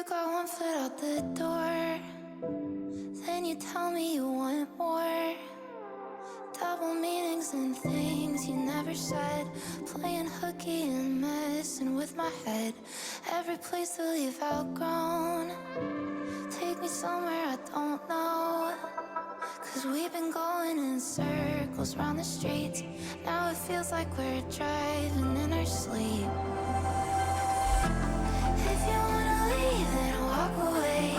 You got one foot out the door, then you tell me you want more. Double meanings and things you never said, playing hooky and messing with my head. Every place that we've outgrown, take me somewhere I don't know. Cause we've been going in circles round the streets. Now it feels like we're driving in our sleep. If you wanna leave, then walk away.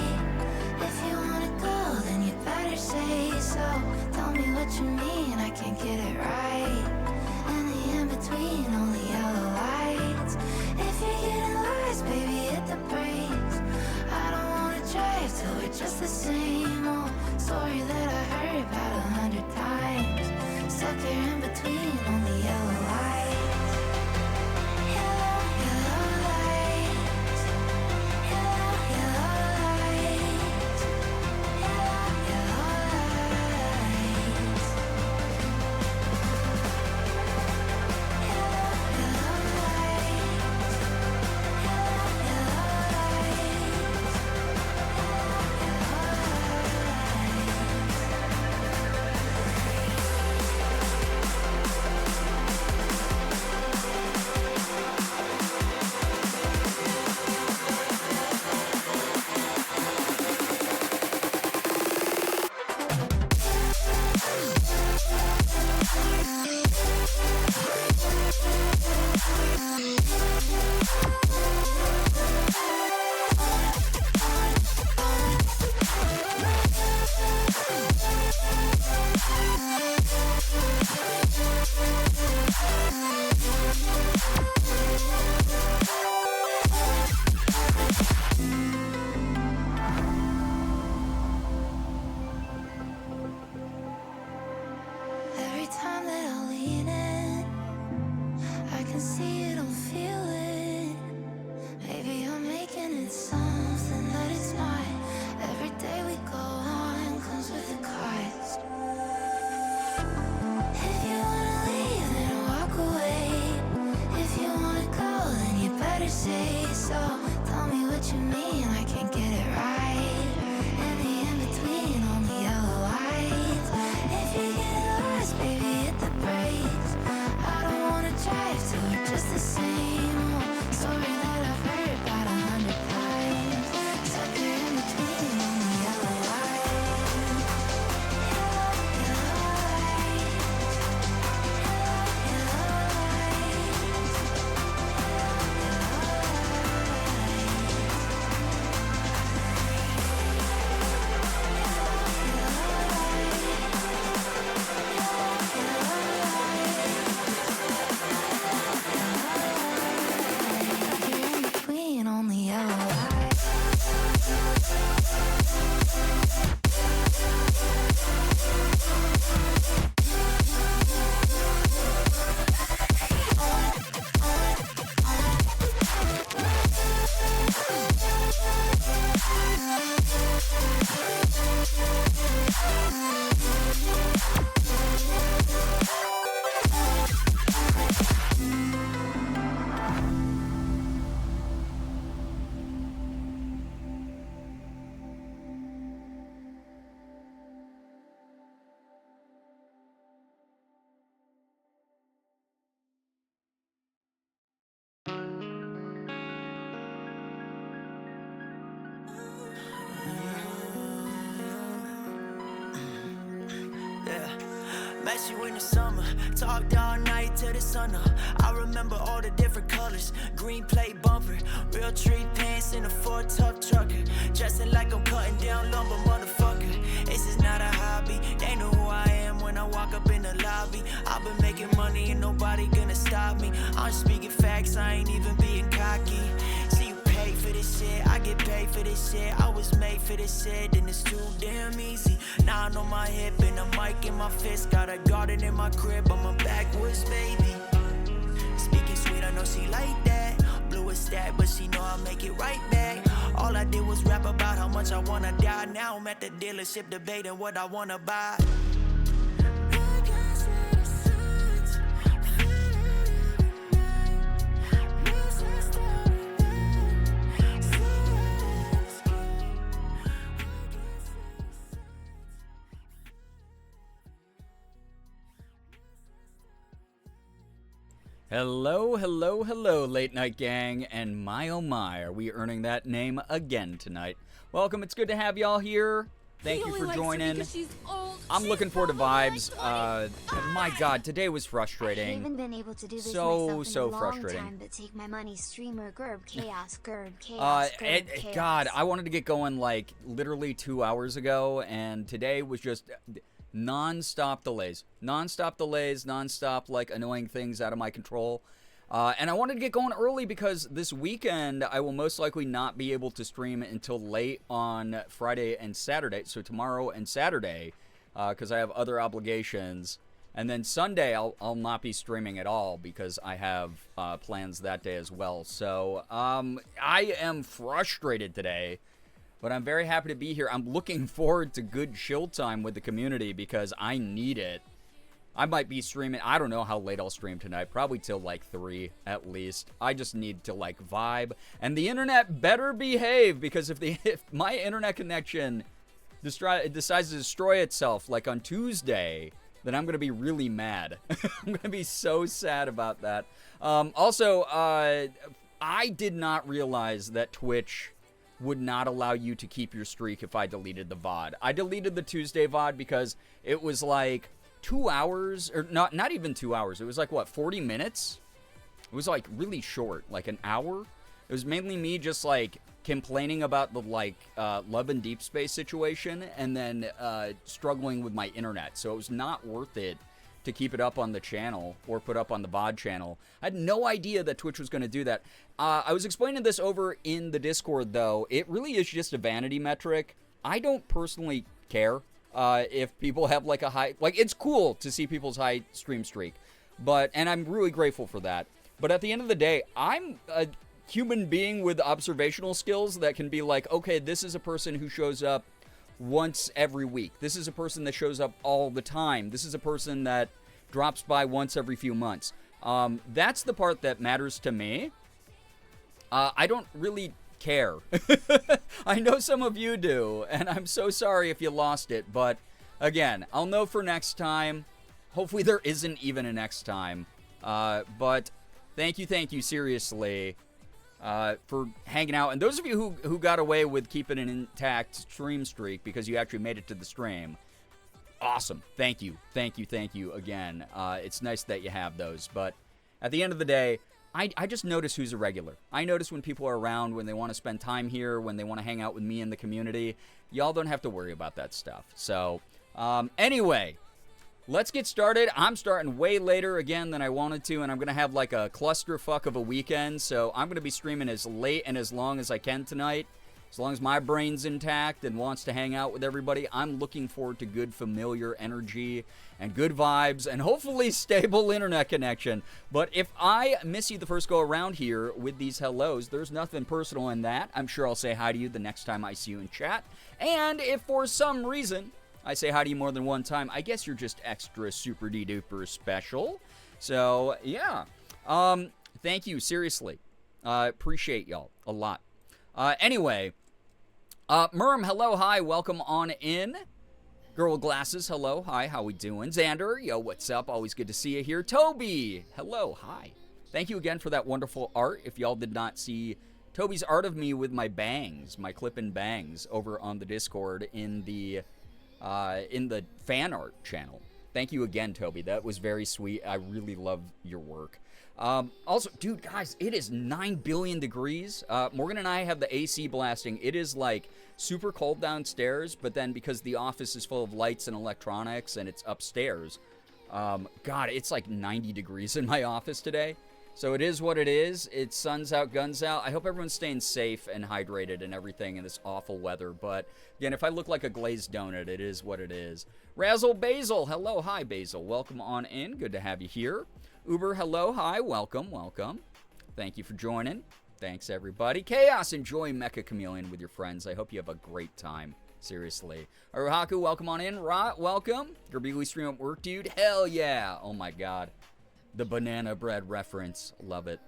If you wanna go, then you better say so. Tell me what you mean, I can't get it right. And the in-between, only yellow lights. If you're getting lost, baby, hit the brakes. I don't wanna drive till we're just the same old story that I heard about 100 times. Stuck here in between, only yellow lights. Yellow, yellow lights. Yellow, yellow lights. Yellow, yellow lights. Yellow, yellow lights. Yellow, yellow lights. Every time that I lean in, I can see it, don't feel it. Maybe I'm making it something that it's not. Every day we go on comes with a cost. If you wanna leave, then walk away. If you wanna go, then you better say so. Tell me what you mean, I can't get it right. And the in-between, only yellow lights. If you get lost, baby, hit the brakes. I don't wanna drive till we're just the same old story that I've heard about 100 times. Stuck here in between, only yellow lights. Yellow, yellow lights. Yellow, yellow lights. Here in between, only yellow lights. Met you in the summer, talked all night till the sun up. I remember all the different colors, green plate bumper, real tree pants in a Ford tough trucker, dressing like I'm cutting down lumber, motherfucker. This is not a hobby, they know who I am when I walk up in the lobby. I've been making money and nobody gonna stop me. I'm speaking facts, I ain't even being cocky. See, you pay for this shit, I get paid for this shit. I was made for this shit, and it's too damn easy. Now on my hip and a mic in my fist, got a garden in my crib, I'm a backwoods baby. Speaking sweet, I know she like that. Blew a stack, but she know I'll make it right back. All I did was rap about how much I wanna die. Now I'm at the dealership debating what I wanna buy. Hello, hello, hello, late night gang, and my oh my, are we earning that name again tonight? Welcome, it's good to have y'all here. Thank you for joining. I'm looking forward to vibes. My God, today was frustrating. I haven't been able to do this so myself in a long frustrating. time, but take my money, streamer Gerb Chaos, Gerb Chaos, Gerb Chaos. God, I wanted to get going like literally 2 hours ago, and today was just non-stop delays, non-stop like annoying things out of my control. And I wanted to get going early because this weekend I will most likely not be able to stream until late on Friday and Saturday. So tomorrow and Saturday, because I have other obligations. And then Sunday I'll not be streaming at all because I have plans that day as well. So I am frustrated today, but I'm very happy to be here. I'm looking forward to good chill time with the community because I need it. I might be streaming. I don't know how late I'll stream tonight. Probably till like 3 at least. I just need to like vibe. And the internet better behave because if my internet connection decides to destroy itself like on Tuesday, then I'm going to be really mad. I'm going to be so sad about that. Also, I did not realize that Twitch would not allow you to keep your streak if I deleted the VOD. I deleted the Tuesday VOD because it was like 2 hours, or not even 2 hours. It was like, what, 40 minutes? It was like really short, like an hour. It was mainly me just like complaining about the like Love and Deep Space situation and then struggling with my internet. So it was not worth it to keep it up on the channel or put up on the VOD channel. I had no idea that Twitch was going to do that. I was explaining this over in the Discord, though. It really is just a vanity metric. I don't personally care if people have like a high... Like, it's cool to see people's high stream streak, and I'm really grateful for that. But at the end of the day, I'm a human being with observational skills that can be like, okay, this is a person who shows up once every week. This is a person that shows up all the time. This is a person that drops by once every few months. That's the part that matters to me. I don't really care. I know some of you do, and I'm so sorry if you lost it, but again, I'll know for next time. Hopefully there isn't even a next time. But thank you, seriously, for hanging out. And those of you who got away with keeping an intact stream streak because you actually made it to the stream, awesome. Thank you again. It's nice that you have those. But at the end of the day, I just notice who's a regular. I notice when people are around, when they want to spend time here, when they want to hang out with me in the community. Y'all don't have to worry about that stuff. So, anyway, let's get started. I'm starting way later again than I wanted to, and I'm going to have like a clusterfuck of a weekend. So I'm going to be streaming as late and as long as I can tonight. As long as my brain's intact and wants to hang out with everybody, I'm looking forward to good familiar energy and good vibes and hopefully stable internet connection. But if I miss you the first go around here with these hellos, there's nothing personal in that. I'm sure I'll say hi to you the next time I see you in chat. And if for some reason I say hi to you more than one time, I guess you're just extra super duper special. So, yeah. Thank you, seriously. Appreciate y'all a lot. Anyway, Merm, hello, hi, welcome on in. Girl with Glasses, hello, hi, how we doing? Xander, yo, what's up? Always good to see you here. Toby, hello, hi. Thank you again for that wonderful art. If y'all did not see Toby's art of me with my bangs, my clip-in bangs, over on the Discord in the fan art channel. Thank you again, Toby. That was very sweet. I really love your work. Also, dude, guys, it is 9 billion degrees. Morgan and I have the AC blasting. It is like super cold downstairs, but then because the office is full of lights and electronics and it's upstairs, God, it's like 90 degrees in my office today. So it is what it is. It's sun's out, guns out. I hope everyone's staying safe and hydrated and everything in this awful weather. But again, if I look like a glazed donut, it is what it is. Razzle Basil, hello, hi Basil. Welcome on in. Good to have you here. Uber, hello, hi, welcome. Thank you for joining. Thanks, everybody. Chaos, enjoy Mecha Chameleon with your friends. I hope you have a great time. Seriously. Aruhaku, welcome on in. Rot, welcome. Girbeagly stream at work, dude. Hell yeah. Oh, my God. The banana bread reference. Love it.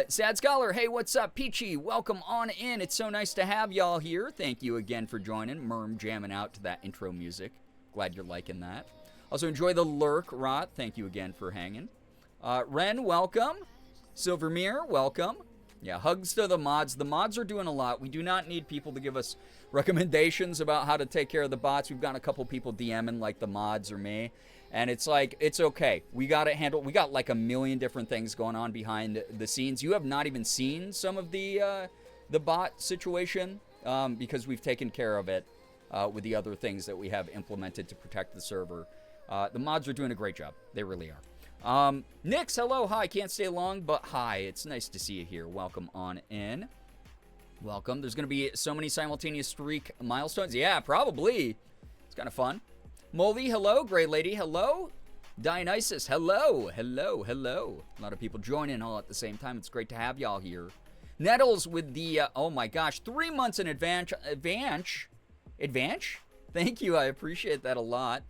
Sad Scholar, hey, what's up? Peachy, welcome on in. It's so nice to have y'all here. Thank you again for joining. Merm jamming out to that intro music. Glad you're liking that. Also, enjoy the lurk, Rot. Thank you again for hanging. Ren, welcome. Silvermere, welcome. Yeah, hugs to the mods. The mods are doing a lot. We do not need people to give us recommendations about how to take care of the bots. We've gotten a couple people DMing like the mods or me. And it's like, it's okay. We got it handled. We got like a million different things going on behind the scenes. You have not even seen some of the bot situation because we've taken care of it with the other things that we have implemented to protect the server. The mods are doing a great job. They really are. Nix, hello, hi, can't stay long, but hi, it's nice to see you here. Welcome on in. Welcome. There's going to be so many simultaneous streak milestones. Yeah, probably. It's kind of fun. Moldy, hello. Gray Lady, hello. Dionysus, hello. Hello, hello. A lot of people joining all at the same time. It's great to have y'all here. Nettles with the, oh my gosh, 3 months in advance. Advance? Thank you, I appreciate that a lot.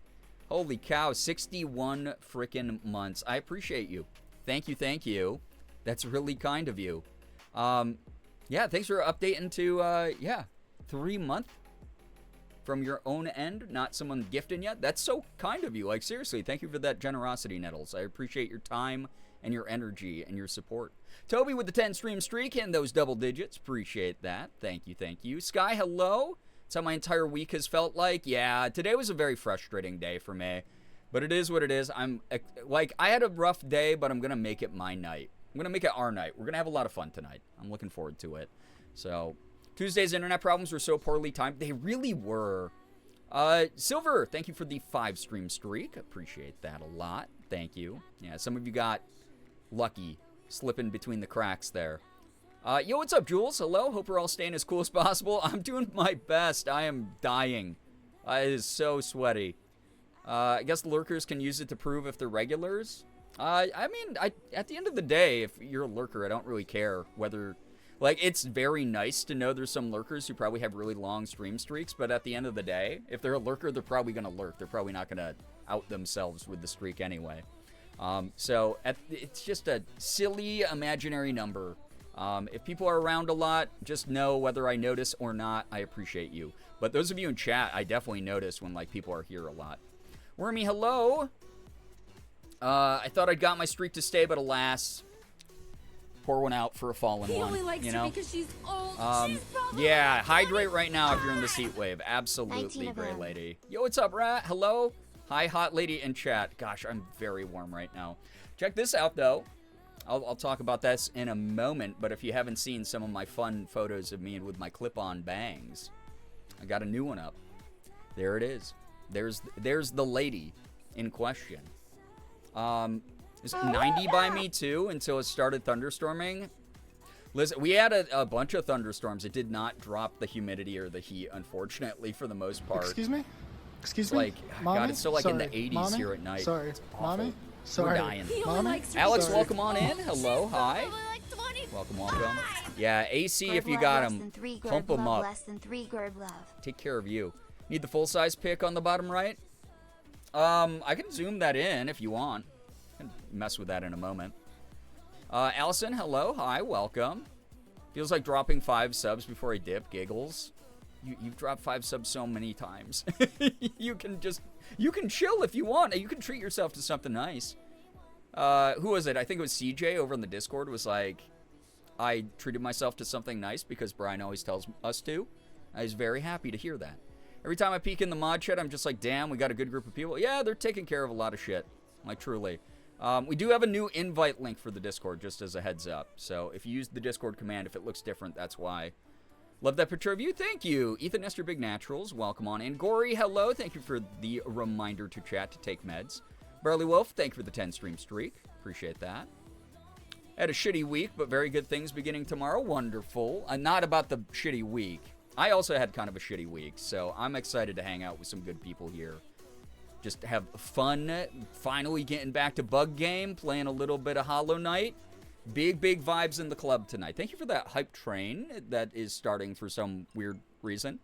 Holy cow, 61 frickin' months. I appreciate you. Thank you, thank you. That's really kind of you. Yeah, thanks for updating to, 3 months from your own end, not someone gifting you. That's so kind of you. Like, seriously, thank you for that generosity, Nettles. I appreciate your time and your energy and your support. Toby with the 10 stream streak and those double digits. Appreciate that. Thank you, thank you. Sky, hello. That's how my entire week has felt like. Yeah, today was a very frustrating day for me. But it is what it is. I had a rough day, but I'm going to make it my night. I'm going to make it our night. We're going to have a lot of fun tonight. I'm looking forward to it. So, Tuesday's internet problems were so poorly timed. They really were. Silver, thank you for the 5 stream streak. Appreciate that a lot. Thank you. Yeah, some of you got lucky slipping between the cracks there. Yo, what's up, Jules? Hello. Hope we're all staying as cool as possible. I'm doing my best. I am dying. It is so sweaty. I guess lurkers can use it to prove if they're regulars. I mean, at the end of the day, if you're a lurker, I don't really care whether... Like, it's very nice to know there's some lurkers who probably have really long stream streaks, but at the end of the day, if they're a lurker, they're probably going to lurk. They're probably not going to out themselves with the streak anyway. It's just a silly imaginary number. If people are around a lot, just know whether I notice or not, I appreciate you. But those of you in chat, I definitely notice when, like, people are here a lot. Wormy, hello. I thought I'd got my streak to stay, but alas, pour one out for a fallen one. Only likes her because she's old. Yeah, hydrate right now if you're in this heat wave. Absolutely, Gray Lady. Yo, what's up, Rat? Hello. Hi, hot lady in chat. Gosh, I'm very warm right now. Check this out, though. I'll talk about this in a moment, but if you haven't seen some of my fun photos of me with my clip-on bangs, I got a new one up. There it is. There's the lady in question. It's 90 by me too until it started thunderstorming. Listen, we had a bunch of thunderstorms. It did not drop the humidity or the heat, unfortunately, for the most part. Excuse me? Excuse me? me? Like, Mommy? God, it's still like Sorry. in the 80s Mommy? here at night. Sorry. It's awful. Mommy? Sorry. We're dying. Mommy? Alex, Sorry. welcome on in. Hello, hi. Welcome. Yeah, AC if you got him. Pump them up. Less than 3 Gerb love. Take care of you. Need the full-size pic on the bottom right? I can zoom that in if you want. I can mess with that in a moment. Allison, hello, hi, welcome. Feels like dropping 5 subs before I dip. Giggles. You've dropped 5 subs so many times. You can chill if you want. You can treat yourself to something nice. Who was it? I think it was CJ over in the Discord was like, I treated myself to something nice because Brian always tells us to. I was very happy to hear that. Every time I peek in the mod chat, I'm just like, damn, we got a good group of people. Yeah, they're taking care of a lot of shit. Like, truly. We do have a new invite link for the Discord, just as a heads up. So if you use the Discord command, if it looks different, that's why. Love that picture of you. Thank you. Ethan Nestor Big Naturals, welcome on in. Gory, hello. Thank you for the reminder to chat to take meds. Burley Wolf, thank you for the 10 stream streak. Appreciate that. Had a shitty week, but very good things beginning tomorrow. Wonderful. Not about the shitty week. I also had kind of a shitty week, so I'm excited to hang out with some good people here. Just have fun, finally getting back to Bug Game, playing a little bit of Hollow Knight. Big vibes in the club tonight. Thank you for that hype train that is starting for some weird reason.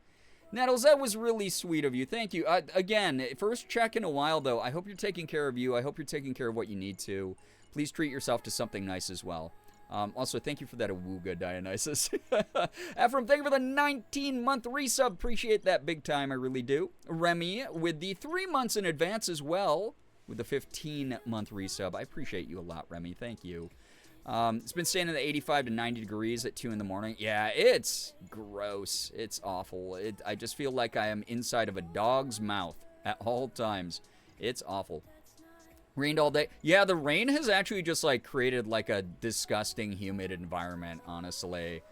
Nettles, that was really sweet of you. Thank you. Again, first check in a while, though. I hope you're taking care of you. I hope you're taking care of what you need to. Please treat yourself to something nice as well. Also, thank you for that awooga, Dionysus. Ephraim, thank you for the 19-month resub. Appreciate that big time, I really do. Remy, with the 3 months in advance as well. with the 15-month resub. I appreciate you a lot, Remy. Thank you. It's been staying in the 85 to 90 degrees at 2 in the morning. Yeah, it's gross. It's awful. I just feel like I am inside of a dog's mouth at all times. It's awful. Rained all day. Yeah, the rain has actually just, like, created, like, a disgusting, humid environment, honestly.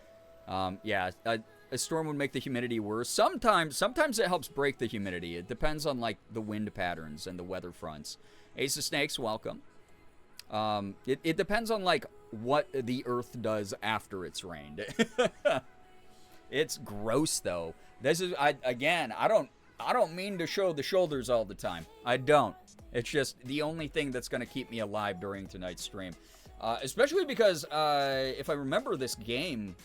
Yeah, a storm would make the humidity worse. Sometimes it helps break the humidity. It depends on, like, the wind patterns and the weather fronts. Ace of Snakes, welcome. It depends on, like, what the earth does after it's rained. It's gross, though. This is, I don't mean to show the shoulders all the time. I don't. It's just the only thing that's going to keep me alive during tonight's stream. Especially because, if I remember this game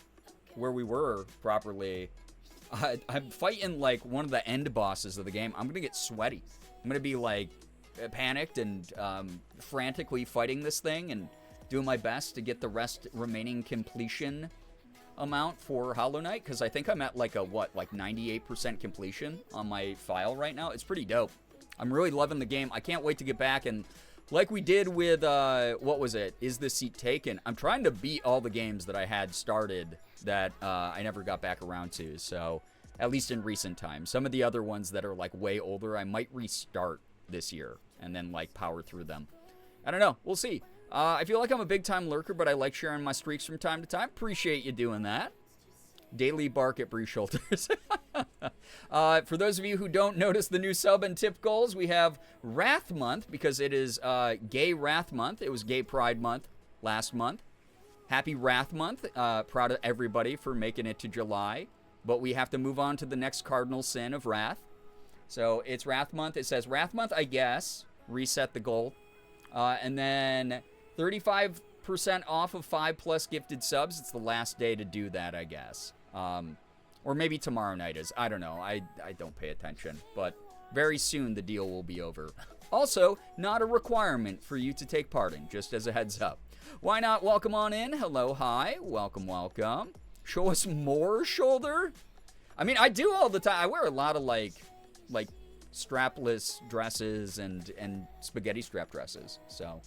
where we were properly, I'm fighting, like, one of the end bosses of the game. I'm going to get sweaty. I'm going to be, like, panicked and frantically fighting this thing and doing my best to get the remaining completion amount for Hollow Knight, because I think I'm at, like, 98% completion on my file right now. It's pretty dope. I'm really loving the game. I can't wait to get back, and like we did with, what was it? Is This Seat Taken? I'm trying to beat all the games that I had started that I never got back around to, so at least in recent times. Some of the other ones that are, like, way older, I might restart this year and then, like, power through them. I don't know. We'll see. I feel like I'm a big-time lurker, but I like sharing my streaks from time to time. Appreciate you doing that. Daily bark at Bree Shoulders. For those of you who don't notice the new sub and tip goals, we have Wrath Month, because it is Gay Wrath Month. It was Gay Pride Month last month. Happy Wrath Month. Proud of everybody for making it to July. But we have to move on to the next cardinal sin of wrath. So it's Wrath Month. It says Wrath Month, I guess. Reset the goal. And then 35% off of 5+ gifted subs. It's the last day to do that, I guess. Or maybe tomorrow night is. I don't know. I don't pay attention. But very soon the deal will be over. Also, not a requirement for you to take part in, just as a heads up. Why not welcome on in? Hello, hi. Welcome, welcome. Show us more shoulder? I mean, I do all the time. I wear a lot of, like strapless dresses and spaghetti strap dresses. So,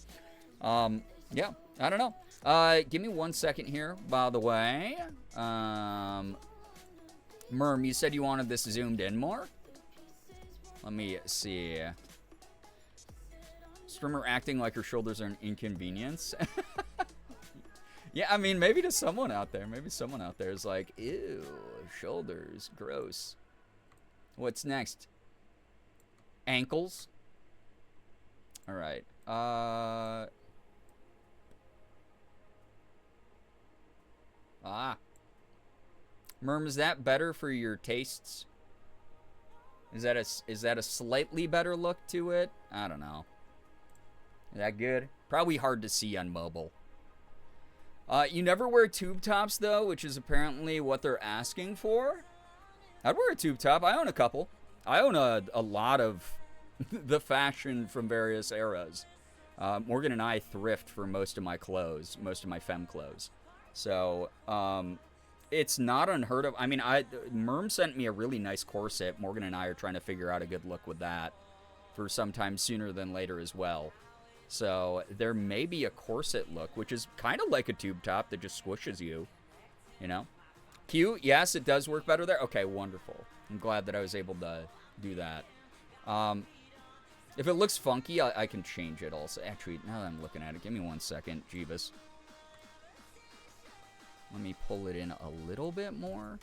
yeah, I don't know. Give me 1 second here, by the way. Merm, you said you wanted this zoomed in more? Let me see. Streamer acting like her shoulders are an inconvenience. Yeah, I mean, maybe to someone out there. Maybe someone out there is like, ew, shoulders, gross. What's next? Ankles? All right. Merm, is that better for your tastes? Is that a slightly better look to it? I don't know. Is that good? Probably hard to see on mobile. You never wear tube tops, though, which is apparently what they're asking for. I'd wear a tube top. I own a couple. I own a lot of the fashion from various eras. Morgan and I thrift for most of my clothes, most of my femme clothes. So, it's not unheard of. I mean, Merm sent me a really nice corset. Morgan and I are trying to figure out a good look with that for sometime sooner than later as well. So there may be a corset look, which is kind of like a tube top that just squishes you, you know? Cute, yes, it does work better there. Okay, wonderful. I'm glad that I was able to do that. If it looks funky, I can change it also. Actually, now that I'm looking at it, give me 1 second, Jeebus. Let me pull it in a little bit more.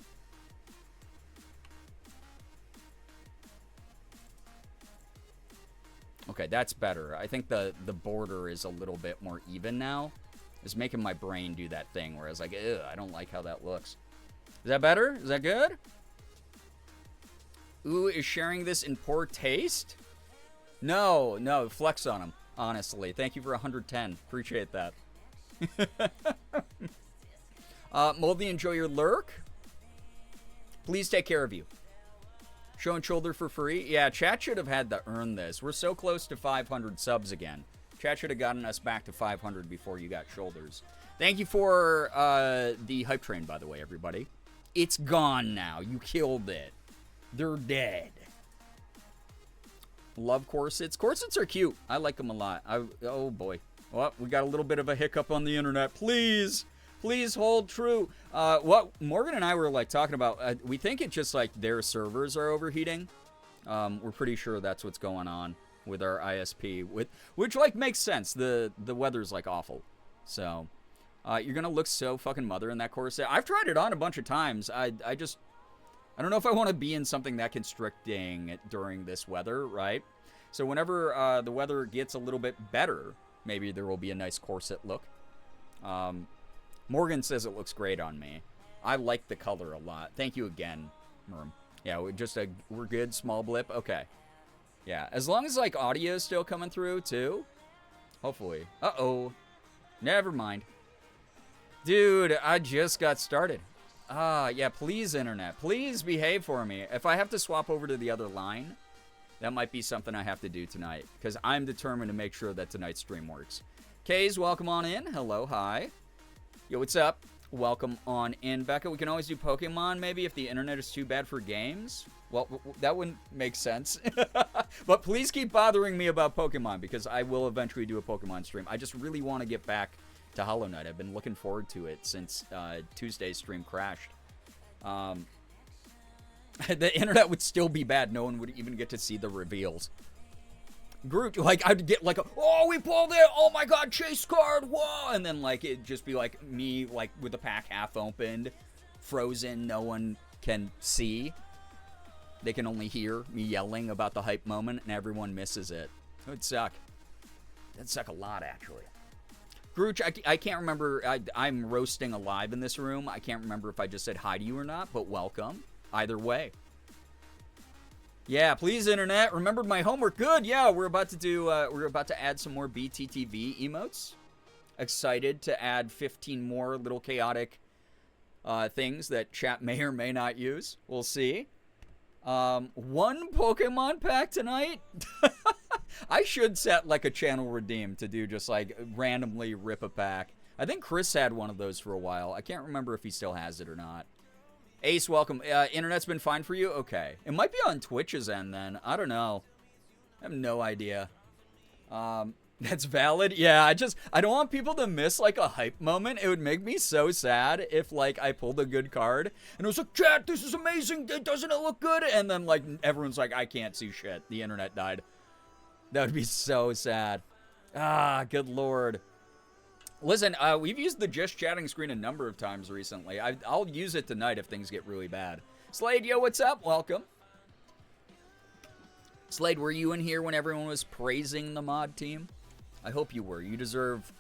Okay, that's better. I think the border is a little bit more even now. It's making my brain do that thing where I was like, ew, I don't like how that looks. Is that better? Is that good? Ooh, is sharing this in poor taste? No, flex on him, honestly. Thank you for 110. Appreciate that. Moldy, enjoy your lurk. Please take care of you. Show and shoulder for free. Yeah, chat should have had to earn this. We're so close to 500 subs again. Chat should have gotten us back to 500 before you got shoulders. Thank you for the hype train, by the way, everybody. It's gone now. You killed it. They're dead. Love corsets. Corsets are cute. I like them a lot. Oh, boy. Well, we got a little bit of a hiccup on the internet. Please hold true. What Morgan and I were, like, talking about, we think it's just, like, their servers are overheating. We're pretty sure that's what's going on with our ISP, which, like, makes sense. The weather's, like, awful. So, you're going to look so fucking mother in that corset. I've tried it on a bunch of times. I don't know if I want to be in something that constricting during this weather, right? So whenever the weather gets a little bit better, maybe there will be a nice corset look. Morgan says it looks great on me. I like the color a lot. Thank you again, Merm. Yeah, we're good. Small blip. Okay. Yeah, as long as, like, audio is still coming through, too. Hopefully. Uh-oh. Never mind. Dude, I just got started. Yeah, please, internet. Please behave for me. If I have to swap over to the other line, that might be something I have to do tonight, because I'm determined to make sure that tonight's stream works. Kays, welcome on in. Hello, hi. Yo, what's up? Welcome on in, Becca. We can always do Pokemon, maybe, if the internet is too bad for games. Well, that wouldn't make sense. But please keep bothering me about Pokemon, because I will eventually do a Pokemon stream. I just really want to get back to Hollow Knight. I've been looking forward to it since Tuesday's stream crashed. The internet would still be bad. No one would even get to see the reveals. Groot, like, I'd get like, oh, we pulled it, oh my god, chase card, whoa, and then, like, it'd just be like me, like, with the pack half opened, frozen, no one can see. They can only hear me yelling about the hype moment, and everyone misses it. It would suck. That'd suck a lot, actually. Groot, I can't remember, I'm roasting alive in this room. I can't remember if I just said hi to you or not, but welcome. Either way. Yeah, please, internet. Remembered my homework. Good. Yeah, we're about to add some more BTTV emotes. Excited to add 15 more little chaotic things that chat may or may not use. We'll see. One Pokemon pack tonight. I should set like a channel redeem to do just like randomly rip a pack. I think Chris had one of those for a while. I can't remember if he still has it or not. Ace, welcome. Internet's been fine for you? Okay. It might be on Twitch's end then. I don't know. I have no idea. That's valid? Yeah, I don't want people to miss, like, a hype moment. It would make me so sad if, like, I pulled a good card, and it was like, chat, this is amazing, doesn't it look good? And then, like, everyone's like, I can't see shit. The internet died. That would be so sad. Ah, good lord. Listen, we've used the just chatting screen a number of times recently. I'll use it tonight if things get really bad. Slade, yo, what's up? Welcome. Slade, were you in here when everyone was praising the mod team? I hope you were. You deserve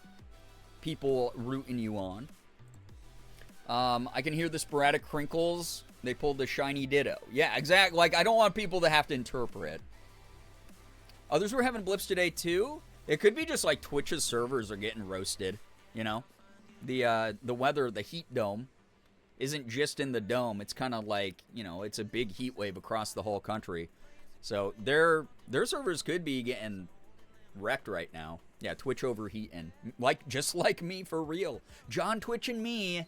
people rooting you on. I can hear the sporadic crinkles. They pulled the shiny Ditto. Yeah, exactly. Like, I don't want people to have to interpret. Others were having blips today, too. It could be just like Twitch's servers are getting roasted. You know, the weather, the heat dome, isn't just in the dome. It's kind of like, you know, it's a big heat wave across the whole country. So their servers could be getting wrecked right now. Yeah, Twitch overheating, just like me for real. John, Twitch, and me,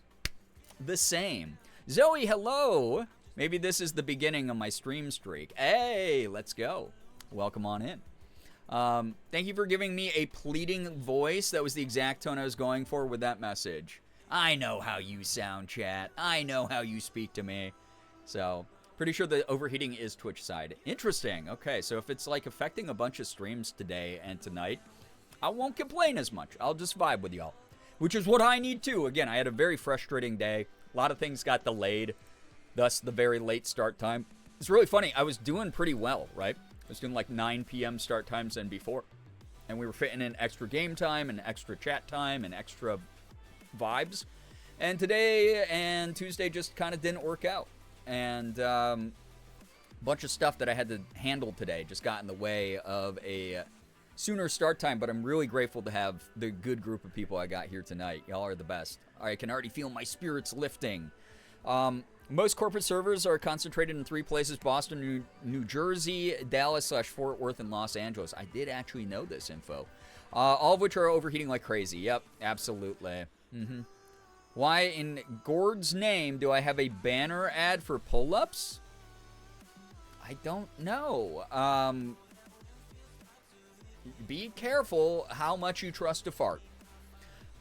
the same. Zoe, hello. Maybe this is the beginning of my stream streak. Hey, let's go. Welcome on in. Thank you for giving me a pleading voice. That was the exact tone I was going for with that message. I know how you sound, chat. I know how you speak to me. So, pretty sure the overheating is Twitch side. Interesting. Okay, so if it's like affecting a bunch of streams today and tonight, I won't complain as much. I'll just vibe with y'all, which is what I need too. Again, I had a very frustrating day. A lot of things got delayed, thus the very late start time. It's really funny. I was doing pretty well, right? I was doing like 9 p.m. start times than before. And we were fitting in extra game time and extra chat time and extra vibes. And today and Tuesday just kind of didn't work out. And a bunch of stuff that I had to handle today just got in the way of a sooner start time. But I'm really grateful to have the good group of people I got here tonight. Y'all are the best. I can already feel my spirits lifting. Most corporate servers are concentrated in 3 places: Boston, New Jersey, Dallas/Fort Worth, and Los Angeles. I did actually know this info. All of which are overheating like crazy. Yep, absolutely. Why in Gord's name do I have a banner ad for pull-ups? I don't know. be careful how much you trust to fart.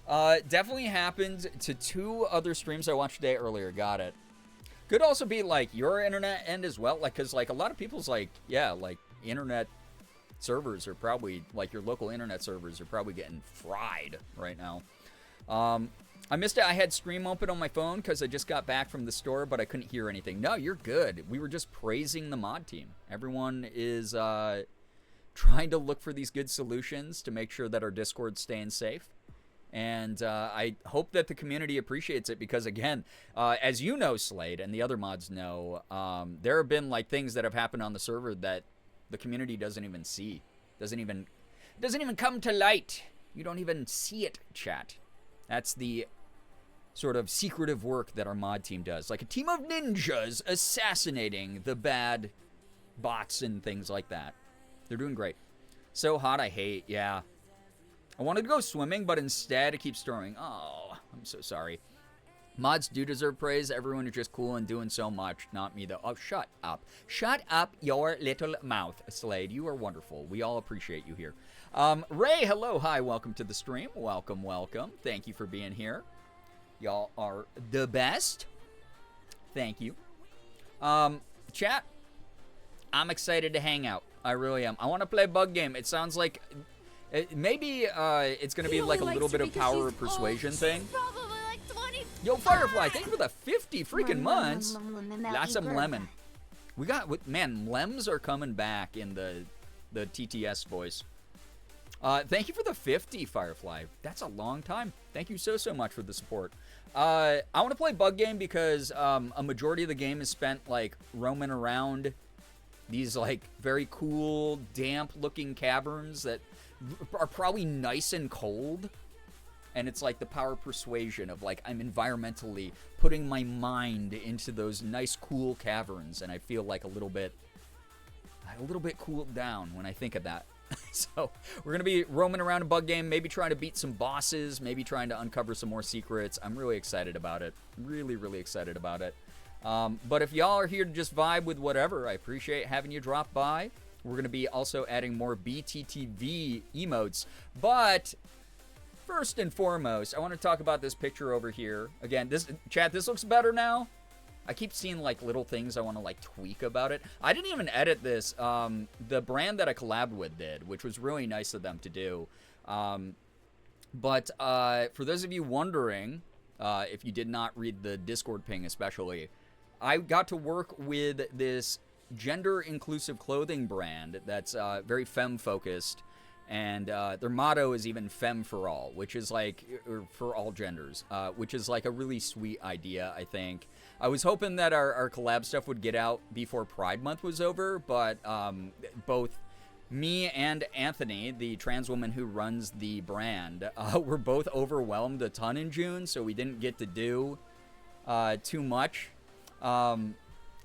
Definitely happened to 2 other streams I watched today earlier. Got it. Could also be like your internet end as well, like, because like a lot of people's like, yeah, like internet servers are probably, like your local internet servers are probably getting fried right now. I missed it. I had stream open on my phone because I just got back from the store, but I couldn't hear anything. No, you're good. We were just praising the mod team. Everyone is trying to look for these good solutions to make sure that our Discord's staying safe. And I hope that the community appreciates it because, again, as you know, Slade, and the other mods know, there have been like things that have happened on the server that the community doesn't even see. Doesn't even come to light. You don't even see it, chat. That's the sort of secretive work that our mod team does. Like a team of ninjas assassinating the bad bots and things like that. They're doing great. So hot, I hate. Yeah. I wanted to go swimming, but instead it keeps storming. Oh, I'm so sorry. Mods do deserve praise. Everyone is just cool and doing so much. Not me, though. Oh, shut up. Shut up your little mouth, Slade. You are wonderful. We all appreciate you here. Ray, hello. Hi, welcome to the stream. Welcome, welcome. Thank you for being here. Y'all are the best. Thank you. Chat, I'm excited to hang out. I really am. I want to play a bug game. It sounds like... maybe it's going to be like a little bit of power of persuasion thing. Yo, Firefly, thank you for the 50 freaking months. Lots of lemon. We got, man, lems are coming back in the TTS voice. Thank you for the 50, Firefly. That's a long time. Thank you so much for the support. I want to play bug game because a majority of the game is spent like roaming around these like very cool, damp-looking caverns that are probably nice and cold. And it's like the power of persuasion of like I'm environmentally putting my mind into those nice, cool caverns, and I feel like a little bit cooled down when I think of that. So we're gonna be roaming around a bug game, maybe trying to beat some bosses, maybe trying to uncover some more secrets. I'm really excited about it. Really excited about it. But if y'all are here to just vibe with whatever, I appreciate having you drop by. We're gonna be also adding more BTTV emotes, but first and foremost, I want to talk about this picture over here. Again, this looks better now. I keep seeing like little things I want to like tweak about it. I didn't even edit this. The brand that I collabed with did, which was really nice of them to do. But for those of you wondering, if you did not read the Discord ping especially, I got to work with this gender-inclusive clothing brand that's very femme-focused. And their motto is even femme for all, which is like, or for all genders, which is like a really sweet idea, I think. I was hoping that our collab stuff would get out before Pride Month was over, but both me and Anthony, the trans woman who runs the brand, were both overwhelmed a ton in June, so we didn't get to do too much.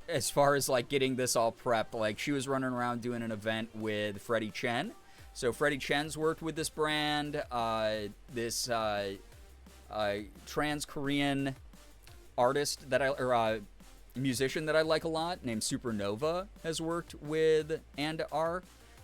As far as like getting this all prepped, like she was running around doing an event with Freddie Chen. So Freddie Chen's worked with this brand. This trans Korean artist that musician that I like a lot named Supernova has worked with Andar.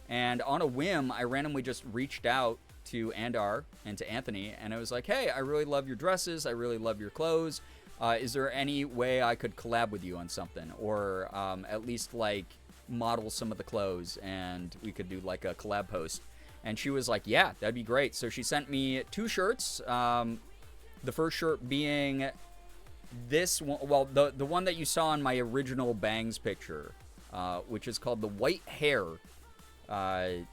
And on a whim, I randomly just reached out to Andar and to Anthony, and I was like, hey, I really love your dresses. I really love your clothes. Is there any way I could collab with you on something? Or at least like model some of the clothes and we could do like a collab post. And she was like, yeah, that'd be great. So she sent me 2 shirts. The first shirt being this one, well, the one that you saw in my original Bangs picture, which is called the White Hair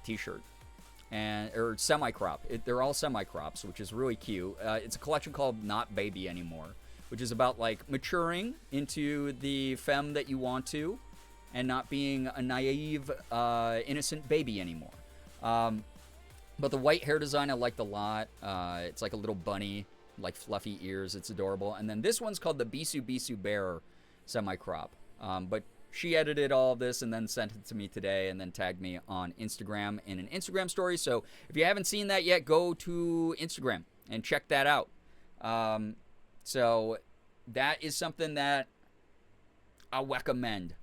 t-shirt, or semi-crop. They're all semi-crops, which is really cute. It's a collection called Not Baby Anymore, which is about like maturing into the femme that you want to and not being a naive, innocent baby anymore. But the white hair design I liked a lot. It's like a little bunny, like fluffy ears. It's adorable. And then this one's called the Bisu Bisu Bear semi-crop. But she edited all of this and then sent it to me today and then tagged me on Instagram in an Instagram story. So if you haven't seen that yet, go to Instagram and check that out. So that is something that I recommend.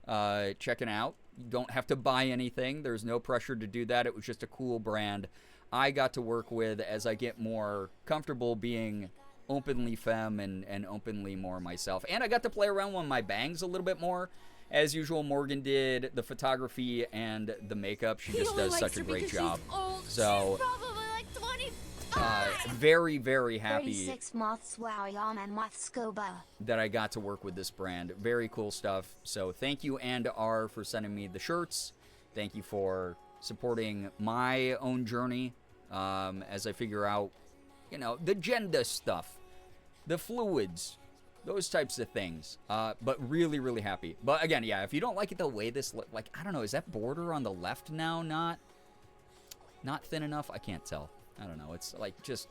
checking out. You don't have to buy anything. There's no pressure to do that. It was just a cool brand I got to work with as I get more comfortable being openly femme and openly more myself. And I got to play around with my bangs a little bit more. As usual, Morgan did the photography and the makeup. She just does such a great job. So, very, very happy 36 months wow yaman scuba that I got to work with this brand. Very cool stuff. So thank you, and R, for sending me the shirts. Thank you for supporting my own journey as I figure out, the gender stuff, the fluids, those types of things. But really, really happy. But again, yeah, if you don't like it the way this look, like, I don't know, is that border on the left now not thin enough? I can't tell. I don't know. It's like just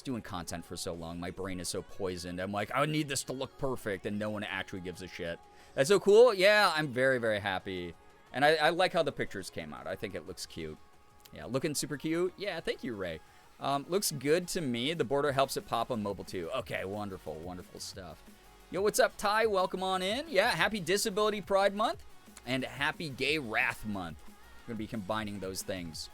doing content for so long. My brain is so poisoned. I'm like, I need this to look perfect, and no one actually gives a shit. That's so cool. Yeah, I'm very, very happy. And I like how the pictures came out. I think it looks cute. Yeah, looking super cute. Yeah, thank you, Ray. Looks good to me. The border helps it pop on mobile, too. Okay, wonderful, wonderful stuff. Yo, what's up, Ty? Welcome on in. Yeah, happy Disability Pride Month and happy Gay Wrath Month. We're going to be combining those things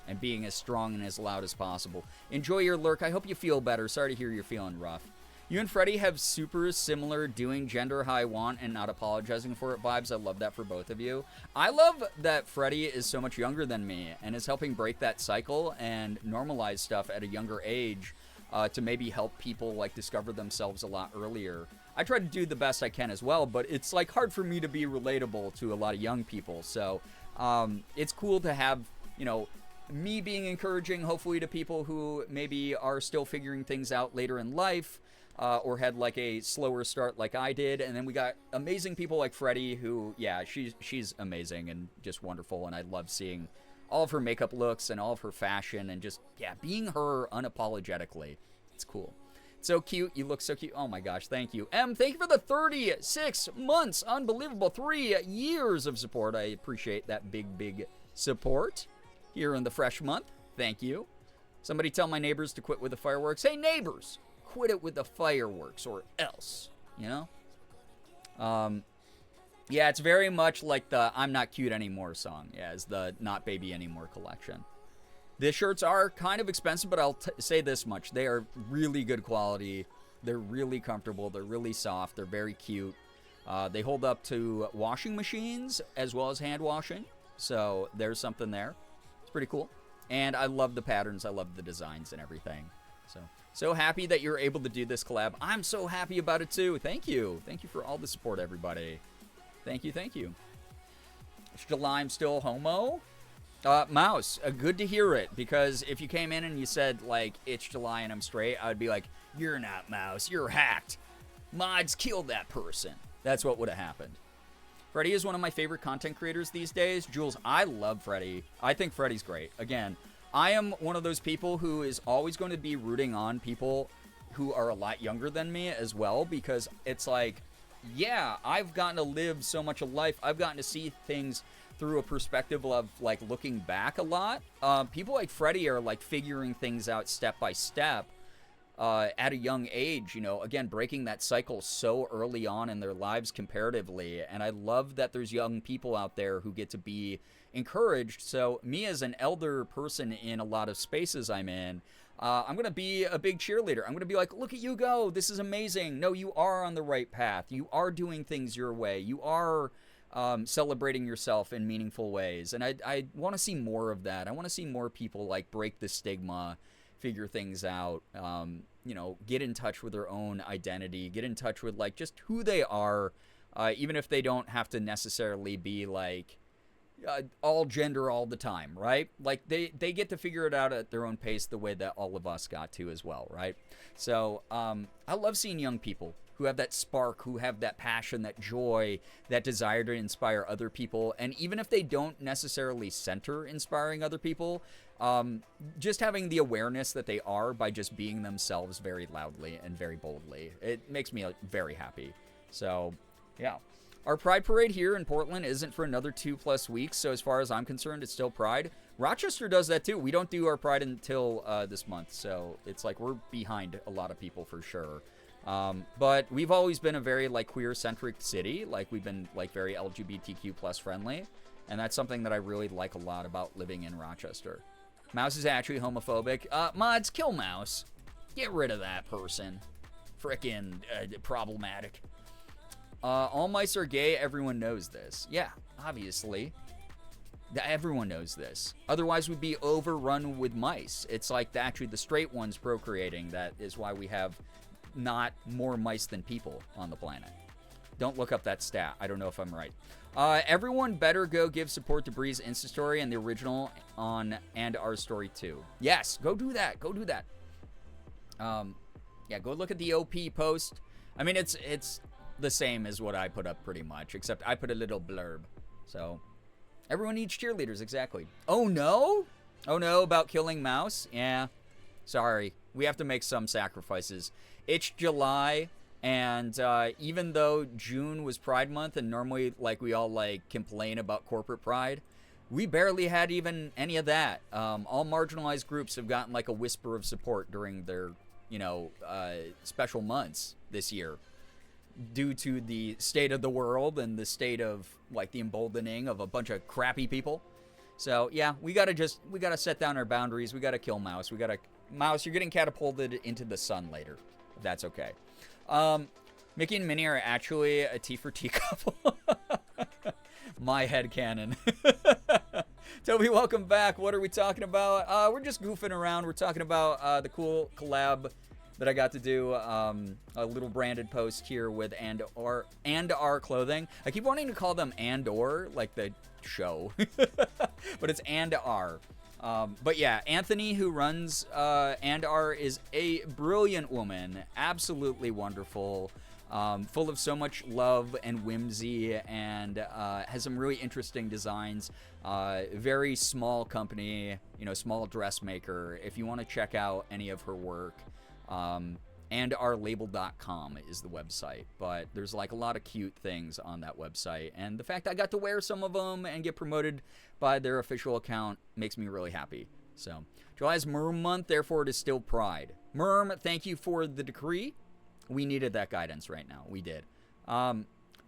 and being as strong and as loud as possible. Enjoy your lurk. I hope you feel better. Sorry to hear you're feeling rough. You and Freddie have super similar doing gender how I want and not apologizing for it vibes. I love that for both of you. I love that Freddie is so much younger than me and is helping break that cycle and normalize stuff at a younger age to maybe help people like discover themselves a lot earlier. I try to do the best I can as well, but it's like hard for me to be relatable to a lot of young people. So it's cool to have, me being encouraging, hopefully, to people who maybe are still figuring things out later in life or had like a slower start like I did. And then we got amazing people like Freddie who, yeah, she's amazing and just wonderful. And I love seeing all of her makeup looks and all of her fashion and just, yeah, being her unapologetically. It's cool. So cute. You look so cute. Oh my gosh. Thank you. M, thank you for the 36 months. Unbelievable. 3 years of support. I appreciate that big support here in the fresh month. Thank you. Somebody tell my neighbors to quit with the fireworks. Hey, neighbors, quit it with the fireworks or else, Yeah, it's very much like the I'm Not Cute Anymore song. Yeah, it's the Not Baby Anymore collection. The shirts are kind of expensive, but I'll say this much. They are really good quality. They're really comfortable. They're really soft. They're very cute. They hold up to washing machines as well as hand washing. So there's something there. It's pretty cool. And I love the patterns. I love the designs and everything. So happy that you're able to do this collab. I'm so happy about it too. Thank you. Thank you for all the support, everybody. Thank you. Is July I'm still homo? Mouse, good to hear it. Because if you came in and you said, like, it's July and I'm straight, I'd be like, you're not, Mouse. You're hacked. Mods killed that person. That's what would have happened. Freddie is one of my favorite content creators these days. Jules, I love Freddie. I think Freddie's great. Again, I am one of those people who is always going to be rooting on people who are a lot younger than me as well, because it's like, yeah, I've gotten to live so much of life. I've gotten to see things through a perspective of, like, looking back a lot. People like Freddie are, like, figuring things out step by step. At a young age, again, breaking that cycle so early on in their lives comparatively. And I love that there's young people out there who get to be encouraged. So me as an elder person in a lot of spaces I'm in, I'm going to be a big cheerleader. I'm going to be like, look at you go. This is amazing. No, you are on the right path. You are doing things your way. You are celebrating yourself in meaningful ways. And I want to see more of that. I want to see more people like break the stigma, figure things out, get in touch with their own identity, get in touch with like just who they are, even if they don't have to necessarily be like all gender all the time, right? Like they get to figure it out at their own pace the way that all of us got to as well, right? So I love seeing young people who have that spark, who have that passion, that joy, that desire to inspire other people. And even if they don't necessarily center inspiring other people, just having the awareness that they are by just being themselves very loudly and very boldly, it makes me very happy. So, yeah. Our Pride Parade here in Portland isn't for another 2+ weeks, so as far as I'm concerned, it's still Pride. Rochester does that too. We don't do our Pride until this month, so it's like we're behind a lot of people for sure. But we've always been a very like queer-centric city. Like we've been like very LGBTQ plus friendly, and that's something that I really like a lot about living in Rochester. Mouse is actually homophobic. Mods, kill Mouse. Get rid of that person. Frickin' problematic. All mice are gay. Everyone knows this. Yeah, obviously. Everyone knows this. Otherwise, we'd be overrun with mice. It's like actually the straight ones procreating. That is why we have not more mice than people on the planet. Don't look up that stat. I don't know if I'm right. Everyone better go give support to Bree's Insta story and the original on and our story too. Yes, go do that. Go do that. Yeah, go look at the OP post. I mean, it's the same as what I put up pretty much, except I put a little blurb. So, everyone needs cheerleaders, exactly. Oh no? Oh no, about killing Mouse? Yeah, sorry. We have to make some sacrifices. It's July, and even though June was Pride Month, and normally, like, we all, like, complain about corporate pride, we barely had even any of that. All marginalized groups have gotten, like, a whisper of support during their, you know, special months this year, due to the state of the world and the state of, like, the emboldening of a bunch of crappy people. So, yeah, we gotta set down our boundaries. We gotta kill Mouse. Mouse, you're getting catapulted into the sun later. If that's okay. Mickey and Minnie are actually a T for T couple. My headcanon. Toby, welcome back. What are we talking about? We're just goofing around. We're talking about the cool collab that I got to do, a little branded post here with and our clothing. I keep wanting to call them and/or, like the show, but it's and our. But yeah, Anthony, who runs and our, is a brilliant woman, absolutely wonderful, full of so much love and whimsy, and has some really interesting designs. Very small company, you know, small dressmaker. If you want to check out any of her work, andourlabel.com is the website, but there's like a lot of cute things on that website, and the fact I got to wear some of them and get promoted by their official account makes me really happy. So July is Merm month, therefore it is still Pride. Merm, thank you for the decree. We needed that guidance right now. We did.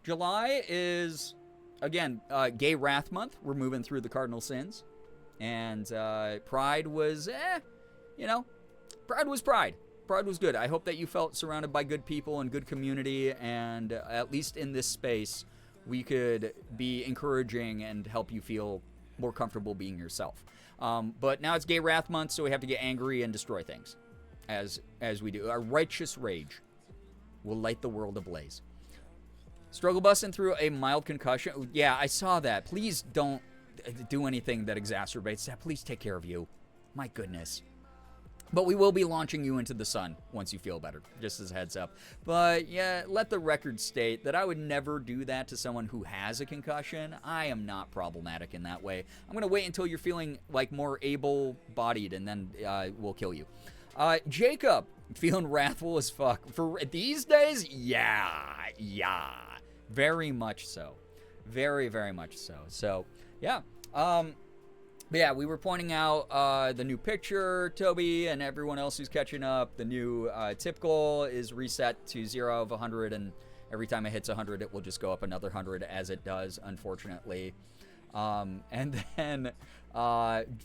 July is, again, Gay Wrath month. We're moving through the cardinal sins, and Pride was you know, Pride was Pride. Pride was good. I hope that you felt surrounded by good people and good community, and at least in this space, we could be encouraging and help you feel more comfortable being yourself. But now it's Gay Wrath Month, so we have to get angry and destroy things, as we do. Our righteous rage will light the world ablaze. Struggle busting through a mild concussion. Yeah, I saw that. Please don't do anything that exacerbates that. Please take care of you. My goodness. But we will be launching you into the sun once you feel better, just as a heads up. But yeah, let the record state that I would never do that to someone who has a concussion. I am not problematic in that way. I'm going to wait until you're feeling like more able-bodied, and then we'll kill you. Jacob, feeling wrathful as fuck. For these days? Yeah. Very much so. Very, very much so. So, yeah. But yeah, we were pointing out the new picture, Toby, and everyone else who's catching up. The new tip goal is reset to 0 of 100, and every time it hits 100, it will just go up another 100, as it does, unfortunately. And then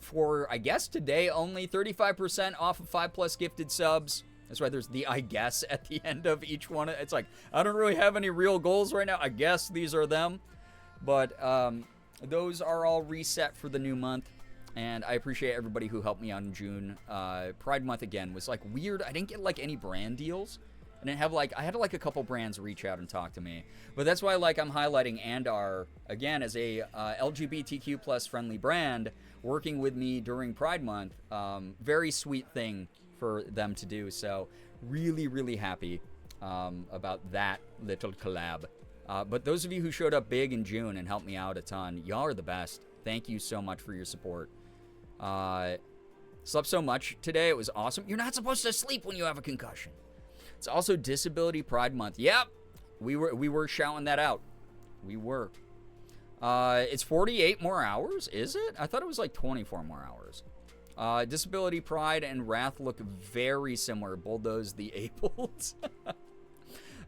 for, I guess, today, only 35% off of 5+ gifted subs. That's why there's the I guess at the end of each one. It's like, I don't really have any real goals right now. I guess these are them. But those are all reset for the new month. And I appreciate everybody who helped me out in June. Pride Month, again, was like weird. I didn't get like any brand deals. I didn't have like, I had like a couple brands reach out and talk to me. But that's why like I'm highlighting Andar, again, as a LGBTQ plus friendly brand working with me during Pride Month. Very sweet thing for them to do. So really, really happy about that little collab. But those of you who showed up big in June and helped me out a ton, y'all are the best. Thank you so much for your support. Slept so much today. It was awesome. You're not supposed to sleep when you have a concussion. It's also Disability Pride Month. Yep. We were shouting that out. We were. It's 48 more hours, is it? I thought it was like 24 more hours. Disability Pride and Wrath look very similar. Bulldoze the Ables.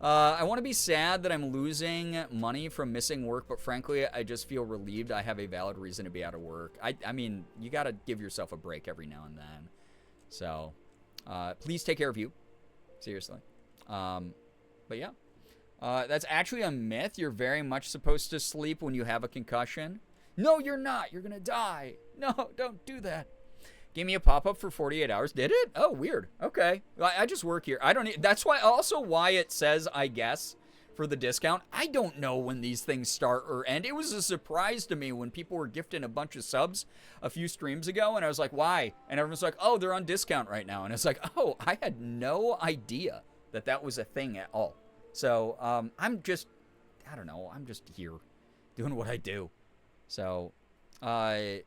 I want to be sad that I'm losing money from missing work, but frankly, I just feel relieved I have a valid reason to be out of work. I mean, you got to give yourself a break every now and then. So, please take care of you. Seriously. But yeah. That's actually a myth. You're very much supposed to sleep when you have a concussion. No, you're not. You're going to die. No, don't do that. Gave me a pop-up for 48 hours. Did it? Oh, weird. Okay. I just work here. I don't need... That's why also why it says, I guess, for the discount. I don't know when these things start or end. It was a surprise to me when people were gifting a bunch of subs a few streams ago, and I was like, why? And everyone's like, oh, they're on discount right now. And it's like, oh, I had no idea that that was a thing at all. So, I'm just... I don't know. I'm just here doing what I do. So, I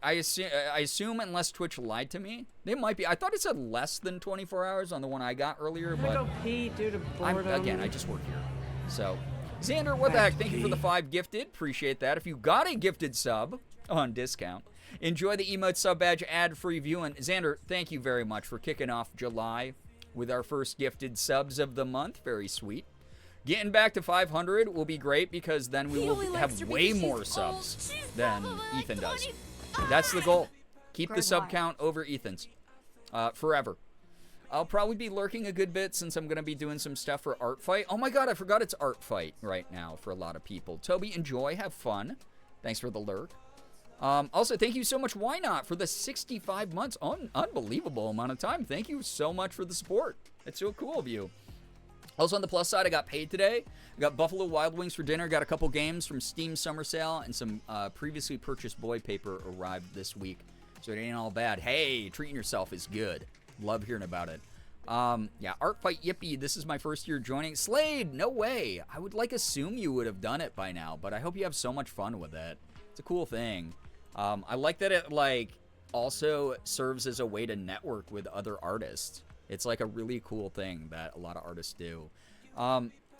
assume unless Twitch lied to me, they might be. I thought it said less than 24 hours on the one I got earlier, but go pee due to boredom. again, I just work here. So, Xander, what the heck? Thank you for the 5 gifted. Appreciate that. If you got a gifted sub on discount, enjoy the emote sub badge ad-free view. And Xander, thank you very much for kicking off July with our first gifted subs of the month. Very sweet. Getting back to 500 will be great because then we will have way more subs than Ethan does. That's the goal. Keep the sub count over Ethan's forever. I'll probably be lurking a good bit since I'm going to be doing some stuff for Art Fight. Oh my god, I forgot it's Art Fight right now for a lot of people. Toby, enjoy, have fun. Thanks for the lurk. Also, thank you so much, Why Not, for the 65 months. Unbelievable amount of time. Thank you so much for the support. It's so cool of you. Also, on the plus side, I got paid today. I got Buffalo Wild Wings for dinner. Got a couple games from Steam Summer Sale, and some previously purchased boy paper arrived this week. So it ain't all bad. Hey, treating yourself is good. Love hearing about it. Yeah, Art Fight Yippee. This is my first year joining. Slade, no way. I would assume you would have done it by now, but I hope you have so much fun with it. It's a cool thing. I like that it also serves as a way to network with other artists. It's like a really cool thing that a lot of artists do.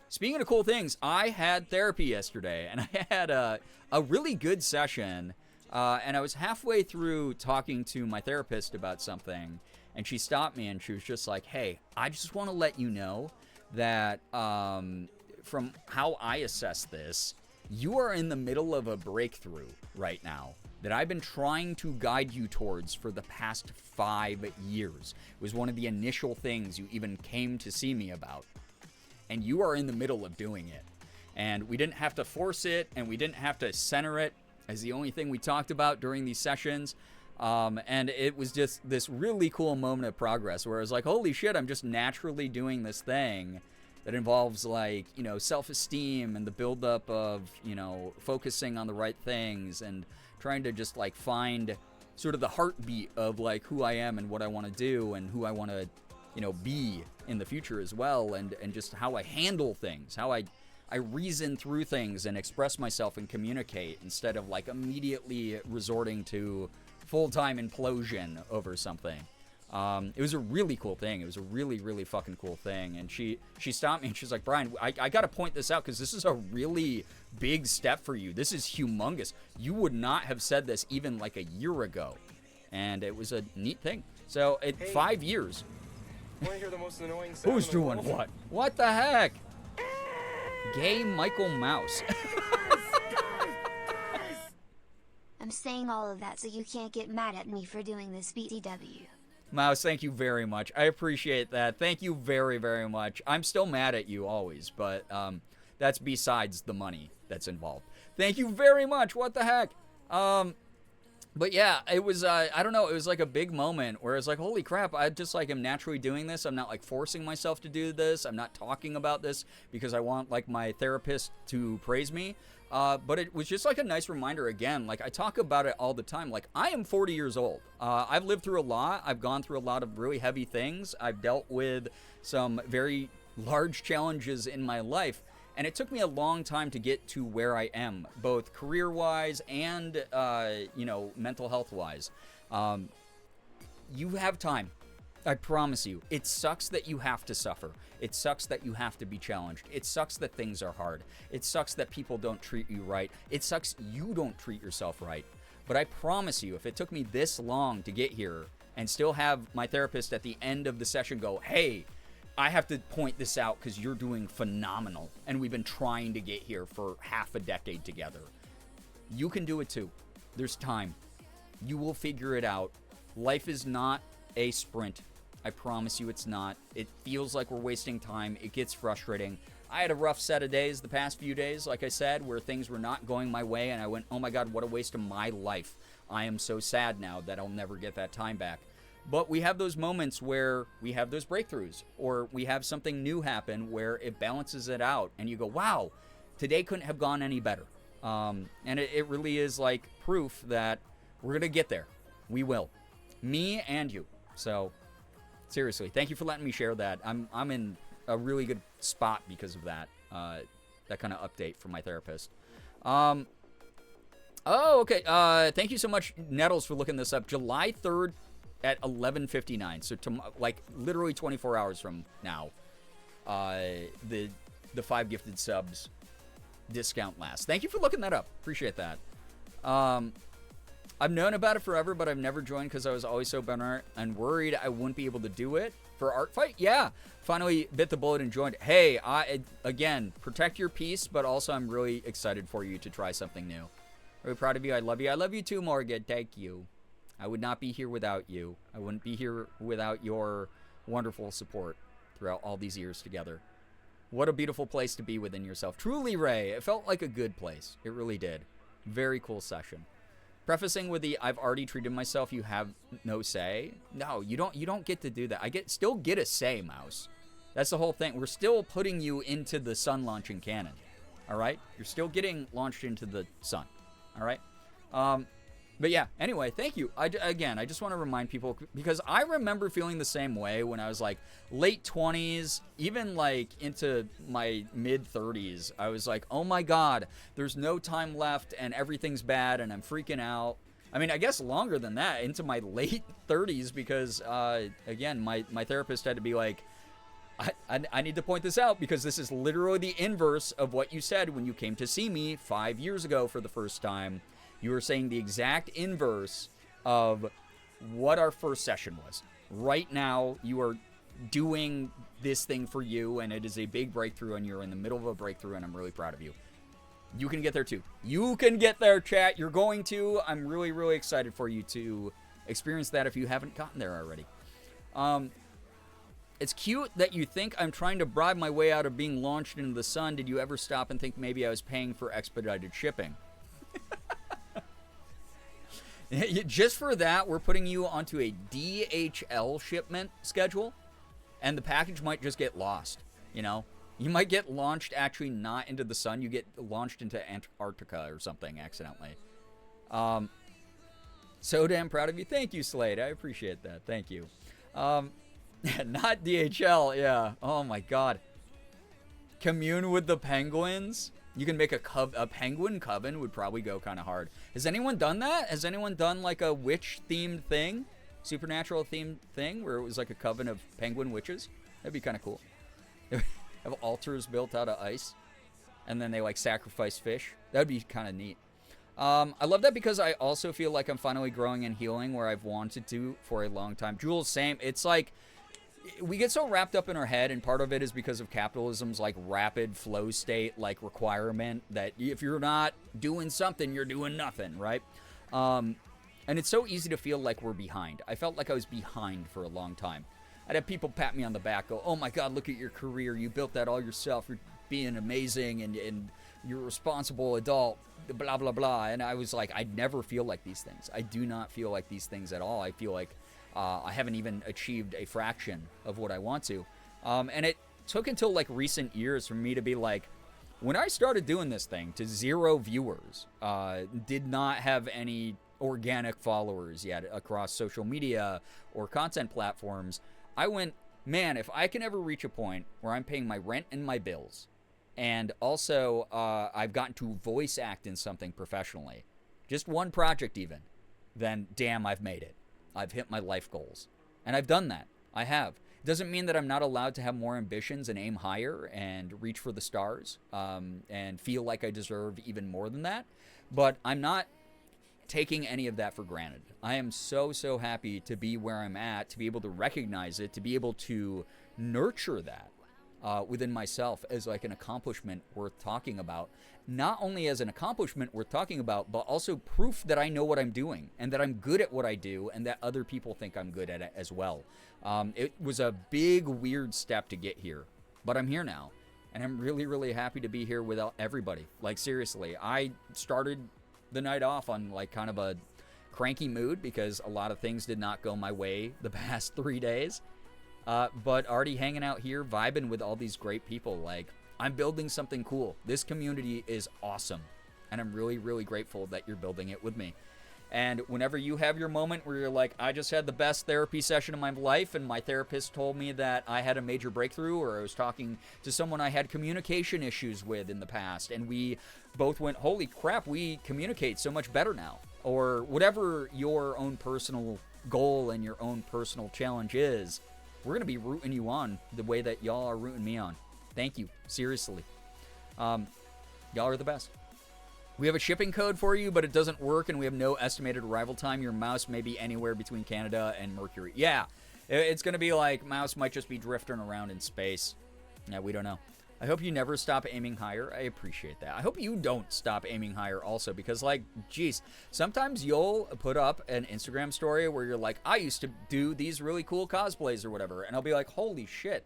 Speaking of cool things, I had therapy yesterday, and I had a really good session. And I was halfway through talking to my therapist about something, and she stopped me, and she was just like, hey, I just want to let you know that from how I assess this, you are in the middle of a breakthrough right now that I've been trying to guide you towards for the past 5 years. It was one of the initial things you even came to see me about. And you are in the middle of doing it. And we didn't have to force it, and we didn't have to center it as the only thing we talked about during these sessions. And it was just this really cool moment of progress where I was like, holy shit, I'm just naturally doing this thing that involves self-esteem and the buildup of, focusing on the right things and trying to just find sort of the heartbeat of who I am and what I want to do and who I want to, be in the future as well, and just how I handle things, how I reason through things and express myself and communicate instead of immediately resorting to full-time implosion over something. It was a really cool thing. It was a really, really fucking cool thing. And she stopped me and she's like, Brian, I got to point this out because this is a really big step for you. This is humongous. You would not have said this even a year ago. And it was a neat thing. So, 5 years. Want to hear the most annoying sound Who's doing what? What the heck? Gay Michael Mouse. I'm saying all of that so you can't get mad at me for doing this BTW. Mouse, thank you very much. I appreciate that. Thank you very, very much. I'm still mad at you always, but that's besides the money that's involved. Thank you very much. What the heck? But yeah, it was, I don't know, it was a big moment where it's holy crap, I just am naturally doing this. I'm not forcing myself to do this. I'm not talking about this because I want my therapist to praise me. But it was just a nice reminder again. I talk about it all the time. I am 40 years old. I've lived through a lot. I've gone through a lot of really heavy things. I've dealt with some very large challenges in my life. And it took me a long time to get to where I am, both career-wise and, mental health-wise. You have time. I promise you. It sucks that you have to suffer. It sucks that you have to be challenged. It sucks that things are hard. It sucks that people don't treat you right. It sucks you don't treat yourself right. But I promise you, if it took me this long to get here and still have my therapist at the end of the session go, hey, I have to point this out because you're doing phenomenal, and we've been trying to get here for half a decade together. You can do it too. There's time. You will figure it out. Life is not a sprint. I promise you it's not. It feels like we're wasting time. It gets frustrating. I had a rough set of days the past few days, like I said, where things were not going my way, and I went, oh my God, what a waste of my life. I am so sad now that I'll never get that time back. But we have those moments where we have those breakthroughs, or we have something new happen where it balances it out, and you go, wow, today couldn't have gone any better. And it really is like proof that we're going to get there. We will. Me and you. So, seriously, thank you for letting me share that. I'm in a really good spot because of that. That kind of update from my therapist. Oh, okay. Thank you so much, Nettles, for looking this up. July 3rd at 11:59. So, like, literally 24 hours from now, the 5 gifted subs discount lasts. Thank you for looking that up. Appreciate that. I've known about it forever, but I've never joined because I was always so burnt and worried I wouldn't be able to do it. For Art Fight, yeah. Finally bit the bullet and joined. Hey, again, protect your peace, but also I'm really excited for you to try something new. Really proud of you. I love you. I love you too, Morgan. Thank you. I would not be here without you. I wouldn't be here without your wonderful support throughout all these years together. What a beautiful place to be within yourself. Truly, Ray, it felt like a good place. It really did. Very cool session. Prefacing with the I've already treated myself, you have no say. No, you don't get to do that. Still get a say, Mouse. That's the whole thing. We're still putting you into the sun launching cannon. All right? You're still getting launched into the sun. All right? But yeah, anyway, thank you. I just want to remind people, because I remember feeling the same way when I was like late 20s, even like into my mid 30s. I was like, oh my God, there's no time left and everything's bad and I'm freaking out. I mean, I guess longer than that, into my late 30s, because again, my therapist had to be like, I need to point this out because this is literally the inverse of what you said when you came to see me 5 years ago for the first time. You were saying the exact inverse of what our first session was. Right now, you are doing this thing for you, and it is a big breakthrough, and you're in the middle of a breakthrough, and I'm really proud of you. You can get there, too. You can get there, chat. You're going to. I'm really, really excited for you to experience that if you haven't gotten there already. It's cute that you think I'm trying to bribe my way out of being launched into the sun. Did you ever stop and think maybe I was paying for expedited shipping? Just for that, we're putting you onto a DHL shipment schedule, and the package might just get lost, you know? You might get launched actually not into the sun. You get launched into Antarctica or something accidentally. So damn proud of you. Thank you, Slade. I appreciate that. Thank you. Not DHL, yeah. Oh, my God. Commune with the penguins? You can make a penguin coven would probably go kind of hard. Has anyone done that? Has anyone done like a witch-themed thing? Supernatural-themed thing where it was like a coven of penguin witches? That'd be kind of cool. Have altars built out of ice. And then they like sacrifice fish. That'd be kind of neat. I love that because I also feel like I'm finally growing and healing where I've wanted to for a long time. Jules, same. It's like we get so wrapped up in our head, and part of it is because of capitalism's like rapid flow state like requirement that if you're not doing something, you're doing nothing, right? And it's so easy to feel like we're behind. I felt like I was behind for a long time. I'd have people pat me on the back, go, oh my God, look at your career. You built that all yourself. You're being amazing, and you're a responsible adult, blah, blah, blah. And I was like, I never feel like these things. I do not feel like these things at all. I feel like I haven't even achieved a fraction of what I want to. And it took until like recent years for me to be like, when I started doing this thing to 0 viewers, did not have any organic followers yet across social media or content platforms, I went, man, if I can ever reach a point where I'm paying my rent and my bills, and also I've gotten to voice act in something professionally, just one project even, then damn, I've made it. I've hit my life goals. And I've done that. I have. It doesn't mean that I'm not allowed to have more ambitions and aim higher and reach for the stars and feel like I deserve even more than that. But I'm not taking any of that for granted. I am so, so happy to be where I'm at, to be able to recognize it, to be able to nurture that within myself as like an accomplishment worth talking about. Not only as an accomplishment worth talking about, but also proof that I know what I'm doing and that I'm good at what I do and that other people think I'm good at it as well. It was a big, weird step to get here, but I'm here now. And I'm really, really happy to be here with everybody. Like, seriously, I started the night off on like kind of a cranky mood because a lot of things did not go my way the past 3 days. But already hanging out here, vibing with all these great people. Like, I'm building something cool. This community is awesome. And I'm really, really grateful that you're building it with me. And whenever you have your moment where you're like, I just had the best therapy session of my life and my therapist told me that I had a major breakthrough, or I was talking to someone I had communication issues with in the past, and we both went, holy crap, we communicate so much better now. Or whatever your own personal goal and your own personal challenge is, we're going to be rooting you on the way that y'all are rooting me on. Thank you. Seriously. Y'all are the best. We have a shipping code for you, but it doesn't work, and we have no estimated arrival time. Your mouse may be anywhere between Canada and Mercury. Yeah, it's going to be like mouse might just be drifting around in space. Yeah, we don't know. I hope you never stop aiming higher. I appreciate that. I hope you don't stop aiming higher also, because, like, geez, sometimes you'll put up an Instagram story where you're like, I used to do these really cool cosplays or whatever, and I'll be like, holy shit.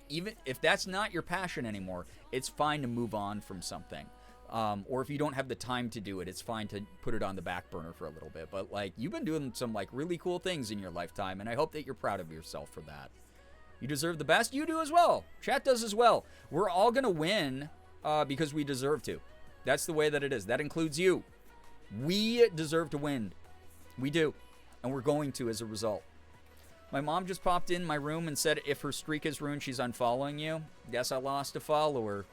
Even if that's not your passion anymore, it's fine to move on from something. Or if you don't have the time to do it, it's fine to put it on the back burner for a little bit. But, like, you've been doing some, like, really cool things in your lifetime, and I hope that you're proud of yourself for that. You deserve the best. You do as well. Chat does as well. We're all going to win because we deserve to. That's the way that it is. That includes you. We deserve to win. We do. And we're going to as a result. My mom just popped in my room and said if her streak is ruined, she's unfollowing you. Guess I lost a follower.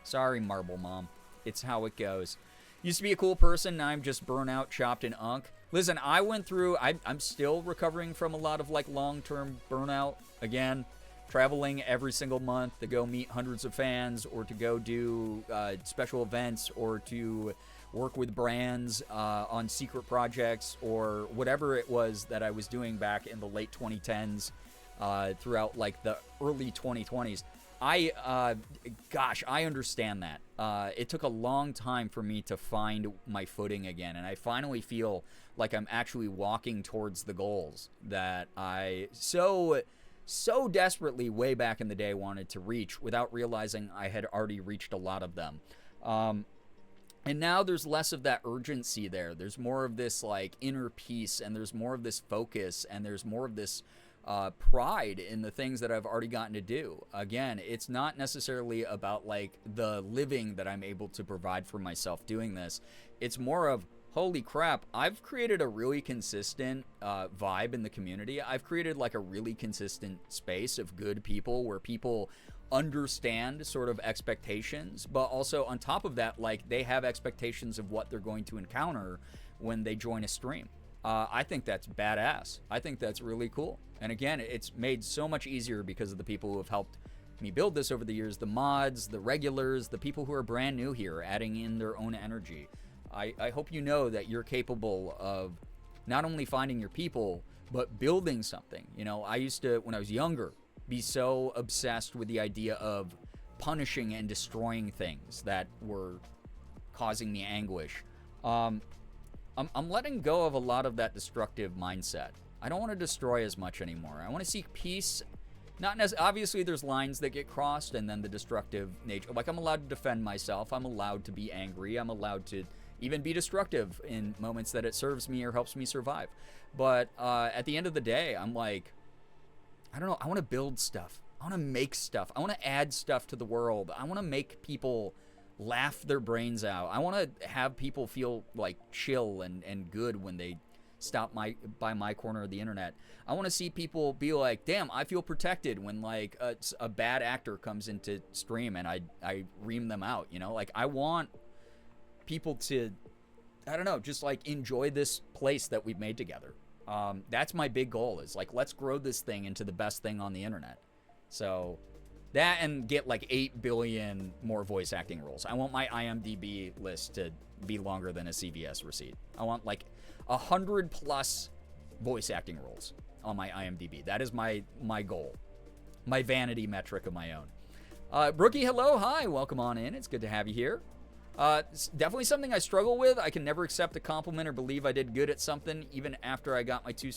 Sorry, Marble Mom. It's how it goes. Used to be a cool person. Now I'm just burnout, chopped in unk. Listen, I went through... I'm still recovering from a lot of, like, long-term burnout. Again, traveling every single month to go meet hundreds of fans or to go do special events or to work with brands on secret projects or whatever it was that I was doing back in the late 2010s throughout, like, the early 2020s. I understand that. It took a long time for me to find my footing again, and I finally feel like I'm actually walking towards the goals that I so desperately way back in the day wanted to reach without realizing I had already reached a lot of them. And now there's less of that urgency there. There's more of this, like, inner peace, and there's more of this focus, and there's more of this pride in the things that I've already gotten to do. Again, it's not necessarily about, like, the living that I'm able to provide for myself doing this. It's more of, holy crap, I've created a really consistent vibe in the community. I've created, like, a really consistent space of good people where people understand sort of expectations, but also on top of that, like, they have expectations of what they're going to encounter when they join a stream. I think that's badass. I think that's really cool. And again, it's made so much easier because of the people who have helped me build this over the years, the mods, the regulars, the people who are brand new here, adding in their own energy. I hope you know that you're capable of not only finding your people, but building something. You know, I used to, when I was younger, be so obsessed with the idea of punishing and destroying things that were causing me anguish. I'm letting go of a lot of that destructive mindset. I don't want to destroy as much anymore. I want to seek peace. Not necessarily, obviously there's lines that get crossed, and then the destructive nature. Like, I'm allowed to defend myself. I'm allowed to be angry. I'm allowed to even be destructive in moments that it serves me or helps me survive. But at the end of the day, I'm like, I don't know. I want to build stuff. I want to make stuff. I want to add stuff to the world. I want to make people laugh their brains out. I want to have people feel, like, chill and good when they stop by my corner of the internet. I want to see people be like, damn, I feel protected when, like, a bad actor comes into stream and I ream them out, you know? Like, I want people to, I don't know, just, like, enjoy this place that we've made together. That's my big goal, is, like, let's grow this thing into the best thing on the internet. So that, and get, like, 8 billion more voice acting roles. I want my IMDb list to be longer than a CVS receipt. I want, like, 100 plus voice acting roles. on my IMDb. That is my goal, my vanity metric of my own. Brookie, hello, hi, welcome on in. It's good to have you here. It's definitely something I struggle with. I can never accept a compliment or believe I did good at something, even after I got my 2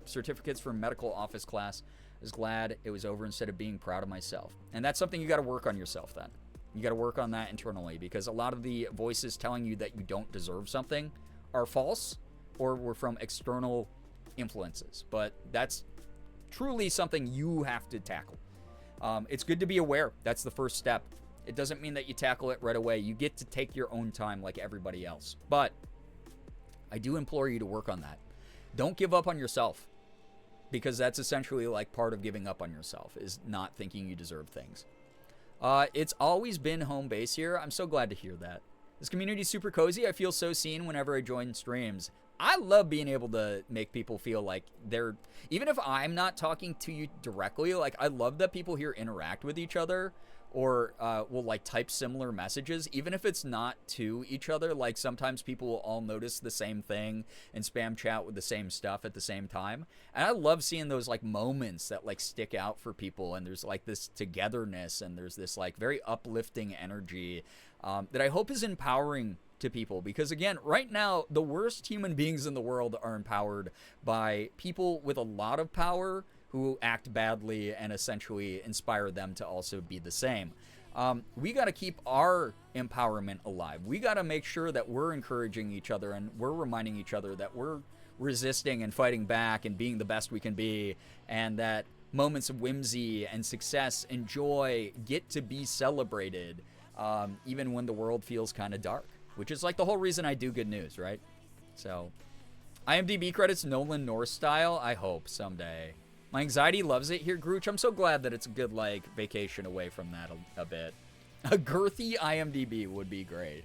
certificates from medical office class. I was glad it was over instead of being proud of myself. And that's something you got to work on yourself then. You got to work on that internally, because a lot of the voices telling you that you don't deserve something are false or were from external influences. But that's truly something you have to tackle. It's good to be aware. That's the first step. It doesn't mean that you tackle it right away. You get to take your own time like everybody else. But I do implore you to work on that. Don't give up on yourself, because that's essentially like part of giving up on yourself, is not thinking you deserve things. It's always been home base here. I'm so glad to hear that. This community is super cozy. I feel so seen whenever I join streams. I love being able to make people feel like they're, even if I'm not talking to you directly, like I love that people here interact with each other, or will like type similar messages, even if it's not to each other. Like sometimes people will all notice the same thing and spam chat with the same stuff at the same time. And I love seeing those like moments that like stick out for people, and there's like this togetherness, and there's this like very uplifting energy that I hope is empowering to people. Because again, right now, the worst human beings in the world are empowered by people with a lot of power who act badly and essentially inspire them to also be the same. We got to keep our empowerment alive. We got to make sure that we're encouraging each other, and we're reminding each other that we're resisting and fighting back and being the best we can be, and that moments of whimsy and success and joy get to be celebrated, even when the world feels kind of dark, which is like the whole reason I do good news, right? So, IMDb credits Nolan North style. I hope someday. My anxiety loves it here, Grooch. I'm so glad that it's a good, like, vacation away from that a bit. A girthy IMDb would be great.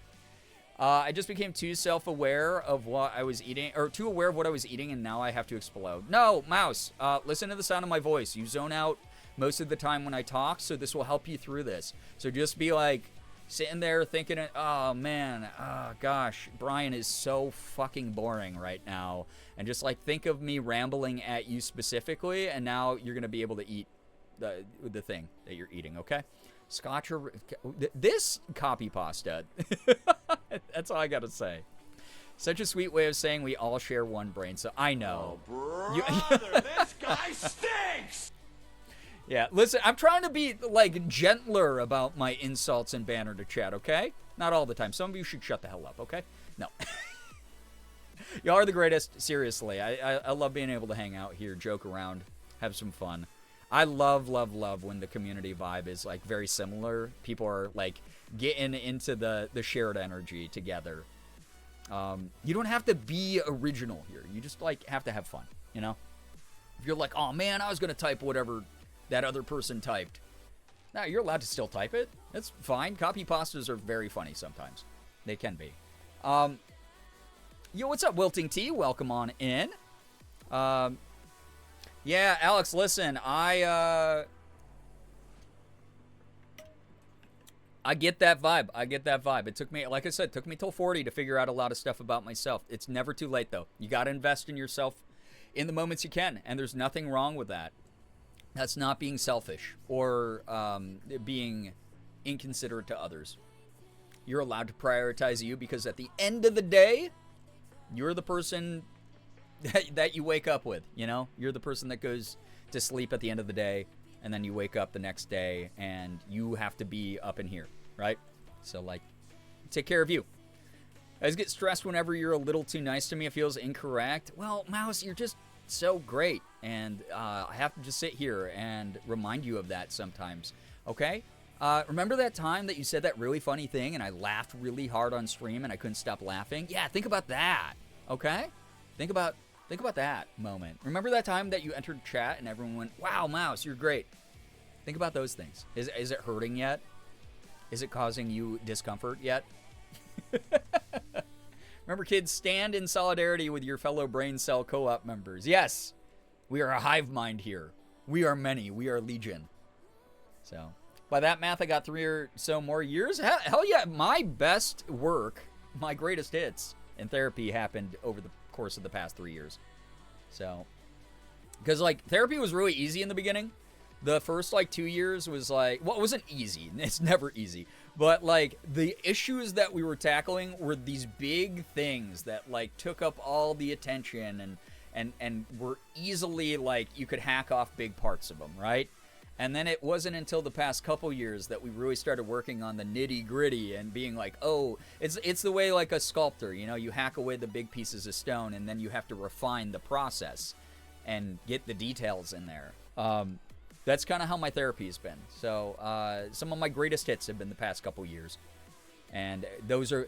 I just became too self-aware of what I was eating, or too aware of what I was eating, and now I have to explode. No, Mouse, listen to the sound of my voice. You zone out most of the time when I talk, so this will help you through this. So just be, like, sitting there thinking, oh, man, oh, gosh, Brian is so fucking boring right now. And just, like, think of me rambling at you specifically, and now you're going to be able to eat the thing that you're eating, okay? Scotch or... This copy pasta. That's all I got to say. Such a sweet way of saying we all share one brain, so I know. Oh, brother, this guy stinks! Yeah, listen, I'm trying to be, like, gentler about my insults and banner to chat, okay? Not all the time. Some of you should shut the hell up, okay? No. Y'all are the greatest, seriously. I love being able to hang out here, joke around, have some fun. I love when the community vibe is, like, very similar. People are, like, getting into the shared energy together. You don't have to be original here. You just, like, have to have fun, you know? If you're like, oh, man, I was going to type whatever that other person typed. Now, you're allowed to still type it. That's fine. Copy pastas are very funny sometimes. They can be. Yo, what's up, Wilting T? Welcome on in. Yeah, Alex, listen, I get that vibe. I get that vibe. It took me, like I said, it took me till 40 to figure out a lot of stuff about myself. It's never too late, though. You got to invest in yourself in the moments you can, and there's nothing wrong with that. That's not being selfish or being inconsiderate to others. You're allowed to prioritize you, because at the end of the day, you're the person that you wake up with, you know? You're the person that goes to sleep at the end of the day, and then you wake up the next day, and you have to be up in here, right? So, like, take care of you. I just get stressed whenever you're a little too nice to me. It feels incorrect. Well, Mouse, you're just so great, and I have to just sit here and remind you of that sometimes, okay? Remember that time that you said that really funny thing, and I laughed really hard on stream, and I couldn't stop laughing? Yeah, think about that, okay? Think about that moment. Remember that time that you entered chat and everyone went, wow, Mouse, you're great. Think about those things. Is it hurting yet? Is it causing you discomfort yet? Remember, kids, stand in solidarity with your fellow Brain Cell Co-op members. Yes, we are a hive mind here. We are many. We are legion. So, by that math, I got 3 or so more years. Hell yeah, my best work, my greatest hits in therapy happened over the course of the past 3 years. So, Because, like, therapy was really easy in the beginning. The first, like, 2 years was, like... Well, it wasn't easy. It's never easy. But, like, the issues that we were tackling were these big things that, like, took up all the attention and were easily, like, you could hack off big parts of them, right? And then it wasn't until the past couple years that we really started working on the nitty-gritty and being like, oh, it's the way, like, a sculptor, you know? You hack away the big pieces of stone, and then you have to refine the process and get the details in there. That's kind of how my therapy has been. So some of my greatest hits have been the past couple years. And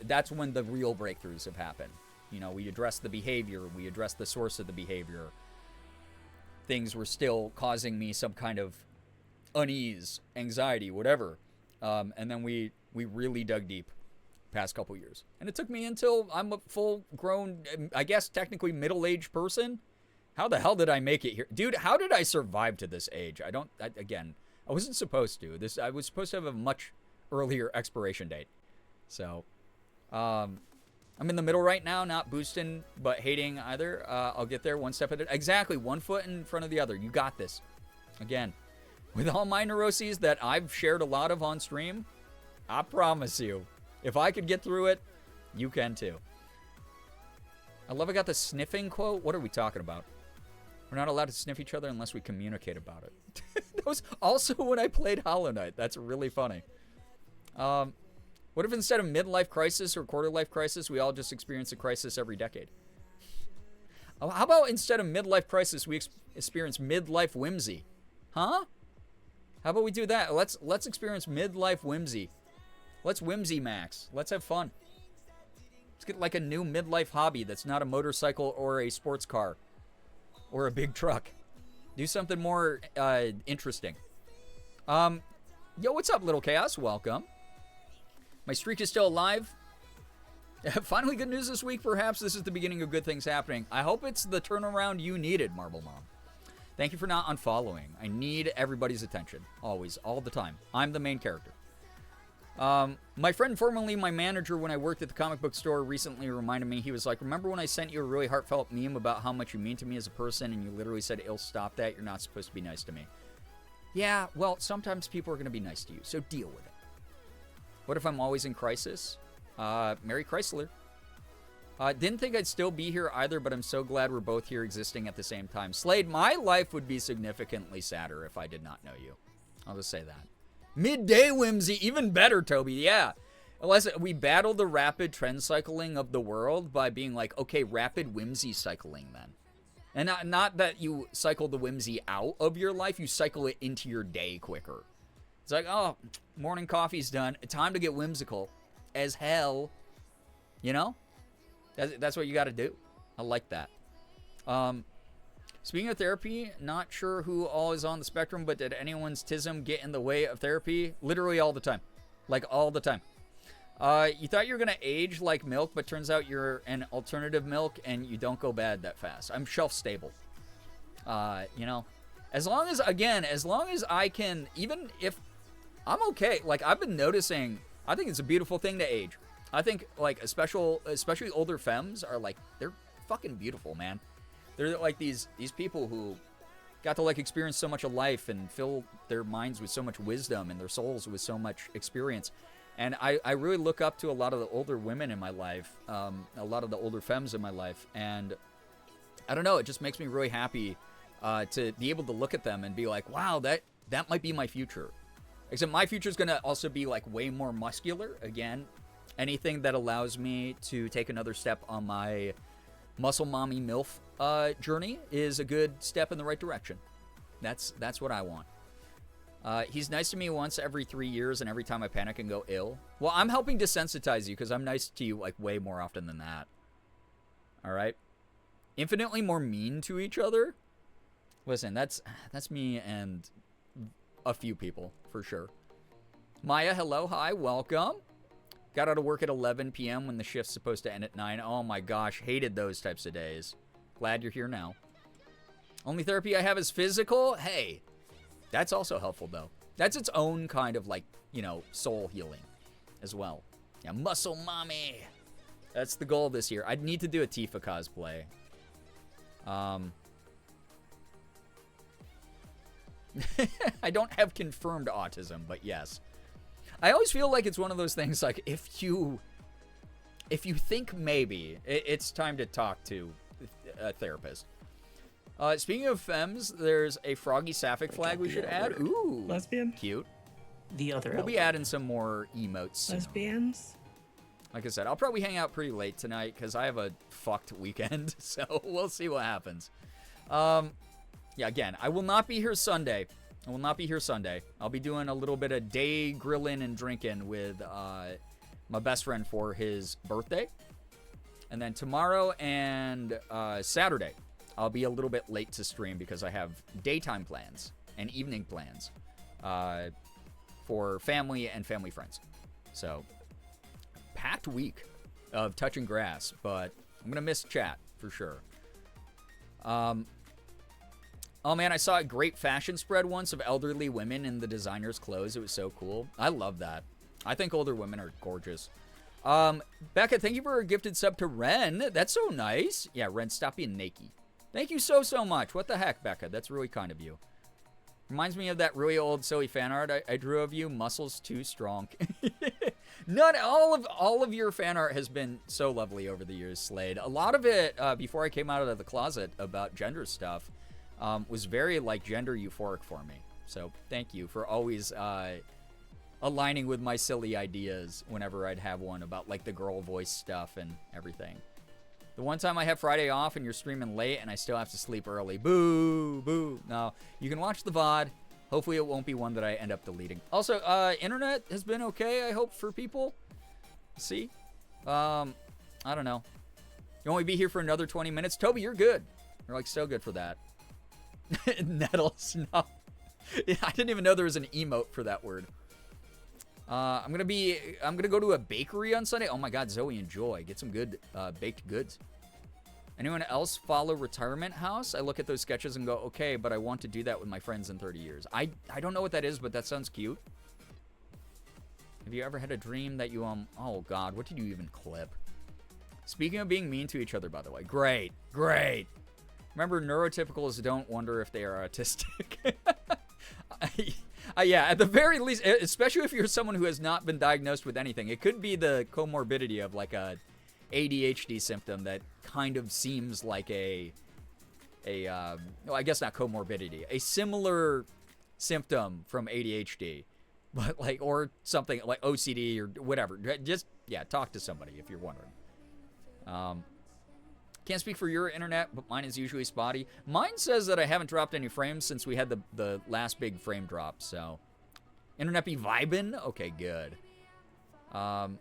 that's when the real breakthroughs have happened. You know, we address the behavior. We address the source of the behavior. Things were still causing me some kind of unease, anxiety, whatever. And then we really dug deep past couple years. And it took me until I'm a full-grown, I guess technically middle-aged person. How the hell did I make it here? Dude, how did I survive to this age? I wasn't supposed to. I was supposed to have a much earlier expiration date. So, I'm in the middle right now, not boosting, but hating either. I'll get there one step at a time. Exactly, 1 foot in front of the other. You got this. Again, with all my neuroses that I've shared a lot of on stream, I promise you, if I could get through it, you can too. I love I got the sniffing quote. What are we talking about? We're not allowed to sniff each other unless we communicate about it. That was also when I played Hollow Knight. That's really funny. What if instead of midlife crisis or quarter life crisis, we all just experience a crisis every decade? How about instead of midlife crisis, we experience midlife whimsy? Huh? How about we do that? Let's experience midlife whimsy. Let's whimsy max. Let's have fun. Let's get like a new midlife hobby that's not a motorcycle or a sports car. Or a big truck. Do something more interesting. Yo, what's up, Little Chaos? Welcome. My streak is still alive. Finally good news this week. Perhaps this is the beginning of good things happening. I hope it's the turnaround you needed, Marble Mom. Thank you for not unfollowing. I need everybody's attention. Always. All the time. I'm the main character. My friend, formerly my manager when I worked at the comic book store, recently reminded me, he was like, remember when I sent you a really heartfelt meme about how much you mean to me as a person, and you literally said, "Ill, stop that, you're not supposed to be nice to me." Yeah, well, sometimes people are going to be nice to you, so deal with it. What if I'm always in crisis? Mary Chrysler. Didn't think I'd still be here either, but I'm so glad we're both here existing at the same time. Slade, my life would be significantly sadder if I did not know you. I'll just say that. Midday whimsy, even better, Toby. Yeah. Unless we battle the rapid trend cycling of the world by being like, okay, rapid whimsy cycling then. And not that you cycle the whimsy out of your life, you cycle it into your day quicker. It's like, oh, morning coffee's done. Time to get whimsical as hell. You know? That's what you got to do. I like that. Speaking of therapy, not sure who all is on the spectrum, but did anyone's tism get in the way of therapy? Literally all the time. Like, all the time. You thought you were going to age like milk, but turns out you're an alternative milk, and you don't go bad that fast. I'm shelf-stable. You know, as long as I can, even if I'm okay, like, I've been noticing, I think it's a beautiful thing to age. I think, like, especially older femmes are, like, they're fucking beautiful, man. They're like these people who got to, like, experience so much of life and fill their minds with so much wisdom and their souls with so much experience. And I really look up to a lot of the older women in my life, a lot of the older femmes in my life. And I don't know, it just makes me really happy to be able to look at them and be like, wow, that might be my future. Except my future is going to also be, like, way more muscular. Again, anything that allows me to take another step on my muscle mommy MILF journey is a good step in the right direction. That's what I want. He's nice to me once every 3 years, and every time I panic and go ill. Well, I'm helping desensitize you because I'm nice to you, like, way more often than that. All right? Infinitely more mean to each other? Listen, that's me and a few people, for sure. Maya, hello, hi, welcome. Got out of work at 11 p.m. when the shift's supposed to end at 9. Oh my gosh, hated those types of days. Glad you're here now. Only therapy I have is physical? Hey, that's also helpful, though. That's its own kind of, like, you know, soul healing as well. Yeah, muscle mommy. That's the goal this year. I'd need to do a Tifa cosplay. I don't have confirmed autism, but yes. I always feel like it's one of those things, like, if you think maybe, it's time to talk to a therapist. Speaking of femmes, there's a Froggy Sapphic flag we should add. Ooh. Lesbian? Cute. The other We'll be adding some more emotes soon. lesbians? Like I said, I'll probably hang out pretty late tonight because I have a fucked weekend, so we'll see what happens. Yeah, again, I will not be here Sunday. I'll be doing a little bit of day grilling and drinking with my best friend for his birthday. And then tomorrow and Saturday, I'll be a little bit late to stream because I have daytime plans and evening plans for family and family friends. So, packed week of touching grass, but I'm going to miss chat for sure. Oh man, I saw a great fashion spread once of elderly women in the designer's clothes. It was so cool. I love that. I think older women are gorgeous. Becca, thank you for a gifted sub to Ren. That's so nice. Yeah, Ren, stop being naked. Thank you so much. What the heck, Becca? That's really kind of you. Reminds me of that really old silly fan art I drew of you. Muscles too strong. Not all of your fan art has been so lovely over the years, Slade. A lot of it, before I came out of the closet about gender stuff, was very, like, gender euphoric for me. So thank you for always aligning with my silly ideas whenever I'd have one about, like, the girl voice stuff and everything. The one time I have Friday off and you're streaming late and I still have to sleep early. Boo, boo. No, you can watch the VOD. Hopefully it won't be one that I end up deleting. Also, internet has been okay, I hope, for people. See? I don't know. You only be here for another 20 minutes? Toby, you're good. You're, like, so good for that. Nettles, no. Yeah, I didn't even know there was an emote for that word. I'm gonna go to a bakery on Sunday. Oh my god, Zoe and Joy. Get some good baked goods. Anyone else follow Retirement House? I look at those sketches and go, okay, but I want to do that with my friends in 30 years. I don't know what that is, but that sounds cute. Have you ever had a dream that you, oh god, what did you even clip? Speaking of being mean to each other, by the way. Great. Remember, neurotypicals don't wonder if they are autistic. Yeah, at the very least, especially if you're someone who has not been diagnosed with anything, it could be the comorbidity of, like, a ADHD symptom that kind of seems like well, I guess not comorbidity, a similar symptom from ADHD, but, like, or something like OCD or whatever. Just, yeah, talk to somebody if you're wondering. Can't speak for your internet, but mine is usually spotty. Mine says that I haven't dropped any frames since we had the last big frame drop, so. Internet be vibin'? Okay, good. I've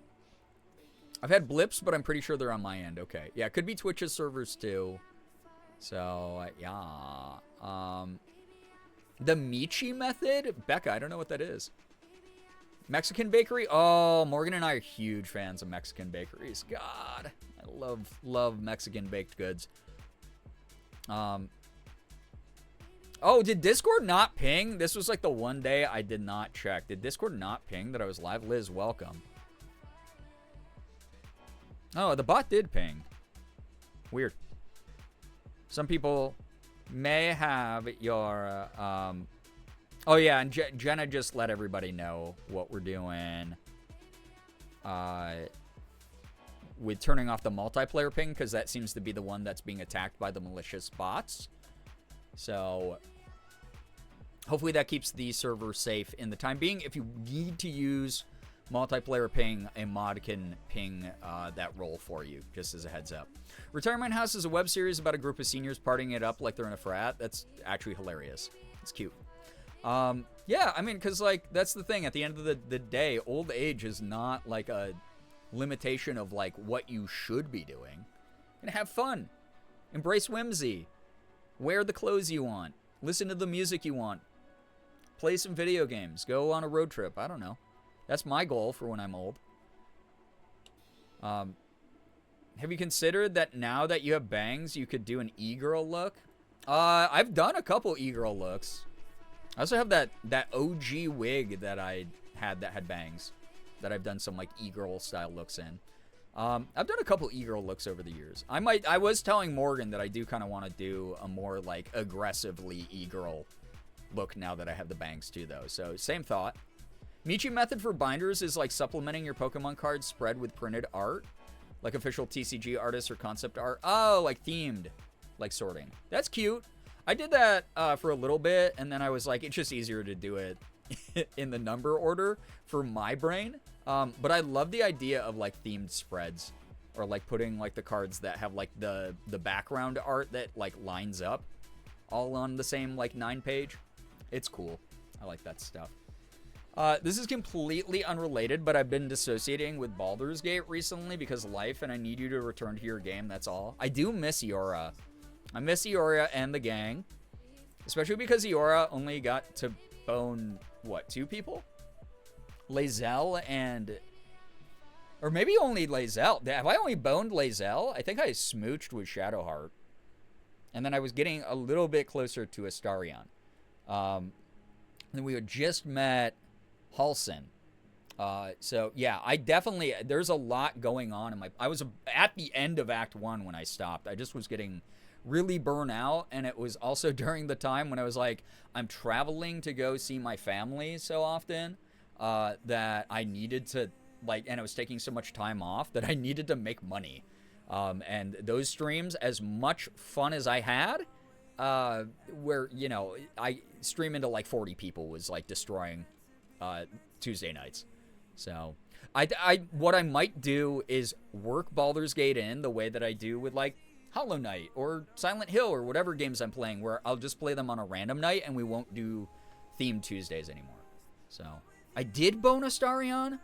had blips, but I'm pretty sure they're on my end. Okay. Yeah, it could be Twitch's servers, too. So, yeah. The Michi method? Becca, I don't know what that is. Mexican bakery? Oh, Morgan and I are huge fans of Mexican bakeries. God. I love Mexican baked goods. Oh, did Discord not ping? This was like the one day I did not check. Did Discord not ping that I was live? Liz, welcome. Oh, the bot did ping. Weird. Some people may have your, oh yeah, and Jenna just let everybody know what we're doing. With turning off the multiplayer ping, because that seems to be the one that's being attacked by the malicious bots. So, hopefully that keeps the server safe in the time being. If you need to use multiplayer ping, a mod can ping that role for you, just as a heads up. Retirement House is a web series about a group of seniors partying it up like they're in a frat. That's actually hilarious. It's cute. Yeah, I mean, because, like, that's the thing. At the end of the day, old age is not, like, a limitation of, like, what you should be doing. And have fun. Embrace whimsy. Wear the clothes you want. Listen to the music you want. Play some video games. Go on a road trip. I don't know. That's my goal for when I'm old. Have you considered that now that you have bangs, you could do an e-girl look? I've done a couple e-girl looks. I also have that OG wig that I had that had bangs. That I've done some, like, e-girl style looks in. I've done a couple e-girl looks over the years. I was telling Morgan that I do kind of want to do a more, like, aggressively e-girl look now that I have the bangs too, though. So same thought. Michi method for binders is like supplementing your Pokemon card spread with printed art, like official TCG artists or concept art. Oh, like themed, like sorting. That's cute. I did that for a little bit, and then I was like, it's just easier to do it in the number order for my brain. But I love the idea of like themed spreads, or like putting like the cards that have like the background art that like lines up all on the same like 9-page. It's cool. I like that stuff. This is completely unrelated, but I've been dissociating with Baldur's Gate recently because of life, and I need you to return to your game, that's all. I do miss Iora. I miss Iora and the gang, especially because Iora only got to bone, what, 2 people? Lae'zel and... Or maybe only Lae'zel. Have I only boned Lae'zel? I think I smooched with Shadowheart. And then I was getting a little bit closer to Astarion. And we had just met Halsin. So yeah, I definitely, there's a lot going on in my, I was at the end of Act 1 when I stopped. I just was getting really burnt out, and it was also during the time when I was like, I'm traveling to go see my family so often, that I needed to, like, and I was taking so much time off that I needed to make money. And those streams, as much fun as I had, where, you know, I stream into like 40 people was like destroying Tuesday nights. So what I might do is work Baldur's Gate in the way that I do with like Hollow Knight or Silent Hill or whatever games I'm playing, where I'll just play them on a random night and we won't do themed Tuesdays anymore. So I did bone Astarion.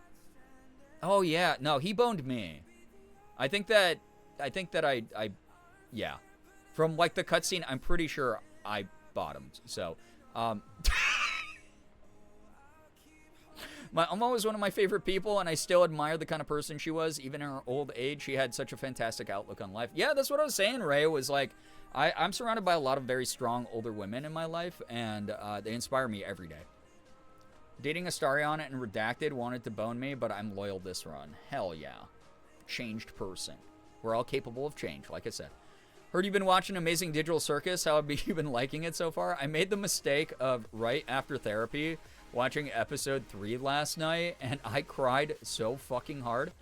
Oh yeah, no, he boned me. I think that I yeah, from like the cutscene, I'm pretty sure I bottomed. So my Oma was one of my favorite people, and I still admire the kind of person she was. Even in her old age, she had such a fantastic outlook on life. Yeah, that's what I was saying, Ray, was like, I'm surrounded by a lot of very strong older women in my life, and they inspire me every day. Dating Astarion and Redacted wanted to bone me, but I'm loyal this run. Hell yeah. Changed person. We're all capable of change, like I said. Heard you've been watching Amazing Digital Circus. How have you been liking it so far? I made the mistake of, right after therapy, watching episode 3 last night, and I cried so fucking hard.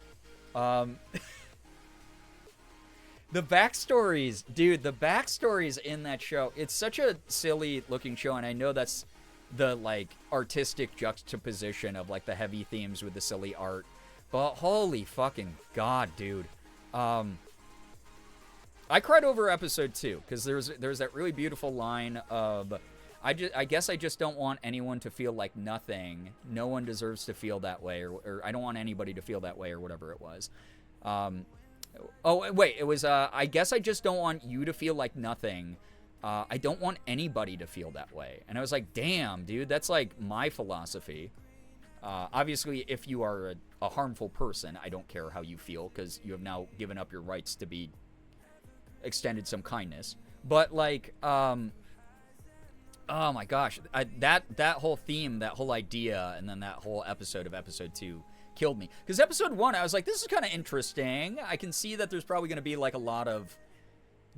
The backstories, dude, the backstories in that show, it's such a silly looking show, and I know that's the, like, artistic juxtaposition of, like, the heavy themes with the silly art, but holy fucking god, dude. I cried over episode 2, because there's that really beautiful line of, I guess I just don't want anyone to feel like nothing. No one deserves to feel that way, or I don't want anybody to feel that way, or whatever it was. Oh, wait, it was, I guess I just don't want you to feel like nothing. I don't want anybody to feel that way. And I was like, damn, dude, that's like my philosophy. Obviously, if you are a harmful person, I don't care how you feel, because you have now given up your rights to be extended some kindness. But, like, oh my gosh, that whole theme, that whole idea, and then that whole episode of episode 2 killed me. Because episode 1, I was like, this is kind of interesting. I can see that there's probably going to be, like, a lot of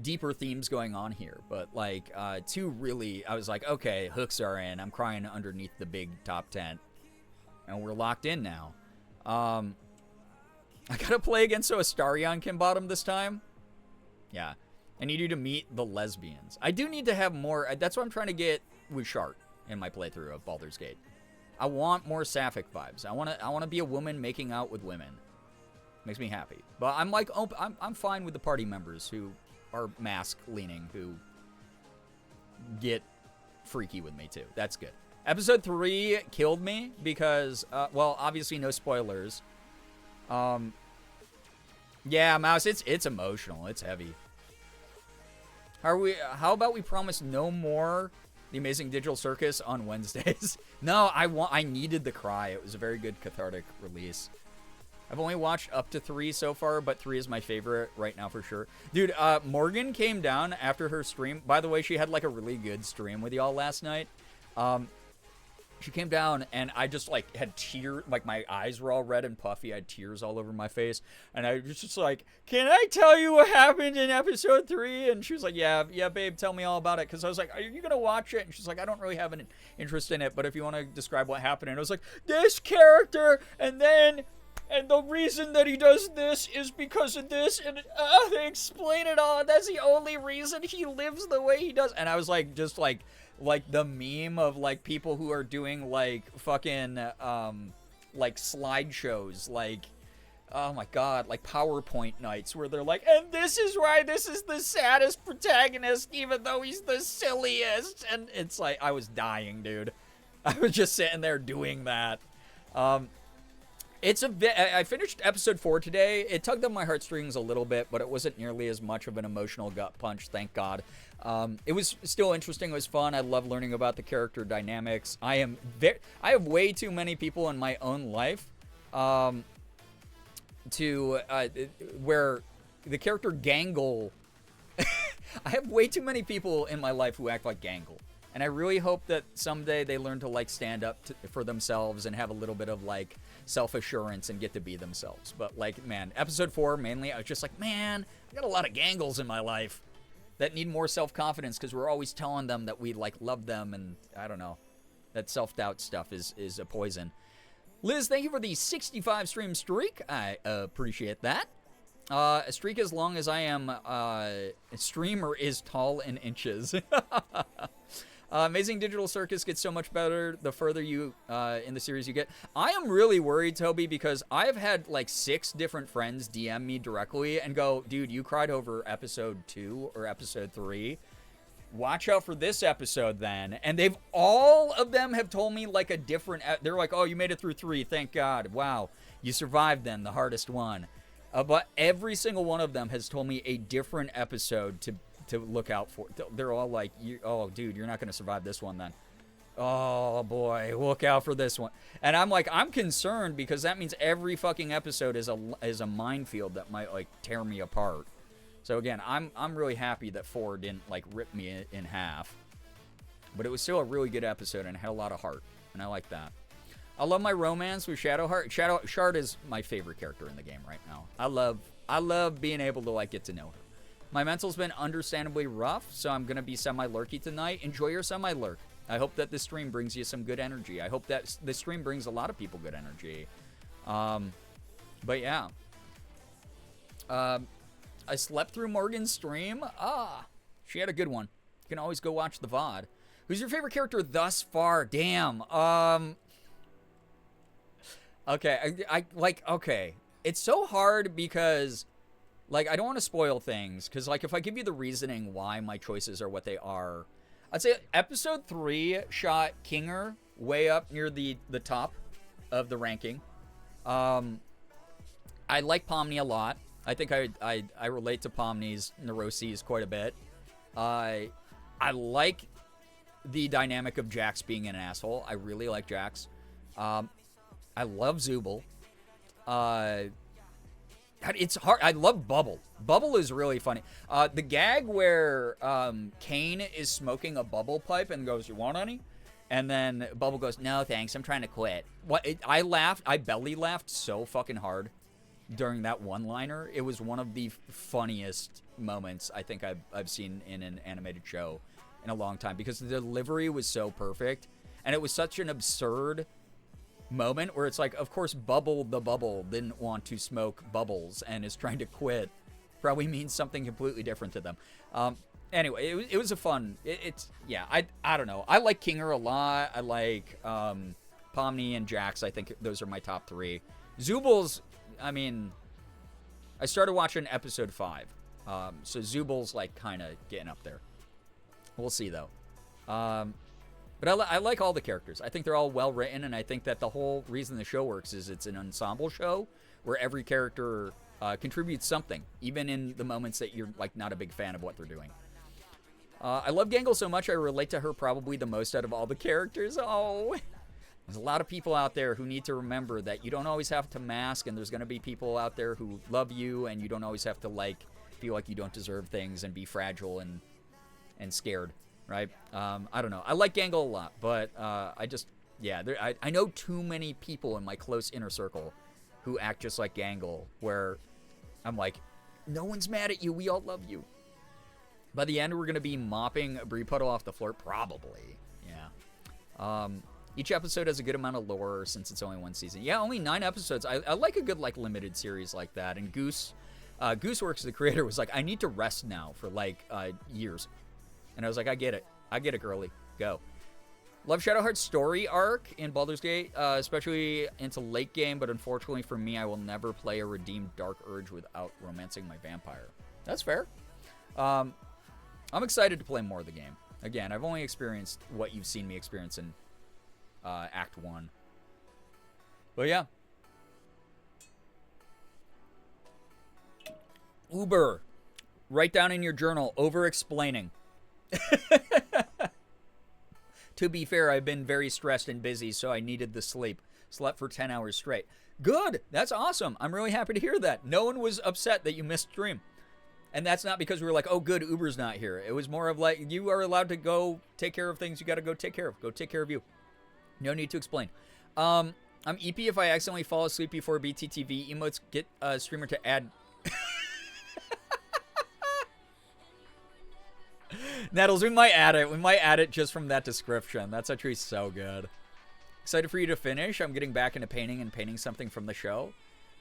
deeper themes going on here. But, like, 2 really, I was like, okay, hooks are in. I'm crying underneath the big top tent. And we're locked in now. I gotta play again so Astarion can bottom this time. Yeah. I need you to meet the lesbians. I do need to have more. That's what I'm trying to get with Shart in my playthrough of Baldur's Gate. I want more sapphic vibes. I want to be a woman making out with women. Makes me happy. But I'm like, I'm fine with the party members who are mask leaning, who get freaky with me too. That's good. Episode 3 killed me because, well, obviously no spoilers. Yeah, Mouse, it's emotional. It's heavy. How about we promise no more The Amazing Digital Circus on Wednesdays? No, I needed the cry. It was a very good cathartic release. I've only watched up to 3 so far, but 3 is my favorite right now for sure. Dude, Morgan came down after her stream. By the way, she had like a really good stream with y'all last night. she came down, and I just, like, had tears, like, my eyes were all red and puffy. I had tears all over my face, and I was just like, can I tell you what happened in episode 3? And she was like, yeah, babe, tell me all about it, because I was like, are you going to watch it? And she's like, I don't really have an interest in it, but if you want to describe what happened. And I was like, this character, and the reason that he does this is because of this, and they explain it all, and that's the only reason he lives the way he does. And I was like, just like the meme of like people who are doing like fucking like slideshows, like, oh my god, like PowerPoint nights where they're like, and this is why this is the saddest protagonist even though he's the silliest. And it's like, I was dying, dude. I was just sitting there doing that. It's a bit. I finished episode 4 today. It tugged on my heartstrings a little bit, but it wasn't nearly as much of an emotional gut punch, thank God. It was still interesting. It was fun. I love learning about the character dynamics. I have way too many people in my own life where the character Gangle. I have way too many people in my life who act like Gangle. And I really hope that someday they learn to like stand up for themselves and have a little bit of like self-assurance and get to be themselves. But like, man, episode 4 mainly, I was just like, man, I got a lot of Gangles in my life that need more self-confidence because we're always telling them that we like love them, and I don't know, that self-doubt stuff is a poison. Liz, thank you for the 65 stream streak. I appreciate that. A streak as long as I am a streamer is tall in inches. Amazing Digital Circus gets so much better the further you in the series you get. I am really worried, Toby, because I've had like 6 different friends DM me directly and go, dude, you cried over episode 2 or episode 3. Watch out for this episode then. And all of them have told me like a different, they're like, oh, you made it through 3, thank God. Wow, you survived then, the hardest one. But every single one of them has told me a different episode to look out for. They're all like, oh, dude, you're not going to survive this one then. Oh, boy, look out for this one. And I'm like, I'm concerned because that means every fucking episode is a minefield that might, like, tear me apart. So, again, I'm really happy that 4 didn't, like, rip me in half. But it was still a really good episode and it had a lot of heart. And I like that. I love my romance with Shadowheart. Shard is my favorite character in the game right now. I love being able to, like, get to know her. My mental's been understandably rough, so I'm going to be semi-lurky tonight. Enjoy your semi-lurk. I hope that this stream brings you some good energy. I hope that this stream brings a lot of people good energy. But yeah. I slept through Morgan's stream. She had a good one. You can always go watch the VOD. Who's your favorite character thus far? Damn. Okay, okay. It's so hard because, like, I don't want to spoil things, because, like, if I give you the reasoning why my choices are what they are, I'd say episode 3 shot Kinger way up near the top of the ranking. I like Pomni a lot. I think I relate to Pomni's neuroses quite a bit. I like the dynamic of Jax being an asshole. I really like Jax. I love Zooble. It's hard. I love Bubble. Bubble is really funny. The gag where Kane is smoking a bubble pipe and goes, "You want any?" And then Bubble goes, "No, thanks. I'm trying to quit." I laughed. I belly laughed so fucking hard during that one-liner. It was one of the funniest moments I think I've seen in an animated show in a long time, because the delivery was so perfect, and it was such an absurd moment where it's like, of course, Bubble the Bubble didn't want to smoke bubbles and is trying to quit. Probably means something completely different to them. Anyway, it was a fun. Yeah. I don't know. I like Kinger a lot. I like Pomni and Jax. I think those are my top 3. Zooble's, I mean, I started watching episode 5, so Zooble's like kind of getting up there. We'll see though. But I like all the characters. I think they're all well written, and I think that the whole reason the show works is it's an ensemble show where every character contributes something, even in the moments that you're like not a big fan of what they're doing. I love Gangle so much I relate to her probably the most out of all the characters. Oh, there's a lot of people out there who need to remember that you don't always have to mask, and there's going to be people out there who love you, and you don't always have to like feel like you don't deserve things and be fragile and scared. Right? I don't know. I like Gangle a lot, but I just Yeah, I know too many people in my close inner circle who act just like Gangle, where I'm like, no one's mad at you. We all love you. By the end, we're going to be mopping a brie puddle off the floor. Probably. Yeah. Each episode has a good amount of lore since it's only one season. Yeah, only 9 episodes. I like a good like limited series like that. And Gooseworks, the creator, was like, I need to rest now for like years. And I was like, I get it. I get it, girly. Go. Love Shadowheart's story arc in Baldur's Gate, especially into late game, but unfortunately for me, I will never play a redeemed Dark Urge without romancing my vampire. That's fair. I'm excited to play more of the game. Again, I've only experienced what you've seen me experience in Act 1. But yeah. Uber. Write down in your journal, over-explaining. To be fair, I've been very stressed and busy, so I needed the sleep. Slept for 10 hours straight. Good. That's awesome. I'm really happy to hear that. No one was upset that you missed stream. And that's not because we were like, oh, good, Uber's not here. It was more of like, you are allowed to go take care of things you got to go take care of. Go take care of you. No need to explain. I'm EP if I accidentally fall asleep before BTTV. Emotes get a streamer to add... Nettles, we might add it. We might add it just from that description. That's actually so good. Excited for you to finish. I'm getting back into painting and painting something from the show.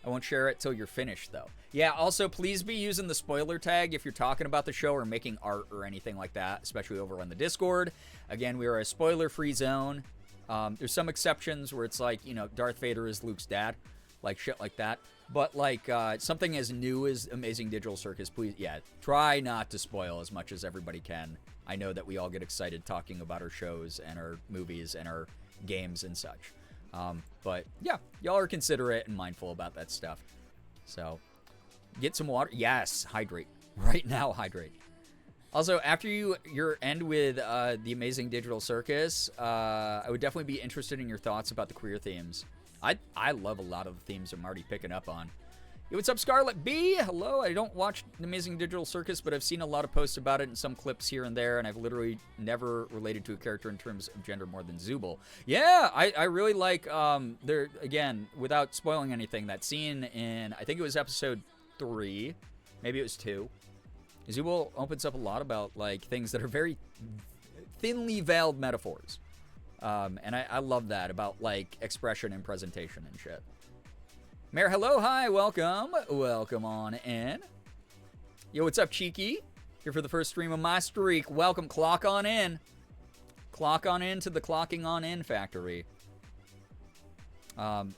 I won't share it till you're finished, though. Yeah, also, please be using the spoiler tag if you're talking about the show or making art or anything like that, especially over on the Discord. Again, we are a spoiler-free zone. There's some exceptions where it's like, you know, Darth Vader is Luke's dad. Like, shit like that. But, like, something as new as Amazing Digital Circus, please, yeah, try not to spoil as much as everybody can. I know that we all get excited talking about our shows and our movies and our games and such. But, yeah, y'all are considerate and mindful about that stuff. So, get some water. Yes, hydrate. Right now, hydrate. Also, after your end with the Amazing Digital Circus, I would definitely be interested in your thoughts about the queer themes. I love a lot of the themes I'm already picking up on. Yo, what's up, Scarlet B? Hello. I don't watch the Amazing Digital Circus, but I've seen a lot of posts about it and some clips here and there, and I've literally never related to a character in terms of gender more than Zubul. Yeah, I really like, there again, without spoiling anything, that scene in, I think it was episode 3, maybe it was 2. Zubul opens up a lot about, like, things that are very thinly veiled metaphors. And I love that about, like, expression and presentation and shit. Mayor, hello, hi, welcome. Welcome on in. Yo, what's up, Cheeky? Here for the first stream of my streak. Welcome, clock on in. Clock on in to the clocking on in factory. When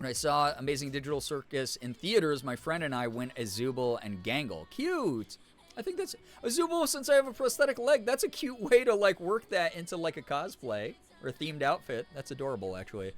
I saw Amazing Digital Circus in theaters, my friend and I went as Zubul and Gangle. Cute. I think that's a Zubul, since I have a prosthetic leg. That's a cute way to like work that into like a cosplay or a themed outfit. That's adorable, actually.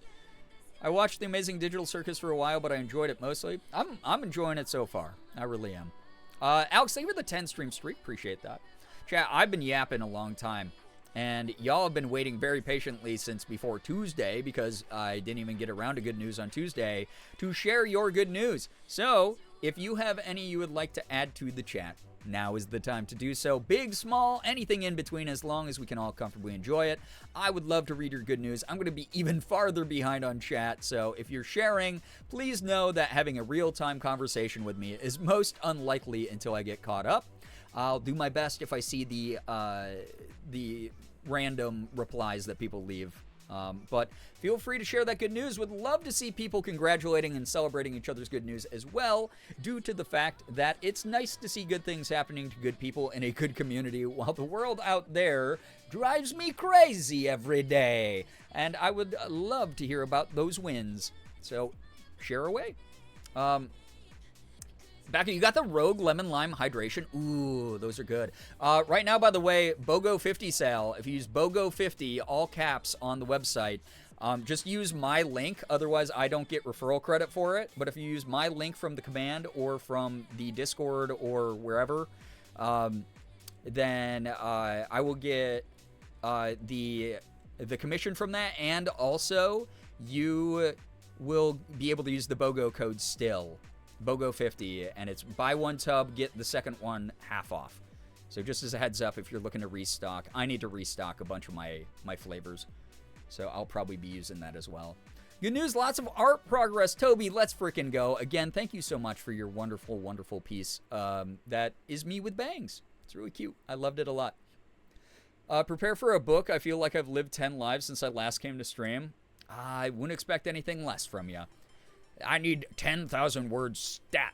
I watched the Amazing Digital Circus for a while, but I enjoyed it mostly. I'm enjoying it so far. I really am. Alex, thank you for the 10 stream streak. Appreciate that. Chat, I've been yapping a long time, and y'all have been waiting very patiently since before Tuesday, because I didn't even get around to good news on Tuesday, to share your good news. So, if you have any you would like to add to the chat, now is the time to do so. Big, small, anything in between, as long as we can all comfortably enjoy it. I would love to read your good news. I'm going to be even farther behind on chat, so if you're sharing, please know that having a real-time conversation with me is most unlikely until I get caught up. I'll do my best if I see the random replies that people leave. But feel free to share that good news. Would love to see people congratulating and celebrating each other's good news as well, due to the fact that it's nice to see good things happening to good people in a good community, while the world out there drives me crazy every day. And I would love to hear about those wins. So share away. Back, you got the Rogue Lemon Lime Hydration. Ooh, those are good. Right now, by the way, BOGO 50 sale. If you use BOGO 50, all caps on the website, just use my link. Otherwise, I don't get referral credit for it. But if you use my link from the command or from the Discord or wherever, then I will get the commission from that. And also, you will be able to use the BOGO code still. BOGO 50, and it's buy one tub, get the second one half off. So just as a heads up, if you're looking to restock, I need to restock a bunch of my flavors. So I'll probably be using that as well. Good news, lots of art progress. Toby, let's freaking go. Again, thank you so much for your wonderful, wonderful piece. That is me with bangs. It's really cute. I loved it a lot. Prepare for a book. I feel like I've lived 10 lives since I last came to stream. I wouldn't expect anything less from you. I need 10,000 words stat.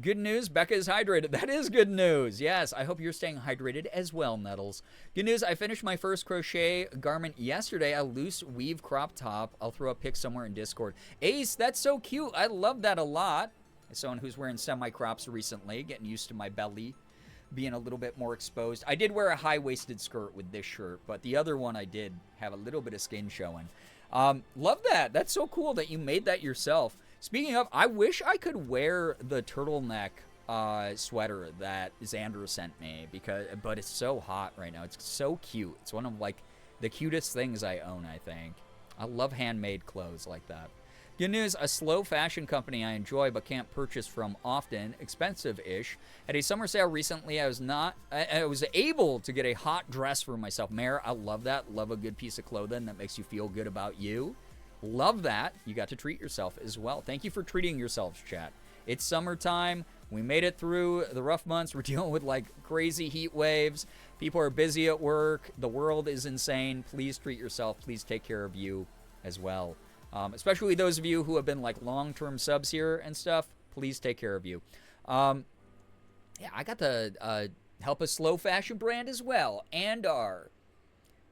Good news, Becca is hydrated. That is good news. Yes, I hope you're staying hydrated as well, Nettles. Good news, I finished my first crochet garment yesterday, a loose weave crop top. I'll throw a pic somewhere in Discord. Ace, that's so cute. I love that a lot. As someone who's wearing semi-crops recently, getting used to my belly being a little bit more exposed. I did wear a high-waisted skirt with this shirt, but the other one I did have a little bit of skin showing. Love that. That's so cool that you made that yourself. Speaking of, I wish I could wear the turtleneck sweater that Xander sent me, but it's so hot right now. It's so cute. It's one of like the cutest things I own, I think. I love handmade clothes like that. Good news, a slow fashion company I enjoy but can't purchase from often, expensive-ish. At a summer sale recently, I was able to get a hot dress for myself. Mare, I love that. Love a good piece of clothing that makes you feel good about you. Love that. You got to treat yourself as well. Thank you for treating yourselves, chat. It's summertime. We made it through the rough months. We're dealing with like crazy heat waves. People are busy at work. The world is insane. Please treat yourself. Please take care of you as well. Especially those of you who have been like long-term subs here and stuff. Please take care of you. Yeah, I got the Help a Slow Fashion brand as well. Andar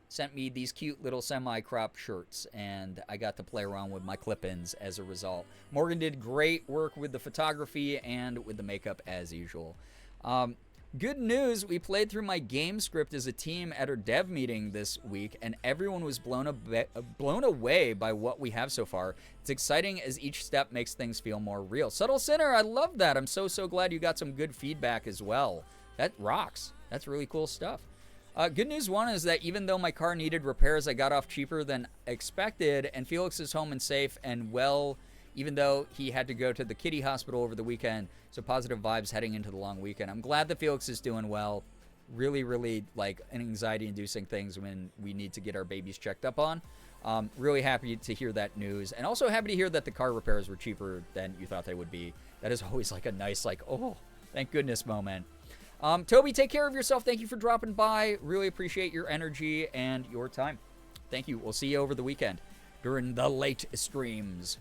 sent me these cute little semi-crop shirts, and I got to play around with my clip-ins as a result. Morgan did great work with the photography and with the makeup as usual. Good news, we played through my game script as a team at our dev meeting this week, and everyone was blown away by what we have so far. It's exciting as each step makes things feel more real. Subtle Sinner, I love that. I'm so glad you got some good feedback as well. That rocks. That's really cool stuff. Good news one is that even though my car needed repairs, I got off cheaper than expected, and Felix is home and safe and well, even though he had to go to the kitty hospital over the weekend. So positive vibes heading into the long weekend. I'm glad that Felix is doing well. Really, really like anxiety-inducing things when we need to get our babies checked up on. Really happy to hear that news. And also happy to hear that the car repairs were cheaper than you thought they would be. That is always like a nice, like, oh, thank goodness moment. Toby, take care of yourself. Thank you for dropping by. Really appreciate your energy and your time. Thank you. We'll see you over the weekend during the late streams.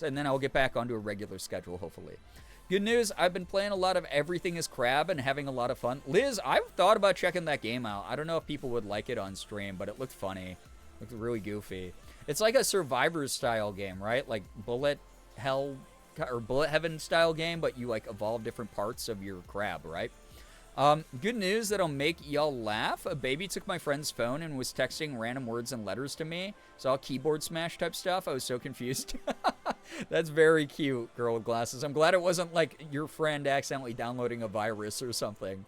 And then I'll get back onto a regular schedule, hopefully. Good news, I've been playing a lot of Everything is Crab and having a lot of fun. Liz, I've thought about checking that game out. I don't know if people would like it on stream, but it looked funny. It looked really goofy. It's like a Survivor style game, right? Like Bullet Hell or Bullet Heaven style game, but you like evolve different parts of your crab, right? Good news that'll make y'all laugh. A baby took my friend's phone and was texting random words and letters to me. It's all keyboard smash type stuff. I was so confused. That's very cute, girl with glasses. I'm glad it wasn't like your friend accidentally downloading a virus or something.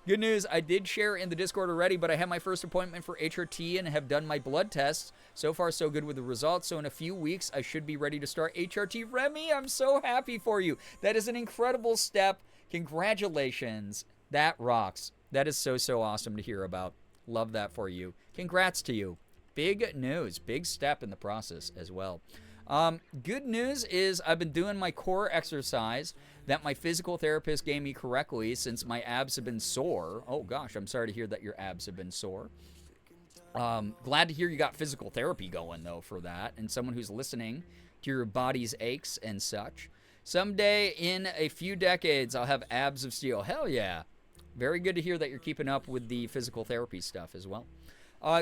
Good news, I did share in the Discord already, but I had my first appointment for HRT and have done my blood tests. So far, so good with the results. So in a few weeks, I should be ready to start HRT. Remy, I'm so happy for you. That is an incredible step. Congratulations. That rocks. That is so awesome to hear about. Love that for you. Congrats to you. Big news. Big step in the process as well. Good news is I've been doing my core exercise that my physical therapist gave me correctly since my abs have been sore. Oh gosh, I'm sorry to hear that your abs have been sore. Glad to hear you got physical therapy going though for that, and someone who's listening to your body's aches and such. Someday in a few decades, I'll have abs of steel. Hell yeah. Very good to hear that you're keeping up with the physical therapy stuff as well.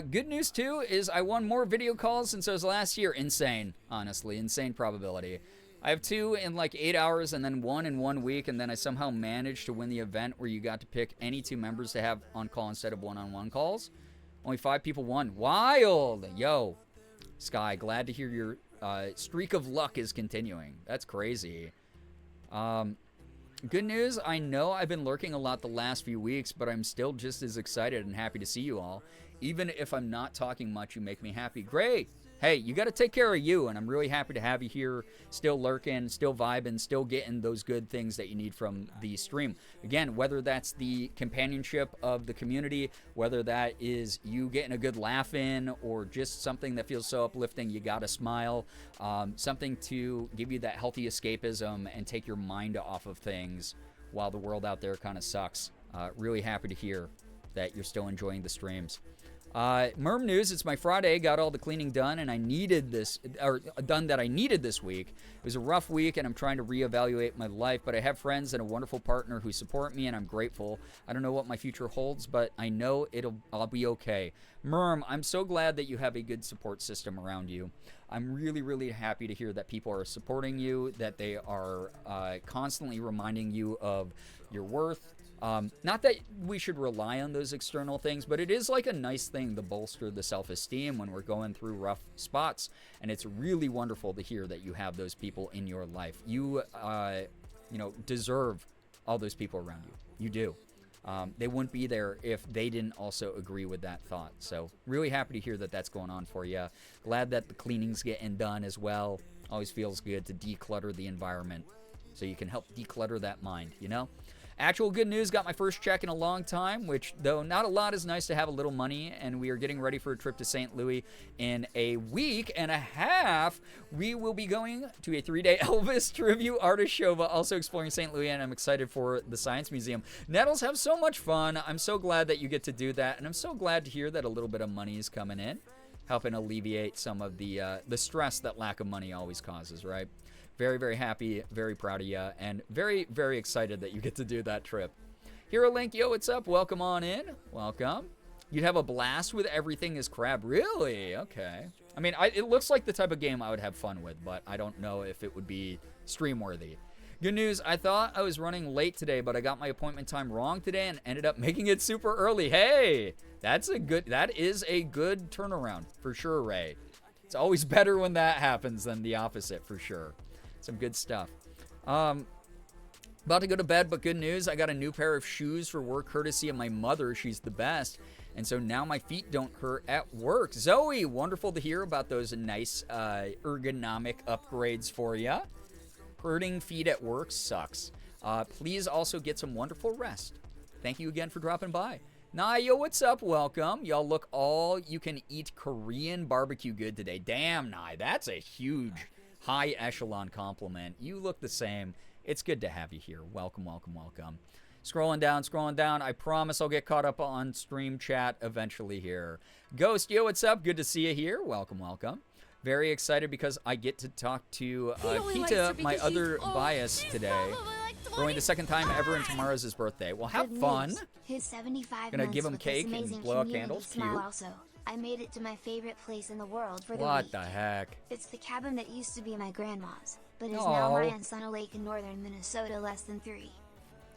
Good news, too, is I won more video calls since I was last year. Insane, honestly. Insane probability. I have 2 in like 8 hours and then 1 in 1 week, and then I somehow managed to win the event where you got to pick any 2 members to have on call instead of one-on-one calls. Only 5 people won. Wild! Yo, Sky, glad to hear your streak of luck is continuing. That's crazy. Good news, I know I've been lurking a lot the last few weeks, but I'm still just as excited and happy to see you all. Even if I'm not talking much, you make me happy. Great. hey, you got to take care of you, and I'm really happy to have you here, still lurking, still vibing, still getting those good things that you need from the stream. Again, whether that's the companionship of the community, whether that is you getting a good laugh in, or just something that feels so uplifting, you got to smile, something to give you that healthy escapism and take your mind off of things while the world out there kind of sucks. Really happy to hear that you're still enjoying the streams. Merm news, it's my Friday, got all the cleaning done, and I needed this, or done that I needed this week. It was a rough week, and I'm trying to reevaluate my life, but I have friends and a wonderful partner who support me, and I'm grateful. I don't know what my future holds, but I know I'll be okay. Merm, I'm so glad that you have a good support system around you. I'm really, really happy to hear that people are supporting you, that they are constantly reminding you of your worth. Not that we should rely on those external things, but it is like a nice thing to bolster the self-esteem when we're going through rough spots. And it's really wonderful to hear that you have those people in your life. You deserve all those people around you. You do. They wouldn't be there if they didn't also agree with that thought. So really happy to hear that that's going on for you. Glad that the cleaning's getting done as well. Always feels good to declutter the environment so you can help declutter that mind, you know? Actual good news, got my first check in a long time, which, though not a lot, is nice to have a little money, and we are getting ready for a trip to St. Louis in a week and a half. We will be going to a 3-day Elvis tribute artist show, but also exploring St. Louis, and I'm excited for the Science Museum. Nettles, have so much fun. I'm so glad that you get to do that, and I'm so glad to hear that a little bit of money is coming in, helping alleviate some of the stress that lack of money always causes, right? Very, very happy, very proud of you, and very, very excited that you get to do that trip. Hero Link, yo, what's up? Welcome on in. Welcome. You'd have a blast with Everything is Crab. Really? Okay. I mean, it looks like the type of game I would have fun with, but I don't know if it would be stream-worthy. Good news, I thought I was running late today, but I got my appointment time wrong today and ended up making it super early. Hey, that is a good turnaround, for sure, Ray. It's always better when that happens than the opposite, for sure. Some good stuff. About to go to bed, but good news. I got a new pair of shoes for work courtesy of my mother. She's the best. And so now my feet don't hurt at work. Zoe, wonderful to hear about those nice ergonomic upgrades for you. Hurting feet at work sucks. Please also get some wonderful rest. Thank you again for dropping by. Naya, what's up? Welcome. Y'all look all you can eat Korean barbecue good today. Damn, Naya, that's a huge high echelon compliment. You look the same. It's good to have you here. Welcome, welcome, welcome. Scrolling down. I promise I'll get caught up on stream chat eventually here. Ghost, yo, what's up? Good to see you here. Welcome, welcome. Very excited because I get to talk to Pita, my other bias today. For only the second time ever, and tomorrow's his birthday. Well, have fun. His 75 Gonna months give him with cake this and amazing blow out community candles. smile Cute. Also, I made it to my favorite place in the world for the What week. the heck? It's the cabin that used to be my grandma's, but is Aw. now my aunt's on a lake in northern Minnesota, less than 3.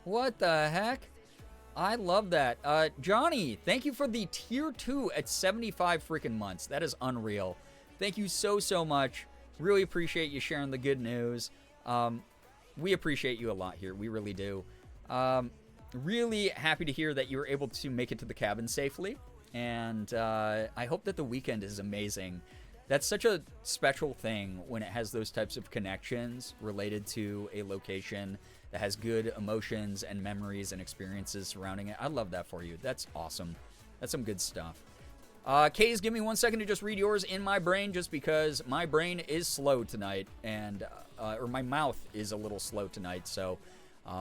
What the heck? I love that. Johnny, thank you for the tier 2 at 75 freaking months. That is unreal. Thank you so, so much. Really appreciate you sharing the good news. We appreciate you a lot here. We really do. Really happy to hear that you were able to make it to the cabin safely. And I hope that the weekend is amazing. That's such a special thing when it has those types of connections related to a location that has good emotions and memories and experiences surrounding it. I love that for you. That's awesome. That's some good stuff. Kays, give me 1 second to just read yours in my brain, just because my brain is slow tonight, and or my mouth is a little slow tonight, so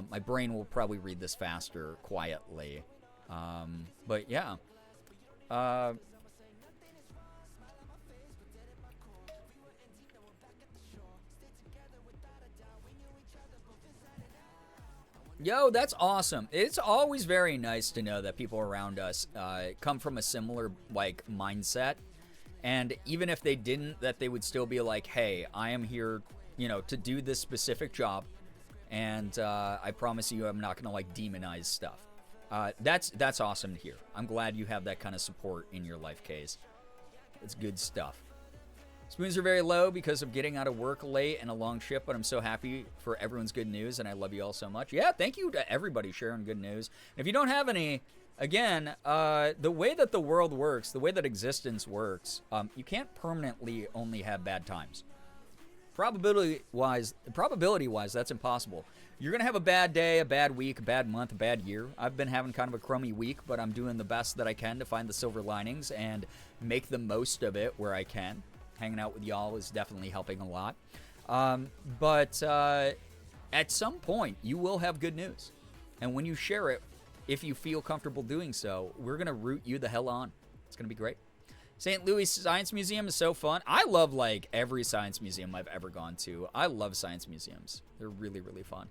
my brain will probably read this faster quietly. But yeah. Yo, that's awesome. It's always very nice to know that people around us come from a similar like mindset, and even if they didn't, that they would still be like, hey, I am here, to do this specific job, and I promise you I'm not gonna like demonize stuff. That's awesome to hear. I'm glad you have that kind of support in your life, Case. It's good stuff. Spoons are very low because of getting out of work late and a long shift, but I'm so happy for everyone's good news, and I love you all so much. Yeah, thank you to everybody sharing good news. If you don't have any, again, the way that the world works, the way that existence works, you can't permanently only have bad times. Probability-wise, that's impossible. You're going to have a bad day, a bad week, a bad month, a bad year. I've been having kind of a crummy week, but I'm doing the best that I can to find the silver linings and make the most of it where I can. Hanging out with y'all is definitely helping a lot. But at some point, you will have good news. And when you share it, if you feel comfortable doing so, we're going to root you the hell on. It's going to be great. St. Louis Science Museum is so fun. I love, like, every science museum I've ever gone to. I love science museums. They're really, really fun.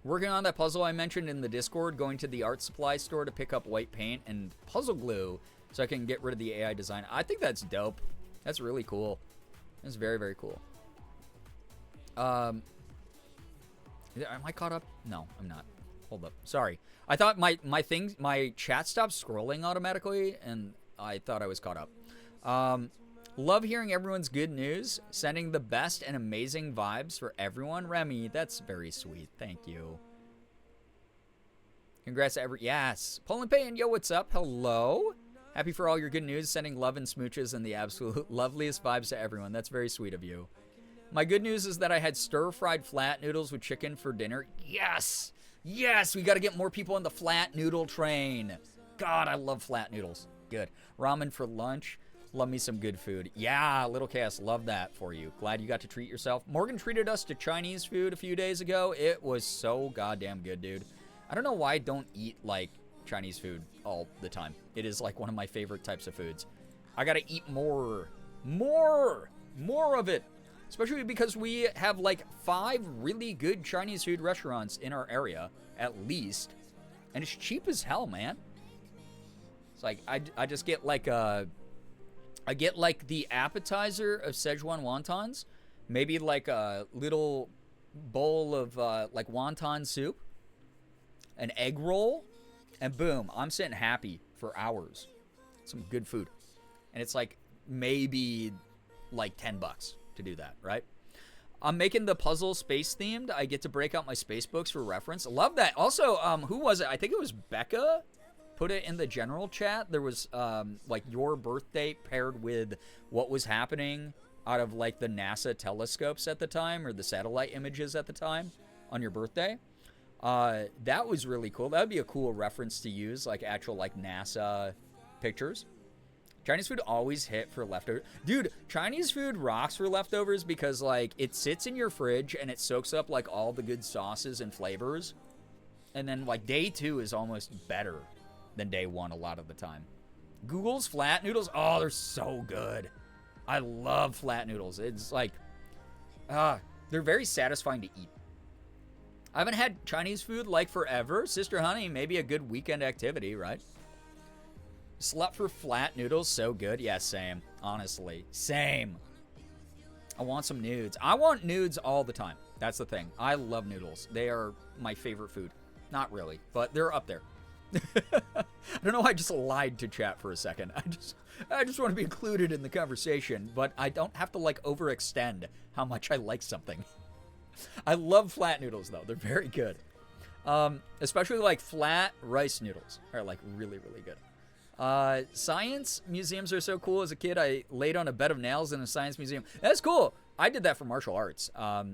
Working on that puzzle I mentioned in the Discord, going to the art supply store to pick up white paint and puzzle glue so I can get rid of the AI design. I think that's dope. That's really cool. That's very, very cool. Am I caught up? No, I'm not. Hold up. Sorry. I thought my chat stopped scrolling automatically, and I thought I was caught up. Love hearing everyone's good news. Sending the best and amazing vibes for everyone. Remy, that's very sweet. Thank you. Congrats to yes. Poland Payne, yo, what's up? Hello. Happy for all your good news. Sending love and smooches and the absolute loveliest vibes to everyone. That's very sweet of you. My good news is that I had stir-fried flat noodles with chicken for dinner. Yes. Yes, we got to get more people on the flat noodle train. God, I love flat noodles. Good. Ramen for lunch. Love me some good food. Yeah, Little Cass, love that for you. Glad you got to treat yourself. Morgan treated us to Chinese food a few days ago. It was so goddamn good, dude. I don't know why I don't eat, like, Chinese food all the time. It is, like, one of my favorite types of foods. I got to eat more of it. Especially because we have, like, 5 really good Chinese food restaurants in our area, at least. And it's cheap as hell, man. It's like, I just get, like, I get, like, the appetizer of Szechuan wontons. Maybe, like, a little bowl of, like, wonton soup. An egg roll. And boom, I'm sitting happy for hours. Some good food. And it's, like, maybe, like, $10 to do that, right? I'm making the puzzle space themed. I get to break out my space books for reference. Love that. Also, who was it? I think it was Becca. Put it in the general chat. There was like your birthday paired with what was happening out of like the NASA telescopes at the time, or the satellite images at the time on your birthday. That was really cool. That would be a cool reference to use, like actual like NASA pictures. Chinese food always hit for leftovers. Dude, Chinese food rocks for leftovers because, like, it sits in your fridge and it soaks up, like, all the good sauces and flavors. And then, like, day 2 is almost better than day 1 a lot of the time. Google's flat noodles, oh, they're so good. I love flat noodles. It's, like, they're very satisfying to eat. I haven't had Chinese food, like, forever. Sister Honey, maybe a good weekend activity, right? Slept for flat noodles, so good. Yeah, same. Honestly, same. I want some nudes. I want nudes all the time. That's the thing. I love noodles. They are my favorite food. Not really, but they're up there. I don't know why I just lied to chat for a second. I just want to be included in the conversation, but I don't have to, like, overextend how much I like something. I love flat noodles, though. They're very good. Especially, like, flat rice noodles are, like, really, really good. Science museums are so cool. As a kid, I laid on a bed of nails in a science museum. That's cool. I did that for martial arts.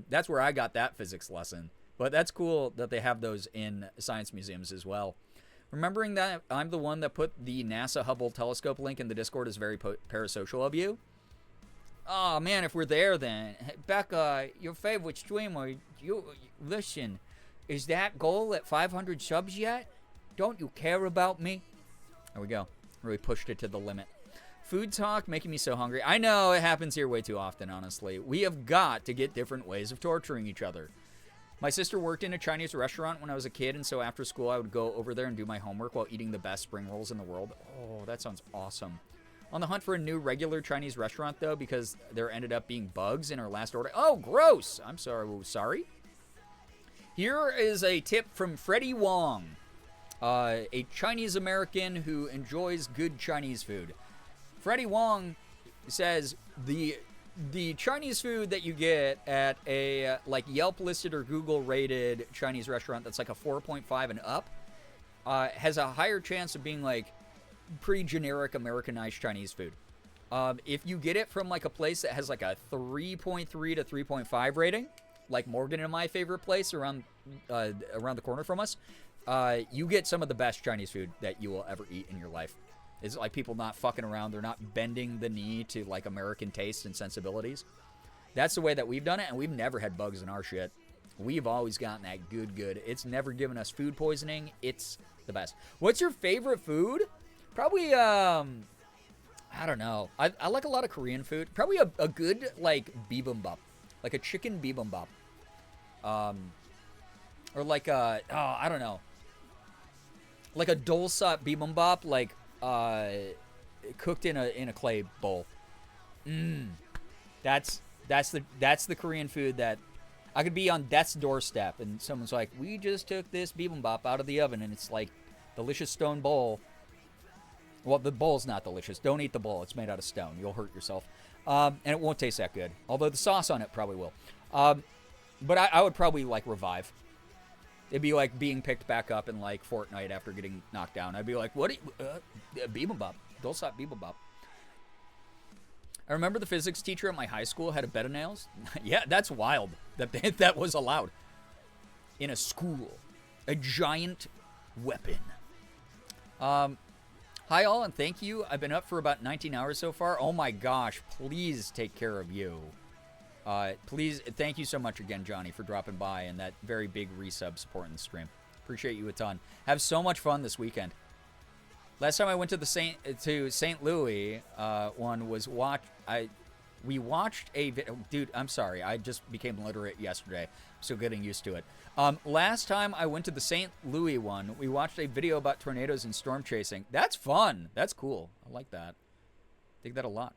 That's where I got that physics lesson. But that's cool that they have those in science museums as well. Remembering that I'm the one that put the NASA Hubble telescope link in the Discord is very parasocial of you. Oh, man, if we're there then. Hey, Becca, your favorite streamer, listen, is that goal at 500 subs yet? Don't you care about me? There we go. Really pushed it to the limit. Food talk making me so hungry. I know it happens here way too often, honestly. We have got to get different ways of torturing each other. My sister worked in a Chinese restaurant when I was a kid, and so after school I would go over there and do my homework while eating the best spring rolls in the world. Oh, that sounds awesome. On the hunt for a new regular Chinese restaurant, though, because there ended up being bugs in our last order. Oh, gross! I'm sorry. Sorry. Here is a tip from Freddie Wong. A Chinese American who enjoys good Chinese food. Freddie Wong says the Chinese food that you get at a like Yelp listed or Google rated Chinese restaurant that's like a 4.5 and up, has a higher chance of being like pretty generic Americanized Chinese food. If you get it from like a place that has like a 3.3 to 3.5 rating, like Morgan and my favorite place around the corner from us, you get some of the best Chinese food that you will ever eat in your life. It's like people not fucking around. They're not bending the knee to like American tastes and sensibilities. That's the way that we've done it, and we've never had bugs in our shit. We've always gotten that good. It's never given us food poisoning. It's the best. What's your favorite food? Probably, I don't know. I like a lot of Korean food. Probably a good, like, bibimbap. Like a chicken bibimbap. Or like a, I don't know. Like a dolsot bibimbap, like, cooked in a clay bowl. That's the Korean food that I could be on death's doorstep and someone's like, we just took this bibimbap out of the oven and it's like delicious stone bowl. Well, the bowl's not delicious. Don't eat the bowl. It's made out of stone. You'll hurt yourself. And it won't taste that good. Although the sauce on it probably will. But I would probably, like, revive. It'd be like being picked back up in, like, Fortnite after getting knocked down. I'd be like, what? Bibimbap. Dolsot bibimbap. I remember the physics teacher at my high school had a bed of nails. Yeah, that's wild that was allowed. In a school. A giant weapon. Hi all, and thank you. I've been up for about 19 hours so far. Oh my gosh, please take care of you. Please, thank you so much again, Johnny, for dropping by and that very big resub supporting the stream. Appreciate you a ton. Have so much fun this weekend. Last time I went to the St. Louis one was we watched a dude. I'm sorry, I just became literate yesterday. I'm still getting used to it. Last time I went to the St. Louis one, we watched a video about tornadoes and storm chasing. That's fun. That's cool. I like that. Dig that a lot.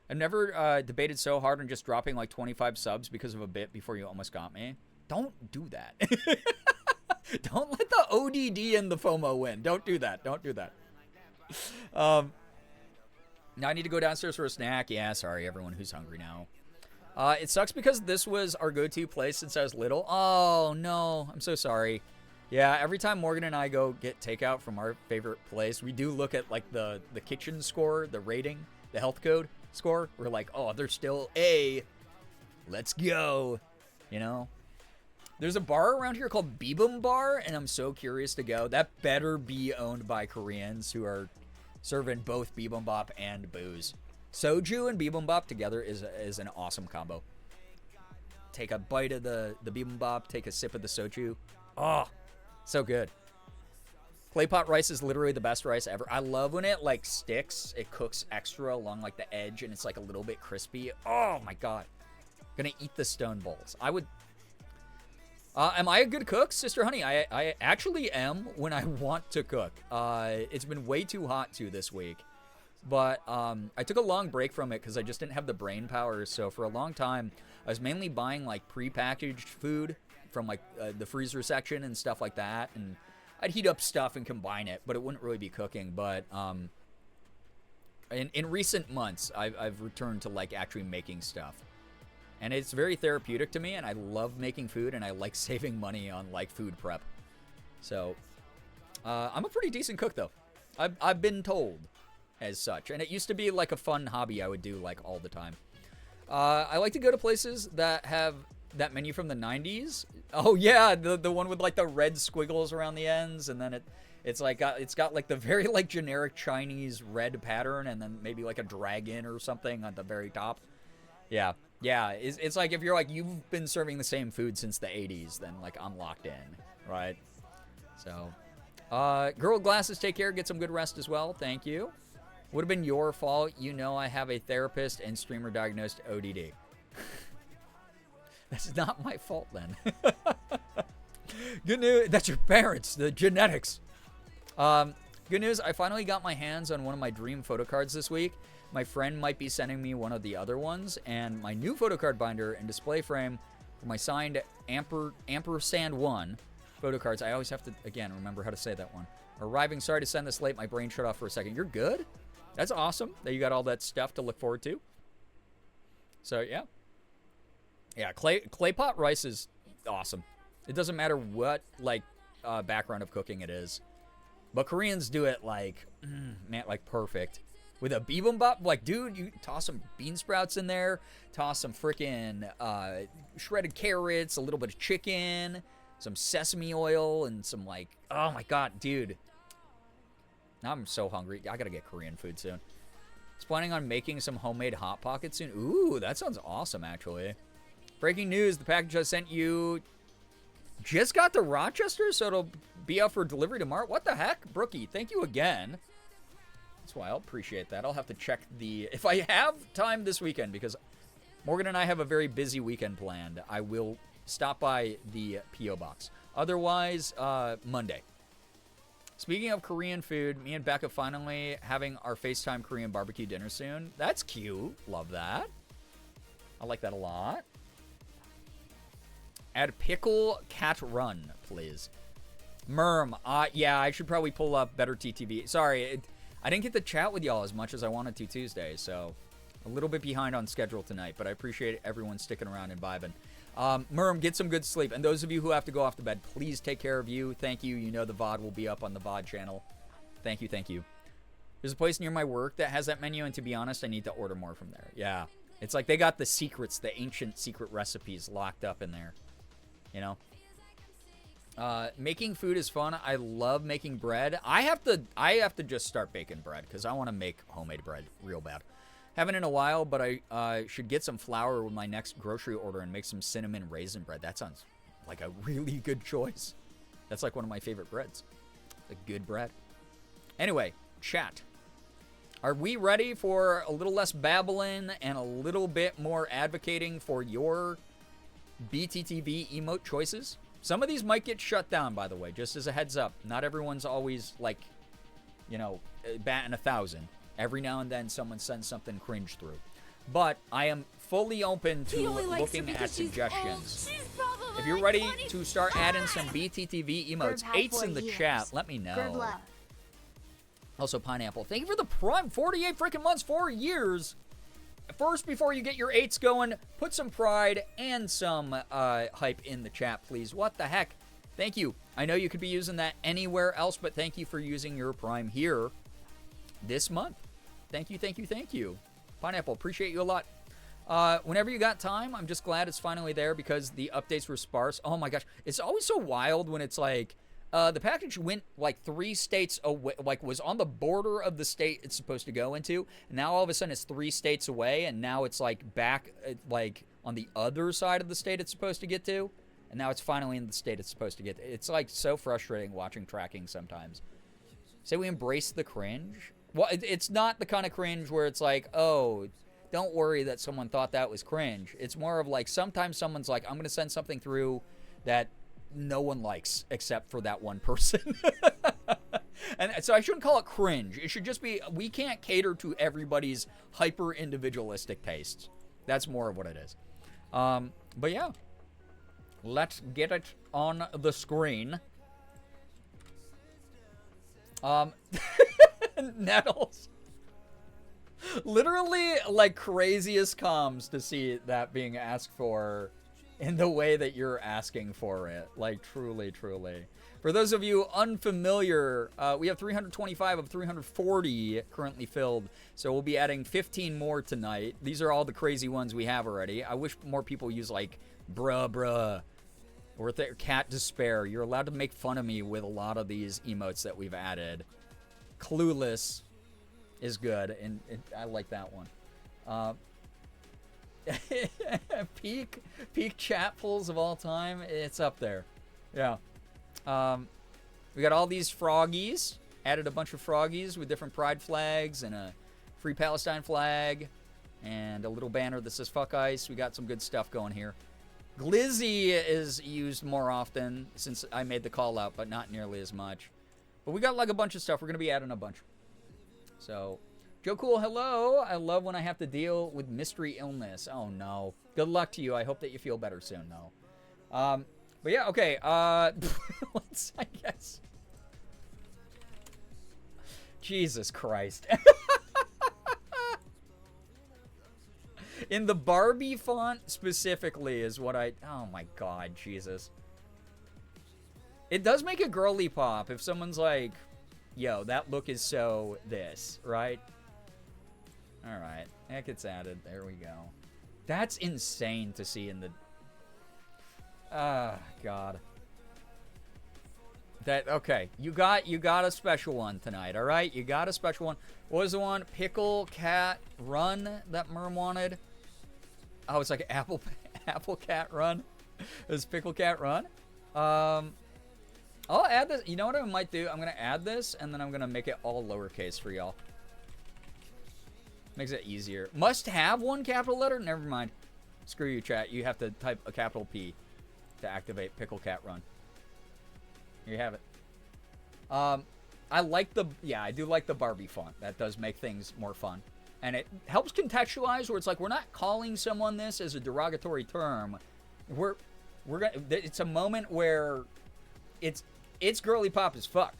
I've never debated so hard on just dropping like 25 subs because of a bit before you almost got me. Don't do that. Don't let the ODD and the FOMO win. Don't do that. Don't do that. Now I need to go downstairs for a snack. Yeah, sorry, everyone who's hungry now. It sucks because this was our go-to place since I was little. Oh, no. I'm so sorry. Yeah, every time Morgan and I go get takeout from our favorite place, we do look at, like, the kitchen score, the rating, the health code score. We're like, oh, they're still A. Let's go. You know? There's a bar around here called Bibum Bar, and I'm so curious to go. That better be owned by Koreans who are serving both bibimbap and booze. Soju and bibimbap together is an awesome combo. Take a bite of the bibimbap, take a sip of the soju. Oh, so good. Clay pot rice is literally the best rice ever. I love when it like sticks. It cooks extra along like the edge and it's like a little bit crispy. Oh my god. Gonna eat the stone bowls. I would... am I a good cook, Sister Honey? I actually am when I want to cook. It's been way too hot this week. But I took a long break from it because I just didn't have the brain power. So for a long time, I was mainly buying like prepackaged food from like the freezer section and stuff like that. And I'd heat up stuff and combine it, but it wouldn't really be cooking. But in recent months, I've returned to like actually making stuff. And it's very therapeutic to me, and I love making food, and I like saving money on, like, food prep. So, I'm a pretty decent cook, though. I've been told as such. And it used to be, like, a fun hobby I would do, like, all the time. I like to go to places that have that menu from the 90s. Oh, yeah, the one with, like, the red squiggles around the ends, and then it's got, like, the very, like, generic Chinese red pattern, and then maybe, like, a dragon or something on the very top. Yeah. Yeah, it's like if you're like, you've been serving the same food since the 80s, then, like, I'm locked in, right? So, girl glasses, take care, get some good rest as well, thank you. Would have been your fault, you know I have a therapist and streamer diagnosed ODD. That's not my fault, then. Good news, that's your parents, the genetics. Good news, I finally got my hands on one of my dream photo cards this week. My friend might be sending me one of the other ones, and my new photo card binder and display frame for my signed ampersand 1 photo cards. I always have to, again, remember how to say that one. Arriving, sorry to send this late. My brain shut off for a second. You're good? That's awesome that you got all that stuff to look forward to. So, yeah. Yeah, clay pot rice is awesome. It doesn't matter what, like, background of cooking it is. But Koreans do it like, man, like perfect. With a bibimbap, like, dude, you toss some bean sprouts in there, toss some freaking shredded carrots, a little bit of chicken, some sesame oil, and some, like, oh my god, dude. Now I'm so hungry. I gotta get Korean food soon. I was planning on making some homemade Hot Pockets soon. Ooh, that sounds awesome, actually. Breaking news, the package I sent you just got to Rochester, so it'll be up for delivery tomorrow. What the heck? Brookie, thank you again. That's why I'll appreciate that. I'll have to check if I have time this weekend, because Morgan and I have a very busy weekend planned. I will stop by the P.O. Box. Otherwise, Monday. Speaking of Korean food, me and Becca finally having our FaceTime Korean barbecue dinner soon. That's cute. Love that. I like that a lot. Add pickle cat run, please. Merm. Yeah, I should probably pull up better TTV. Sorry, I didn't get to chat with y'all as much as I wanted to Tuesday, so a little bit behind on schedule tonight, but I appreciate everyone sticking around and vibing. Merm, get some good sleep. And those of you who have to go off to bed, please take care of you. Thank you. You know the VOD will be up on the VOD channel. Thank you, thank you. There's a place near my work that has that menu, and to be honest, I need to order more from there. Yeah. It's like they got the secrets, the ancient secret recipes locked up in there. You know? Making food is fun. I love making bread. I have to just start baking bread because I want to make homemade bread real bad. Haven't in a while, but I should get some flour with my next grocery order and make some cinnamon raisin bread. That sounds like a really good choice. That's like one of my favorite breads. A good bread. Anyway, chat. Are we ready for a little less babbling and a little bit more advocating for your BTTV emote choices? Some of these might get shut down, by the way, just as a heads up. Not everyone's always, like, you know, batting 1,000. Every now and then someone sends something cringe through. But I am fully open to looking at suggestions. If you're ready to start adding some BTTV emotes, 8's in the chat, let me know. Also, Pineapple, thank you for the Prime. 48 freaking months, 4 years. First, before you get your 8's going, put some pride and some hype in the chat, please. What the heck? Thank you. I know you could be using that anywhere else, but thank you for using your Prime here this month. Thank you, thank you, thank you. Pineapple, appreciate you a lot. Whenever you got time, I'm just glad it's finally there because the updates were sparse. Oh my gosh, it's always so wild when it's like, the package went like 3 states away, like was on the border of the state it's supposed to go into. And now all of a sudden it's 3 states away, and now it's like back like on the other side of the state it's supposed to get to. And now it's finally in the state it's supposed to get to. It's like so frustrating watching tracking sometimes. Say we embrace the cringe. Well, it's not the kind of cringe where it's like, oh, don't worry that someone thought that was cringe. It's more of like sometimes someone's like, I'm going to send something through that no one likes except for that one person. And so I shouldn't call it cringe. It should just be, we can't cater to everybody's hyper individualistic tastes. That's more of what it is. But yeah, let's get it on the screen. Nettles. Literally, like, craziest comms to see that being asked for in the way that you're asking for it. Like, truly, truly. For those of you unfamiliar, we have 325 of 340 currently filled, so we'll be adding 15 more tonight. These are all the crazy ones we have already. I wish more people use, like, bruh, or cat despair. You're allowed to make fun of me with a lot of these emotes that we've added. Clueless is good, and I like that one. Peak chat pulls of all time. It's up there. Yeah. We got all these froggies. Added a bunch of froggies with different pride flags and a Free Palestine flag and a little banner that says "Fuck ICE." We got some good stuff going here. Glizzy is used more often since I made the call out, but not nearly as much. But we got like a bunch of stuff. We're going to be adding a bunch. So, Joe Cool, hello. I love when I have to deal with mystery illness. Oh, no. Good luck to you. I hope that you feel better soon, though. But yeah, okay. Let's, I guess. Jesus Christ. In the Barbie font specifically is what I... Oh, my God, Jesus. It does make a girly pop if someone's like, yo, that look is so this, right? All right, that gets added. There we go. That's insane to see in the... God. That, okay, you got a special one tonight, all right? You got a special one. What was the one? Pickle Cat Run that Merm wanted? Oh, it's like Apple Cat Run. It was Pickle Cat Run. I'll add this. You know what I might do? I'm going to add this, and then I'm going to make it all lowercase for y'all. Makes it easier. Must have one capital letter? Never mind. Screw you, chat. You have to type a capital P to activate Pickle Cat Run. Here you have it. I like the... Yeah, I do like the Barbie font. That does make things more fun. And it helps contextualize where it's like we're not calling someone this as a derogatory term. We're gonna... It's a moment where it's girly pop as fuck.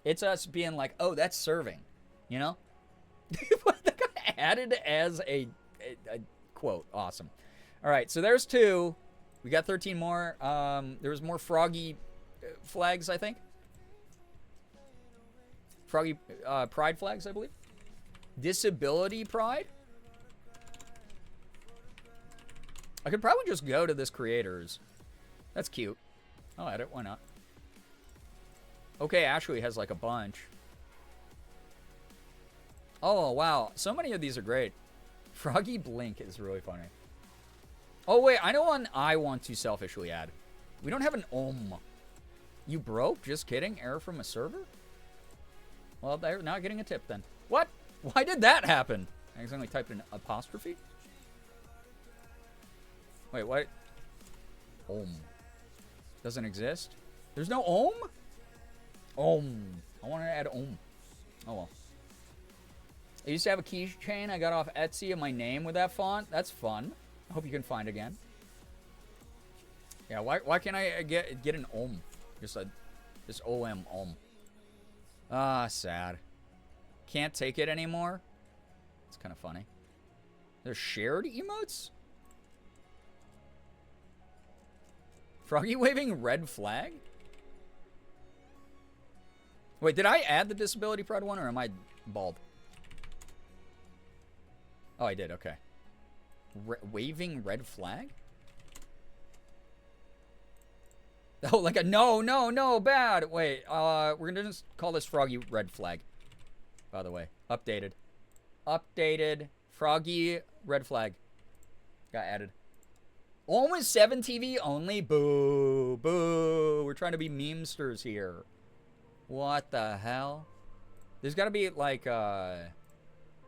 It's us being like, oh, that's serving. You know? That got added as a quote. Awesome. All right, so there's 2. We got 13 more. There was more froggy flags, I think. Froggy pride flags, I believe. Disability pride. I could probably just go to this creators. That's cute. I'll add it. Why not? Okay, Ashley has like a bunch. Oh, wow. So many of these are great. Froggy Blink is really funny. Oh, wait. I know one I want to selfishly add. We don't have an You broke? Just kidding. Error from a server? Well, they're not getting a tip then. What? Why did that happen? I accidentally typed an apostrophe? Wait, what? Doesn't exist? There's no I want to add Oh, well. I used to have a keychain I got off Etsy of my name with that font. That's fun. I hope you can find again. Yeah, why can't I get an Just OM. Ah, sad. Can't take it anymore. It's kind of funny. There's shared emotes? Froggy waving red flag? Wait, did I add the disability pride one or am I bald? Oh, I did. Okay. Waving red flag? Oh, like a no, bad. Wait, we're gonna just call this Froggy red flag. By the way, updated. Froggy red flag got added. Almost 7 TV only. Boo, boo. We're trying to be memesters here. What the hell? There's got to be like I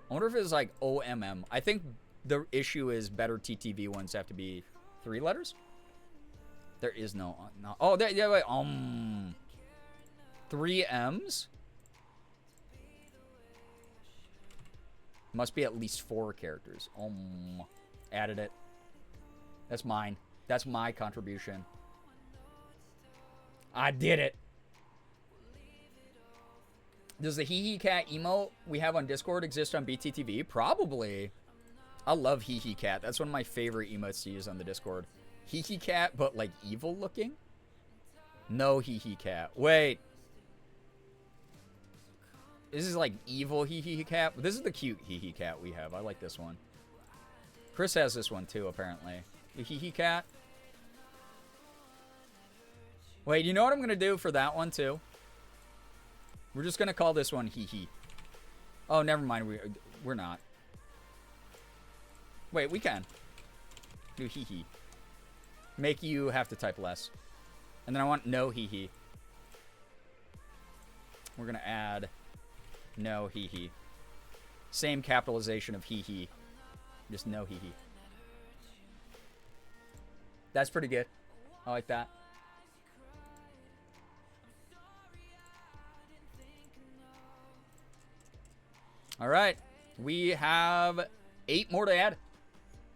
wonder if it's like OMM. I think the issue is better TTV ones have to be 3 letters. There is no. Oh, there. Yeah, wait. 3 M's. Must be at least 4 characters. Added it. That's mine. That's my contribution. I did it. Does the Hee Hee Cat emote we have on Discord exist on BTTV? Probably. I love Hee Hee Cat. That's one of my favorite emotes to use on the Discord. Hee Hee Cat, but like evil looking? No Hee Hee Cat. Wait. This is like evil Hee Hee Cat. This is the cute Hee Hee Cat we have. I like this one. Chris has this one too, apparently. The Hee Hee Cat. Wait, you know what I'm going to do for that one too? We're just going to call this one Hee Hee. Oh, never mind. We're not. Wait, we can. Do Hee Hee. Make you have to type less. And then I want no Hee Hee. We're going to add no Hee Hee. Same capitalization of Hee Hee. Just no Hee Hee. That's pretty good. I like that. All right. We have 8 more to add.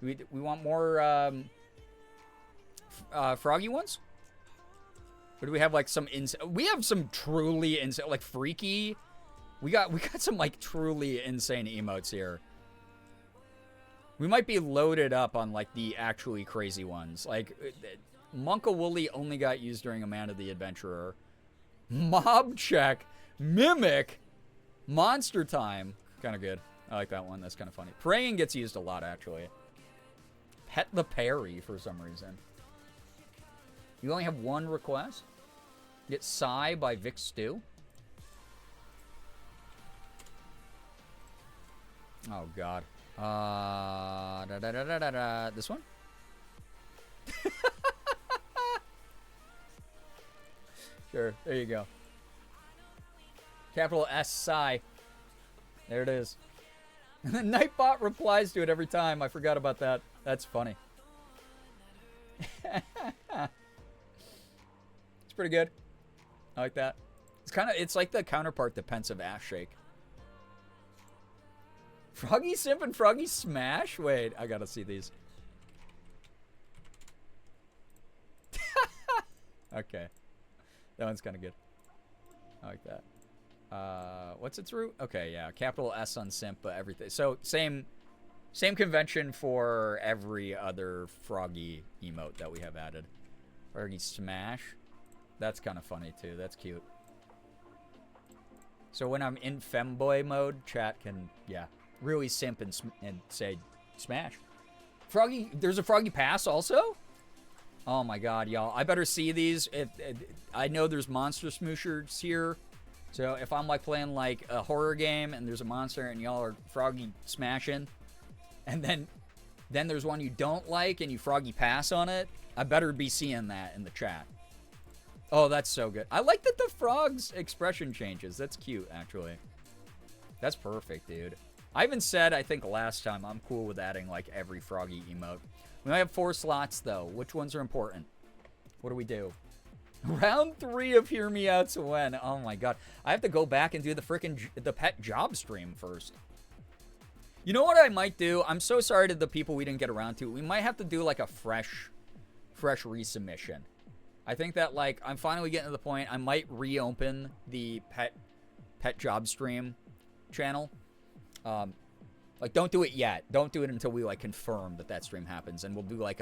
We want more froggy ones? Or do we have like some we have some truly insane, like freaky. We got some like truly insane emotes here. We might be loaded up on like the actually crazy ones. Like Monka Wooly only got used during Amanda the Adventurer. Mob check. Mimic? Monster Time. Kind of good. I like that one. That's kind of funny. Praying gets used a lot, actually. Pet the Perry for some reason. You only have one request? Get Sigh by Vic Stew. Oh, God. This one? Sure. There you go. Capital S Sigh. There it is. And then Nightbot replies to it every time. I forgot about that. That's funny. It's pretty good. I like that. It's like the counterpart to Pensive Ass Shake. Froggy Simp and Froggy Smash? Wait, I gotta see these. Okay. That one's kind of good. I like that. What's its root? Okay, yeah. Capital S on Simp, but everything. So, same convention for every other Froggy emote that we have added. Froggy Smash. That's kind of funny, too. That's cute. So, when I'm in femboy mode, chat can, yeah, really simp and say Smash. Froggy, there's a Froggy Pass also? Oh my god, y'all. I better see these. I know there's monster smooshers here. So if I'm like playing like a horror game and there's a monster and y'all are Froggy smashing, and then there's one you don't like and you Froggy pass on it, I better be seeing that in the chat. Oh, that's so good. I like that the frog's expression changes. That's cute, actually. That's perfect, dude. I even said, I think last time, I'm cool with adding like every Froggy emote. We only have 4 slots, though. Which ones are important? What do we do? Round 3 of Hear Me Out to win. Oh, my God. I have to go back and do the pet job stream first. You know what I might do? I'm so sorry to the people we didn't get around to. We might have to do, like, a fresh resubmission. I think that, like, I'm finally getting to the point. I might reopen the pet job stream channel. Like, don't do it yet. Don't do it until we, like, confirm that stream happens. And we'll do, like,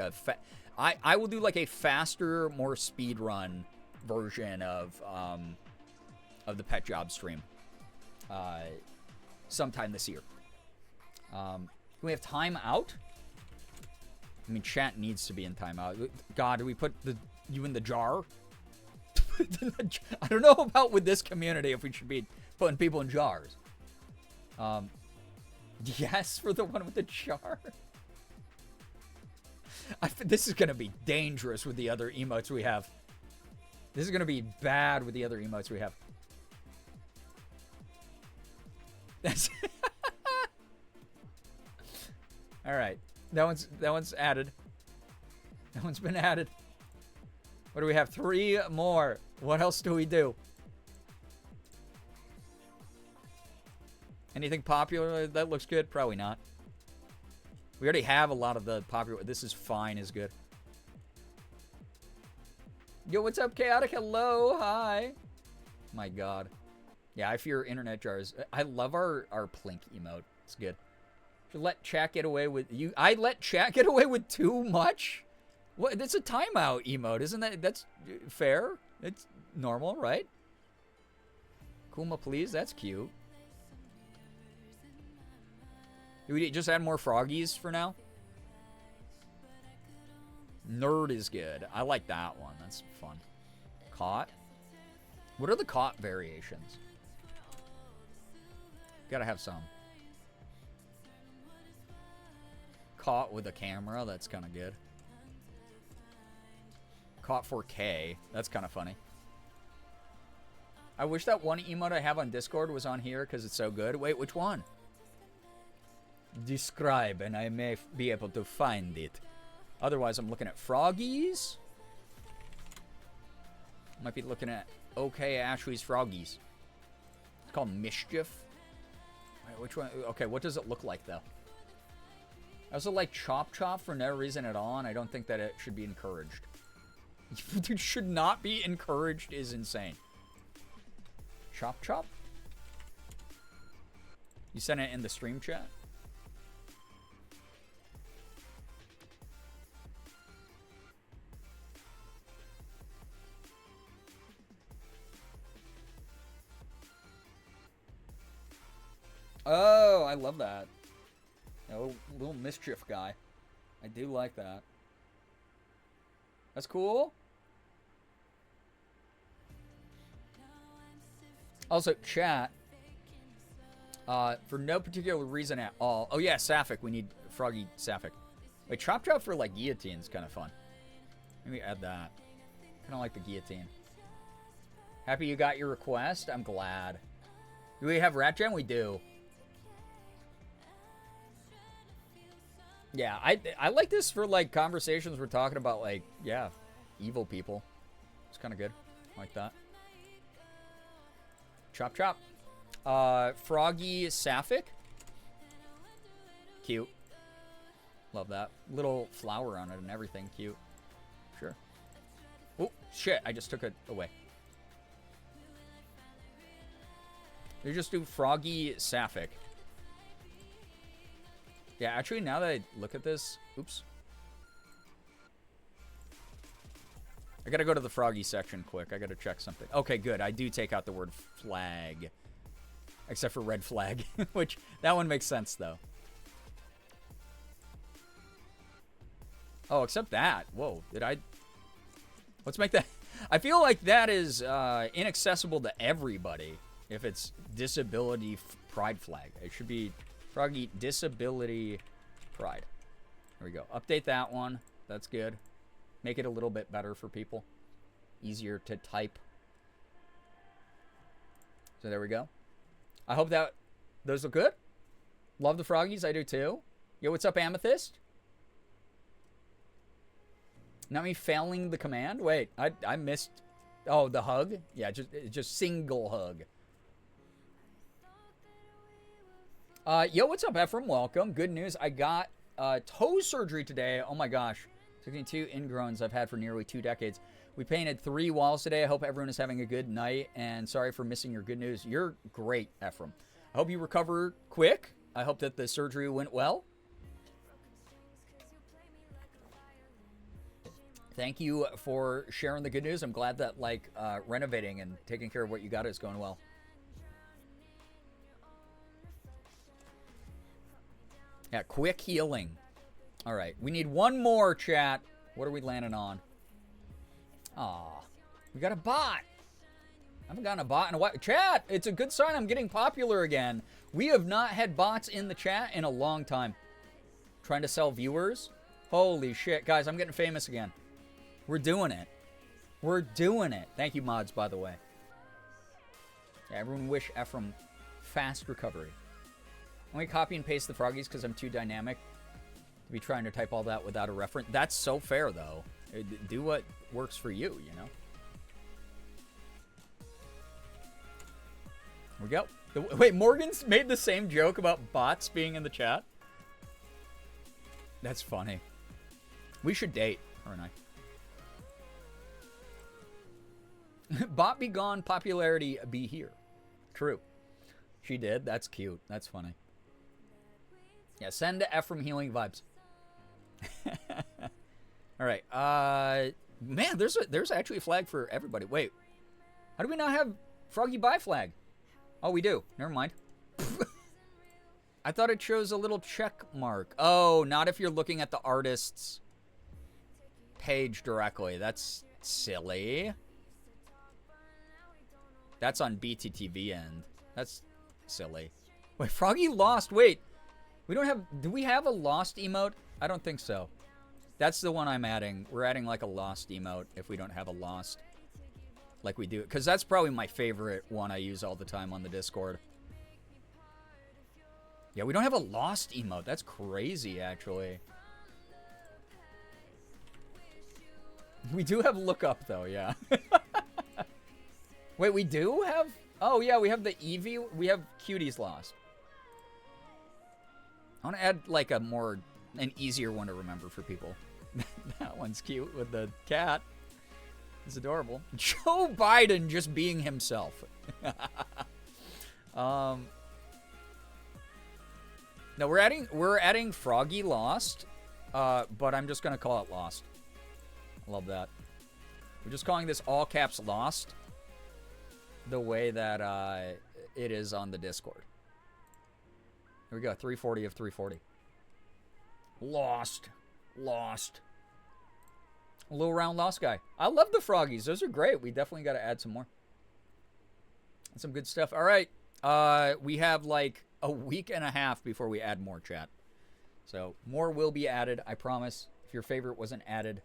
I will do, like, a faster, more speed run version of the pet job stream sometime this year. Can we have time out? I mean, chat needs to be in timeout. God, do we put you in the jar? I don't know about with this community if we should be putting people in jars. Yes, for the one with the jar. This is going to be dangerous with the other emotes we have. This is going to be bad with the other emotes we have. That's all right. That one's added. That one's been added. What do we have? 3 more. What else do we do? Anything popular that looks good? Probably not. We already have a lot of the popular. This is fine is good. Yo, what's up, Chaotic? Hello, hi. My God. Yeah, I fear internet jars. I love our Plink emote. It's good. Should let chat get away with you. I let chat get away with too much? What? That's a timeout emote, isn't that? That's fair. It's normal, right? Kuma, please. That's cute. Do we just add more froggies for now? Nerd is good. I like that one. That's fun. Caught. What are the caught variations? Gotta have some. Caught with a camera. That's kind of good. Caught 4K. That's kind of funny. I wish that one emote I have on Discord was on here because it's so good. Wait, which one? Describe and I may be able to find it. Otherwise, I'm looking at froggies. Might be looking at OK Ashley's froggies. It's called Mischief. Wait, which one? Okay, what does it look like though? I also like Chop Chop for no reason at all, and I don't think that it should be encouraged. It should not be encouraged is insane. Chop Chop? You sent it in the stream chat? love that. Oh, little mischief guy. I do like that. That's cool. Also, chat. For no particular reason at all. Oh yeah, Sapphic. We need Froggy Sapphic. Wait, Chop Chop for like guillotine's kind of fun. Maybe add that. Kind of like the guillotine. Happy you got your request. I'm glad. Do we have Rat Jam? We do. Yeah, I like this for like conversations we're talking about, like, yeah, evil people. It's kind of good. I like that. Chop Chop. Froggy Sapphic. Cute. Love that. Little flower on it and everything. Cute. Sure. Oh, shit. I just took it away. They just do Froggy Sapphic. Yeah, actually, now that I look at this... Oops. I gotta go to the Froggy section quick. I gotta check something. Okay, good. I do take out the word flag. Except for red flag. Which, that one makes sense, though. Oh, except that. Whoa, did I... Let's make that... I feel like that is inaccessible to everybody if it's disability pride flag. It should be Froggy disability pride. There we go. Update that one. That's good. Make it a little bit better for people. Easier to type. So there we go. I hope that those look good. Love the Froggies. I do too. Yo, what's up, Amethyst? Not me failing the command? Wait, I missed... Oh, the hug? Yeah, just single hug. Yo, what's up, Ephraim? Welcome. Good news. I got toe surgery today. Oh my gosh. Taking 2 ingrowns I've had for nearly 2 decades. We painted 3 walls today. I hope everyone is having a good night. And sorry for missing your good news. You're great, Ephraim. I hope you recover quick. I hope that the surgery went well. Thank you for sharing the good news. I'm glad that, like, renovating and taking care of what you got is going well. Yeah, quick healing. All right, we need one more, chat. What are we landing on? Aw, we got a bot. I haven't gotten a bot in a while. Chat, it's a good sign I'm getting popular again. We have not had bots in the chat in a long time. Trying to sell viewers? Holy shit. Guys, I'm getting famous again. We're doing it. We're doing it. Thank you, mods, by the way. Yeah, everyone wish Ephraim fast recovery. I'm going to copy and paste the Froggies because I'm too dynamic to be trying to type all that without a reference. That's so fair, though. Do what works for you, you know? Here we go. Wait, Morgan's made the same joke about bots being in the chat? That's funny. We should date, her and I. Bot be gone, popularity be here. True. She did. That's cute. That's funny. Yeah, send to Ephraim healing vibes. All right. Man, there's actually a flag for everybody. Wait. How do we not have Froggy Bye flag? Oh, we do. Never mind. I thought it shows a little check mark. Oh, not if you're looking at the artist's page directly. That's silly. That's on BTTV end. That's silly. Wait, Froggy lost. Wait. We don't have... Do we have a lost emote? I don't think so. That's the one I'm adding. We're adding like a lost emote if we don't have a lost. Like we do. Because that's probably my favorite one I use all the time on the Discord. Yeah, we don't have a lost emote. That's crazy, actually. We do have look up, though, yeah. Wait, we do have... Oh, yeah, we have the Eevee. We have Cuties lost. I want to add, like, an easier one to remember for people. That one's cute with the cat. It's adorable. Joe Biden just being himself. No, we're adding Froggy Lost, but I'm just gonna call it Lost. I love that. We're just calling this all caps Lost, the way that it is on the Discord. Here we go. 340 of 340. Lost. A little round lost guy. I love the froggies. Those are great. We definitely got to add some more. Some good stuff. All right. We have like a week and a half before we add more, chat. So more will be added, I promise. If your favorite wasn't added,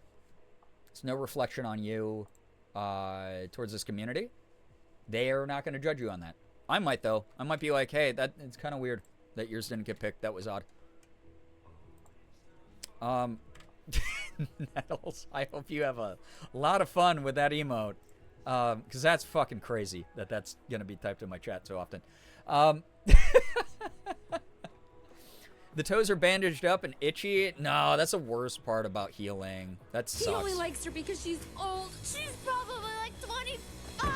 it's no reflection on you towards this community. They are not going to judge you on that. I might, though. I might be like, hey, it's kind of weird that yours didn't get picked. That was odd. Nettles, I hope you have a lot of fun with that emote. Because that's fucking crazy that's going to be typed in my chat so often. The toes are bandaged up and itchy. No, that's the worst part about healing. That sucks. He only likes her because she's old. She's probably like 25.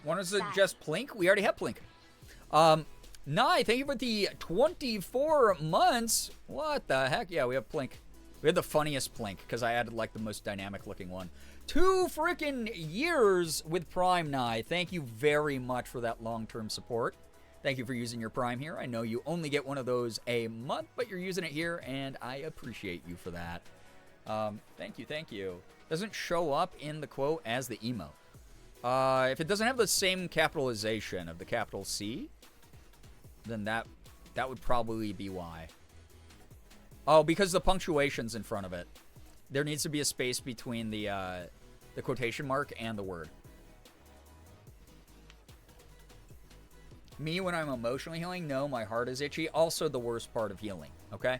Want to suggest Plink? We already have Plink. Nye, thank you for the 24 months. What the heck? Yeah, we have Plink. We had the funniest Plink because I added like the most dynamic looking one. 2 freaking years with Prime, Nye. Thank you very much for that long-term support. Thank you for using your Prime here. I know you only get one of those a month, but you're using it here, and I appreciate you for that. Thank you, thank you. Doesn't show up in the quote as the emote. If it doesn't have the same capitalization of the capital C, then that would probably be why. Oh, because the punctuation's in front of it. There needs to be a space between the quotation mark and the word. Me, when I'm emotionally healing, no, my heart is itchy. Also the worst part of healing, okay?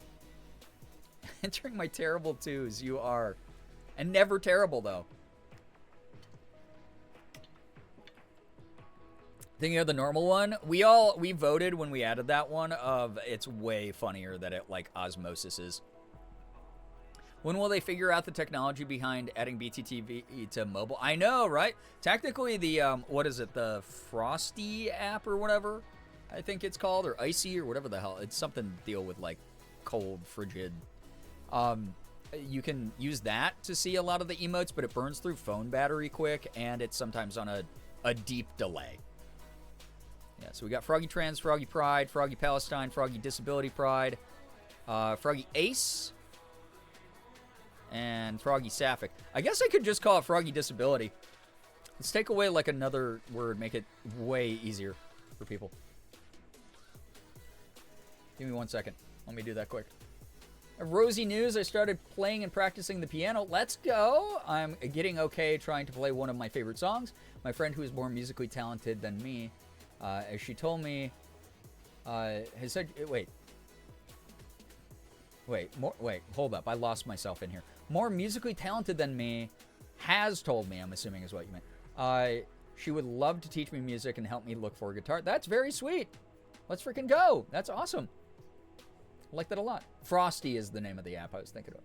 Entering my terrible twos, you are. And never terrible, though. Thinking of the normal one, we voted when we added that one of it's way funnier that it, like, osmosis is. When will they figure out the technology behind adding BTTV to mobile? I know, right? Technically, the, what is it, the Frosty app or whatever, I think it's called, or Icy or whatever the hell. It's something to deal with, like, cold, frigid. You can use that to see a lot of the emotes, but it burns through phone battery quick, and it's sometimes on a deep delay. Yeah, so we got Froggy Trans, Froggy Pride, Froggy Palestine, Froggy Disability Pride, Froggy Ace, and Froggy Sapphic. I guess I could just call it Froggy Disability. Let's take away, like, another word, make it way easier for people. Give me 1 second. Let me do that quick. Rosy news, I started playing and practicing the piano. Let's go. I'm getting okay trying to play one of my favorite songs. My friend who is more musically talented than me, as she told me, has said, wait, hold up. I lost myself in here. More musically talented than me has told me, I'm assuming is what you meant. She would love to teach me music and help me look for a guitar. That's very sweet. Let's freaking go. That's awesome. I like that a lot. Frosty is the name of the app I was thinking of.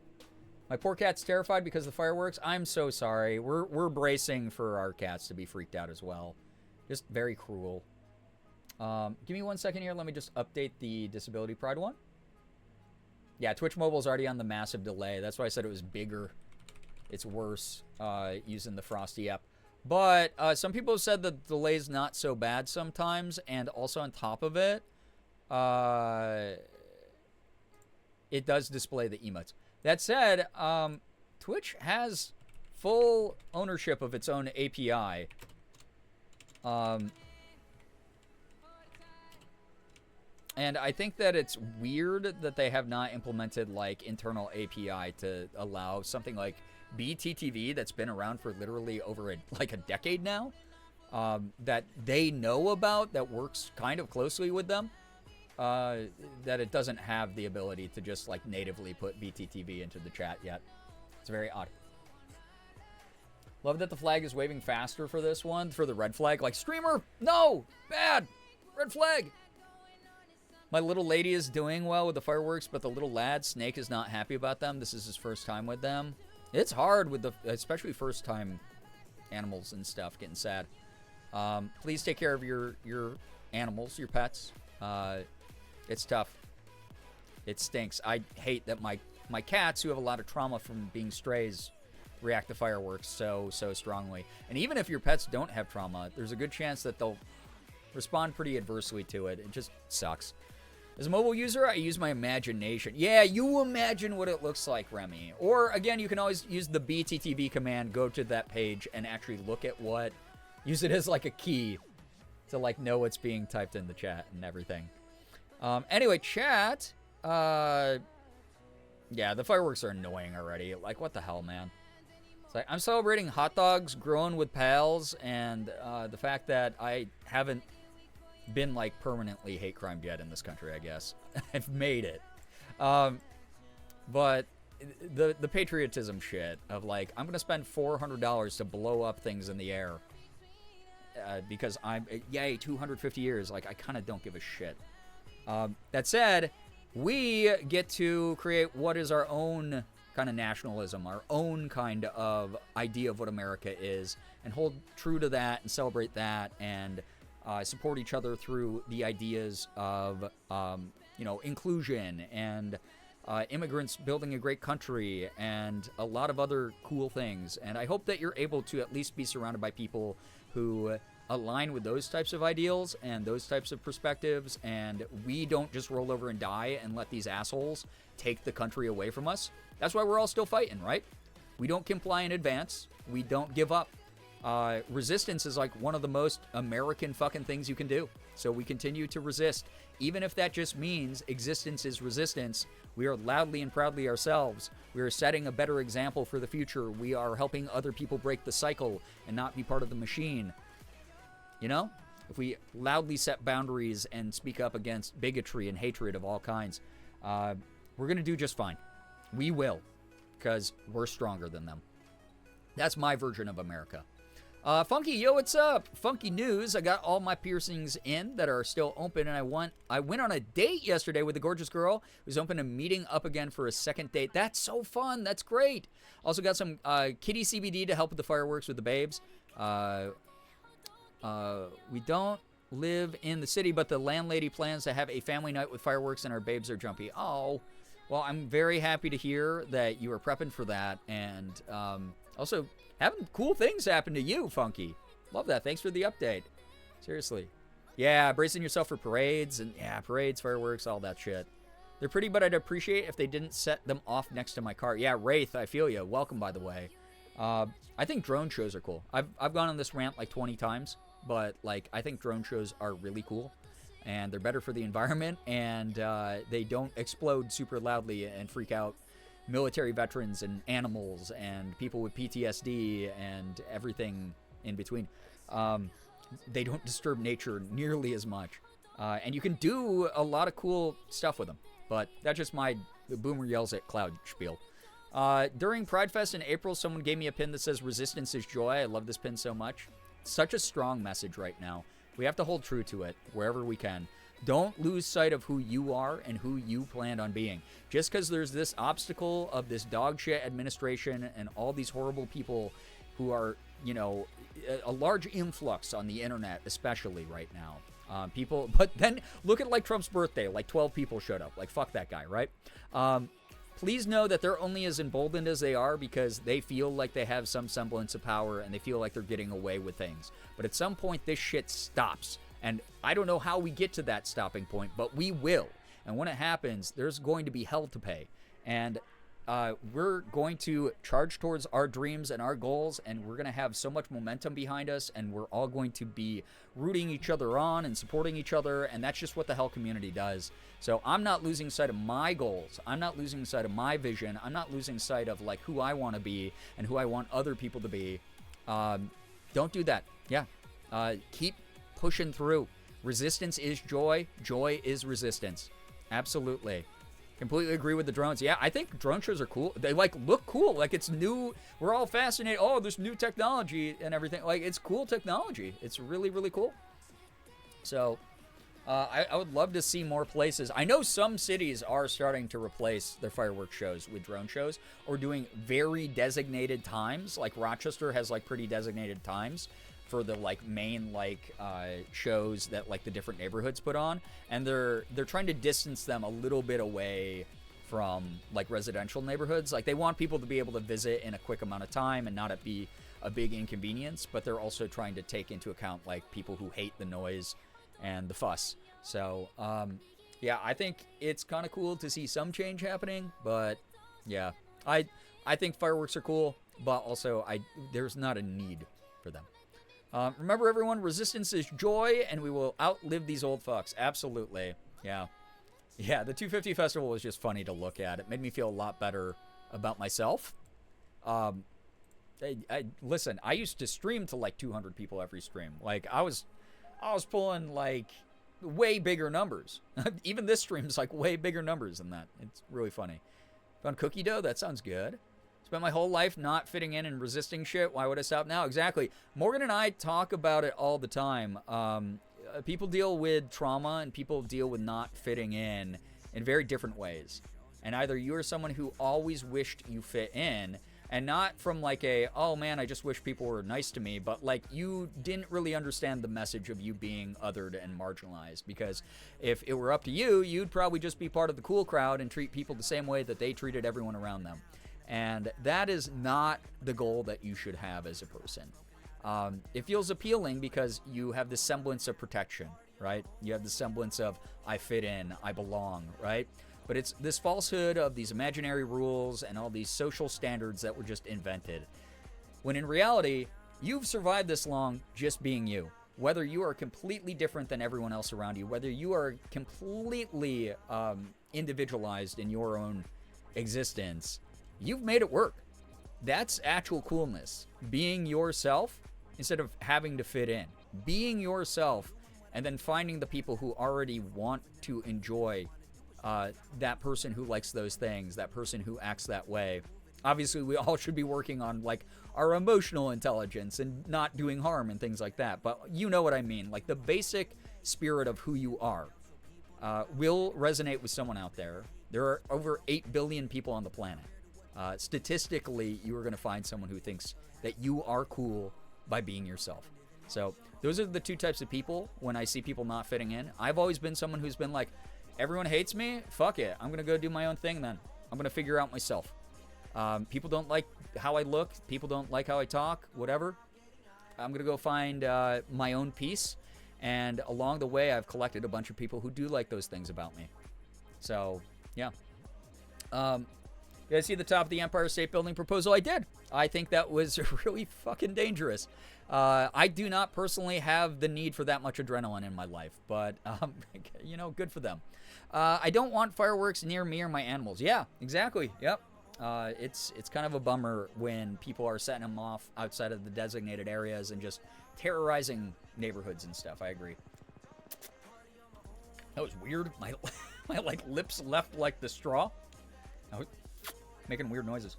My poor cat's terrified because of the fireworks. I'm so sorry. We're bracing for our cats to be freaked out as well. Just very cruel. Give me 1 second here. Let me just update the Disability Pride one. Yeah, Twitch Mobile is already on the massive delay. That's why I said it was bigger. It's worse using the Frosty app. But some people have said the delay's not so bad sometimes. And also on top of it, it does display the emotes. That said, Twitch has full ownership of its own API. And I think that it's weird that they have not implemented, like, internal API to allow something like BTTV that's been around for literally over a decade now, that they know about, that works kind of closely with them, that it doesn't have the ability to just, like, natively put BTTV into the chat yet. It's very odd. Love that the flag is waving faster for this one, for the red flag. Like, streamer, no, bad, red flag. My little lady is doing well with the fireworks, but the little lad, Snake, is not happy about them. This is his first time with them. It's hard with especially first time animals and stuff, getting sad. Please take care of your animals, your pets. It's tough. It stinks. I hate that my cats, who have a lot of trauma from being strays, react to fireworks so strongly. And even if your pets don't have trauma, there's a good chance that they'll respond pretty adversely to it. It just sucks. As a mobile user, I use my imagination. Yeah, you imagine what it looks like, Remy. Or, again, you can always use the BTTV command, go to that page, and actually look at what... Use it as, like, a key to, like, know what's being typed in the chat and everything. Anyway, chat... yeah, the fireworks are annoying already. Like, what the hell, man? It's like, I'm celebrating hot dogs grown with pals, and the fact that I haven't been like permanently hate crime yet in this country, I guess. I've made it. But the patriotism shit of like, I'm gonna spend $400 to blow up things in the air because I'm yay 250 years. Like, I kind of don't give a shit. That said, we get to create what is our own kind of nationalism, our own kind of idea of what America is, and hold true to that and celebrate that and support each other through the ideas of, inclusion and immigrants building a great country and a lot of other cool things. And I hope that you're able to at least be surrounded by people who align with those types of ideals and those types of perspectives, and we don't just roll over and die and let these assholes take the country away from us. That's why we're all still fighting, right? We don't comply in advance. We don't give up. Resistance is like one of the most American fucking things you can do. So we continue to resist. Even if that just means existence is resistance, we are loudly and proudly ourselves. We are setting a better example for the future. We are helping other people break the cycle and not be part of the machine. You know? If we loudly set boundaries and speak up against bigotry and hatred of all kinds, we're going to do just fine. We will. Because we're stronger than them. That's my version of America. Funky, yo, what's up? Funky news. I got all my piercings in that are still open, and I went on a date yesterday with a gorgeous girl who's open to meeting up again for a second date. That's so fun. That's great. Also got some kitty CBD to help with the fireworks with the babes. We don't live in the city, but the landlady plans to have a family night with fireworks, and our babes are jumpy. Oh, well, I'm very happy to hear that you are prepping for that, and also having cool things happen to you, Funky. Love that. Thanks for the update. Seriously. Yeah, bracing yourself for parades, and yeah, parades, fireworks, all that shit. They're pretty, but I'd appreciate if they didn't set them off next to my car. Yeah, Wraith, I feel you. Welcome, by the way. I think drone shows are cool. I've gone on this rant like 20 times, but like I think drone shows are really cool, and they're better for the environment, and they don't explode super loudly and freak out military veterans and animals and people with PTSD and everything in between. They don't disturb nature nearly as much, and you can do a lot of cool stuff with them. But that's just my boomer yells at cloud spiel. During Pride Fest in April, someone gave me a pin that says resistance is joy. I love this pin so much. Such a strong message right now. We have to hold true to it wherever we can. Don't lose sight of who you are and who you planned on being. Just because there's this obstacle of this dog shit administration and all these horrible people who are, a large influx on the internet, especially right now. People, but then look at like Trump's birthday, like 12 people showed up. Like, fuck that guy, right? Please know that they're only as emboldened as they are because they feel like they have some semblance of power and they feel like they're getting away with things. But at some point, this shit stops. And I don't know how we get to that stopping point, but we will. And when it happens, there's going to be hell to pay. And we're going to charge towards our dreams and our goals, and we're going to have so much momentum behind us, and we're all going to be rooting each other on and supporting each other, and that's just what the Hell community does. So I'm not losing sight of my goals. I'm not losing sight of my vision. I'm not losing sight of like who I want to be and who I want other people to be. Don't do that. Yeah. Keep pushing through. Resistance is joy. Joy is resistance. Absolutely. Completely agree with the drones. Yeah, I think drone shows are cool. They like look cool. Like it's new. We're all fascinated. Oh, there's new technology and everything. Like it's cool technology. It's really, really cool. So I would love to see more places. I know some cities are starting to replace their fireworks shows with drone shows or doing very designated times. Like Rochester has like pretty designated times for the like main like shows that like the different neighborhoods put on, and they're trying to distance them a little bit away from like residential neighborhoods. Like they want people to be able to visit in a quick amount of time and not it be a big inconvenience, but they're also trying to take into account like people who hate the noise and the fuss. So yeah, I think it's kind of cool to see some change happening, but yeah, I think fireworks are cool, but also there's not a need for them. Remember, everyone, resistance is joy, and we will outlive these old fucks. Absolutely. Yeah. Yeah, the 250 festival was just funny to look at. It made me feel a lot better about myself. Listen, I used to stream to like 200 people every stream. Like, I was pulling like way bigger numbers. Even this stream's like way bigger numbers than that. It's really funny. Found cookie dough? That sounds good. Spent my whole life not fitting in and resisting shit. Why would I stop now? Exactly. Morgan and I talk about it all the time. People deal with trauma and people deal with not fitting in very different ways. And either you are someone who always wished you fit in, and not from like oh man, I just wish people were nice to me, but like you didn't really understand the message of you being othered and marginalized. Because if it were up to you, you'd probably just be part of the cool crowd and treat people the same way that they treated everyone around them. And that is not the goal that you should have as a person. It feels appealing because you have the semblance of protection, right? You have the semblance of, I fit in, I belong, right? But it's this falsehood of these imaginary rules and all these social standards that were just invented. When in reality, you've survived this long just being you. Whether you are completely different than everyone else around you, whether you are completely individualized in your own existence, you've made it work. That's actual coolness. Being yourself instead of having to fit in. Being yourself and then finding the people who already want to enjoy that person who likes those things, that person who acts that way. Obviously, we all should be working on like our emotional intelligence and not doing harm and things like that. But you know what I mean. Like the basic spirit of who you are will resonate with someone out there. There are over 8 billion people on the planet. Statistically, you are going to find someone who thinks that you are cool by being yourself. So those are the two types of people when I see people not fitting in. I've always been someone who's been like, everyone hates me? Fuck it. I'm going to go do my own thing then. I'm going to figure out myself. People don't like how I look. People don't like how I talk. Whatever. I'm going to go find my own peace. And along the way, I've collected a bunch of people who do like those things about me. So, yeah. You guys see the top of the Empire State Building proposal? I did. I think that was really fucking dangerous. I do not personally have the need for that much adrenaline in my life, but, you know, good for them. I don't want fireworks near me or my animals. Yeah, exactly. Yep. It's kind of a bummer when people are setting them off outside of the designated areas and just terrorizing neighborhoods and stuff. I agree. That was weird. My like lips left like the straw. I was making weird noises.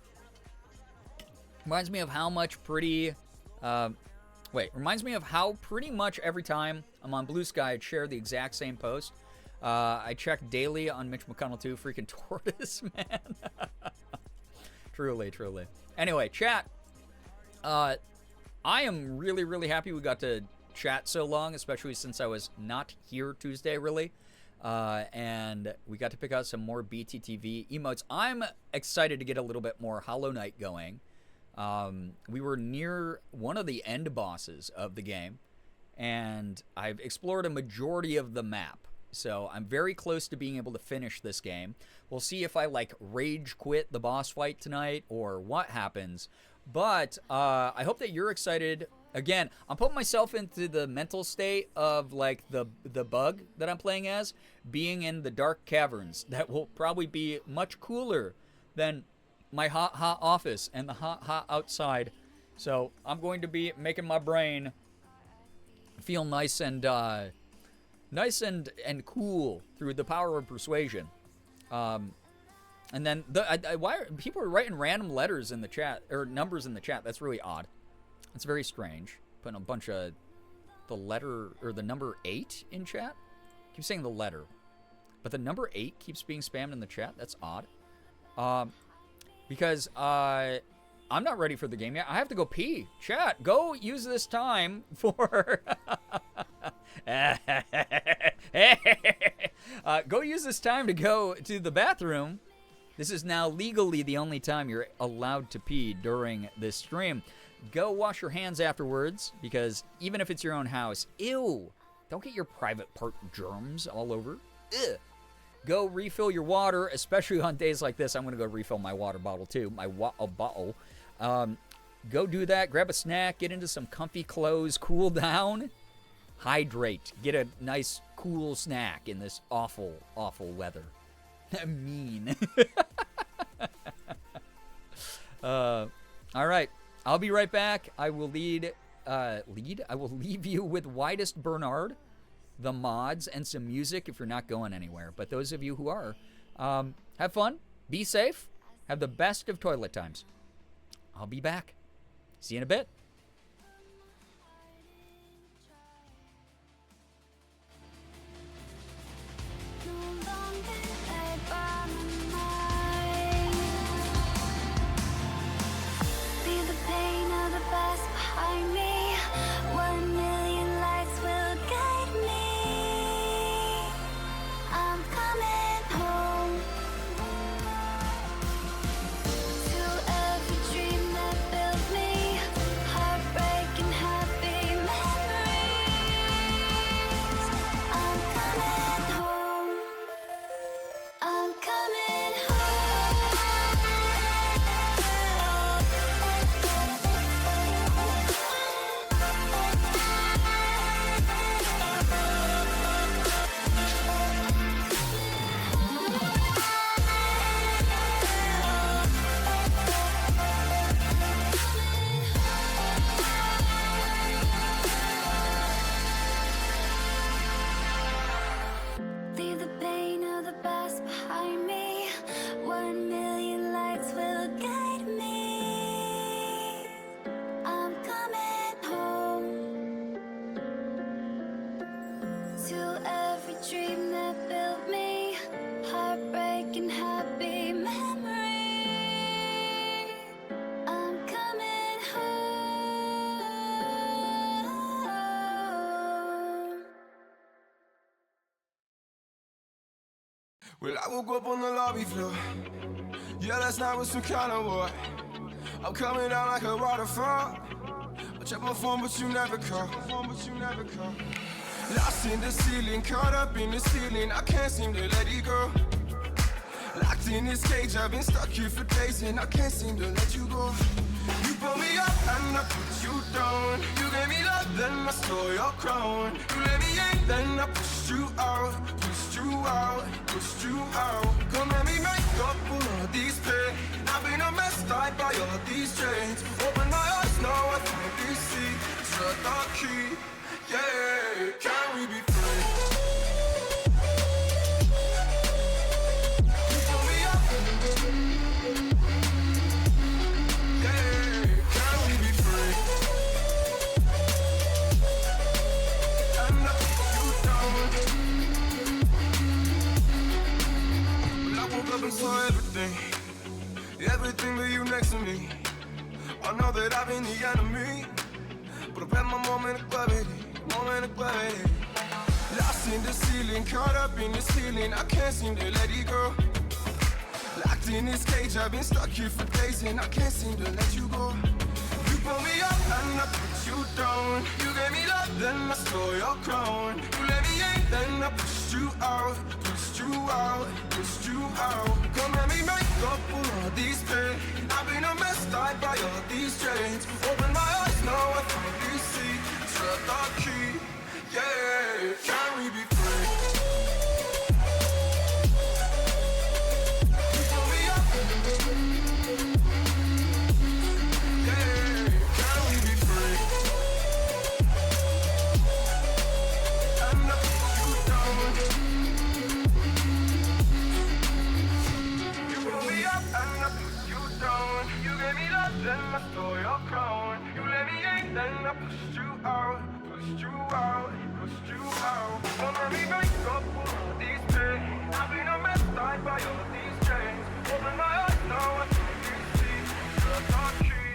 Reminds me of how much reminds me of how pretty much every time I'm on Blue Sky, I'd share the exact same post. I check daily on Mitch McConnell too. Freaking tortoise, man. Truly. Anyway, chat. I am really, really happy we got to chat so long, especially since I was not here Tuesday, really. And we got to pick out some more BTTV emotes. I'm excited to get a little bit more Hollow Knight going. We were near one of the end bosses of the game, and I've explored a majority of the map. So I'm very close to being able to finish this game. We'll see if I like rage quit the boss fight tonight or what happens. But I hope that you're excited. Again, I'm putting myself into the mental state of like the bug that I'm playing as, being in the dark caverns. That will probably be much cooler than my hot office and the hot outside. So I'm going to be making my brain feel nice and cool through the power of persuasion. And then why are people writing random letters in the chat or numbers in the chat? That's really odd. It's very strange. Putting a bunch of the letter or the number 8 in chat. Keep saying the letter, but the number 8 keeps being spammed in the chat. That's odd. Because I'm not ready for the game yet. I have to go pee. Chat, go use this time for. Go use this time to go to the bathroom. This is now legally the only time you're allowed to pee during this stream. Go wash your hands afterwards, because even if it's your own house, ew, don't get your private part germs all over. Ugh. Go refill your water, especially on days like this. I'm going to go refill my water bottle too, my bottle. Go do that. Grab a snack. Get into some comfy clothes. Cool down. Hydrate. Get a nice cool snack in this awful, awful weather. Mean. All right. I'll be right back. I will I will leave you with Widest Bernard, the mods, and some music if you're not going anywhere. But those of you who are, have fun. Be safe. Have the best of toilet times. I'll be back. See you in a bit. Behind me, 1,000,000 lights will guide me. I'm coming home to every dream that built me, heartbreak and happy memories. I'm coming home. I'm coming home. Leave the pain of the past behind me. 1,000,000 lights will guide me. I'm coming home to every dream that built me, heartbreak and happy memory. I'm coming home. Well, I woke up on the lobby floor. Yeah, last night was some kind of war. I'm coming down like a waterfall. I check my phone, but you never call. Lost in the ceiling, caught up in the ceiling. I can't seem to let it go. Locked in this cage, I've been stuck here for days, and I can't seem to let you go. You pull me up and I put you down. You gave me love, then I stole your crown. You let me in, then I pushed you out. Come let me make up for all these pain. I've been a mess, tied by all these chains. Open my eyes, now I finally see. Shut the key, yeah. Can we be free? You pull me up, yeah. Can we be free? And I put you down. I woke up and saw everything but you next to me. I know that I've been the enemy, but I've had my moment of gravity. Lost in the ceiling, caught up in the ceiling. I can't seem to let it go. Locked in this cage, I've been stuck here for days, and I can't seem to let you go. You pull me up and I put you down. You gave me love, then I stole your crown. You let me in, then I pushed you out. Come let me make up for all these pain. I've been a mess, tied by all these chains. Open my eyes, now I finally see. Shut the key, yeah. Can we be free? You pull me up, yeah. Can we be free? And I put you down. And I put you down. You gave me love, then I stole your crown. You let me in, then I pushed you out. Don't let me make up for all these pain. I've been a mess, tied by all these chains. Open my eyes, now I finally see. Shut the key,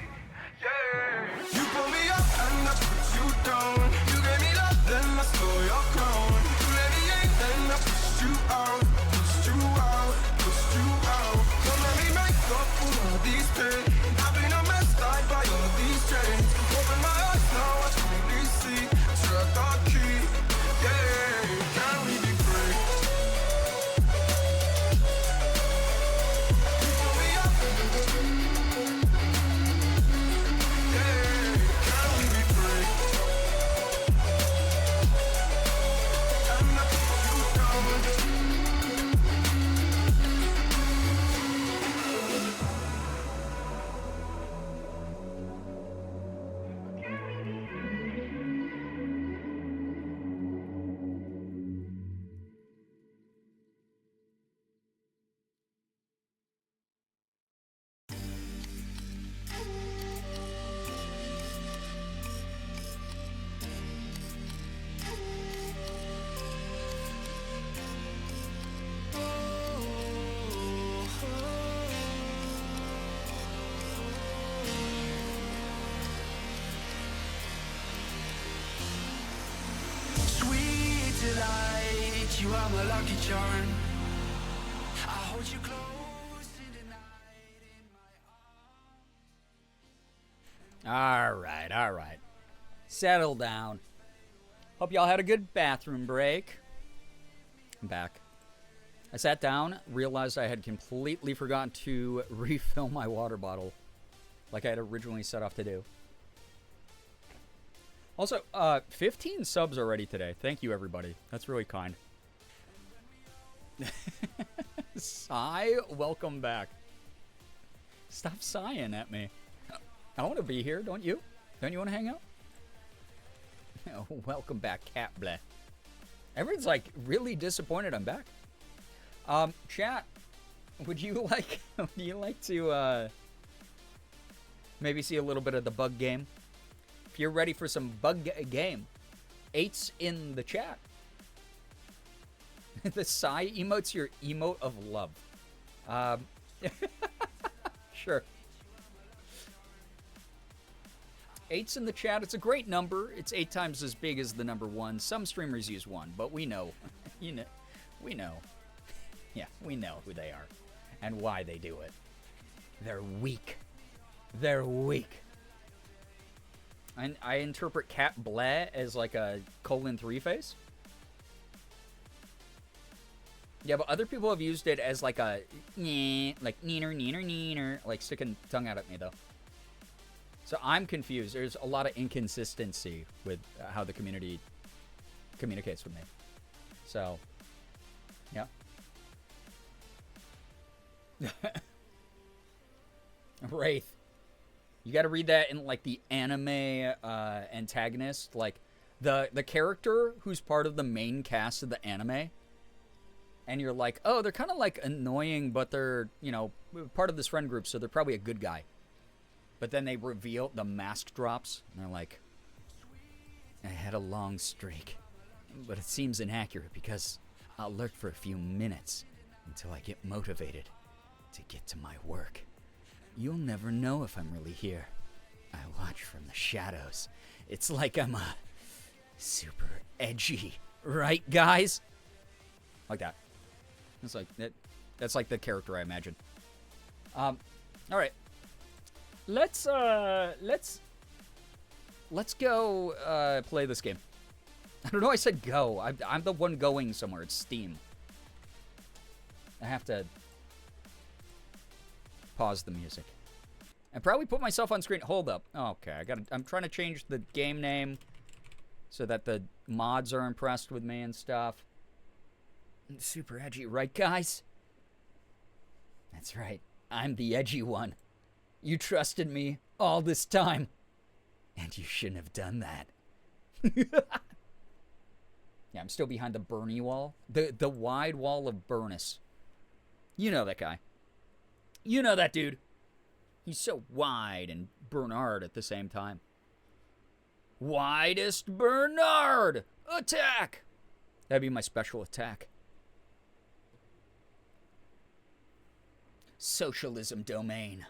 yeah. You pull me up and I put you down. You gave me love, then I stole your crown. You let me in, then I pushed you out. Don't let me make up for all these pain. I've been a mess, tied by all these chains. Open my eyes, now I finally see. Shut the key, yeah. Can we be free? you are my lucky charm. I hold you close in the night in my arms. All right. Settle down. Hope y'all had a good bathroom break. I'm back. I sat down, realized I had completely forgotten to refill my water bottle like I had originally set off to do. Also, 15 subs already today. Thank you, everybody. That's really kind. Sigh, welcome back. Stop sighing at me. I want to be here, don't you? Don't you want to hang out? Welcome back, Cat Bleh. Everyone's like really disappointed I'm back. Chat, would you like to maybe see a little bit of the bug game? If you're ready for some bug game, 8's in the chat. The sigh emote's your emote of love. Sure. 8's in the chat. It's a great number. It's 8 times as big as the number 1. Some streamers use 1, but we know. We know. Yeah, we know who they are and why they do it. They're weak. And I interpret Cat Bleh as like a :3 face. Yeah, but other people have used it as like a like neener, like sticking tongue out at me though. So I'm confused. There's a lot of inconsistency with how the community communicates with me. So, yeah. Wraith. You got to read that in like the anime antagonist, like the character who's part of the main cast of the anime. And you're like, oh, they're kind of like annoying, but they're, part of this friend group, so they're probably a good guy. But then they reveal, the mask drops, and they're like, I had a long streak, but it seems inaccurate because I'll lurk for a few minutes until I get motivated to get to my work. You'll never know if I'm really here. I watch from the shadows. It's like I'm super edgy, right, guys? Like that. It's like that. That's like the character I imagine. All right. Let's go play this game. I don't know. I said go. I'm the one going somewhere. It's Steam. I have to pause the music and probably put myself on screen. Hold up. Okay, I'm trying to change the game name so that the mods are impressed with me and stuff. Super edgy, right, guys? That's right. I'm the edgy one. You trusted me all this time, and you shouldn't have done that. Yeah, I'm still behind the Bernie wall. The wide wall of Burnus. You know that guy. You know that dude. He's so wide and Bernard at the same time. Widest Bernard! Attack! That'd be my special attack. Socialism domain.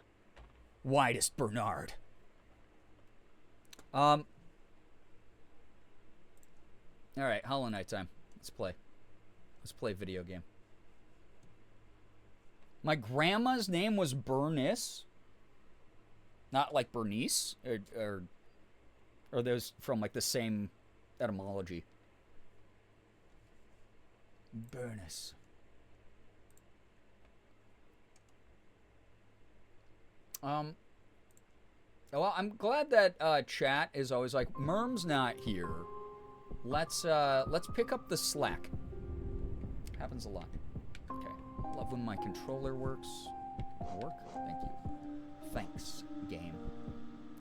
Widest Bernard. Alright, Hollow Knight time. Let's play. Let's play a video game. My grandma's name was Bernice. Not like Bernice. Or those from like the same etymology. Bernice. Well, I'm glad that chat is always like, Merm's not here. Let's pick up the slack. Happens a lot. Okay. Love when my controller works. Work? Thank you. Thanks, game.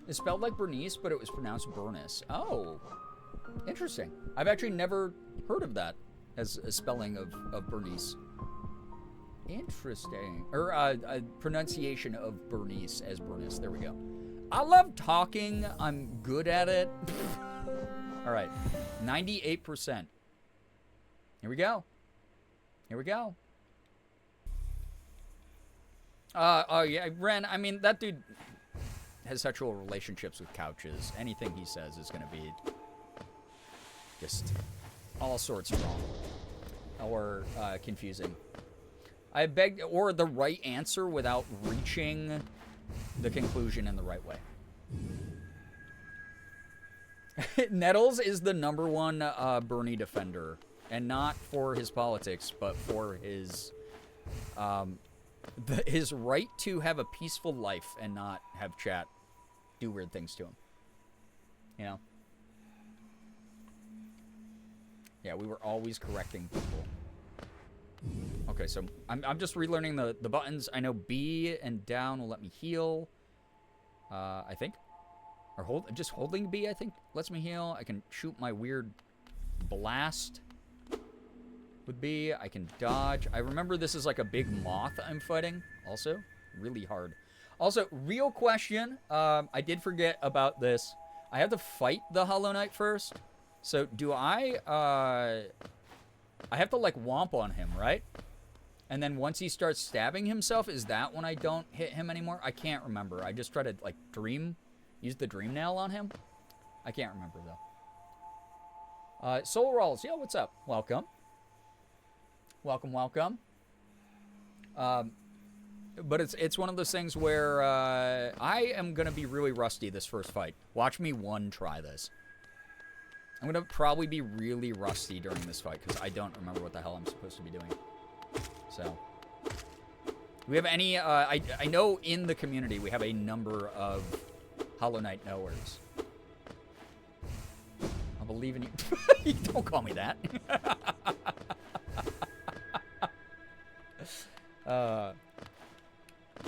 It's spelled like Bernice, but it was pronounced Bernice. Oh. Interesting. I've actually never heard of that as a spelling of Bernice. Interesting. Or a pronunciation of Bernice as Bernice. There we go. I love talking. I'm good at it. All right. 98%. Here we go. Here we go. Oh, yeah. Ren, I mean, that dude has sexual relationships with couches. Anything he says is going to be just all sorts wrong. or confusing. I beg, or the right answer without reaching the conclusion in the right way. Nettles is the #1 Bernie defender, and not for his politics, but for his his right to have a peaceful life and not have chat do weird things to him. You know? Yeah, we were always correcting people. Okay, so I'm just relearning the buttons. I know B and down will let me heal. I think. Or just holding B, I think, lets me heal. I can shoot my weird blast with B. I can dodge. I remember this is like a big moth I'm fighting. Also, really hard. Also, real question. I did forget about this. I have to fight the Hollow Knight first. So do I have to like womp on him, right? And then once he starts stabbing himself, is that when I don't hit him anymore? I can't remember. I just try to like use the dream nail on him. I can't remember though. Soul Rolls, yo, what's up? Welcome. Welcome, welcome. But it's one of those things where I am gonna be really rusty this first fight. Watch me try this. I'm gonna probably be really rusty during this fight because I don't remember what the hell I'm supposed to be doing. So, do we have any? I know in the community we have a number of Hollow Knight knowers. I believe in you. Don't call me that.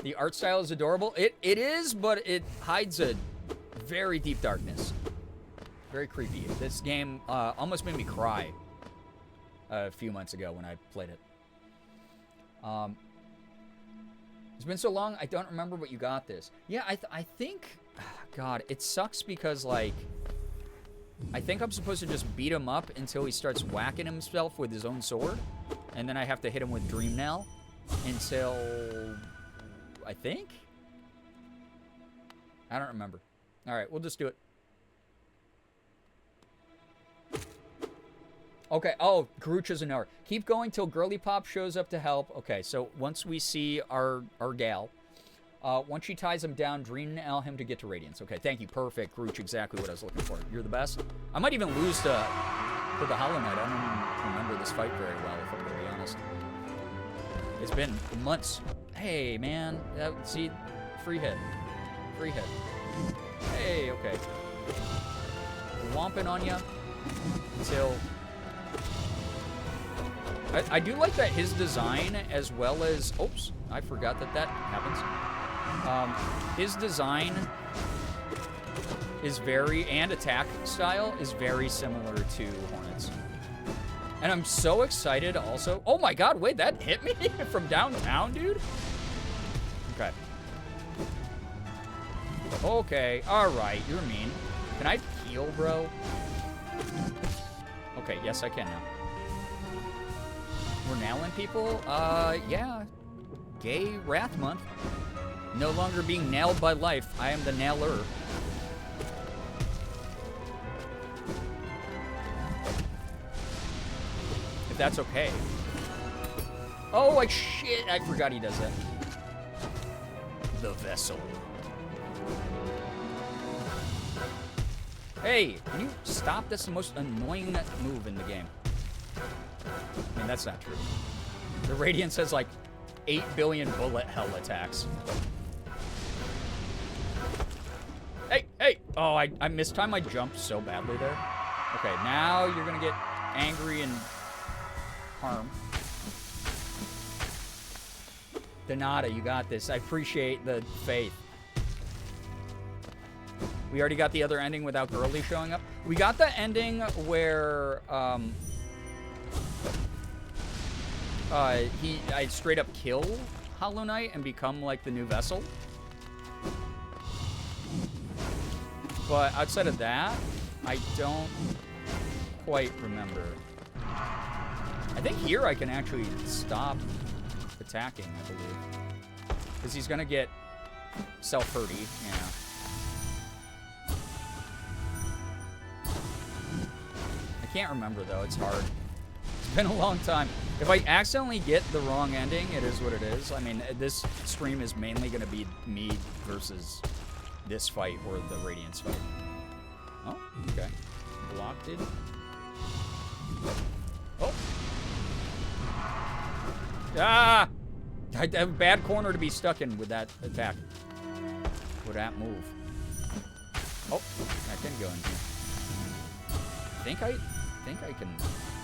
The art style is adorable. It is, but it hides a very deep darkness. Very creepy. This game almost made me cry a few months ago when I played it. It's been so long, I don't remember what you got this. Yeah, I think... God, it sucks because, like... I think I'm supposed to just beat him up until he starts whacking himself with his own sword. And then I have to hit him with Dream Nail until... I think? I don't remember. Alright, we'll just do it. Okay, oh, Grooch is an hour. Keep going till Girly Pop shows up to help. Okay, so once we see our gal, once she ties him down, Dream Nail him to get to Radiance. Okay, thank you. Perfect, Grooch, exactly what I was looking for. You're the best. I might even lose to the Hollow Knight. I don't even remember this fight very well, if I'm going to be honest. It's been months. Hey, man. See, free hit. Free hit. Hey, okay. Womping on ya until... I do like that his design, as well as... Oops, I forgot that happens. His design is very... And attack style is very similar to Hornets. And I'm so excited also... Oh my god, wait, that hit me from downtown, dude? Okay. Okay, alright, you're mean. Can I heal, bro? Okay, yes, I can now. We're nailing people? Yeah. Gay Wrath Month. No longer being nailed by life. I am the nailer. If that's okay. Oh, like shit. I forgot he does that. The Vessel. Hey, can you stop? That's the most annoying move in the game. I mean, that's not true. The Radiance has like 8 billion bullet hell attacks. Hey, hey! Oh, I mistimed my jump so badly there. Okay, now you're gonna get angry and harm. Donata, you got this. I appreciate the faith. We already got the other ending without Girly showing up. We got the ending where, I straight up kill Hollow Knight and become like the new Vessel. But outside of that, I don't quite remember. I think here I can actually stop attacking, I believe. Because he's gonna get self-hurty, yeah. I can't remember though, it's hard. It's been a long time. If I accidentally get the wrong ending, it is what it is. I mean, this stream is mainly going to be me versus this fight or the Radiance fight. Oh, okay. Blocked it. Oh. Ah! I have a bad corner to be stuck in with that attack. With that move. Oh, I can go in here. I think I can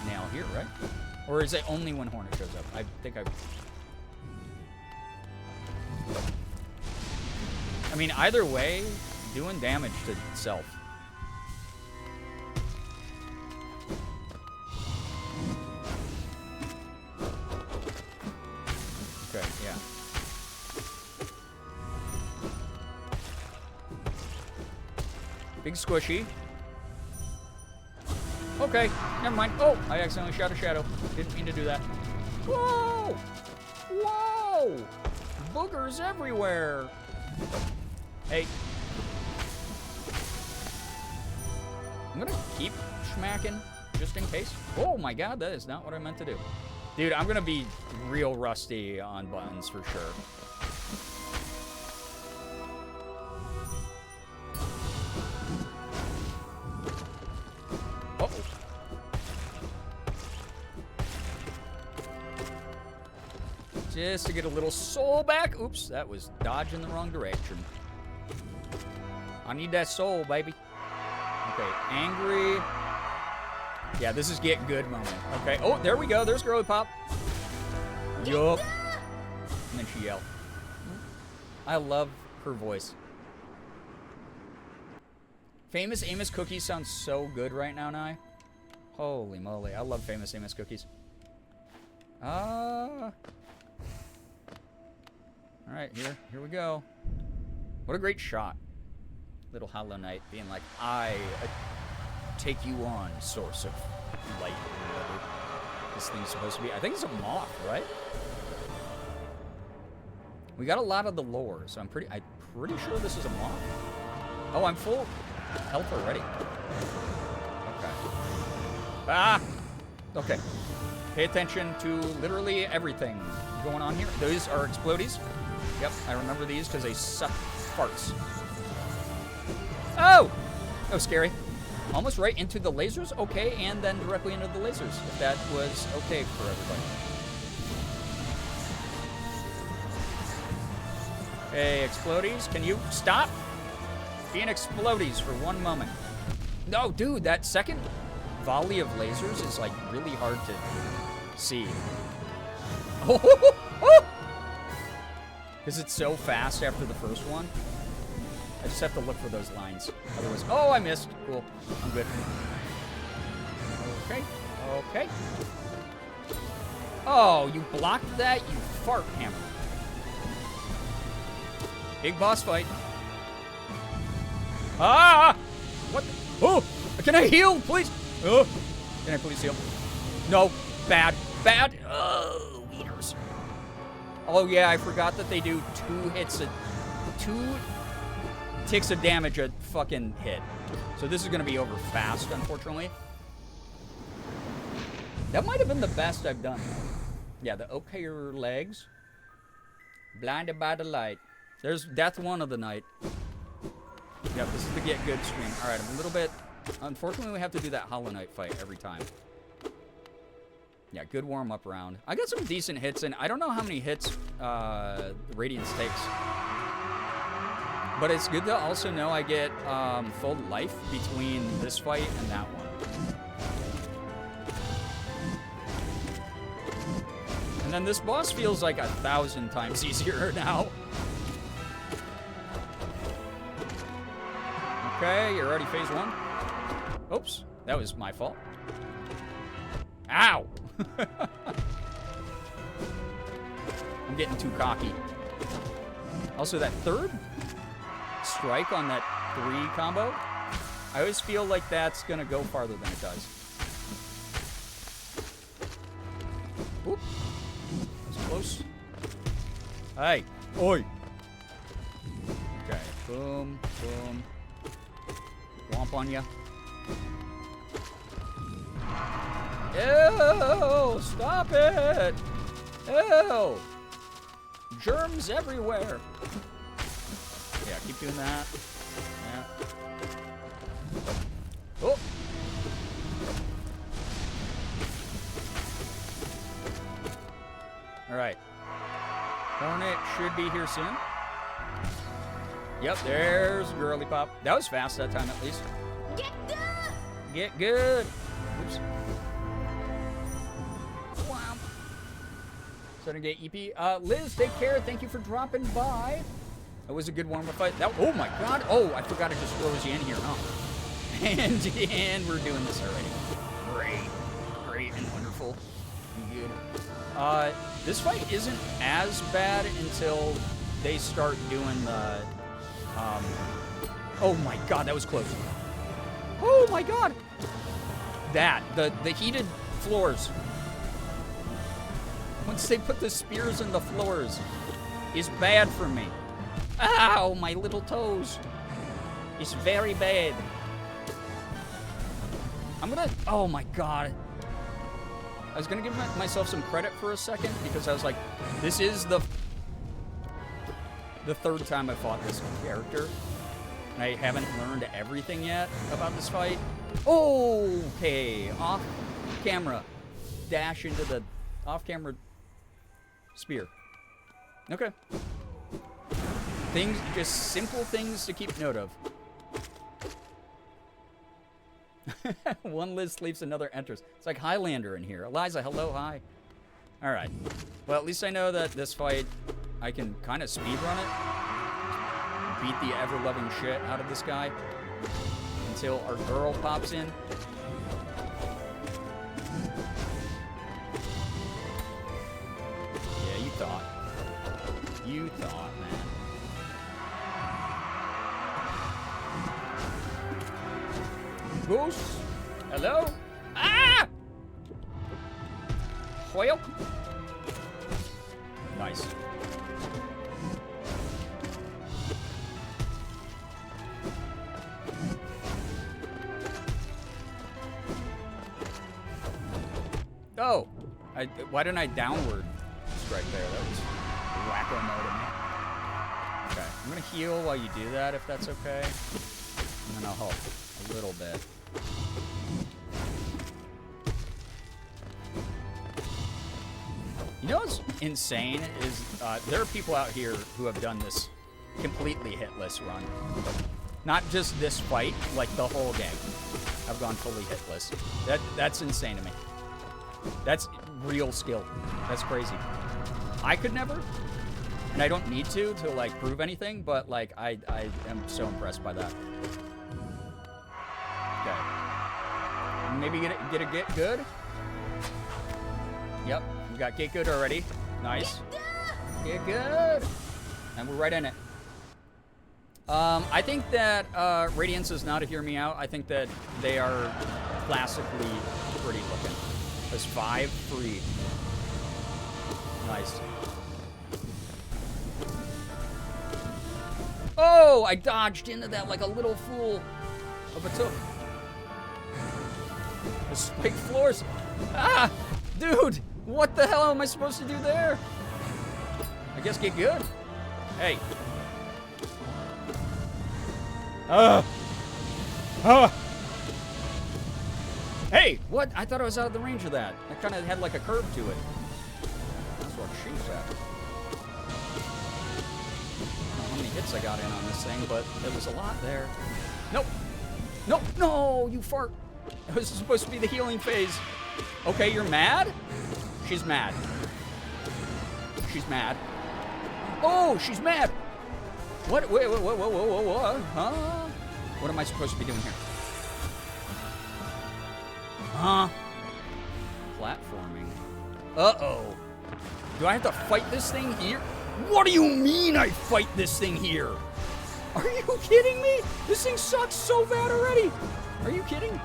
nail here, right? Or is it only when Hornet shows up? I think I mean, either way, doing damage to self. Okay, yeah. Big squishy. Okay, never mind. Oh, I accidentally shot a shadow. Didn't mean to do that. Whoa! Whoa! Boogers everywhere. Hey. I'm gonna keep smacking just in case. Oh my god, that is not what I meant to do. Dude, I'm gonna be real rusty on buttons for sure. Uh-oh. Just to get a little soul back. Oops, that was dodging the wrong direction. I need that soul, baby. Okay, angry. Yeah, this is get good moment. Okay. Oh, there we go. There's Girly Pop. Yup. And then she yelled. I love her voice. Famous Amos cookies sounds so good right now, Nye. Holy moly. I love Famous Amos cookies. Alright, here we go. What a great shot. Little Hollow Knight being like, I take you on, source of light, or whatever this thing's supposed to be. I think it's a moth, right? We got a lot of the lore, so I'm pretty sure this is a moth. Oh, I'm full health already. Okay. Ah! Okay. Pay attention to literally everything going on here. Those are explodies. Yep, I remember these because they suck farts. Oh! That was scary. Almost right into the lasers. Okay, and then directly into the lasers. If that was okay for everybody. Hey, explodies, can you stop being explodies for one moment? No, dude, that second volley of lasers is like really hard to see. Because it's so fast after the first one. I just have to look for those lines. Otherwise, oh, I missed. Cool. I'm good. Okay. Okay. Oh, you blocked that, you fart hammer. Big boss fight. Ah! What? Oh! Can I heal, please? Oh! Can I please heal? No. Bad. Bad. Oh, wieners. Oh, yeah, I forgot that they do 2 ticks of damage a fucking hit. So this is going to be over fast, unfortunately. That might have been the best I've done. Yeah, the okayer legs. Blinded by the light. There's death one of the night. Yep, this is the get good stream. Alright, I'm a little bit... Unfortunately, we have to do that Hollow Knight fight every time. Yeah, good warm-up round. I got some decent hits in. I don't know how many hits Radiance takes. But it's good to also know I get full life between this fight and that one. And then this boss feels like 1,000 times easier now. Okay, you're already phase 1. Oops, that was my fault. Ow! I'm getting too cocky. Also, that third strike on that 3 combo, I always feel like that's gonna go farther than it does. Oop. That's close. Hey. Oi. Okay. Boom. Boom. Womp on ya. Ew! Oh, stop it! Oh, germs everywhere. Yeah, keep doing that. Yeah. Oh. All right. Hornet should be here soon. Yep, there's Girly Pop. That was fast that time, at least. Get good! Get good. Oops. Wow. Starting to get EP. Liz, take care. Thank you for dropping by. That was a good warm-up fight. That, oh my God. Oh, I forgot it just throws you in here, huh? And we're doing this already. Great and wonderful. Good. This fight isn't as bad until they start doing the, oh my God, that was close. Oh my God. The heated floors. Once they put the spears in the floors, is bad for me. Ow, my little toes. It's very bad. I'm gonna, oh my God. I was gonna give myself some credit for a second because I was like, this is the third time I fought this character. And I haven't learned everything yet about this fight. Okay, off camera. Dash into the off camera spear. Okay. Things, just simple things to keep note of. One Liz sleeps, another enters. It's like Highlander in here. Eliza, hello, hi. All right. Well, at least I know that this fight, I can kind of speedrun it. Beat the ever-loving shit out of this guy until our girl pops in. Yeah, you thought. You thought, man. Goose? Hello? Ah! Hoyle? Nice. Oh! Why didn't I downward strike there? That was wacko mode of me. Okay, I'm gonna heal while you do that, if that's okay. And then I'll help a little bit. You know what's insane is there are people out here who have done this completely hitless run. Not just this fight, like the whole game. I've gone fully hitless. That's insane to me. That's real skill. That's crazy. I could never, and I don't need to like prove anything, but like I am so impressed by that. Okay. Maybe get good. Yep, we got get good already. Nice. Get good. And we're right in it. I think that Radiance is not a hear me out. I think that they are classically pretty looking. There's 5 free. Nice. Oh, I dodged into that like a little fool of a took. The spiked floors. Ah, dude, what the hell am I supposed to do there? I guess get good. Hey. Hey, what? I thought I was out of the range of that. It kind of had like a curve to it. That's what she's at. I don't know how many hits I got in on this thing, but there was a lot there. Nope. Nope. No, you fart. It was supposed to be the healing phase. Okay, you're mad? She's mad. She's mad. Oh, she's mad. What? Wait, what? Huh? What am I supposed to be doing here? Huh? Platforming. Uh-oh. Do I have to fight this thing here? What do you mean I fight this thing here? Are you kidding me? This thing sucks so bad already. Are you kidding?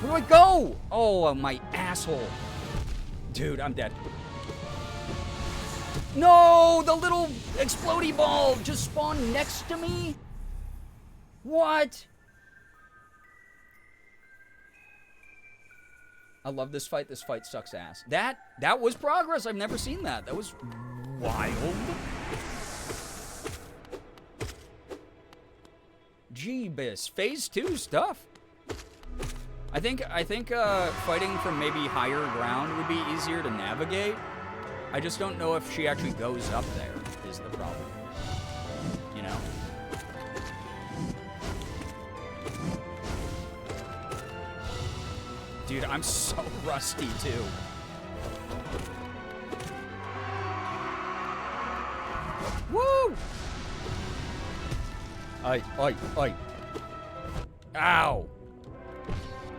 Where do I go? Oh, my asshole. Dude, I'm dead. No, the little explodey ball just spawned next to me? What? I love this fight. This fight sucks ass. That was progress. I've never seen that. That was wild. Jeebus. Phase 2 stuff. I think fighting from maybe higher ground would be easier to navigate. I just don't know if she actually goes up there is the problem. You know? Dude, I'm so rusty too. Woo! Oi, oi, oi. Ow!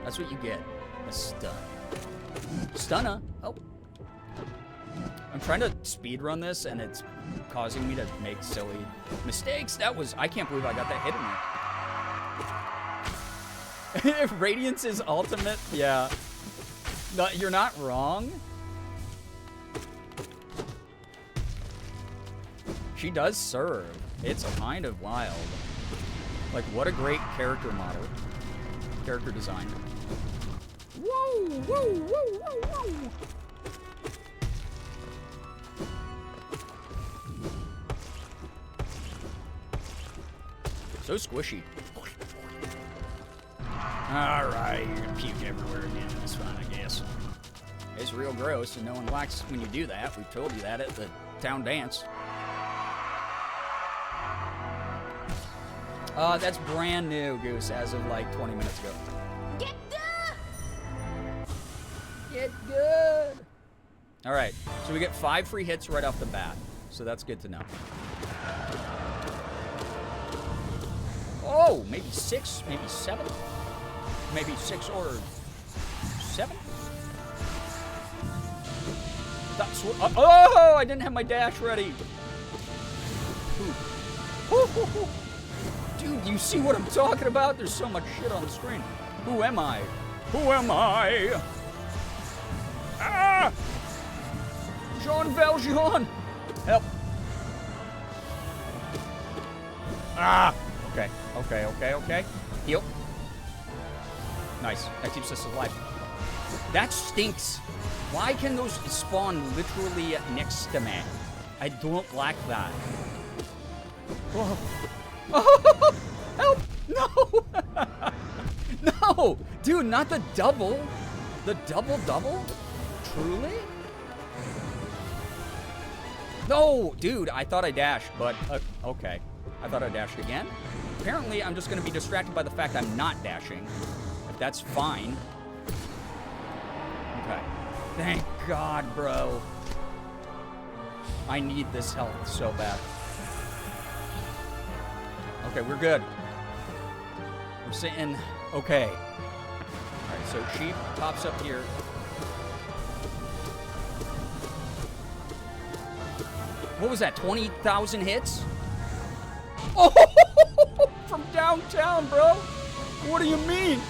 That's what you get. A stun. Stunner. Oh. I'm trying to speedrun this, and it's causing me to make silly mistakes. I can't believe I got that hit in there. Radiance is ultimate? Yeah. No, you're not wrong. She does serve. It's kind of wild. Like, what a great character model. Character design. Whoa, whoa, whoa, whoa, whoa. So squishy. Alright, you're gonna puke everywhere again. That's fine, I guess. It's real gross, and no one likes when you do that. We told you that at the town dance. That's brand new, Goose, as of like 20 minutes ago. Get good! Get good! Alright, so we get 5 free hits right off the bat. So that's good to know. Oh, maybe 6, maybe 7. Maybe 6 or 7. That's what, oh, I didn't have my dash ready. Ooh. Ooh. Dude, you see what I'm talking about? There's so much shit on the screen. Who am I? Who am I? Ah! Jean Valjean! Help. Ah! Okay. Heal. Nice. That keeps us alive. That stinks. Why can those spawn literally next to me? I don't like that. Oh. Oh, help! No! No! Dude, not the double. The double? Truly? No! Dude, I thought I dashed, but okay. I thought I dashed again. Apparently, I'm just going to be distracted by the fact I'm not dashing. If that's fine. Okay. Thank God, bro. I need this health so bad. Okay, we're good. We're sitting okay. Alright, so she pops up here. What was that, 20,000 hits? Oh, from downtown, bro. What do you mean?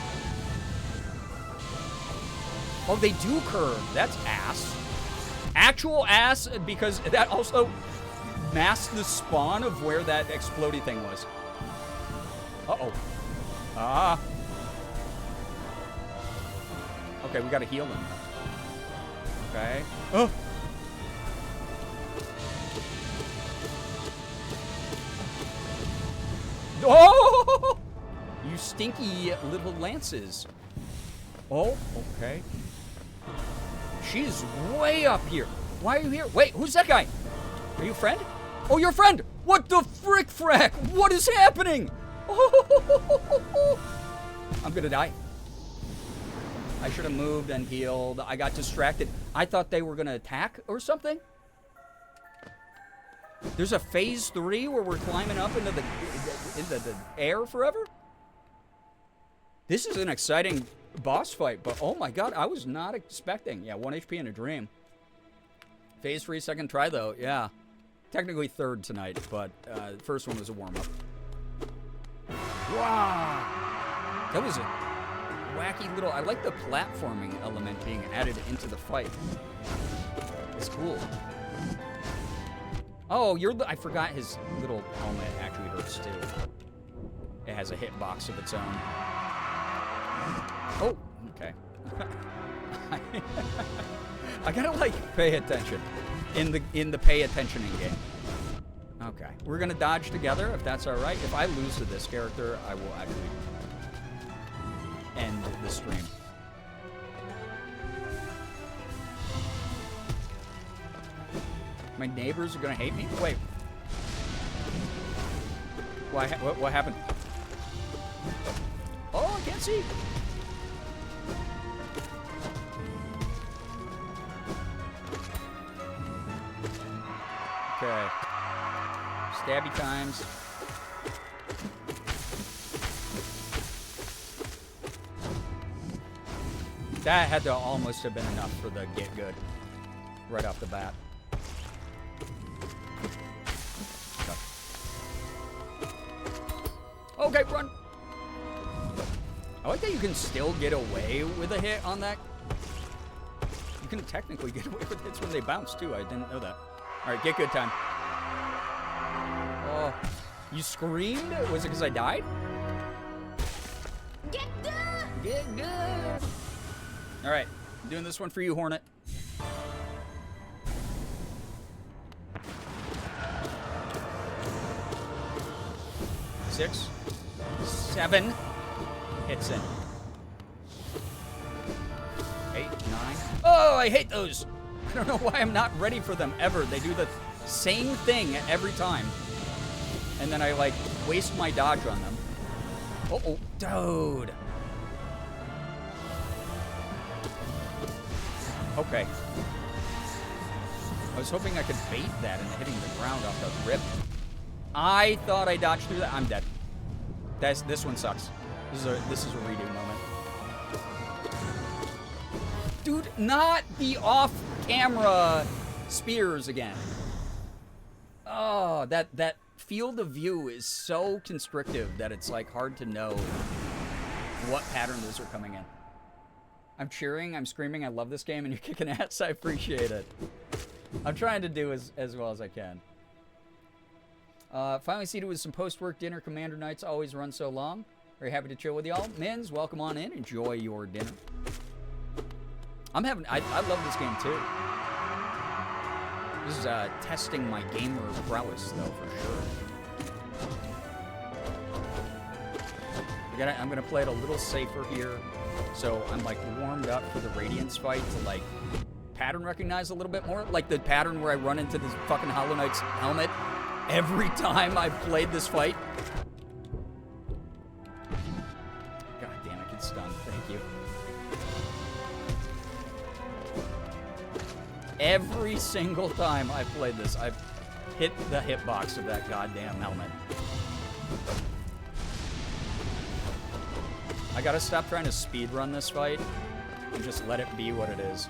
Oh, they do curve. That's ass. Actual ass, because that also masked the spawn of where that explodey thing was. Uh-oh. Ah. Okay, we gotta heal them. Okay. Oh. Oh! You stinky little lances. Oh, okay. She's way up here. Why are you here? Wait, who's that guy? Are you a friend? Oh, you're a friend! What the frick-frack? What is happening? Oh, I'm gonna die. I should have moved and healed. I got distracted. I thought they were gonna attack or something. There's a phase 3 where we're climbing up into the air forever? This is an exciting boss fight, but oh my god, I was not expecting. Yeah, 1 HP in a dream. Phase 3 second try though, yeah. Technically third tonight, but the first one was a warm-up. Wow! That was a wacky little... I like the platforming element being added into the fight. It's cool. Oh, I forgot his little helmet actually hurts too. It has a hitbox of its own. Oh, okay. I gotta like pay attention in the pay attention in game. Okay, we're gonna dodge together if that's all right. If I lose to this character, I will actually end the stream. My neighbors are gonna hate me. Wait, what happened? Oh, I can't see. Okay. Stabby times. That had to almost have been enough for the get good right off the bat. Okay, run. I like that you can still get away with a hit on that. You can technically get away with hits when they bounce too. I didn't know that. All right, get good time. Oh, you screamed? Was it because I died? Get good! Get good. All right, I'm doing this one for you, Hornet. Six, 7 hits in. 8, 9. Oh, I hate those. I don't know why I'm not ready for them ever. They do the same thing every time. And then I, like, waste my dodge on them. Uh-oh. Dude. Okay. I was hoping I could bait that and hitting the ground off the rip. I thought I dodged through that. I'm dead. This one sucks. This is a redo moment. Dude, not the off-camera spears again. Oh, that field of view is so constrictive that it's like hard to know what pattern those are coming in. I'm cheering, I'm screaming, I love this game, and you're kicking ass. I appreciate it. I'm trying to do as well as I can. Finally seated with some post-work dinner. Commander nights always run so long. Very happy to chill with y'all. Men's, welcome on in. Enjoy your dinner. I love this game too. This is testing my gamer prowess though, for sure. I'm gonna play it a little safer here. So I'm like warmed up for the Radiance fight to like pattern recognize a little bit more. Like the pattern where I run into this fucking Hollow Knight's helmet every time I've played this fight. God damn, I get stunned. Thank you. Every single time I've played this, I've hit the hitbox of that goddamn helmet. I gotta stop trying to speedrun this fight and just let it be what it is.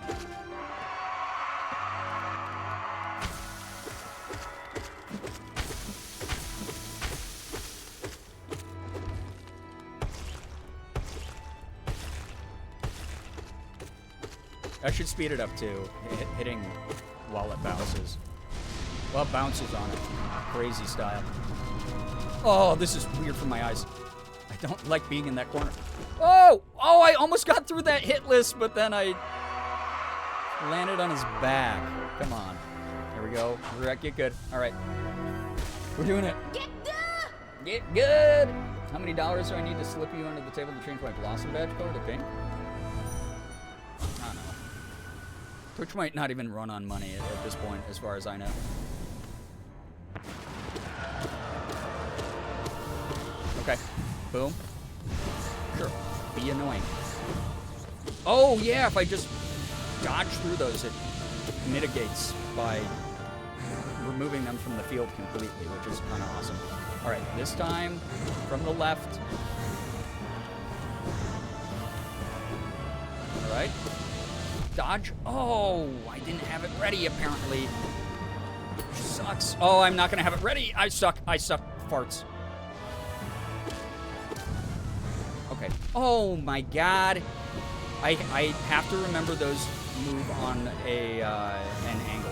I should speed it up too, hitting while it bounces. Well, it bounces on it. Crazy style. Oh, this is weird for my eyes. I don't like being in that corner. Oh! Oh, I almost got through that hit list, but then I landed on his back. Come on. There we go. Get good. All right. We're doing it. Get good! Get good! How many dollars do I need to slip you under the table to change my Blossom badge color to pink? I don't know. Twitch might not even run on money at this point, as far as I know. Okay. Boom. Sure. Be annoying. Oh, yeah, if I just dodge through those, it mitigates by removing them from the field completely, which is kind of awesome. All right, this time from the left. All right. Dodge. Oh, I didn't have it ready, apparently. Which sucks. Oh, I'm not going to have it ready. I suck. I suck. Farts. Okay. Oh, my God. I have to remember those move on an angle.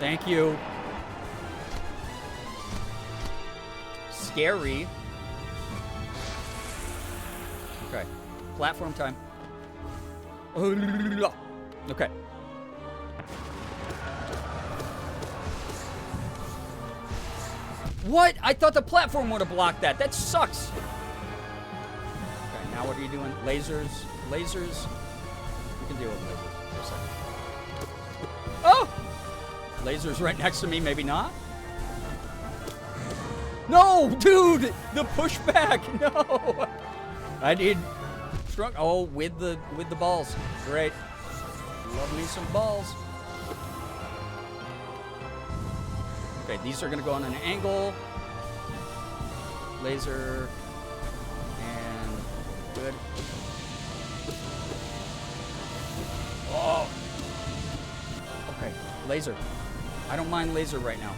Thank you. Scary. Okay. Platform time. Okay. What? I thought the platform would have blocked that. That sucks. Okay, now what are you doing? Lasers. Lasers. We can deal with lasers for a second. Oh! Lasers right next to me, maybe not? No, dude! The pushback! No! I need strong. Oh, with the balls. Great. Love me some balls. Okay, these are gonna go on an angle. Laser. And good. Oh! Okay, laser. I don't mind laser right now.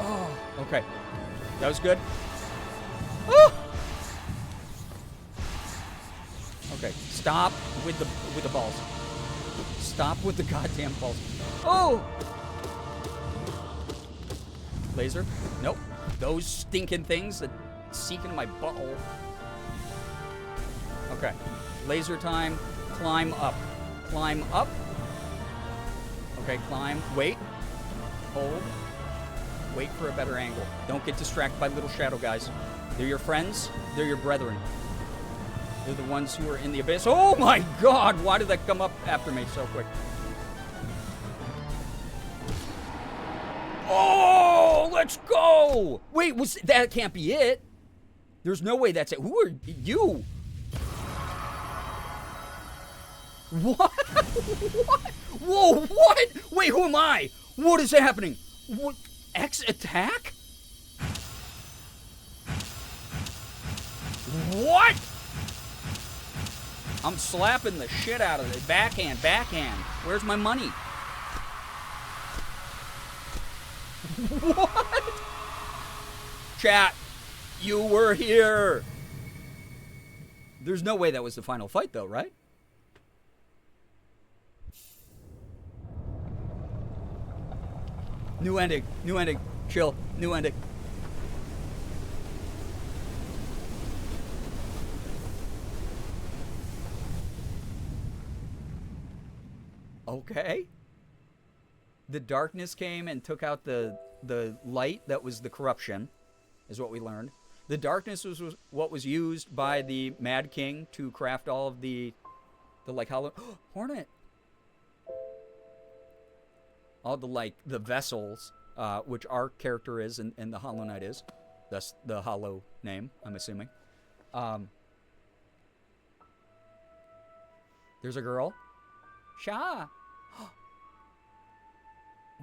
Oh, okay. That was good. Oh! Okay, stop with the balls. Stop with the goddamn balls. Oh! Laser? Nope. Those stinking things that seek into my butthole. Okay. Laser time. Climb up. Climb up. Okay, climb. Wait. Hold. Wait for a better angle. Don't get distracted by little shadow guys. They're your friends. They're your brethren. They're the ones who are in the abyss. Oh my god! Why did that come up after me so quick? Oh! Let's go! Wait, that can't be it. There's no way that's it. Who are you? What? What? Whoa, what? Wait, who am I? What is happening? What? X attack? What? I'm slapping the shit out of it. Backhand, backhand. Where's my money? What? Chat, you were here. There's no way that was the final fight, though, right? New ending. New ending. Chill. New ending. Okay. The darkness came and took out the light that was the corruption, is what we learned. The darkness was what was used by the Mad King to craft all of the like hollow Hornet. All the vessels, which our character is and the Hollow Knight is. That's the Hollow name, I'm assuming. There's a girl. Sha!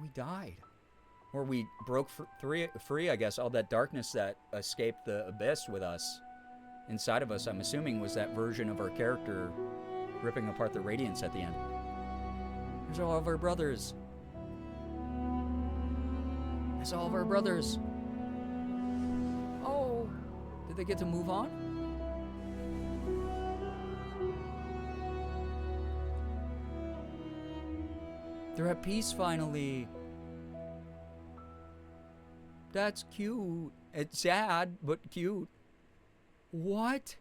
We died. Or we broke free, I guess. All that darkness that escaped the abyss with us. Inside of us, I'm assuming, was that version of our character ripping apart the radiance at the end. There's all of our brothers. That's all of our brothers. Oh, did they get to move on? They're at peace finally. That's cute. It's sad, but cute. What?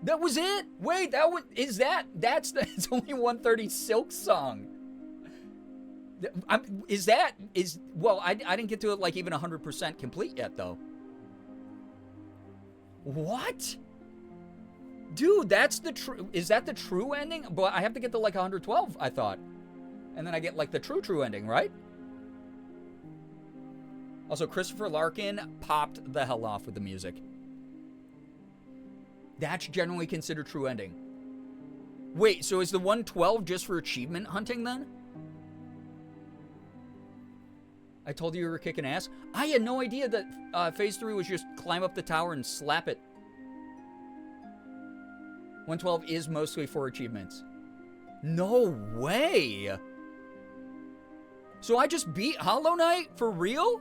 That was it? Wait, that's it's only 130 Silk song. Well, I didn't get to it like even 100% complete yet though. What? Dude, that's the true, is that the true ending? But I have to get to like 112, I thought. And then I get like the true ending, right? Also, Christopher Larkin popped the hell off with the music. That's generally considered true ending. Wait, so is the 112 just for achievement hunting then? I told you were kicking ass. I had no idea that phase 3 was just climb up the tower and slap it. 112 is mostly for achievements. No way! So I just beat Hollow Knight? For real?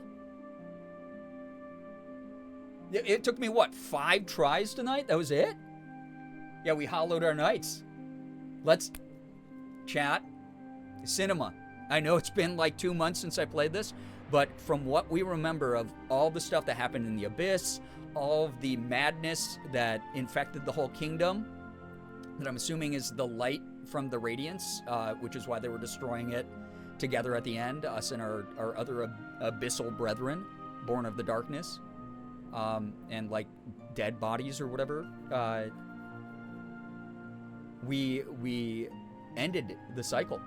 It took me, what, 5 tries tonight? That was it? Yeah, we hollowed our nights. Let's chat. Cinema. I know it's been like 2 months since I played this, but from what we remember of all the stuff that happened in the Abyss, all of the madness that infected the whole kingdom, that I'm assuming is the light from the Radiance, which is why they were destroying it together at the end, us and our other abyssal brethren, born of the darkness, and like dead bodies or whatever. We ended the cycle.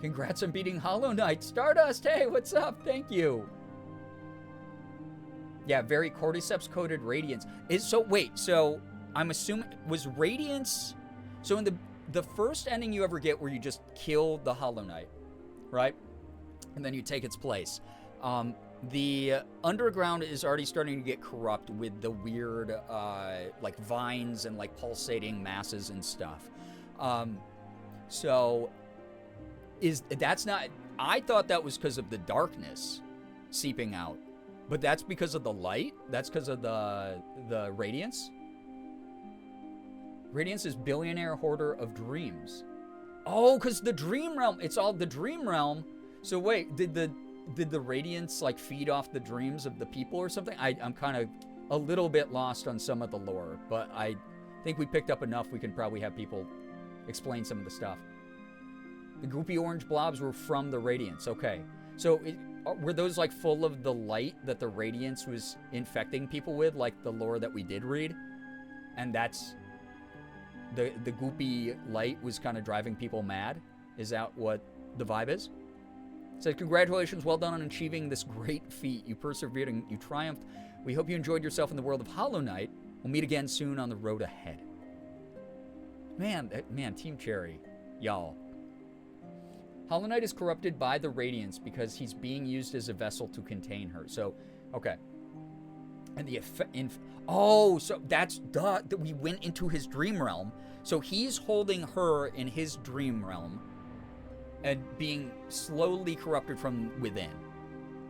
Congrats on beating Hollow Knight. Stardust, hey, what's up? Thank you. Yeah, very cordyceps coated Radiance. So I'm assuming, was Radiance, so in the first ending you ever get where you just kill the Hollow Knight, right? And then you take its place. The underground is already starting to get corrupt with the weird, like vines and like pulsating masses and stuff. So that's not, I thought that was because of the darkness seeping out, but that's because of the light? That's because of the Radiance? Radiance is billionaire hoarder of dreams. Oh, because the dream realm, it's all the dream realm. So wait, did the Radiance like feed off the dreams of the people or something? I'm kind of a little bit lost on some of the lore, but I think we picked up enough. We can probably have people explain some of the stuff. The goopy orange blobs were from the Radiance. Okay. So were those like full of the light that the Radiance was infecting people with, like the lore that we did read? And that's the goopy light was kind of driving people mad? Is that what the vibe is? It says, congratulations, well done on achieving this great feat. You persevered and you triumphed. We hope you enjoyed yourself in the world of Hollow Knight. We'll meet again soon on the road ahead. Man, Team Cherry, y'all. Hollow Knight is corrupted by the Radiance because he's being used as a vessel to contain her. So, okay. And so that's that we went into his dream realm. So he's holding her in his dream realm and being slowly corrupted from within.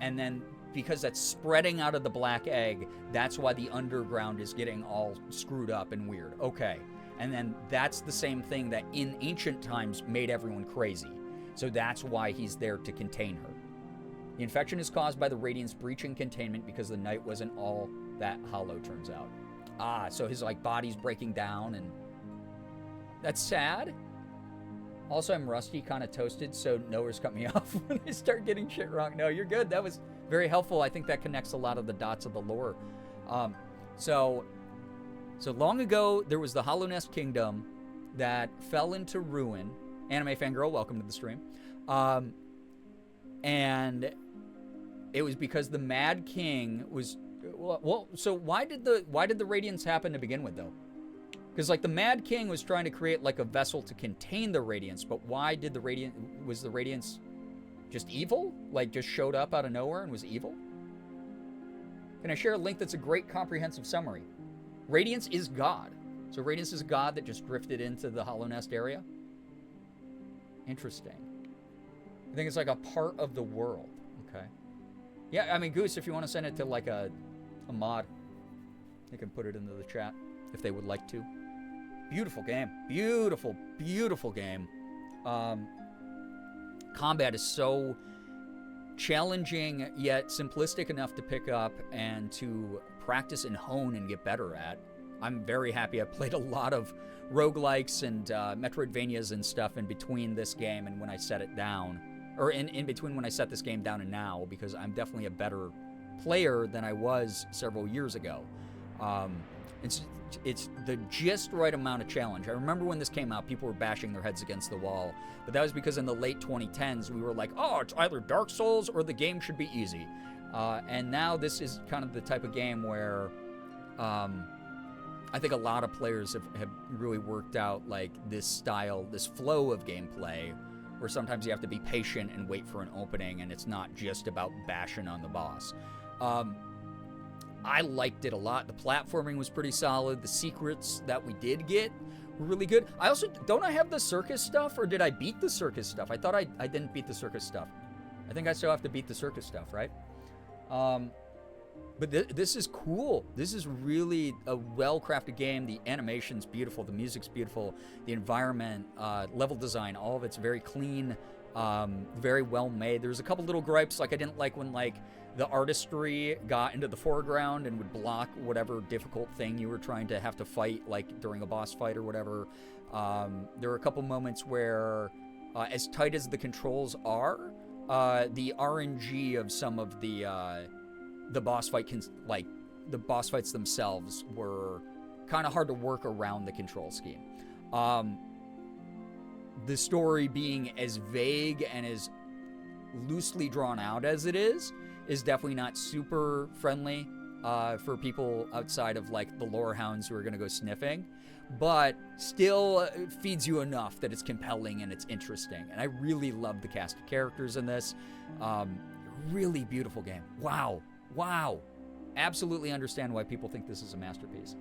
And then because that's spreading out of the black egg, that's why the underground is getting all screwed up and weird. Okay. And then that's the same thing that in ancient times made everyone crazy. So that's why he's there to contain her. The infection is caused by the Radiance breaching containment because the night wasn't all that hollow, turns out. Ah, so his like body's breaking down, and that's sad. Also, I'm rusty, kind of toasted, so Noah's cut me off when I start getting shit wrong. No, you're good. That was very helpful. I think that connects a lot of the dots of the lore. So long ago, there was the Hollow Nest Kingdom that fell into ruin. Anime Fangirl, welcome to the stream. And it was because the Mad King was... Well, so why did the Radiance happen to begin with, though? Because, like, the Mad King was trying to create, like, a vessel to contain the Radiance, but why did the Radiance... Was the Radiance just evil? Like, just showed up out of nowhere and was evil? Can I share a link that's a great comprehensive summary? Radiance is God. So Radiance is a god that just drifted into the Hollow Nest area? Interesting. I think it's like a part of the world. Okay. Yeah, I mean, Goose, if you want to send it to, like, a mod, you can put it into the chat if they would like to. Beautiful game. Beautiful, beautiful game. Combat is so challenging, yet simplistic enough to pick up and to practice and hone and get better at. I'm very happy. I played a lot of roguelikes and Metroidvanias and stuff in between this game and when I set it down. Or in between when I set this game down and now, because I'm definitely a better player than I was several years ago. It's the just right amount of challenge. I remember when this came out, people were bashing their heads against the wall. But that was because in the late 2010s, we were like, oh, it's either Dark Souls or the game should be easy. And now this is kind of the type of game where I think a lot of players have really worked out like this style, this flow of gameplay, where sometimes you have to be patient and wait for an opening, and it's not just about bashing on the boss. I liked it a lot. The platforming was pretty solid. The secrets that we did get were really good. I also, don't I have the circus stuff, or did I beat the circus stuff? I thought I didn't beat the circus stuff. I think I still have to beat the circus stuff, right? But this is cool. This is really a well-crafted game. The animation's beautiful. The music's beautiful. The environment, level design, all of it's very clean, very well made. There's a couple little gripes, like I didn't like when like the artistry got into the foreground and would block whatever difficult thing you were trying to have to fight, like during a boss fight or whatever. There were a couple moments where, as tight as the controls are, the RNG of some of the boss fights themselves were kind of hard to work around the control scheme. The story being as vague and as loosely drawn out as it is definitely not super friendly for people outside of like the lore hounds who are going to go sniffing, but still feeds you enough that it's compelling and it's interesting. And I really love the cast of characters in this. Really beautiful game. Wow. Absolutely understand why people think this is a masterpiece.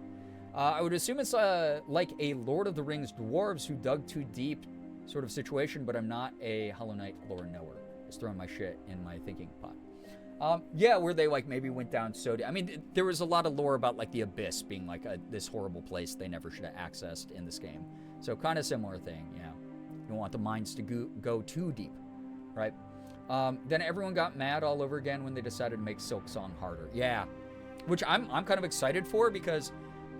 I would assume it's like a Lord of the Rings dwarves who dug too deep sort of situation, but I'm not a Hollow Knight lore knower. Just throwing my shit in my thinking pot. Yeah, where they like maybe went down so deep. I mean, there was a lot of lore about like the Abyss being like this horrible place they never should have accessed in this game. So kind of similar thing, yeah. You don't want the mines to go too deep, right? Then everyone got mad all over again when they decided to make Silk Song harder. Yeah, which I'm kind of excited for, because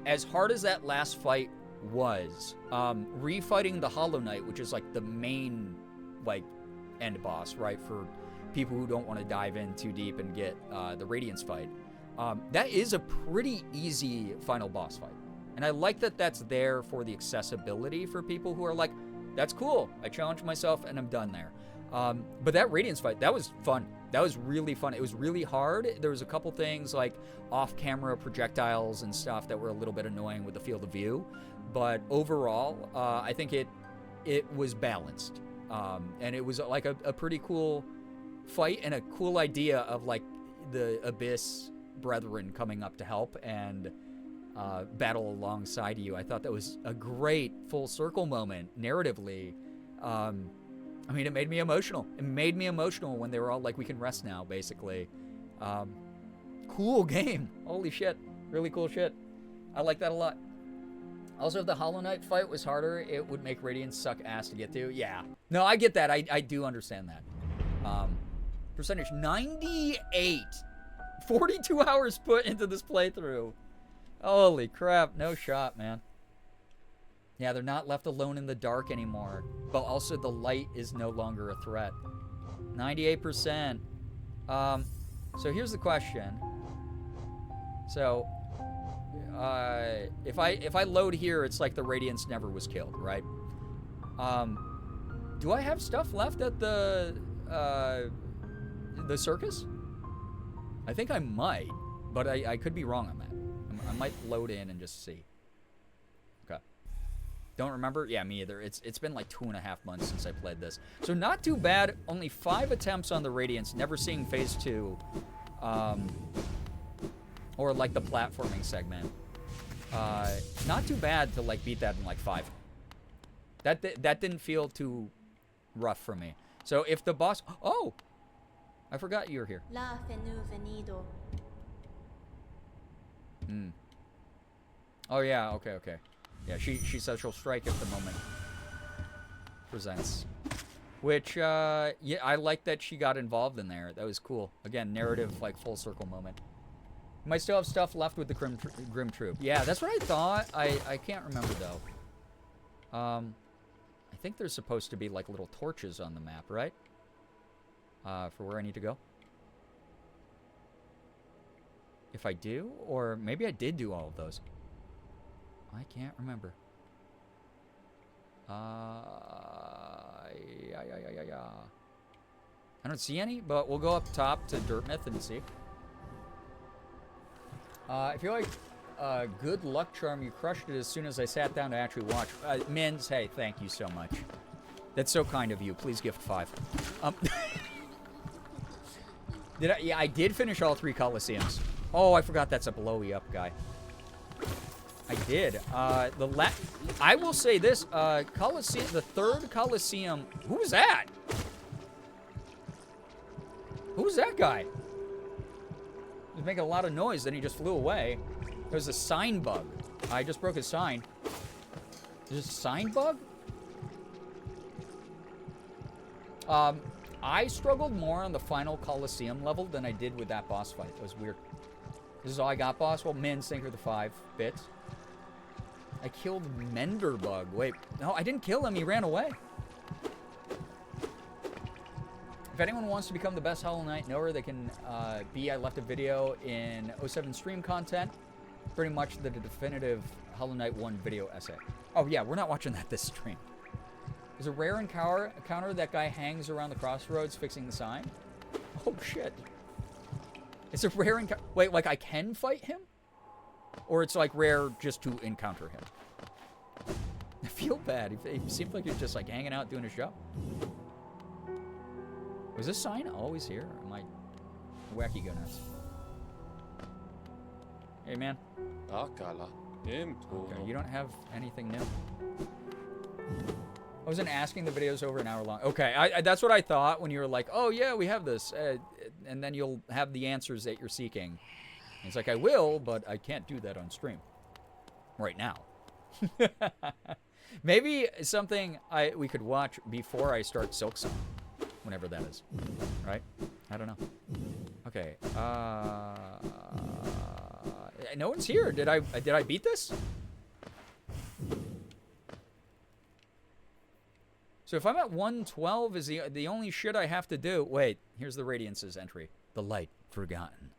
as hard as that last fight was, refighting the Hollow Knight, which is like the main like end boss, right, for people who don't want to dive in too deep and get the Radiance fight, that is a pretty easy final boss fight. And I like that that's there for the accessibility for people who are like, that's cool, I challenged myself and I'm done there. But that Radiance fight, that was fun. That was really fun. It was really hard. There was a couple things like off-camera projectiles and stuff that were a little bit annoying with the field of view. But overall, I think it was balanced. And it was like a pretty cool fight and a cool idea of like the Abyss brethren coming up to help and battle alongside you. I thought that was a great full circle moment narratively. I mean, it made me emotional. It made me emotional when they were all like, we can rest now, basically. Cool game. Holy shit. Really cool shit. I like that a lot. Also, if the Hollow Knight fight was harder, it would make Radiance suck ass to get to. Yeah. No, I get that. I do understand that. Percentage 98. 42 hours put into this playthrough. Holy crap. No shot, man. Yeah, they're not left alone in the dark anymore. But also the light is no longer a threat. 98%. So here's the question. So, if I load here, it's like the Radiance never was killed, right? Do I have stuff left at the circus? I think I might, but I could be wrong on that. I might load in and just see. Okay. Don't remember? Yeah, me either. It's been like 2.5 months since I played this. So not too bad. Only 5 attempts on the Radiance. Never seeing phase 2. Or like the platforming segment. Not too bad to like beat that in like 5. That didn't feel too rough for me. So if the boss... Oh! I forgot you were here. Oh yeah, okay. Yeah, she says she'll strike if the moment presents. Which, yeah, I like that she got involved in there. That was cool. Again, narrative, like, full circle moment. Might still have stuff left with the Grim Troop. Yeah, that's what I thought. I can't remember, though. I think there's supposed to be, like, little torches on the map, right? For where I need to go. If I do, or maybe I did do all of those. I can't remember. I don't see any, but we'll go up top to Dirtmouth and see. I feel like good luck charm. You crushed it as soon as I sat down to actually watch. Mins, hey, thank you so much. That's so kind of you. Please gift 5. Yeah, I did finish all 3 Coliseums. Oh, I forgot that's a blowy up guy. I did. I will say this, Coliseum, the 3rd Coliseum. Who was that? Who was that guy? He was making a lot of noise, then he just flew away. There was a sign bug. I just broke his sign. Is this a sign bug? I struggled more on the final Coliseum level than I did with that boss fight. It was weird. This is all I got, boss? Well, Min, Sinker the 5 bits. I killed Menderbug. Wait, no, I didn't kill him. He ran away. If anyone wants to become the best Hollow Knight knower, they can be. I left a video in 07 stream content. Pretty much the definitive Hollow Knight 1 video essay. Oh, yeah, we're not watching that this stream. Is a rare encounter that guy hangs around the crossroads fixing the sign? Oh, shit. It's a rare encounter. Wait, like I can fight him? Or it's like rare just to encounter him? I feel bad. He seemed like he was just like hanging out doing his job. Was this sign always here? Or am I wacky go nuts? Hey, man. Okay, you don't have anything new. I wasn't asking the videos over an hour long. Okay, that's what I thought when you were like, oh, yeah, we have this. And then you'll have the answers that you're seeking. And it's like, I will, but I can't do that on stream. Right now. Maybe something we could watch before I start Silksong. Whenever that is. Right? I don't know. Okay. No one's here. Did I beat this? So if I'm at 112 is the only shit I have to do. Wait, here's the Radiance's entry. The light forgotten.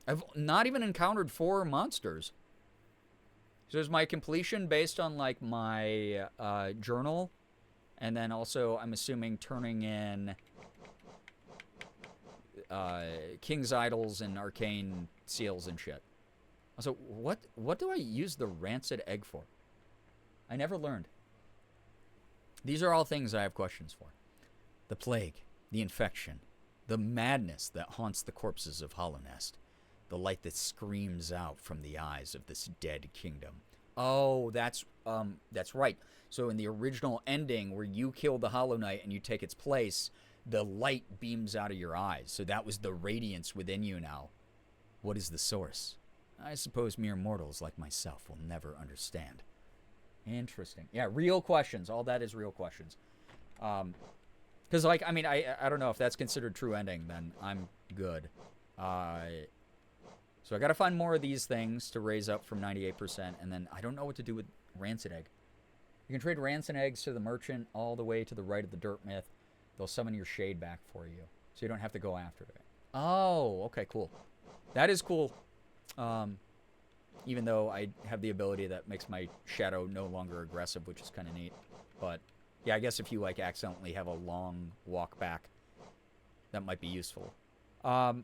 I've not even encountered 4 monsters. So is my completion based on like my journal? And then also I'm assuming turning in King's Idols and Arcane Seals and shit. Also, what do I use the rancid egg for? I never learned. These are all things I have questions for. The plague, the infection, the madness that haunts the corpses of Hollownest, the light that screams out from the eyes of this dead kingdom. Oh, that's right. So in the original ending where you kill the Hollow Knight and you take its place, the light beams out of your eyes. So that was the radiance within you now. What is the source? I suppose mere mortals like myself will never understand. Interesting. Yeah, real questions. All that is real questions. Because, like, I mean, I don't know if that's considered true ending, then I'm good. So I got to find more of these things to raise up from 98%, and then I don't know what to do with Rancid Egg. You can trade Rancid Eggs to the merchant all the way to the right of the Dirt Myth. They'll summon your shade back for you, so you don't have to go after it. Oh, okay, cool. That is cool. Even though I have the ability that makes my shadow no longer aggressive, which is kind of neat. But, yeah, I guess if you, like, accidentally have a long walk back, that might be useful. So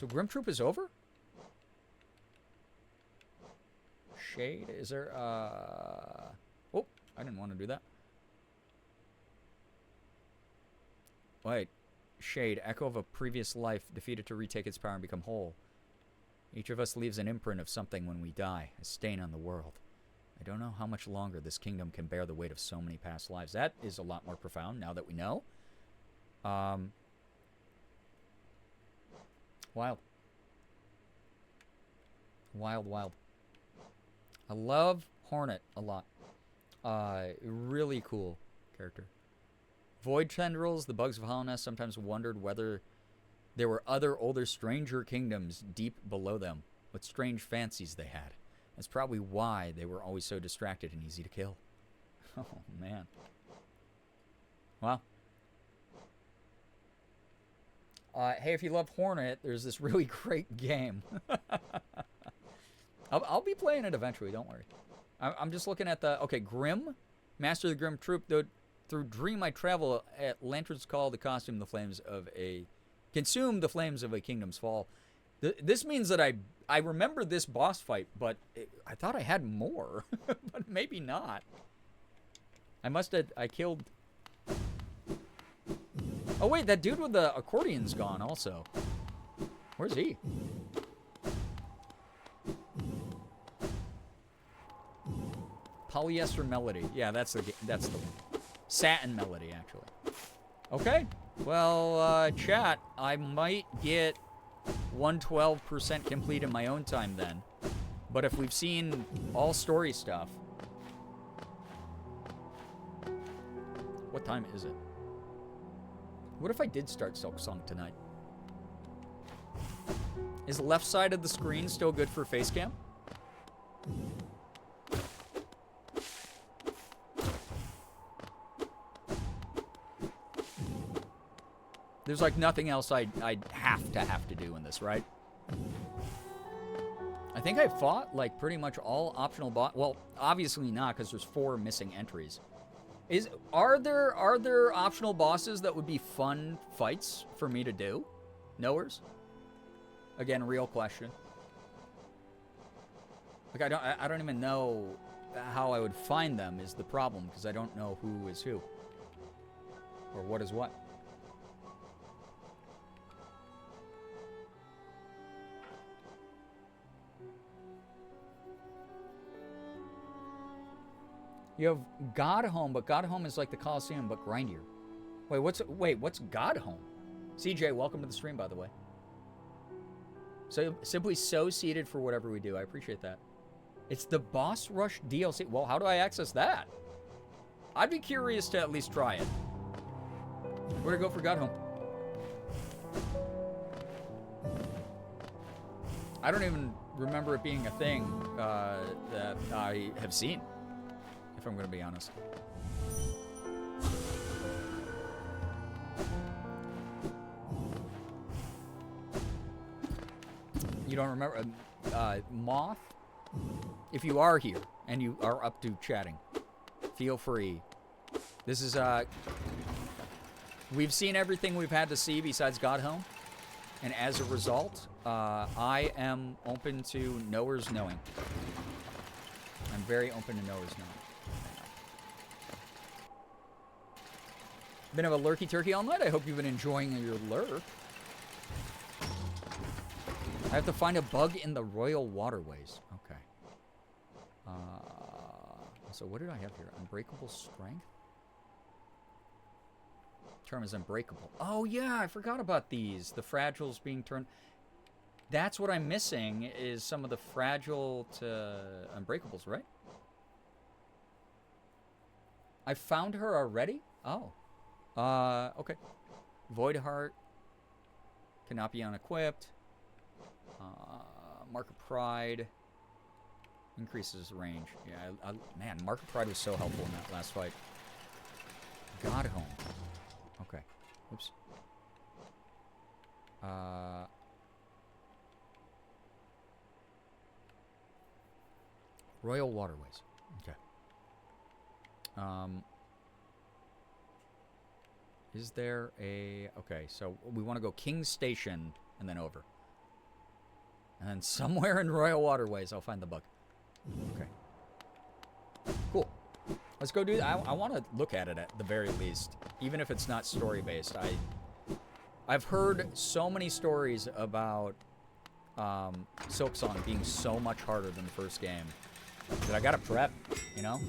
Grim Troop is over? Shade? Is there, Oh, I didn't want to do that. Wait. Shade, echo of a previous life, defeated to retake its power and become whole. Each of us leaves an imprint of something when we die, a stain on the world. I don't know how much longer this kingdom can bear the weight of so many past lives. That is a lot more profound now that we know. Wild. Wild, wild. I love Hornet a lot. Really cool character. Void tendrils, the bugs of Hollownest sometimes wondered whether there were other older stranger kingdoms deep below them. What strange fancies they had. That's probably why they were always so distracted and easy to kill. Oh, man. Wow. Hey, if you love Hornet, there's this really great game. I'll be playing it eventually, don't worry. I'm just looking at the... Okay, Grim. Master of the Grim Troop. Through Dream, I travel at Lantern's Call to consume the flames of a kingdom's fall. This means that I remember this boss fight, but I thought I had more, but maybe not. I killed. Oh wait, that dude with the accordion's gone also. Where's he? Polyester Melody. Yeah, that's the one. Satin Melody, actually. Okay. Well, chat, I might get 112% complete in my own time then. But if we've seen all story stuff... What time is it? What if I did start Silk Song tonight? Is the left side of the screen still good for face cam? There's like nothing else I'd have to do in this, right? I think I fought like pretty much all optional well, obviously not, because there's 4 missing entries. Are there optional bosses that would be fun fights for me to do? Knowers? Again, real question. Like I don't even know how I would find them is the problem, because I don't know who is who. Or what is what. You have God Home, but God Home is like the Coliseum, but grindier. Wait, what's God Home? CJ, welcome to the stream, by the way. So simply so seated for whatever we do. I appreciate that. It's the Boss Rush DLC. Well, how do I access that? I'd be curious to at least try it. Where to go for God Home? I don't even remember it being a thing that I have seen, if I'm going to be honest. You don't remember? Moth? If you are here and you are up to chatting, feel free. This is, we've seen everything we've had to see besides God Home. And as a result, I am open to knowers knowing. I'm very open to knowers knowing. Been of a lurky turkey all night. I hope you've been enjoying your lurk. I have to find a bug in the royal waterways. Okay. So what did I have here? Unbreakable strength? Term is unbreakable. Oh, yeah, I forgot about these. The fragiles being turned... That's what I'm missing, is some of the fragile to unbreakables, right? I found her already? Oh. Okay. Void Heart. Cannot be unequipped. Mark of Pride. Increases range. Yeah, man, Mark of Pride was so helpful in that last fight. God Home. Okay. Oops. Royal Waterways. Okay. Is there a... Okay, so we want to go King's Station and then over. And then somewhere in Royal Waterways, I'll find the bug. Okay. Cool. Let's go do that. I want to look at it at the very least. Even if it's not story-based. I've heard so many stories about Silksong being so much harder than the first game that I gotta prep, you know?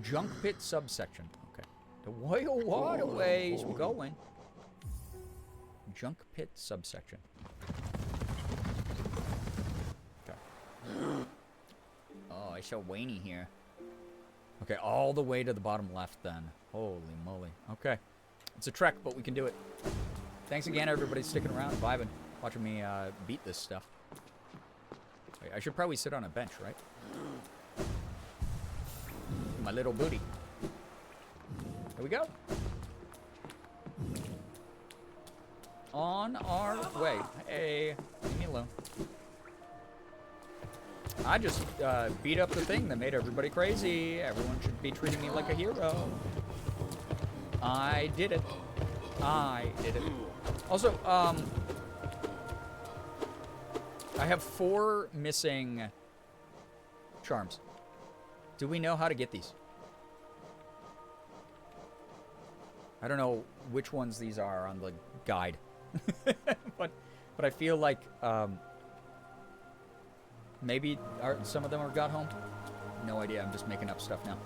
Junk Pit subsection. Okay. The Royal Waterways. We're going. Junk Pit subsection. Oh, it's so wainy here. Okay, all the way to the bottom left then. Holy moly. Okay. It's a trek, but we can do it. Thanks again, everybody, sticking around, vibing, watching me beat this stuff. Wait, I should probably sit on a bench, right? My little booty. Here we go. On our way. Hey, leave me alone. I just beat up the thing that made everybody crazy. Everyone should be treating me like a hero. I did it. I did it. Also, I have 4 missing charms. Do we know how to get these? I don't know which ones these are on the guide. but I feel like maybe some of them are got home. No idea. I'm just making up stuff now.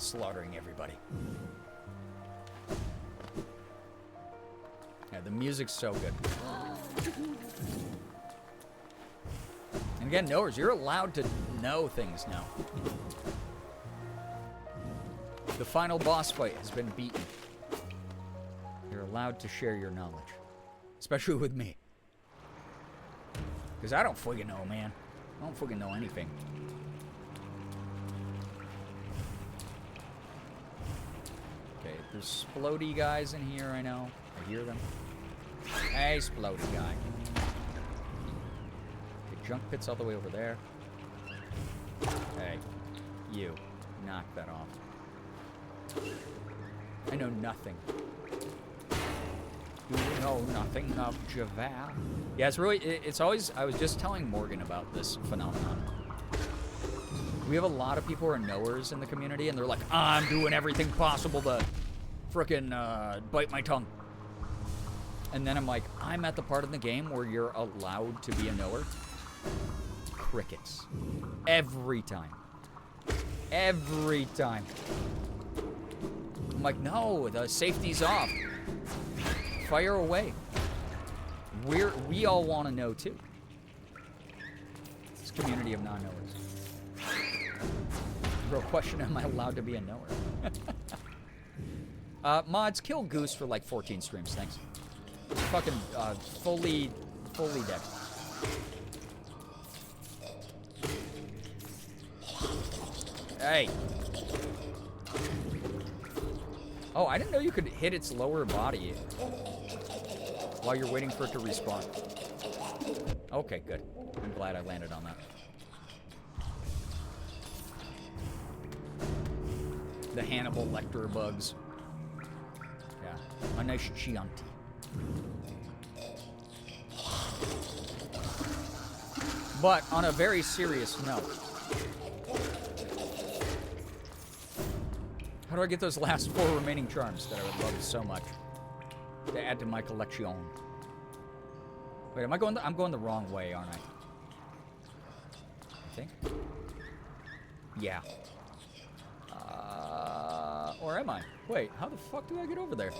slaughtering everybody. Yeah, the music's so good. And again, knowers, you're allowed to know things now. The final boss fight has been beaten. You're allowed to share your knowledge. Especially with me. Because I don't fucking know, man. I don't fucking know anything. Okay, there's splody guys in here, I know. I hear them. Hey, splody guy. The junk pit's all the way over there. Hey, you. Knock that off. I know nothing. You know nothing of Javert. Yeah, it's really, it's always, I was just telling Morgan about this phenomenon. We have a lot of people who are knowers in the community, and they're like, I'm doing everything possible to frickin' bite my tongue. And then I'm like, I'm at the part of the game where you're allowed to be a knower. Crickets. Every time. Every time. I'm like, no, the safety's off. Fire away. We all want to know too. This community of non-knowers. Real question, am I allowed to be a knower? Mods, kill Goose for like 14 streams, thanks. Fucking fully dead. Hey. Oh, I didn't know you could hit its lower body while you're waiting for it to respawn. Okay, good. I'm glad I landed on that. The Hannibal Lecter bugs. Yeah, a nice Chianti. But on a very serious note, how do I get those last 4 remaining charms that I would love so much to add to my collection? Wait, am I going? I'm going the wrong way, aren't I? I think. Yeah. Or am I? Wait, how the fuck do I get over there?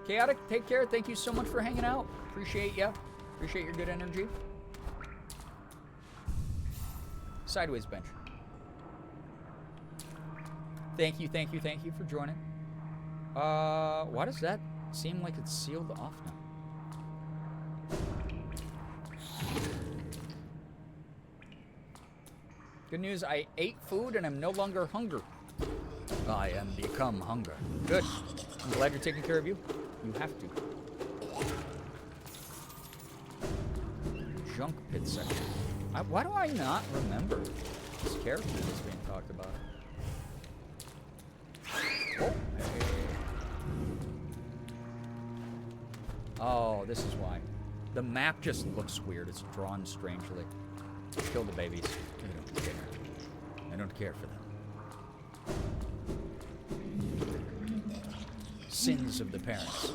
Chaotic, take care. Thank you so much for hanging out. Appreciate ya. Appreciate your good energy. Sideways bench. Thank you for joining. Why does that seem like it's sealed off now? Good news, I ate food and I'm no longer hungry. I am become hunger. Good. I'm glad you're taking care of you. You have to. Junk pit section. Why do I not remember this character that's being talked about? Oh, hey. Oh, this is why. The map just looks weird. It's drawn strangely. Kill the babies. I don't care. I don't care for them. Sins of the parents.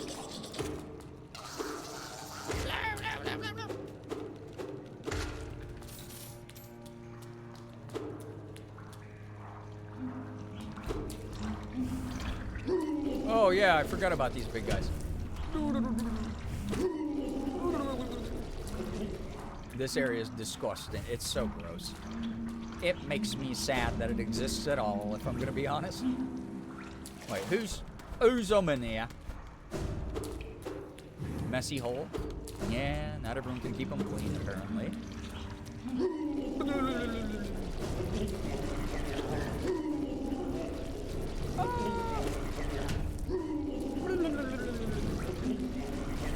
Oh yeah, I forgot about these big guys. This area is disgusting. It's so gross. It makes me sad that it exists at all, if I'm gonna be honest. Wait, who's in there? Messy hole? Yeah, not everyone can keep them clean, apparently.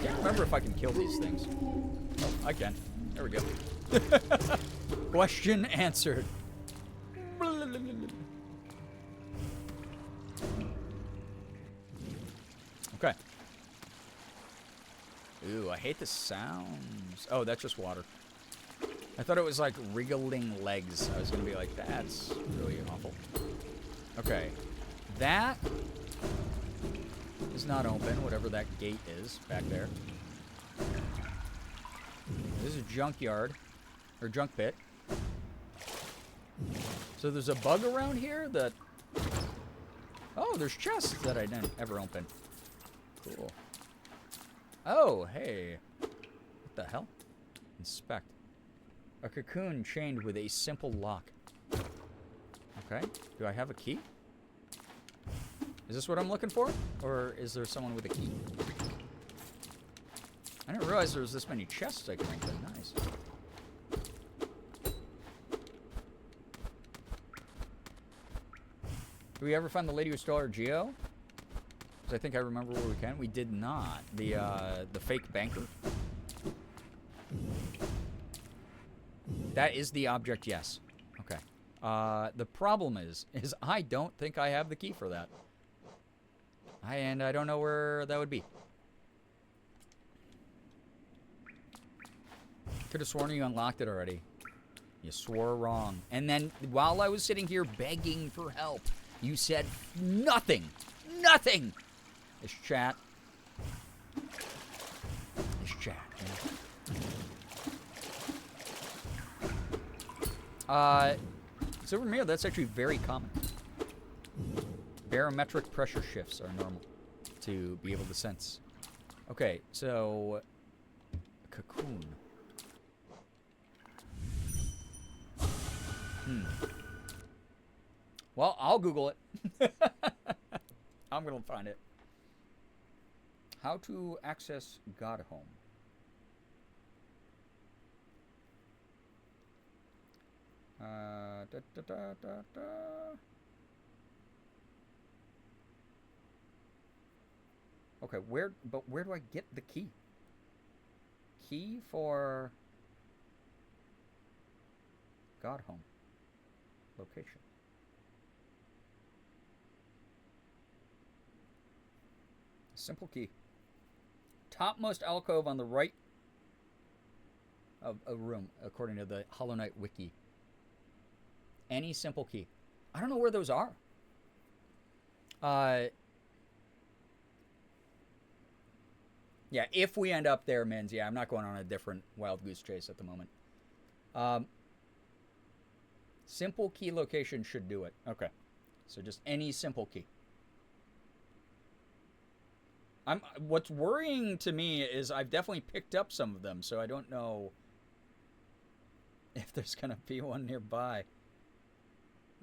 Can't remember if I can kill these things. Oh, I can. There we go. Question answered. Okay. Ooh, I hate the sounds. Oh, that's just water. I thought it was like wriggling legs. I was gonna be like, that's really awful. Okay. That is not open, whatever that gate is back there. This is a junkyard, or junk pit. So there's a bug around here that... Oh, there's chests that I didn't ever open. Cool. Oh, hey. What the hell? Inspect. A cocoon chained with a simple lock. Okay. Do I have a key? Is this what I'm looking for? Or is there someone with a key? I didn't realize there was this many chests I could open. Nice. Did we ever find the lady who stole our Geo? Because I think I remember where we can. We did not. The fake banker. That is the object, yes. Okay. The problem is I don't think I have the key for that. And I don't know where that would be. Could have sworn you unlocked it already. You swore wrong. And then while I was sitting here begging for help, you said nothing. Nothing. This chat. This chat. Silver mirror, that's actually very common. Barometric pressure shifts are normal to be able to sense. Okay, so cocoon. Well, I'll Google it. I'm gonna find it. How to access God Home. Okay, where do I get the key? Key for God Home. Location. Simple key. Topmost alcove on the right of a room, according to the Hollow Knight wiki. Any simple key. I don't know where those are. Yeah, if we end up there, Mins, yeah, I'm not going on a different wild goose chase at the moment. Simple key location should do it. Okay. So just any simple key. What's worrying to me is I've definitely picked up some of them, so I don't know if there's going to be one nearby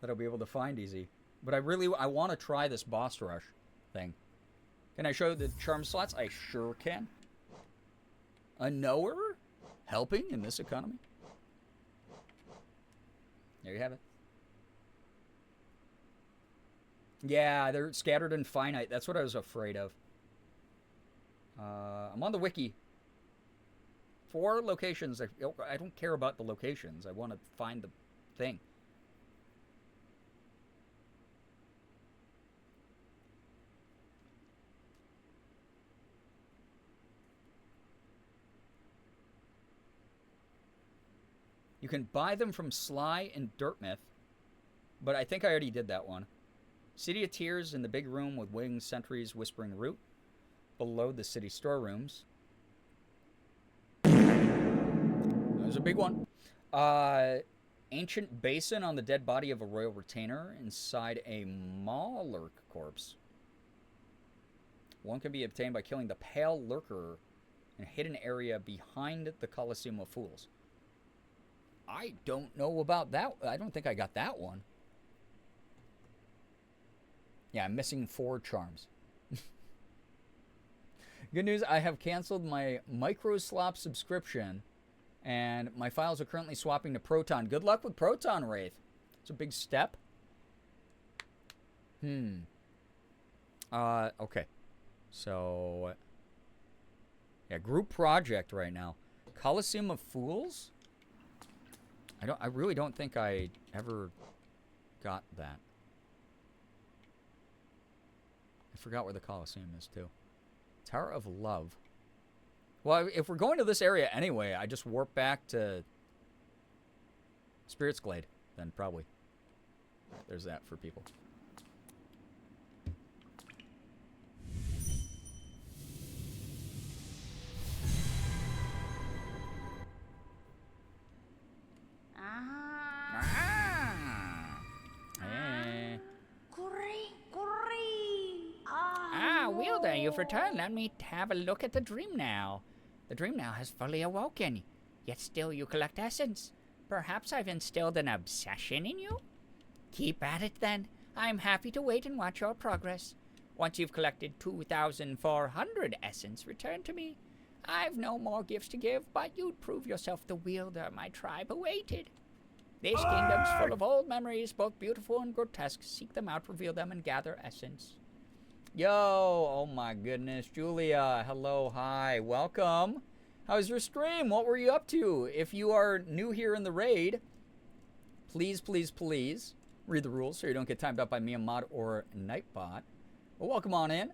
that I'll be able to find easy. But I want to try this boss rush thing. Can I show the charm slots? I sure can. A knower? Helping in this economy? There you have it. Yeah, they're scattered and finite. That's what I was afraid of. I'm on the wiki. 4 locations. I don't care about the locations. I want to find the thing. You can buy them from Sly and Dirtmouth, but I think I already did that one. City of Tears in the big room with winged sentries whispering root. Below the city storerooms. There's a big one. Ancient basin on the dead body of a royal retainer inside a Maw-lurk corpse. One can be obtained by killing the pale lurker in a hidden area behind the Coliseum of Fools. I don't know about that. I don't think I got that one. Yeah, I'm missing 4 charms. Good news, I have canceled my Microslop subscription, and my files are currently swapping to Proton. Good luck with Proton, Wraith. It's a big step. Okay. So, yeah, group project right now. Coliseum of Fools? I really don't think I ever got that. I forgot where the Coliseum is, too. Tower of Love. Well, if we're going to this area anyway, I just warp back to Spirit's Glade, then probably. Right, there's that for people. there, you've returned. Let me have a look at the dream now. The dream now has fully awoken, yet still you collect essence. Perhaps I've instilled an obsession in you? Keep at it then. I'm happy to wait and watch your progress. Once you've collected 2,400 essence, return to me. I've no more gifts to give, but you'd prove yourself the wielder my tribe awaited. This kingdom's full of old memories, both beautiful and grotesque. Seek them out, reveal them, and gather essence. Yo, oh my goodness, Julia, hello, hi, welcome. How's your stream? What were you up to? If you are new here in the raid, please, please, please read the rules so you don't get timed up by me, a mod, or Nightbot. Well, welcome on in.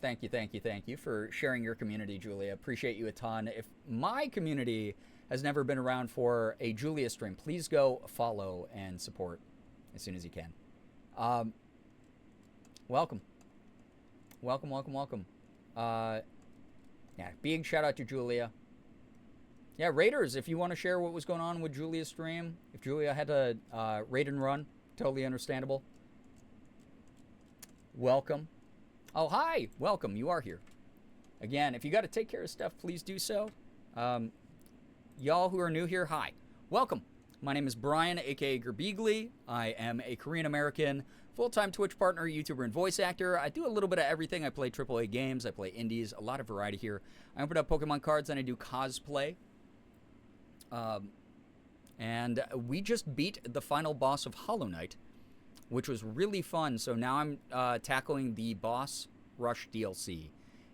Thank you for sharing your community, Julia. Appreciate you a ton. If my community has never been around for a Julia stream, please go follow and support as soon as you can. Welcome. Yeah, big shout out to Julia. Yeah, Raiders, if you want to share what was going on with Julia's stream, if Julia had to raid and run, totally understandable. Welcome. Oh, hi. Welcome. You are here. Again, if you got to take care of stuff, please do so. Y'all who are new here, hi. Welcome. My name is Brian, aka Girbeagly. I am a Korean-American, full-time Twitch partner, YouTuber, and voice actor. I do a little bit of everything. I play AAA games. I play indies. A lot of variety here. I open up Pokemon cards, and I do cosplay. And we just beat the final boss of Hollow Knight, which was really fun. So now I'm tackling the boss rush DLC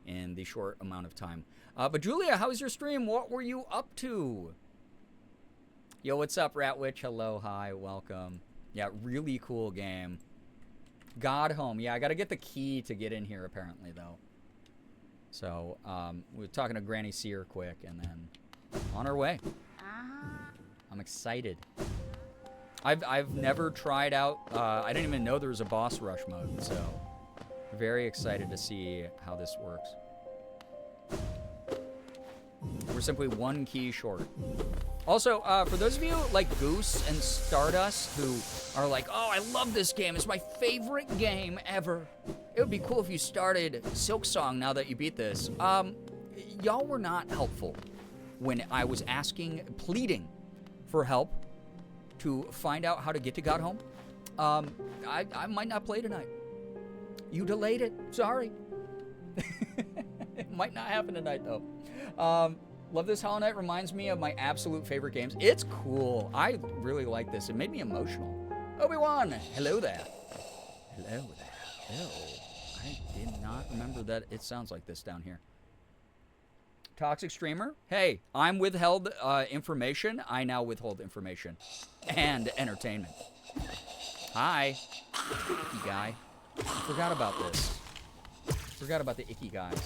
in the short amount of time. But Julia, how was your stream? What were you up to? Yo, what's up, Ratwitch? Hello, hi, welcome. Yeah, really cool game. God Home. Yeah, I got to get the key to get in here, apparently, though. So, we're talking to Granny Seer quick, and then on our way. I'm excited. I've never tried out, I didn't even know there was a boss rush mode, so very excited to see how this works. We're simply one key short. Also, for those of you like Goose and Stardust who are like, oh, I love this game, it's my favorite game ever. It would be cool if you started Silksong now that you beat this. Y'all were not helpful when I was pleading for help to find out how to get to God Home. I might not play tonight. You delayed it. Sorry. It might not happen tonight, though. Love this Hollow Knight. Reminds me of my absolute favorite games. It's cool. I really like this. It made me emotional. Obi-Wan, hello there. Hello there. Hello. I did not remember that it sounds like this down here. Toxic Streamer. Hey, I'm withheld information. I now withhold information. And entertainment. Hi. Icky guy. I forgot about this. Forgot about the icky guys.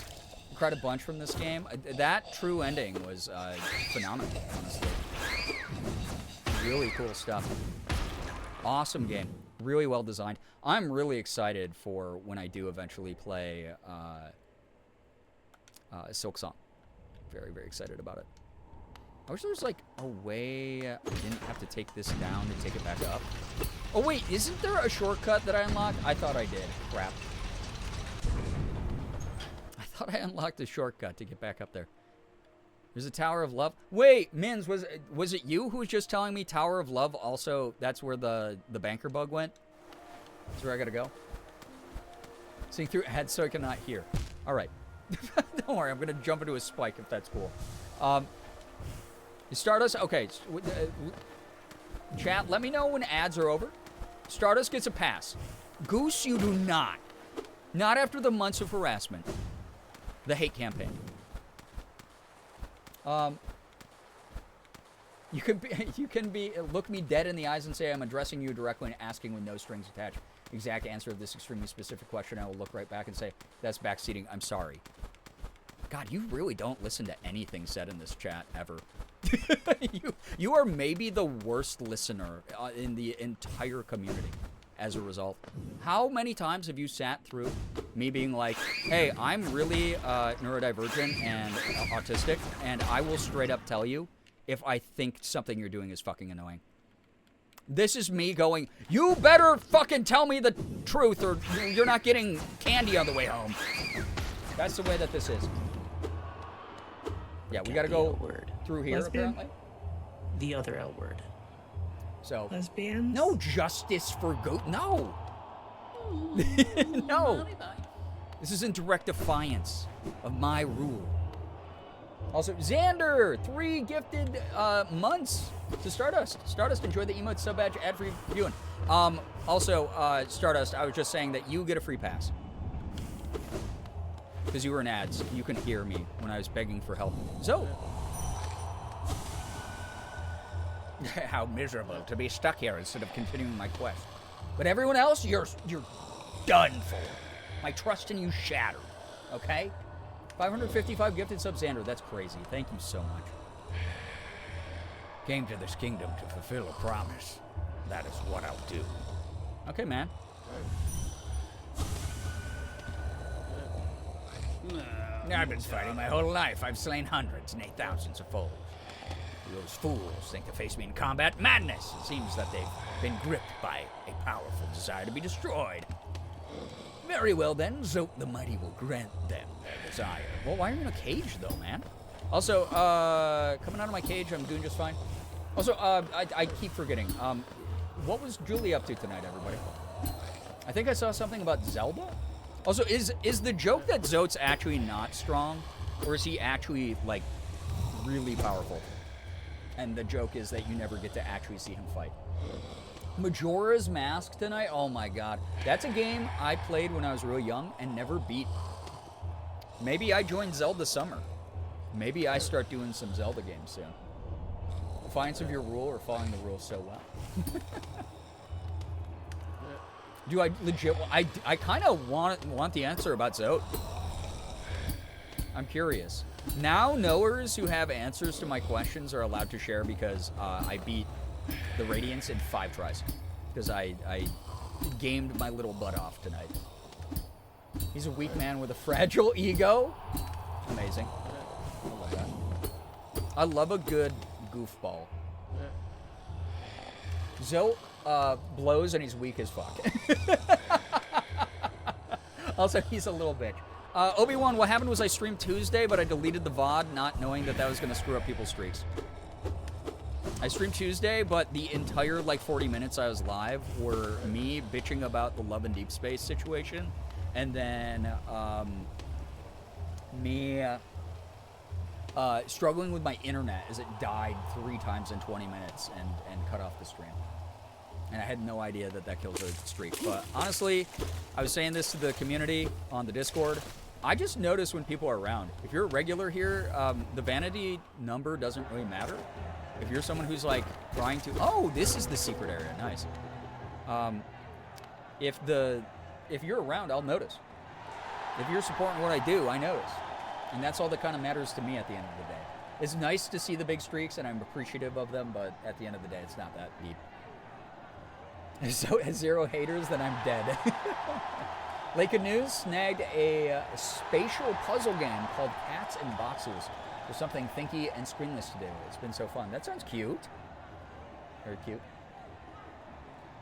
I cried a bunch from this game. That true ending was phenomenal, honestly. Really cool stuff. Awesome game. Really well designed. I'm really excited for when I do eventually play Silksong. Very, very excited about it. I wish there was like a way I didn't have to take this down to take it back up. Oh wait, isn't there a shortcut that I unlocked? I thought I did. Crap. I thought I unlocked a shortcut to get back up there. There's a Tower of Love. Wait, Mins, was it you who was just telling me Tower of Love also, that's where the banker bug went? That's where I gotta go? Seeing through ads so I cannot hear. Alright. Don't worry, I'm gonna jump into a spike if that's cool. Stardust, okay. Chat, let me know when ads are over. Stardust gets a pass. Goose, you do not. Not after the months of harassment. The hate campaign. You can look me dead in the eyes and say I'm addressing you directly and asking with no strings attached. Exact answer of this extremely specific question. I will look right back and say, that's backseating. I'm sorry. God, you really don't listen to anything said in this chat ever. You are maybe the worst listener in the entire community as a result. How many times have you sat through me being like, hey, I'm really neurodivergent and autistic, and I will straight up tell you if I think something you're doing is fucking annoying. This is me going, you better fucking tell me the truth or you're not getting candy on the way home. That's the way that this is. Yeah, we gotta go through here, Lesbian? apparently. The other L word. So. Lesbians? No justice for goat. No. No. This is in direct defiance of my rule. Also, Xander, 3 gifted months to Stardust. Stardust, enjoy the emote sub badge ad free viewing. Also, Stardust, I was just saying that you get a free pass. Because you were in ads. You couldn't hear me when I was begging for help. So. How miserable to be stuck here instead of continuing my quest. But everyone else, you're done for. My trust in you shattered. Okay? 555 gifted subs, Xander. That's crazy. Thank you so much. Came to this kingdom to fulfill a promise. That is what I'll do. Okay, man. I've been fighting my whole life. I've slain hundreds, nay thousands of foes. Those fools think to face me in combat madness. It seems that they've been gripped by a powerful desire to be destroyed. Very well then, Zote the Mighty will grant them their desire. Well, why are you in a cage though, man? Also, coming out of my cage, I'm doing just fine. Also, I keep forgetting. What was Julie up to tonight, everybody? I think I saw something about Zelda. Also, is the joke that Zote's actually not strong, or is he actually like really powerful? And the joke is that you never get to actually see him fight. Majora's Mask tonight? Oh my god. That's a game I played when I was real young and never beat. Maybe I joined Zelda Summer. Maybe I start doing some Zelda games soon. Defiance of your rule or following the rules so well. Do I legit... I kind of want the answer about Zote. I'm curious. Now knowers who have answers to my questions are allowed to share because I beat the Radiance in 5 tries. Because I gamed my little butt off tonight. He's a weak man with a fragile ego. Amazing. I love that. I love a good goofball. Zote blows and he's weak as fuck. Also, he's a little bitch. Obi-Wan, what happened was I streamed Tuesday, but I deleted the VOD not knowing that was going to screw up people's streaks. I streamed Tuesday, but the entire, 40 minutes I was live were me bitching about the Love and Deep Space situation, and then me struggling with my internet as it died 3 times in 20 minutes and cut off the stream. And I had no idea that kills a streak. But honestly, I was saying this to the community on the Discord. I just notice when people are around. If you're a regular here, the vanity number doesn't really matter. If you're someone who's trying to, oh, this is the secret area, nice. If you're around, I'll notice. If you're supporting what I do, I notice. And that's all that kind of matters to me at the end of the day. It's nice to see the big streaks, and I'm appreciative of them, but at the end of the day, it's not that deep. So, at 0 haters, then I'm dead. Lakewood News snagged a spatial puzzle game called Cats in Boxes. There's something thinky and screenless to do. It's been so fun. That sounds cute. Very cute.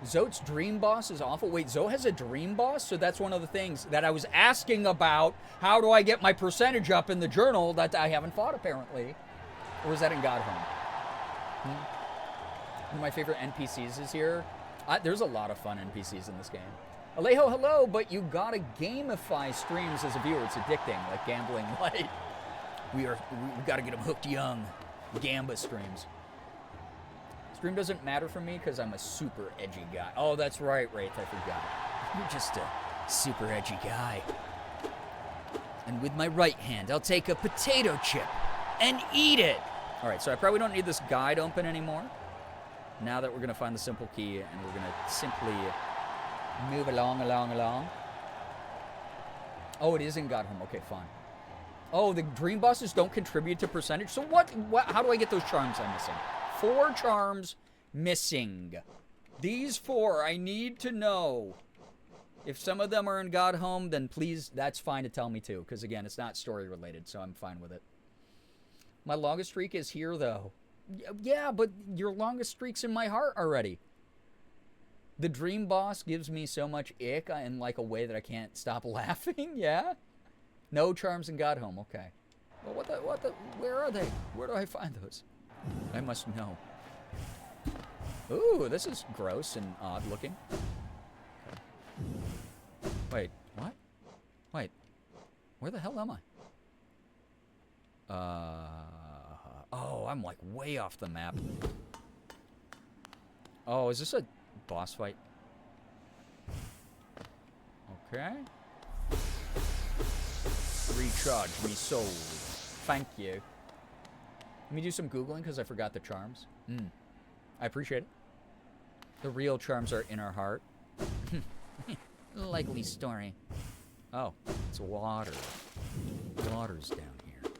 Zote's dream boss is awful. Wait, Zote has a dream boss? So that's one of the things that I was asking about. How do I get my percentage up in the journal that I haven't fought, apparently? Or is that in God Home? One of my favorite NPCs is here. There's a lot of fun NPCs in this game. Alejo, hello, but you gotta gamify streams as a viewer. It's addicting, like gambling light. We gotta get them hooked young. Gamba streams. Stream doesn't matter for me because I'm a super edgy guy. Oh, that's right, Wraith, I forgot. You're just a super edgy guy. And with my right hand, I'll take a potato chip and eat it. All right, so I probably don't need this guide open anymore. Now that we're going to find the simple key, and we're going to simply move along. Oh, it is in God Home. Okay, fine. Oh, the dream bosses don't contribute to percentage? So what how do I get those charms I'm missing? 4 charms missing. These 4, I need to know. If some of them are in God Home, then please, that's fine to tell me too. Because again, it's not story related, so I'm fine with it. My longest streak is here, though. Yeah, but your longest streak's in my heart already. The dream boss gives me so much ick in a way that I can't stop laughing, yeah? No charms in Godhome. Okay. Well, what the? Where are they? Where do I find those? I must know. Ooh, this is gross and odd looking. Wait, what? Wait, where the hell am I? Oh, I'm like way off the map. Oh, is this a boss fight? Okay. Recharge me soul. Thank you. Let me do some Googling because I forgot the charms. I appreciate it. The real charms are in our heart. Likely story. Oh, it's water. Water's down here.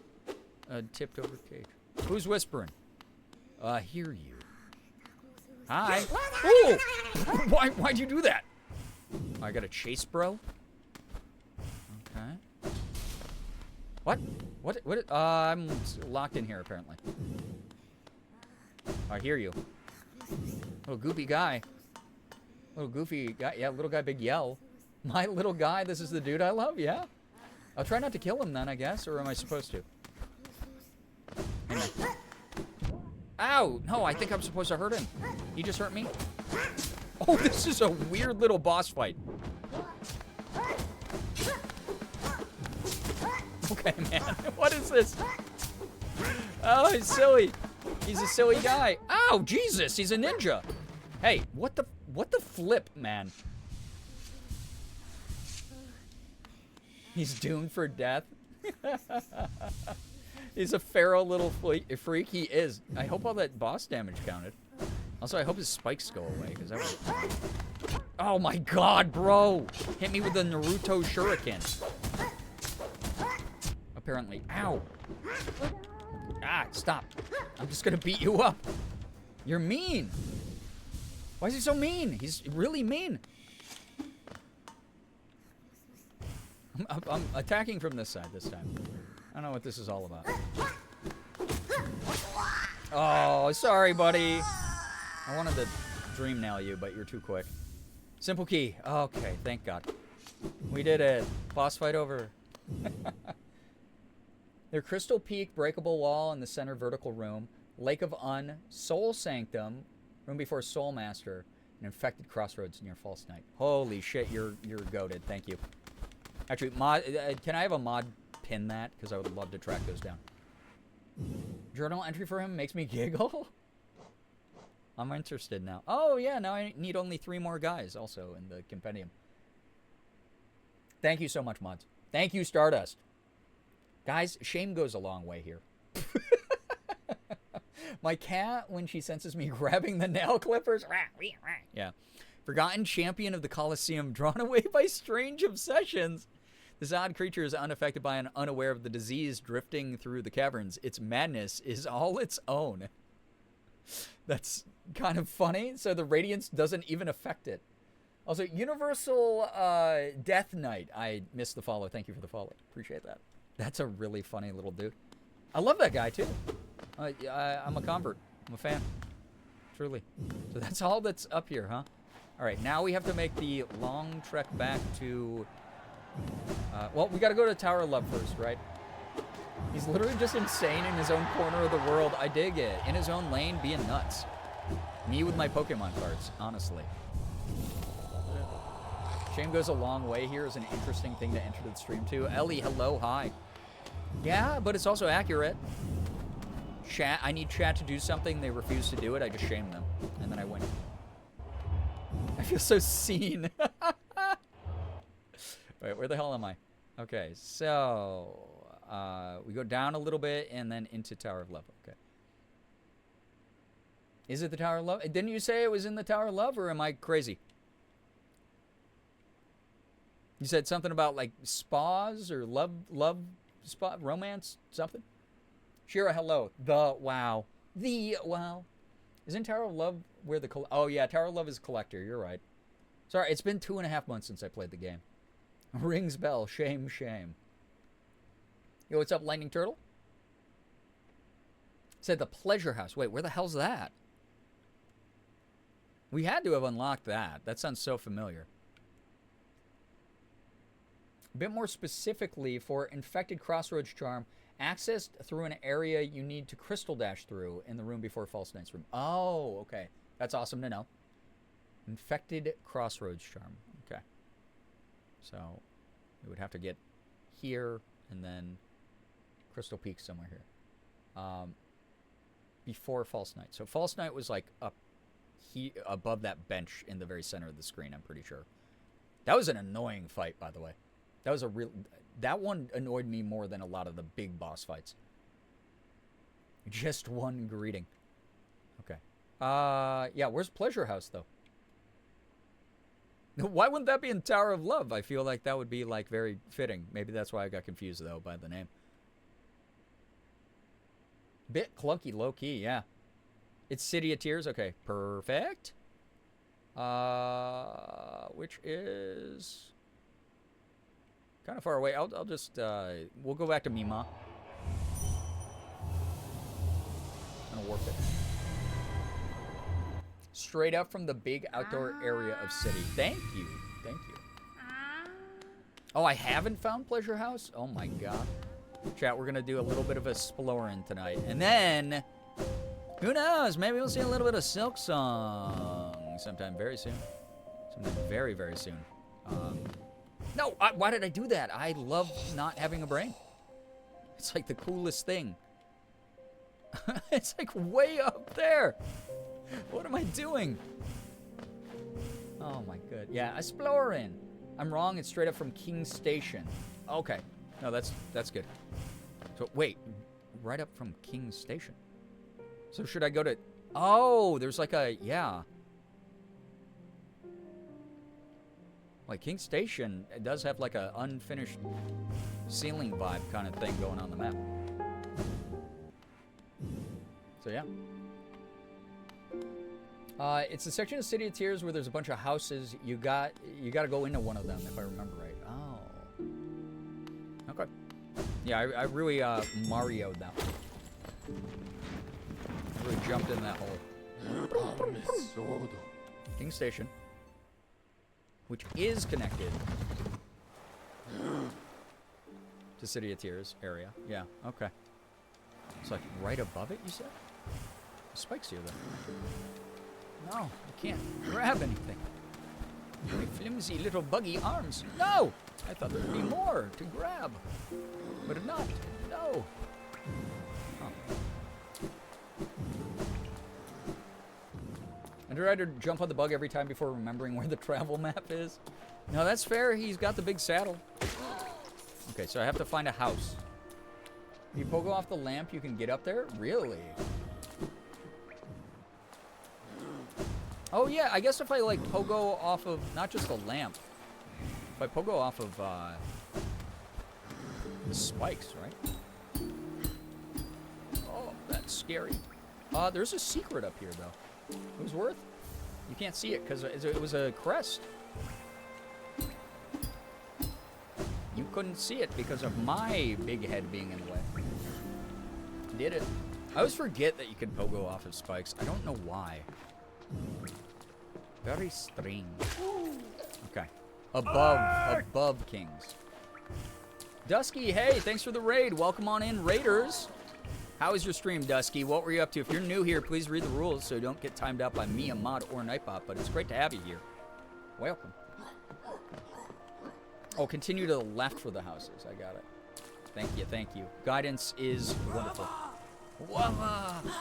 A tipped over cage. Who's whispering? Hear you. Hi. Ooh! Why'd you do that? I got a chase, bro. Okay. What? What? I'm locked in here, apparently. I hear you. Little goofy guy. Little goofy guy. Yeah, little guy, big yell. My little guy, this is the dude I love, yeah? I'll try not to kill him then, I guess, or am I supposed to? Hang on. Ow! No, I think I'm supposed to hurt him. He just hurt me. Oh, this is a weird little boss fight. Okay, man. What is this? Oh, he's silly. He's a silly guy. Ow, Jesus, he's a ninja. Hey, what the flip, man? He's doomed for death. He's a feral little freak. He is. I hope all that boss damage counted. Also, I hope his spikes go away, because that was... Oh my god, bro! Hit me with the Naruto shuriken. Apparently. Ow! Ah, stop. I'm just gonna beat you up. You're mean. Why is he so mean? He's really mean. I'm attacking from this side this time. I don't know what this is all about. Oh, sorry, buddy. I wanted to dream nail you, but you're too quick. Simple key. Okay, thank God. We did it. Boss fight over. Their Crystal Peak, Breakable Wall in the center vertical room, Lake of Un, Soul Sanctum, Room Before Soul Master, and Infected Crossroads near False Night. Holy shit, you're goated. Thank you. Actually, mod, can I have a mod pin that? Because I would love to track those down. Journal entry for him makes me giggle. I'm interested now. Oh, yeah, now I need only 3 more guys also in the compendium. Thank you so much, mods. Thank you, Stardust. Guys, shame goes a long way here. My cat, when she senses me grabbing the nail clippers. Yeah. Forgotten champion of the Colosseum, drawn away by strange obsessions. This odd creature is unaffected by and unaware of the disease drifting through the caverns. Its madness is all its own. That's kind of funny. So the radiance doesn't even affect it. Also, Universal Death Knight. I missed the follow. Thank you for the follow. Appreciate that. That's a really funny little dude. I love that guy, too. I'm a convert. I'm a fan. Truly. So that's all that's up here, huh? All right, now we have to make the long trek back to... well, we got to go to Tower of Love first, right? He's literally just insane in his own corner of the world. I dig it. In his own lane, being nuts. Me with my Pokemon cards, honestly. Shame goes a long way here is an interesting thing to enter the stream to. Ellie, hello, hi. Yeah, but it's also accurate. Chat, I need chat to do something. They refuse to do it. I just shame them, and then I win. I feel so seen. Wait, where the hell am I? Okay, so we go down a little bit and then into Tower of Love. Okay. Is it the Tower of Love? Didn't you say it was in the Tower of Love, or am I crazy? You said something about like spas or love spa, romance, something? Shira, hello. The wow. Isn't Tower of Love where the... Oh, yeah, Tower of Love is Collector. You're right. Sorry, it's been 2.5 months since I played the game. Rings bell. Shame, shame. Yo, what's up, Lightning Turtle? Said the Pleasure House. Wait, where the hell's that? We had to have unlocked that. That sounds so familiar. A bit more specifically, for Infected Crossroads Charm, accessed through an area you need to crystal dash through in the room before False Knight's room. Oh, okay. That's awesome to know. Infected Crossroads Charm. Okay. So, we would have to get here and then Crystal Peak somewhere here. Before False Knight. So, False Knight was like up above that bench in the very center of the screen, I'm pretty sure. That was an annoying fight, by the way. That was a real... That one annoyed me more than a lot of the big boss fights. Just one greeting. Okay. Yeah, where's Pleasure House, though? Why wouldn't that be in Tower of Love? I feel like that would be, like, very fitting. Maybe that's why I got confused, though, by the name. Bit clunky, low-key, yeah. It's City of Tears? Okay, perfect. Which is... kind of far away. I'll just, we'll go back to Mima. Gonna warp it. Straight up from the big outdoor area of city. Thank you. Thank you. Oh, I haven't found Pleasure House? Oh my god. Chat, we're gonna do a little bit of exploring tonight. And then, who knows? Maybe we'll see a little bit of Silk Song sometime very soon. Sometime very, very soon. No, why did I do that? I love not having a brain. It's like the coolest thing. It's like way up there. What am I doing? Oh my god. Yeah, exploring. I'm wrong. It's straight up from King Station. Okay. No, that's good. So wait, right up from King Station. So should I go to... Oh, there's like a... Yeah. Like, King Station, it does have, like, a unfinished ceiling vibe kind of thing going on the map. So, yeah. It's the section of City of Tears where there's a bunch of houses. You got to go into one of them, if I remember right. Oh. Okay. Yeah, I really, Mario'd that one. I really jumped in that hole. King Station. Which is connected to City of Tears area. Yeah, okay. It's like right above it, you said? The spikes here, though. No, I can't grab anything. My flimsy little buggy arms. No! I thought there'd be more to grab. But not. No. Oh. I tried to jump on the bug every time before remembering where the travel map is. No, that's fair. He's got the big saddle. Okay, so I have to find a house. If you pogo off the lamp, you can get up there? Really? Oh, yeah. I guess if I, like, pogo off of... Not just the lamp. If I pogo off of, the spikes, right? Oh, that's scary. There's a secret up here, though. It was worth. You can't see it because it was a crest. You couldn't see it because of my big head being in the way. Did it. I always forget that you can pogo off of spikes. I don't know why. Very strange. Okay. Above Kings. Dusky, hey, thanks for the raid. Welcome on in, Raiders. How was your stream, Dusky? What were you up to? If you're new here, please read the rules so you don't get timed out by me, a mod, or Nightbot. But it's great to have you here. Welcome. Oh, continue to the left for the houses. I got it. Thank you, thank you. Guidance is wonderful. Whoa.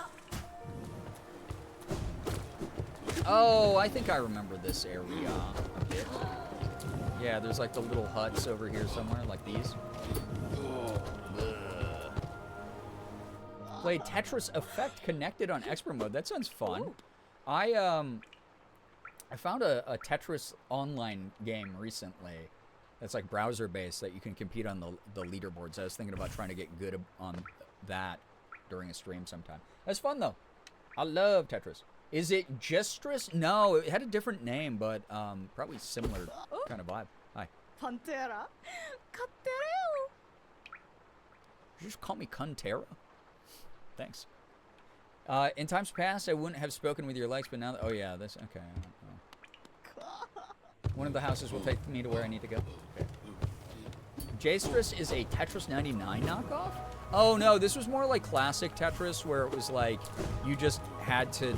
Oh, I think I remember this area a bit. Yeah, there's like the little huts over here somewhere, like these. Play Tetris Effect connected on expert mode. That sounds fun. Ooh. I found a Tetris online game recently that's like browser based that you can compete on the leaderboards. I was thinking about trying to get good on that during a stream sometime. That's fun though. I love Tetris. Is it Gestris? No, it had a different name, but probably similar kind of vibe. Hi. Pantera. Did you just call me Cuntera? Thanks. In times past, I wouldn't have spoken with your likes, but now... Oh, yeah, this... Okay. One of the houses will take me to where I need to go. Okay. J-Stress is a Tetris 99 knockoff? Oh no, this was more like classic Tetris where it was like you just had to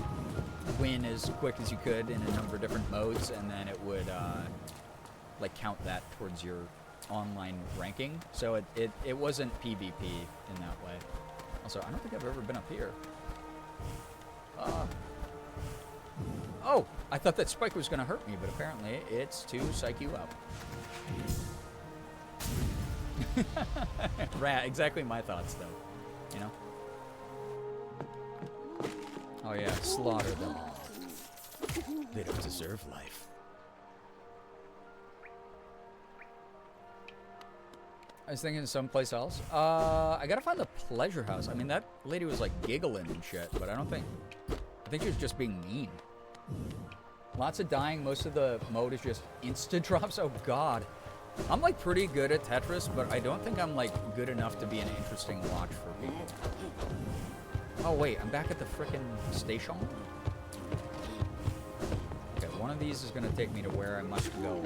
win as quick as you could in a number of different modes, and then it would like count that towards your online ranking. So it wasn't PvP in that way. Also, I don't think I've ever been up here. Oh, I thought that spike was going to hurt me, but apparently it's to psych you out. Right, exactly my thoughts, though. You know? Oh, yeah, slaughter them all. They don't deserve life. I was thinking someplace else. I gotta find the pleasure house. I mean, that lady was, like, giggling and shit, but I think she was just being mean. Lots of dying. Most of the mode is just insta drops. Oh, God. I'm, like, pretty good at Tetris, but I don't think I'm, like, good enough to be an interesting watch for people. Oh, wait. I'm back at the frickin' station? Okay, one of these is going to take me to where I must go.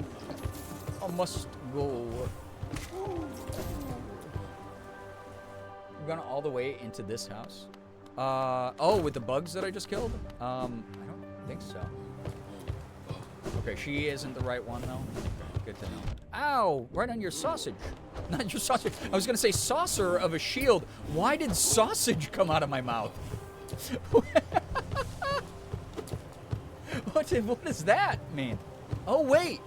I must go. I'm going all the way into this house. Oh, with the bugs that I just killed? I don't think so. Okay, she isn't the right one, though. Good to know. Ow! Right on your sausage. Not your sausage. I was going to say saucer of a shield. Why did sausage come out of my mouth? What does that mean? Oh, wait.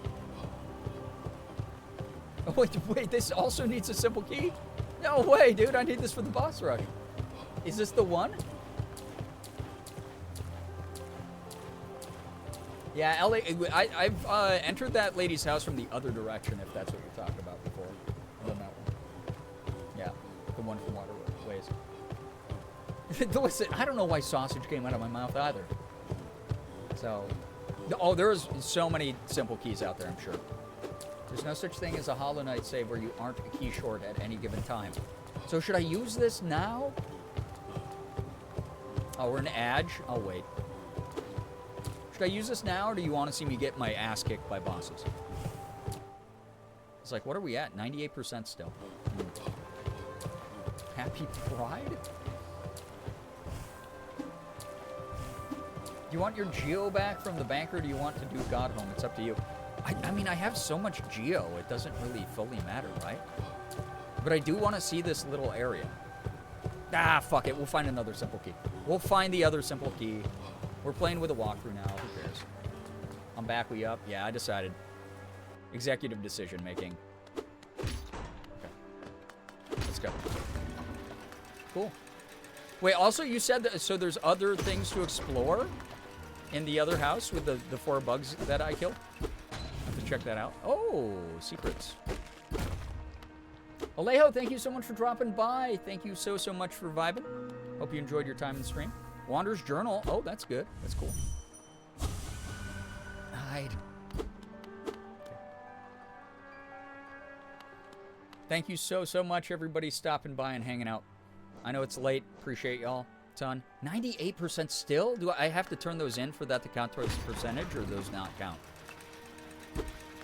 Oh, wait. This also needs a simple key? No way, dude. I need this for the boss rush. Is this the one? Yeah, Ellie, I've entered that lady's house from the other direction, if that's what you're talking about before. I've done that one. Yeah, the one from Waterways. Listen, I don't know why sausage came out of my mouth either. So, oh, there's so many simple keys out there, I'm sure. There's no such thing as a Hollow Knight save where you aren't a key short at any given time. So should I use this now? Oh, we're in Edge. I'll wait. Should I use this now, or do you want to see me get my ass kicked by bosses? It's like, what are we at? 98% still. Happy Pride? Do you want your Geo back from the bank, or do you want to do God Home? It's up to you. I mean, I have so much Geo, it doesn't really fully matter, right? But I do want to see this little area. Ah, fuck it. We'll find another simple key. We'll find the other simple key. We're playing with a walkthrough now. Who cares? I'm back. We up. Yeah, I decided. Executive decision making. Okay. Let's go. Cool. Wait, also you said that, so there's other things to explore in the other house with the 4 bugs that I killed? Have to check that out. Oh, secrets. Alejo, thank you so much for dropping by. Thank you so much for vibing. Hope you enjoyed your time in the stream. Wanderer's Journal. Oh, that's good. That's cool. Hide. Thank you so much, everybody, stopping by and hanging out. I know it's late. Appreciate y'all. Ton. 98% still? Do I have to turn those in for that to count towards the percentage, or those not count?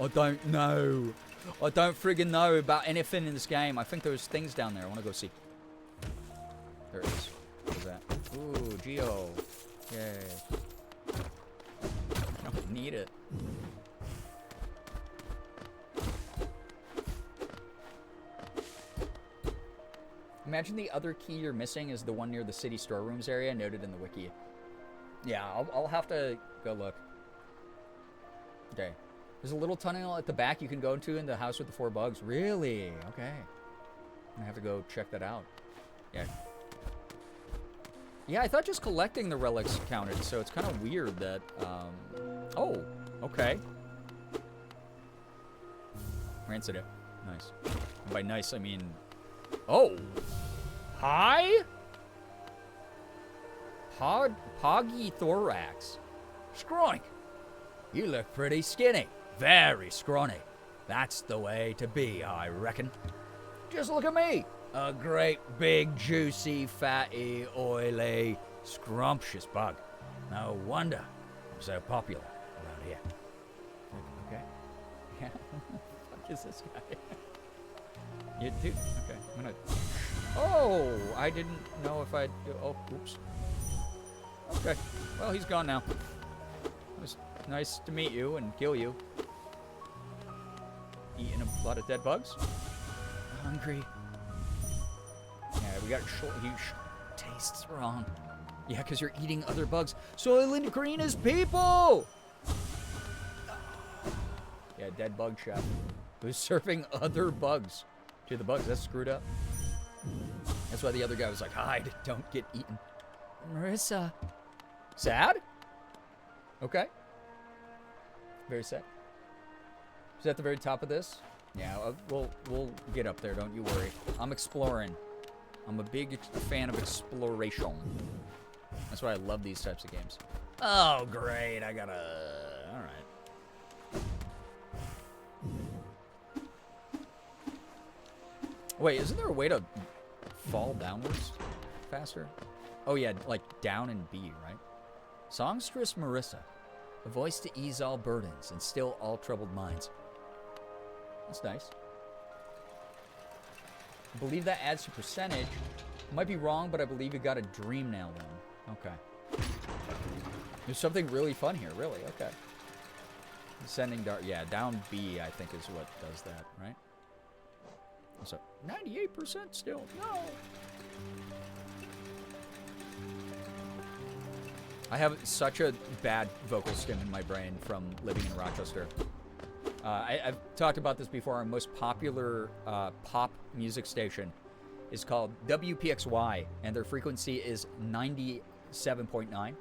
I don't know. I don't friggin' know about anything in this game. I think there's things down there. I want to go see. There it is. What is that? Ooh, Geo. Yay. I don't need it. Imagine the other key you're missing is the one near the city storerooms area noted in the wiki. Yeah, I'll have to go look. Okay. There's a little tunnel at the back you can go into in the house with the 4 bugs. Really? Okay. I'm gonna have to go check that out. Yeah. Yeah, I thought just collecting the relics counted, so it's kind of weird that, oh, okay. Rancid it. Nice. And by nice, I mean, oh. Hi? Poggy Thorax. Scrawny. You look pretty skinny. Very scrawny. That's the way to be, I reckon. Just look at me. A great, big, juicy, fatty, oily, scrumptious bug. No wonder I'm so popular around here. Okay. Yeah. What the fuck is this guy? You do? Okay, I'm gonna... Oh, I didn't know if I'd... Oh, oops. Okay, well, he's gone now. It was nice to meet you and kill you. Eating a lot of dead bugs. Hungry. Yeah, we got... tastes wrong. Yeah, because you're eating other bugs. Soylent Green is people! Yeah, dead bug chef. Who's serving other bugs to the bugs. That's screwed up. That's why the other guy was like, hide, don't get eaten. Marissa. Sad? Okay. Very sad. Is that at the very top of this? Yeah, we'll get up there, don't you worry. I'm exploring. I'm a big fan of exploration. That's why I love these types of games. Oh, great. I gotta... All right. Wait, isn't there a way to fall downwards faster? Oh, yeah, like down and B, right? Songstress Marissa. A voice to ease all burdens and still all troubled minds. That's nice. I believe that adds to percentage. Might be wrong, but I believe you got a dream now one. Okay. There's something really fun here, really. Okay. Descending dart. Yeah, down B, I think, is what does that, right? So, 98% still. No. I have such a bad vocal stim in my brain from living in Rochester. I've talked about this before. Our most popular pop music station is called WPXY, and their frequency is 97.9.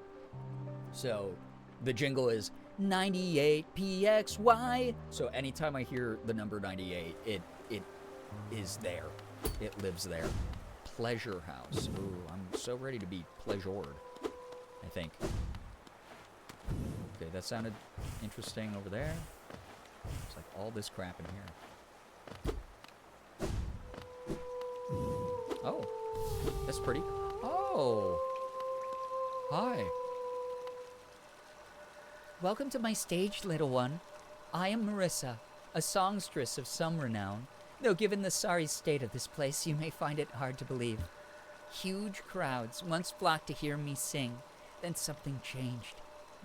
So the jingle is 98 PXY. So anytime I hear the number 98, it is there. It lives there. Pleasure House. Ooh, I'm so ready to be pleasured, I think. Okay, that sounded interesting over there. It's like all this crap in here. Oh, that's pretty. Oh, hi. Welcome to my stage, little one. I am Marissa, a songstress of some renown. Though given the sorry state of this place, you may find it hard to believe. Huge crowds once flocked to hear me sing. Then something changed.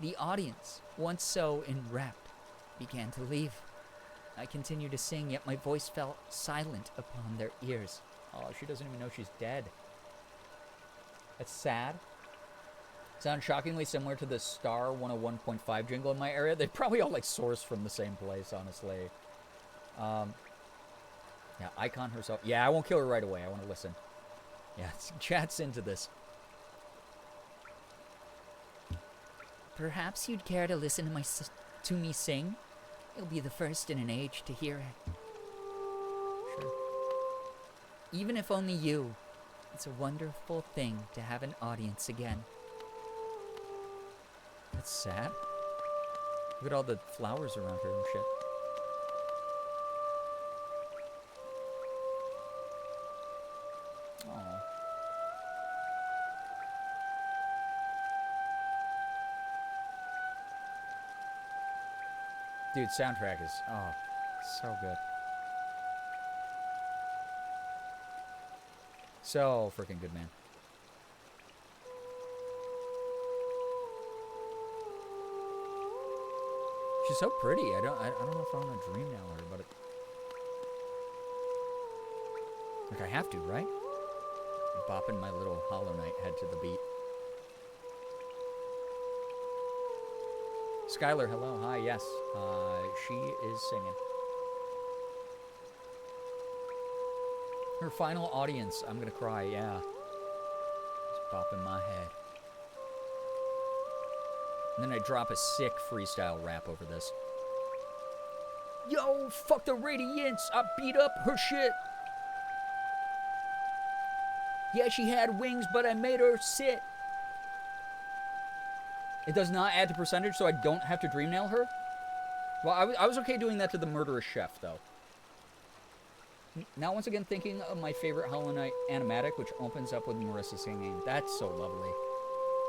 The audience, once so enwrapped, began to leave. I continued to sing, yet my voice fell silent upon their ears. Oh, she doesn't even know she's dead. That's sad. Sounds shockingly similar to the Star 101.5 jingle in my area. They probably all like source from the same place, honestly. Yeah, Icon herself. Yeah, I won't kill her right away. I want to listen. Yeah, chat's into this. Perhaps you'd care to listen to me sing? You'll be the first in an age to hear it. Sure. Even if only you. It's a wonderful thing to have an audience again. That's sad. Look at all the flowers around her and shit. Aww. Dude, soundtrack is, oh, so good. So freaking good, man. She's so pretty. I don't know if I want to dream now her, but like I have to, right? Bopping my little Hollow Knight head to the beat. Skylar, hello, hi, yes. She is singing. Her final audience, I'm gonna cry, yeah. Just bopping my head. And then I drop a sick freestyle rap over this. Yo, fuck the Radiance, I beat up her shit. Yeah, she had wings, but I made her sit. It does not add to percentage, so I don't have to dream nail her? Well, I was okay doing that to the murderous chef, though. Now, once again, thinking of my favorite Hollow Knight animatic, which opens up with Marissa singing. That's so lovely.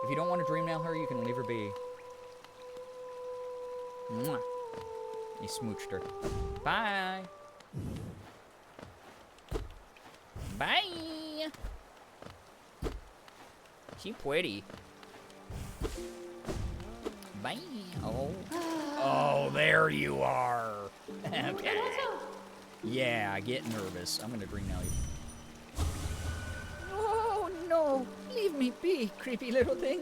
If you don't want to dream nail her, you can leave her be. Mwah. You smooched her. Bye. Bye. She pretty. Bye. Oh. Oh, there you are. Okay. Yeah, I get nervous. I'm gonna drink now. Oh, no. Leave me be, creepy little thing.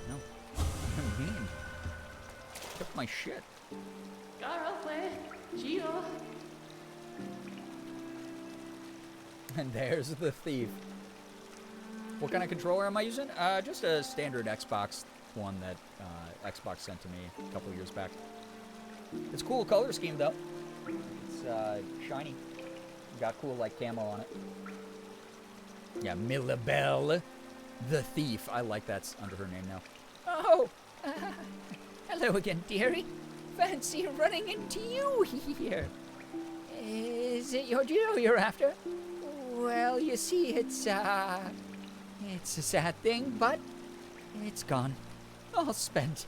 No. I'm mean. Took my shit. And there's the thief. What kind of controller am I using? Just a standard Xbox one that Xbox sent to me a couple years back. It's a cool color scheme, though. It's shiny. Got cool, like, camo on it. Yeah, Millabelle, the thief. I like that's under her name now. Oh, hello again, dearie. Fancy running into you here. Is it your Geo you're after? Well, you see, it's a sad thing, but it's gone. All spent.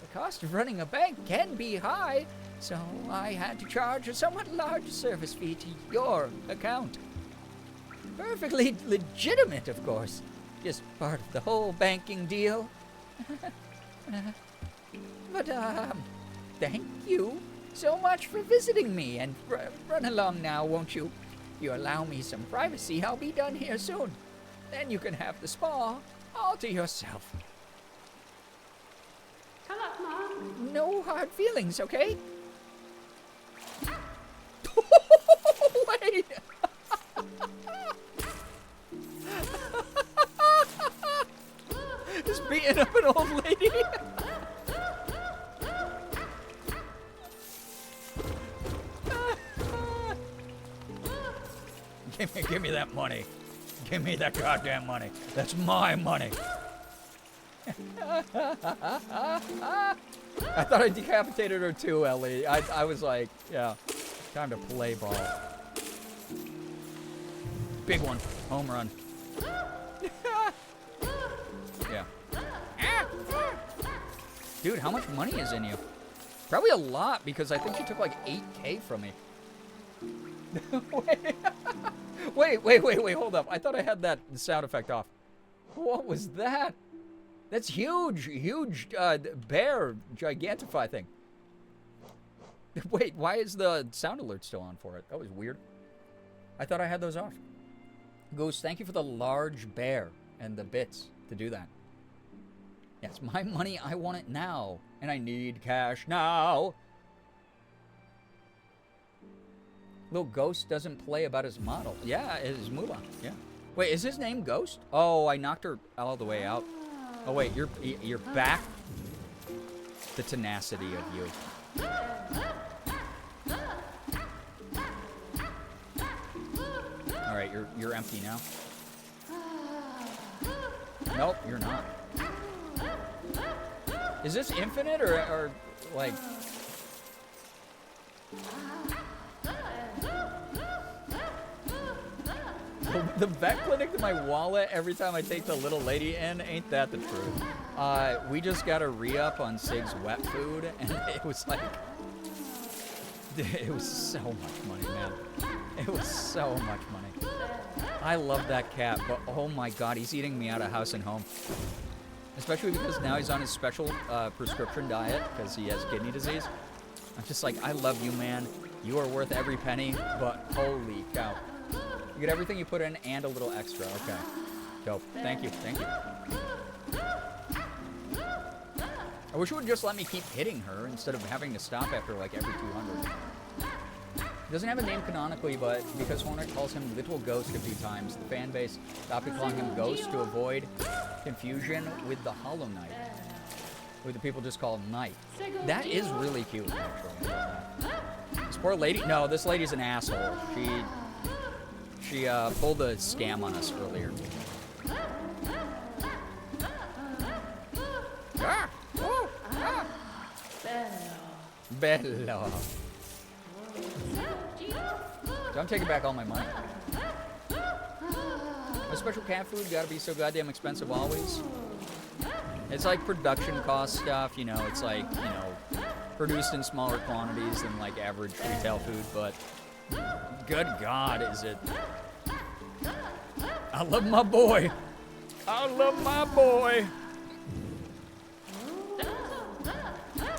The cost of running a bank can be high, so I had to charge a somewhat large service fee to your account. Perfectly legitimate, of course. Just part of the whole banking deal. But, thank you so much for visiting me, and run along now, won't you? You allow me some privacy, I'll be done here soon. Then you can have the spa all to yourself. No hard feelings, okay? Wait! Just beating up an old lady? Give me that money. Give me that goddamn money. That's my money. I thought I decapitated her too, Ellie. I was like, yeah, time to play ball. Big one. Home run. Yeah. Dude, how much money is in you? Probably a lot, because I think she took like 8K from me. Wait, hold up. I thought I had that sound effect off. What was that? That's huge bear gigantify thing. Wait, why is the sound alert still on for it? That was weird. I thought I had those off. Ghost, thank you for the large bear and the bits to do that. Yeah, it's my money. I want it now. And I need cash now. Little Ghost doesn't play about his model. Yeah, his Moolah. Yeah. Wait, is his name Ghost? Oh, I knocked her all the way out. Oh, wait, you're back? The tenacity of you. All right, you're empty now. Nope, you're not. Is this infinite or like... The vet clinic to my wallet every time I take the little lady in, ain't that the truth? We just got a re-up on Sig's wet food, and it was like... It was so much money, man. It was so much money. I love that cat, but oh my god, he's eating me out of house and home. Especially because now he's on his special prescription diet, because he has kidney disease. I'm just like, I love you, man. You are worth every penny, but holy cow. You get everything you put in and a little extra. Okay. Dope. Thank you. Thank you. I wish it would just let me keep hitting her instead of having to stop after like every 200. He doesn't have a name canonically, but because Horner calls him Little Ghost a few times, the fan base opted calling him Ghost to avoid confusion with the Hollow Knight, who the people just call Knight. That is really cute, actually. This poor lady. No, this lady's an asshole. She pulled a scam on us earlier. Bello. So I'm taking back all my money. My special cat food gotta be so goddamn expensive always. It's like production cost stuff, you know, it's like, you know, produced in smaller quantities than like average retail food, but good God, is it I love my boy. I love my boy.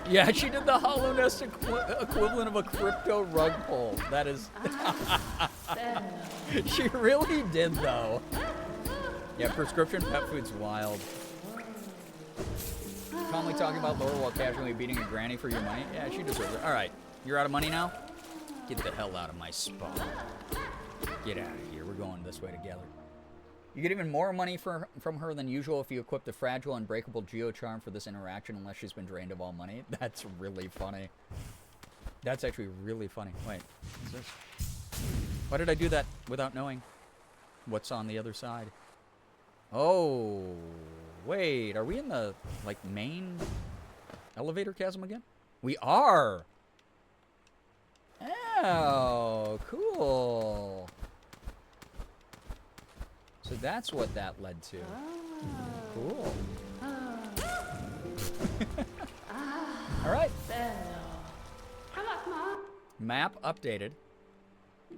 Yeah, she did the Hollow Nest equivalent of a crypto rug pull. That is... She really did, though. Yeah, prescription pet food's wild. Calmly talking about Laura while casually beating a granny for your money. Yeah, she deserves it. All right, you're out of money now? Get the hell out of my spot. Get out of here. We're going this way together. You get even more money from her than usual if you equip the fragile and breakable geocharm for this interaction unless she's been drained of all money. That's really funny. That's actually really funny. Wait, what's this? Why did I do that without knowing what's on the other side? Oh, wait. Are we in the, like, main elevator chasm again? We are. Oh, cool. So that's what that led to. Cool. All right. Map updated.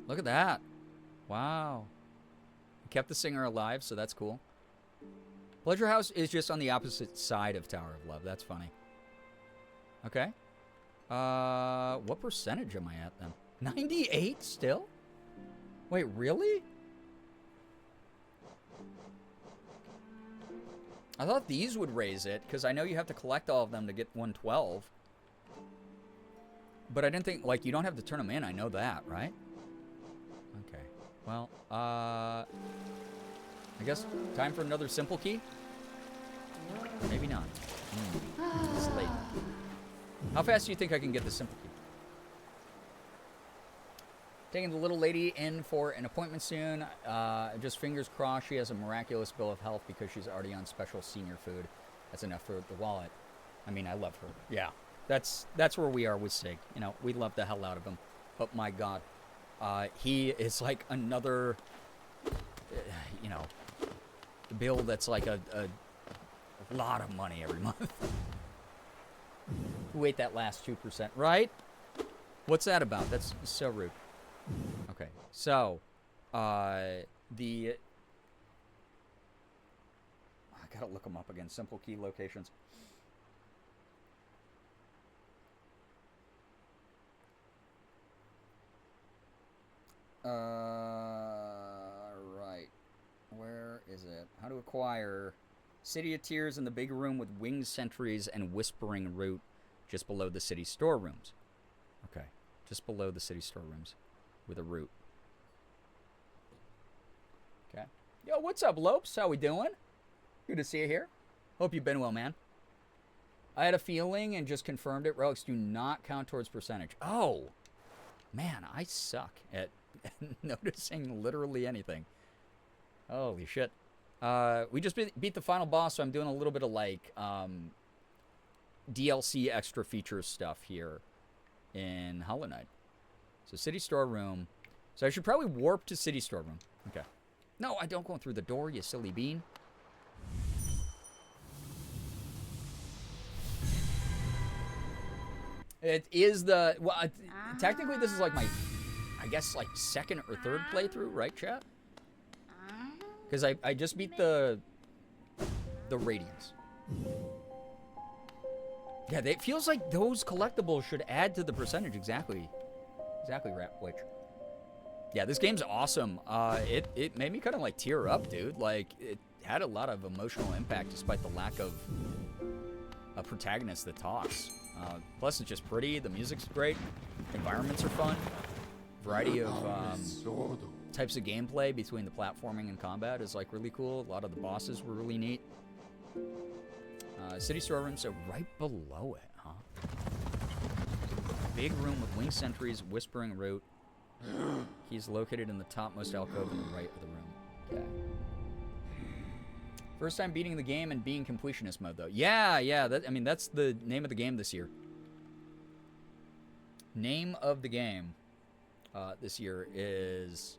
Look at that. Wow. Kept the singer alive, so that's cool. Pleasure House is just on the opposite side of Tower of Love. That's funny. Okay. What percentage am I at then? 98 still? Wait, really? I thought these would raise it, because I know you have to collect all of them to get 112. But I didn't think, like, you don't have to turn them in. I know that, right? Okay. Well, I guess time for another simple key? Maybe not. It's late. How fast do you think I can get the simple key? Taking the little lady in for an appointment soon. Just fingers crossed she has a miraculous bill of health because she's already on special senior food. That's enough for the wallet. I mean, I love her. Yeah, that's where we are with Sig. You know, we love the hell out of him. But my God, he is like another, you know, bill that's like a lot of money every month. Who ate that last 2%, right? What's that about? That's so rude. Okay, so, I gotta look them up again. Simple key locations. Right. Where is it? How to acquire City of Tears in the big room with winged sentries and whispering root just below the city storerooms. Okay, just below the city storerooms. With a root. Okay. Yo, what's up, Lopes? How we doing? Good to see you here. Hope you've been well, man. I had a feeling and just confirmed it. Relics do not count towards percentage. Oh, man, I suck at noticing literally anything. Holy shit. We just beat the final boss, so I'm doing a little bit of, like, DLC extra features stuff here in Hollow Knight. So City Storeroom. So I should probably warp to City Storeroom. Okay. No, I don't go through the door, you silly bean. It is the... Well, technically this is like my... I guess like second or third playthrough, right, chat? Because I just beat the Radiance. Yeah, it feels like those collectibles should add to the percentage. Exactly. Exactly, Rat Witch. Yeah, this game's awesome. It made me kind of like tear up, dude. Like, it had a lot of emotional impact despite the lack of a protagonist that talks. Plus, it's just pretty. The music's great. Environments are fun. Variety of types of gameplay between the platforming and combat is like really cool. A lot of the bosses were really neat. City storeroom, so right below it, huh? Big room with winged sentries, whispering root. He's located in the topmost alcove on the right of the room. Okay. First time beating the game and being completionist mode, though. Yeah. I mean, that's the name of the game this year. Name of the game this year is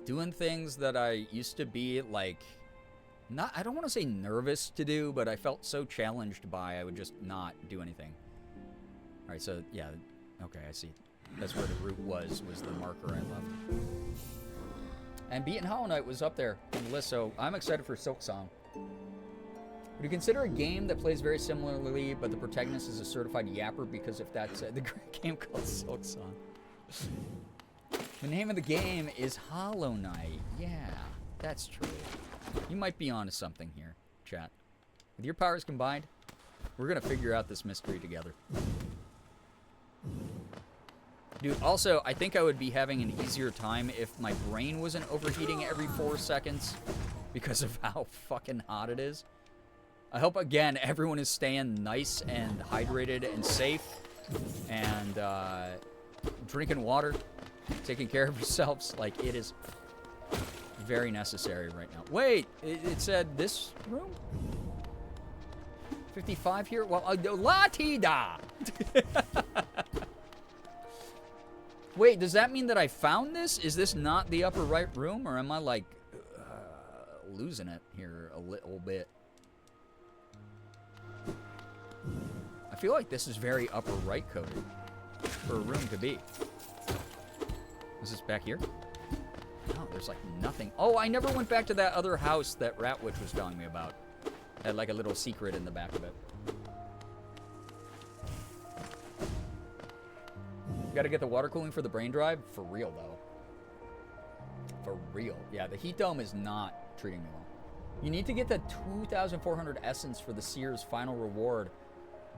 doing things that I used to be like, I don't want to say nervous to do, but I felt so challenged by I would just not do anything. All right, so yeah, okay, I see. That's where the root was the marker I left. And Beaten Hollow Knight was up there on the list, so I'm excited for Silk Song. Would you consider a game that plays very similarly, but the protagonist is a certified yapper? Because if that's the game called Silk Song. The name of the game is Hollow Knight. Yeah, that's true. You might be onto something here, chat. With your powers combined, we're going to figure out this mystery together. Dude, also, I think I would be having an easier time if my brain wasn't overheating every 4 seconds because of how fucking hot it is. I hope, again, everyone is staying nice and hydrated and safe and drinking water, taking care of yourselves. Like, it is very necessary right now. Wait, it said this room? 55 here? Well, la-ti-da! Wait, does that mean that I found this? Is this not the upper right room? Or am I, like, losing it here a little bit? I feel like this is very upper right coded for a room to be. Is this back here? No, there's like nothing. Oh, I never went back to that other house that Rat Witch was telling me about. Had like a little secret in the back of it. Gotta get the water cooling for the brain drive? For real, though. For real. Yeah, the heat dome is not treating me well. You need to get the 2,400 essence for the Seer's final reward,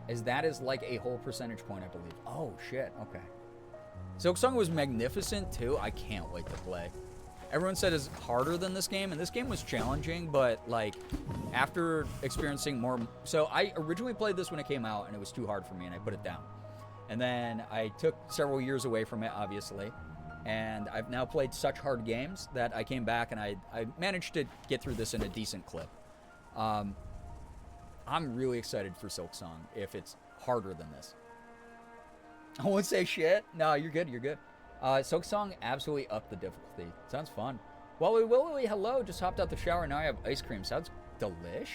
as that is like a whole percentage point, I believe. Oh, shit. Okay. Silk Song was magnificent, too. I can't wait to play. Everyone said it's harder than this game, and this game was challenging, but, like, after experiencing more... So, I originally played this when it came out, and it was too hard for me, and I put it down. And then I took several years away from it, obviously. And I've now played such hard games that I came back, and I managed to get through this in a decent clip. I'm really excited for Silk Song if it's harder than this. I won't say shit. No, you're good. You're good. Silk Song absolutely upped the difficulty. Sounds fun. Willy, hello. Just hopped out the shower. Now I have ice cream. Sounds delish.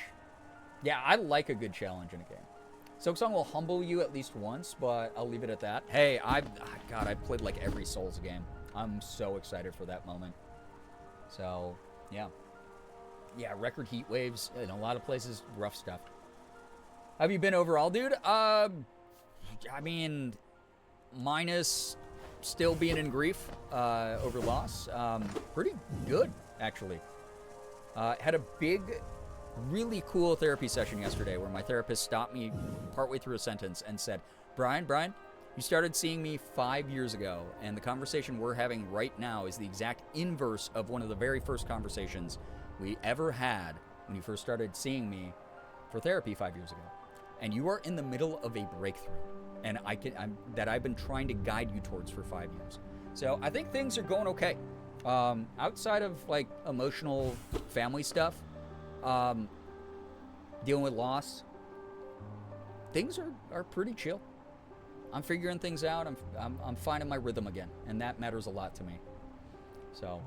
Yeah, I like a good challenge in a game. Silk Song will humble you at least once, but I'll leave it at that. Hey, God, I played like every Souls game. I'm so excited for that moment. So, yeah. Yeah, record heat waves in a lot of places. Rough stuff. Have you been overall, dude? I mean, minus still being in grief over loss. Pretty good, actually. Had a big, really cool therapy session yesterday where my therapist stopped me partway through a sentence and said, Brian, you started seeing me 5 years ago, and the conversation we're having right now is the exact inverse of one of the very first conversations we ever had when you first started seeing me for therapy 5 years ago. And you are in the middle of a breakthrough, and that I've been trying to guide you towards for 5 years. So I think things are going okay. Outside of like emotional family stuff, dealing with loss, things are pretty chill. I'm figuring things out. I'm finding my rhythm again, and that matters a lot to me. So,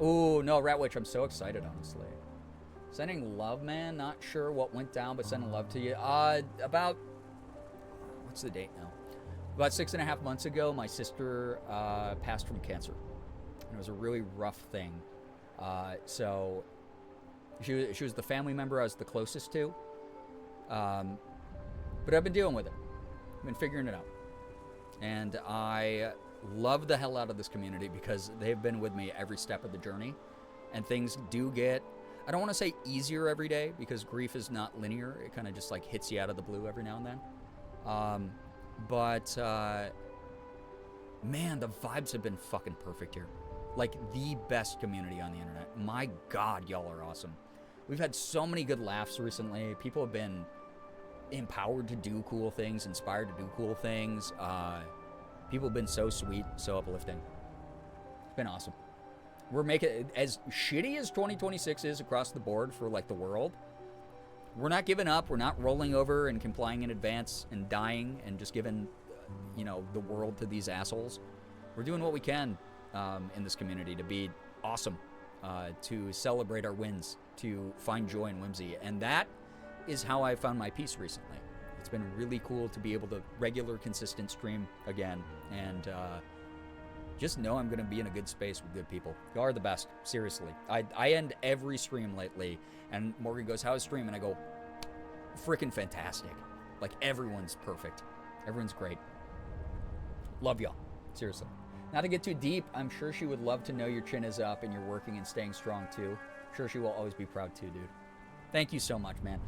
oh no, Rat Witch, I'm so excited, honestly. Sending love, man. Not sure what went down, but sending love to you. About, what's the date now? About 6.5 months ago, my sister passed from cancer. And it was a really rough thing. So she was the family member I was the closest to. But I've been dealing with it. I've been figuring it out. And I love the hell out of this community because they've been with me every step of the journey. And things do get, I don't want to say easier every day because grief is not linear. It kind of just like hits you out of the blue every now and then. But man, the vibes have been fucking perfect here. Like the best community on the internet. My God, y'all are awesome. We've had so many good laughs recently. People have been empowered to do cool things, inspired to do cool things. People have been so sweet, so uplifting. It's been awesome. We're making, as shitty as 2026 is across the board for like the world, we're not giving up. We're not rolling over and complying in advance and dying and just giving, the world to these assholes. We're doing what we can in this community to be awesome, to celebrate our wins, to find joy and whimsy. And that is how I found my peace recently. It's been really cool to be able to regular, consistent stream again and just know I'm going to be in a good space with good people. You are the best. Seriously. I end every stream lately, and Morgan goes, how's stream? And I go, freaking fantastic. Like, everyone's perfect. Everyone's great. Love y'all. Seriously. Not to get too deep, I'm sure she would love to know your chin is up and you're working and staying strong too. Sure, she will always be proud too, dude. Thank you so much, man.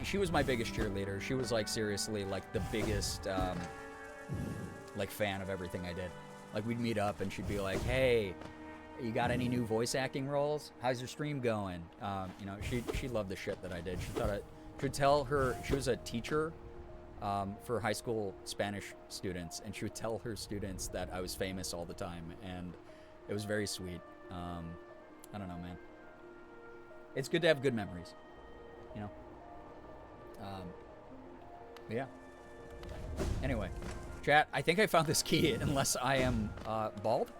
She was my biggest cheerleader. She was, like, seriously, like, the biggest, like, fan of everything I did. Like, we'd meet up and she'd be like, hey, you got any new voice acting roles? How's your stream going? You know, she loved the shit that I did. She thought she would tell her, she was a teacher for high school Spanish students, and she would tell her students that I was famous all the time, and it was very sweet. I don't know, man. It's good to have good memories, you know? Yeah. Anyway, chat, I think I found this key, unless I am bald,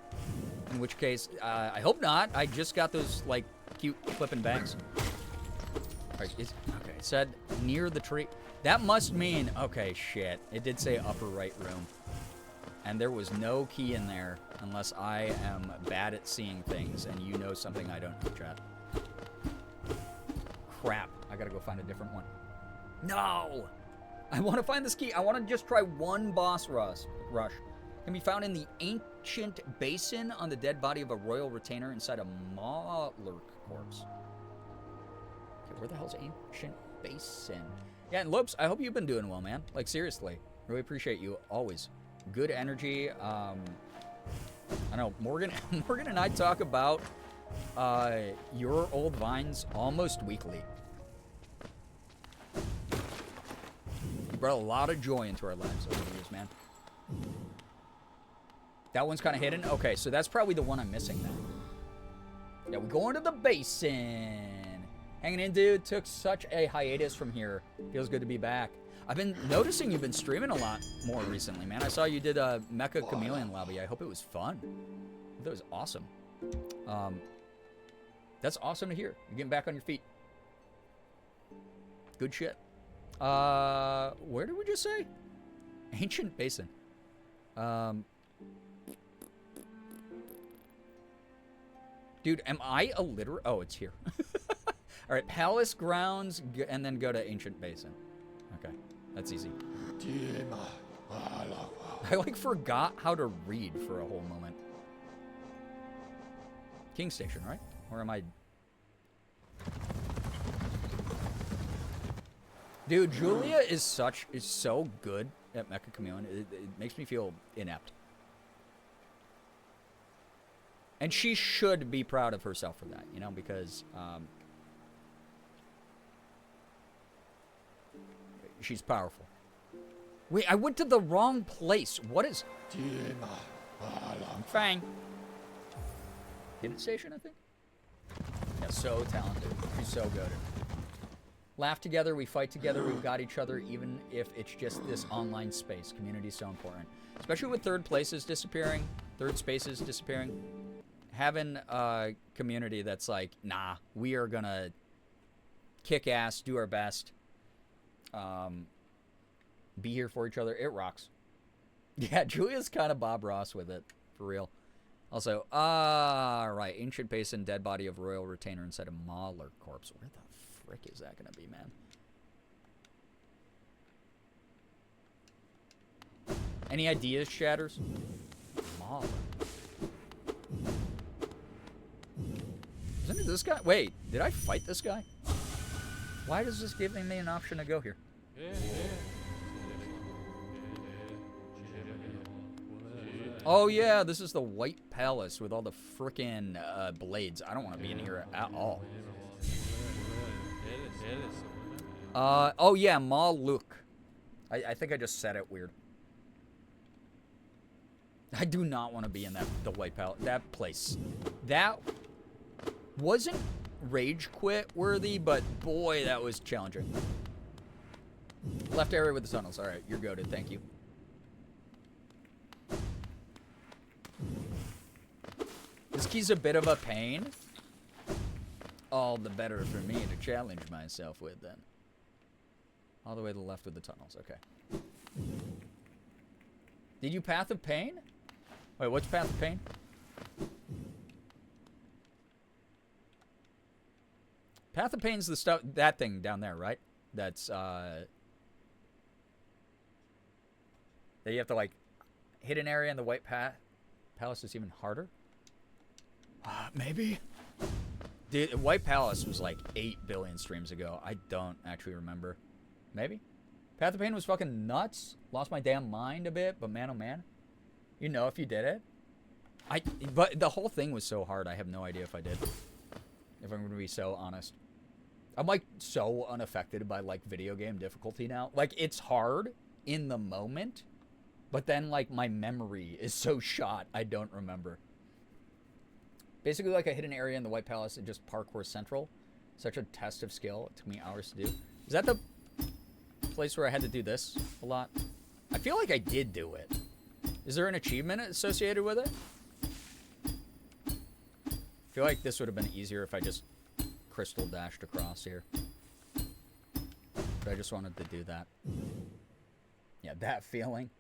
in which case, I hope not. I just got those, like, cute flipping bangs. All right, okay, it said near the tree. That must mean, okay, shit. It did say upper right room. And there was no key in there unless I am bad at seeing things and you know something I don't know, chat. Crap. I gotta go find a different one. No! I want to find this key. I want to just try one boss rush. Can be found in the ancient basin on the dead body of a royal retainer inside a Mawlurk corpse. Okay, where the hell's ancient basin? Yeah, and Lopes, I hope you've been doing well, man. Like, seriously. Really appreciate you, always. Good energy. I don't know, Morgan and I talk about your old vines almost weekly. You brought a lot of joy into our lives over the years, man. That one's kind of hidden? Okay, so that's probably the one I'm missing then. Yeah, we go into the basin. Hanging in, dude. Took such a hiatus from here. Feels good to be back. I've been noticing you've been streaming a lot more recently, man. I saw you did a Mecha Chameleon lobby. I hope it was fun. I thought it was awesome. That's awesome to hear. You're getting back on your feet. Good shit. Where did we just say? Ancient Basin. Dude, am I illiterate? Oh, it's here. All right, Palace Grounds, and then go to Ancient Basin. Okay, that's easy. I, like, forgot how to read for a whole moment. King Station, right? Or am I... Dude, Julia is so good at Mecha Chameleon. It makes me feel inept. And she should be proud of herself for that, you know, because she's powerful. Wait, I went to the wrong place. What is... Fang. Hidden Station, I think? Yeah, so talented. She's so good. Laugh together, we fight together, we've got each other, even if it's just this online space. Community is so important. Especially with third spaces disappearing. Having a community that's like, nah, we are gonna kick ass, do our best, be here for each other. It rocks. Yeah, Julia's kind of Bob Ross with it, for real. Also, right, Ancient Basin, dead body of royal retainer inside a Mawlurk corpse. Where the frick is that gonna be, man? Any ideas, Shatters? Mawlurk. Isn't it this guy? Wait, did I fight this guy? Why does this give me an option to go here? Oh yeah, this is the White Palace with all the frickin' blades. I don't want to be in here at all. Oh yeah, Mawlurk. I think I just said it weird. I do not want to be in the White Palace. That place. That wasn't rage quit worthy, but boy, that was challenging. Left area with the tunnels. All right, you're goated. Thank you. This key's a bit of a pain. All the better for me to challenge myself with, then. All the way to the left with the tunnels. Okay. Did you Path of Pain? Wait, what's Path of Pain? Path of Pain's the stuff, that thing down there, right? That's, that you have to, like, hit an area in the White Palace is even harder? Maybe? Dude, White Palace was like 8 billion streams ago. I don't actually remember. Maybe? Path of Pain was fucking nuts. Lost my damn mind a bit, but man, oh man. You know if you did it. But the whole thing was so hard, I have no idea if I did. If I'm going to be so honest. I'm like so unaffected by like video game difficulty now. Like it's hard in the moment, but then like my memory is so shot I don't remember. Basically like I hit an area in the White Palace and just parkour central. Such a test of skill. It took me hours to do. Is that the place where I had to do this a lot? I feel like I did do it. Is there an achievement associated with it? I feel like this would have been easier if I just crystal dashed across here. But I just wanted to do that. Yeah, that feeling.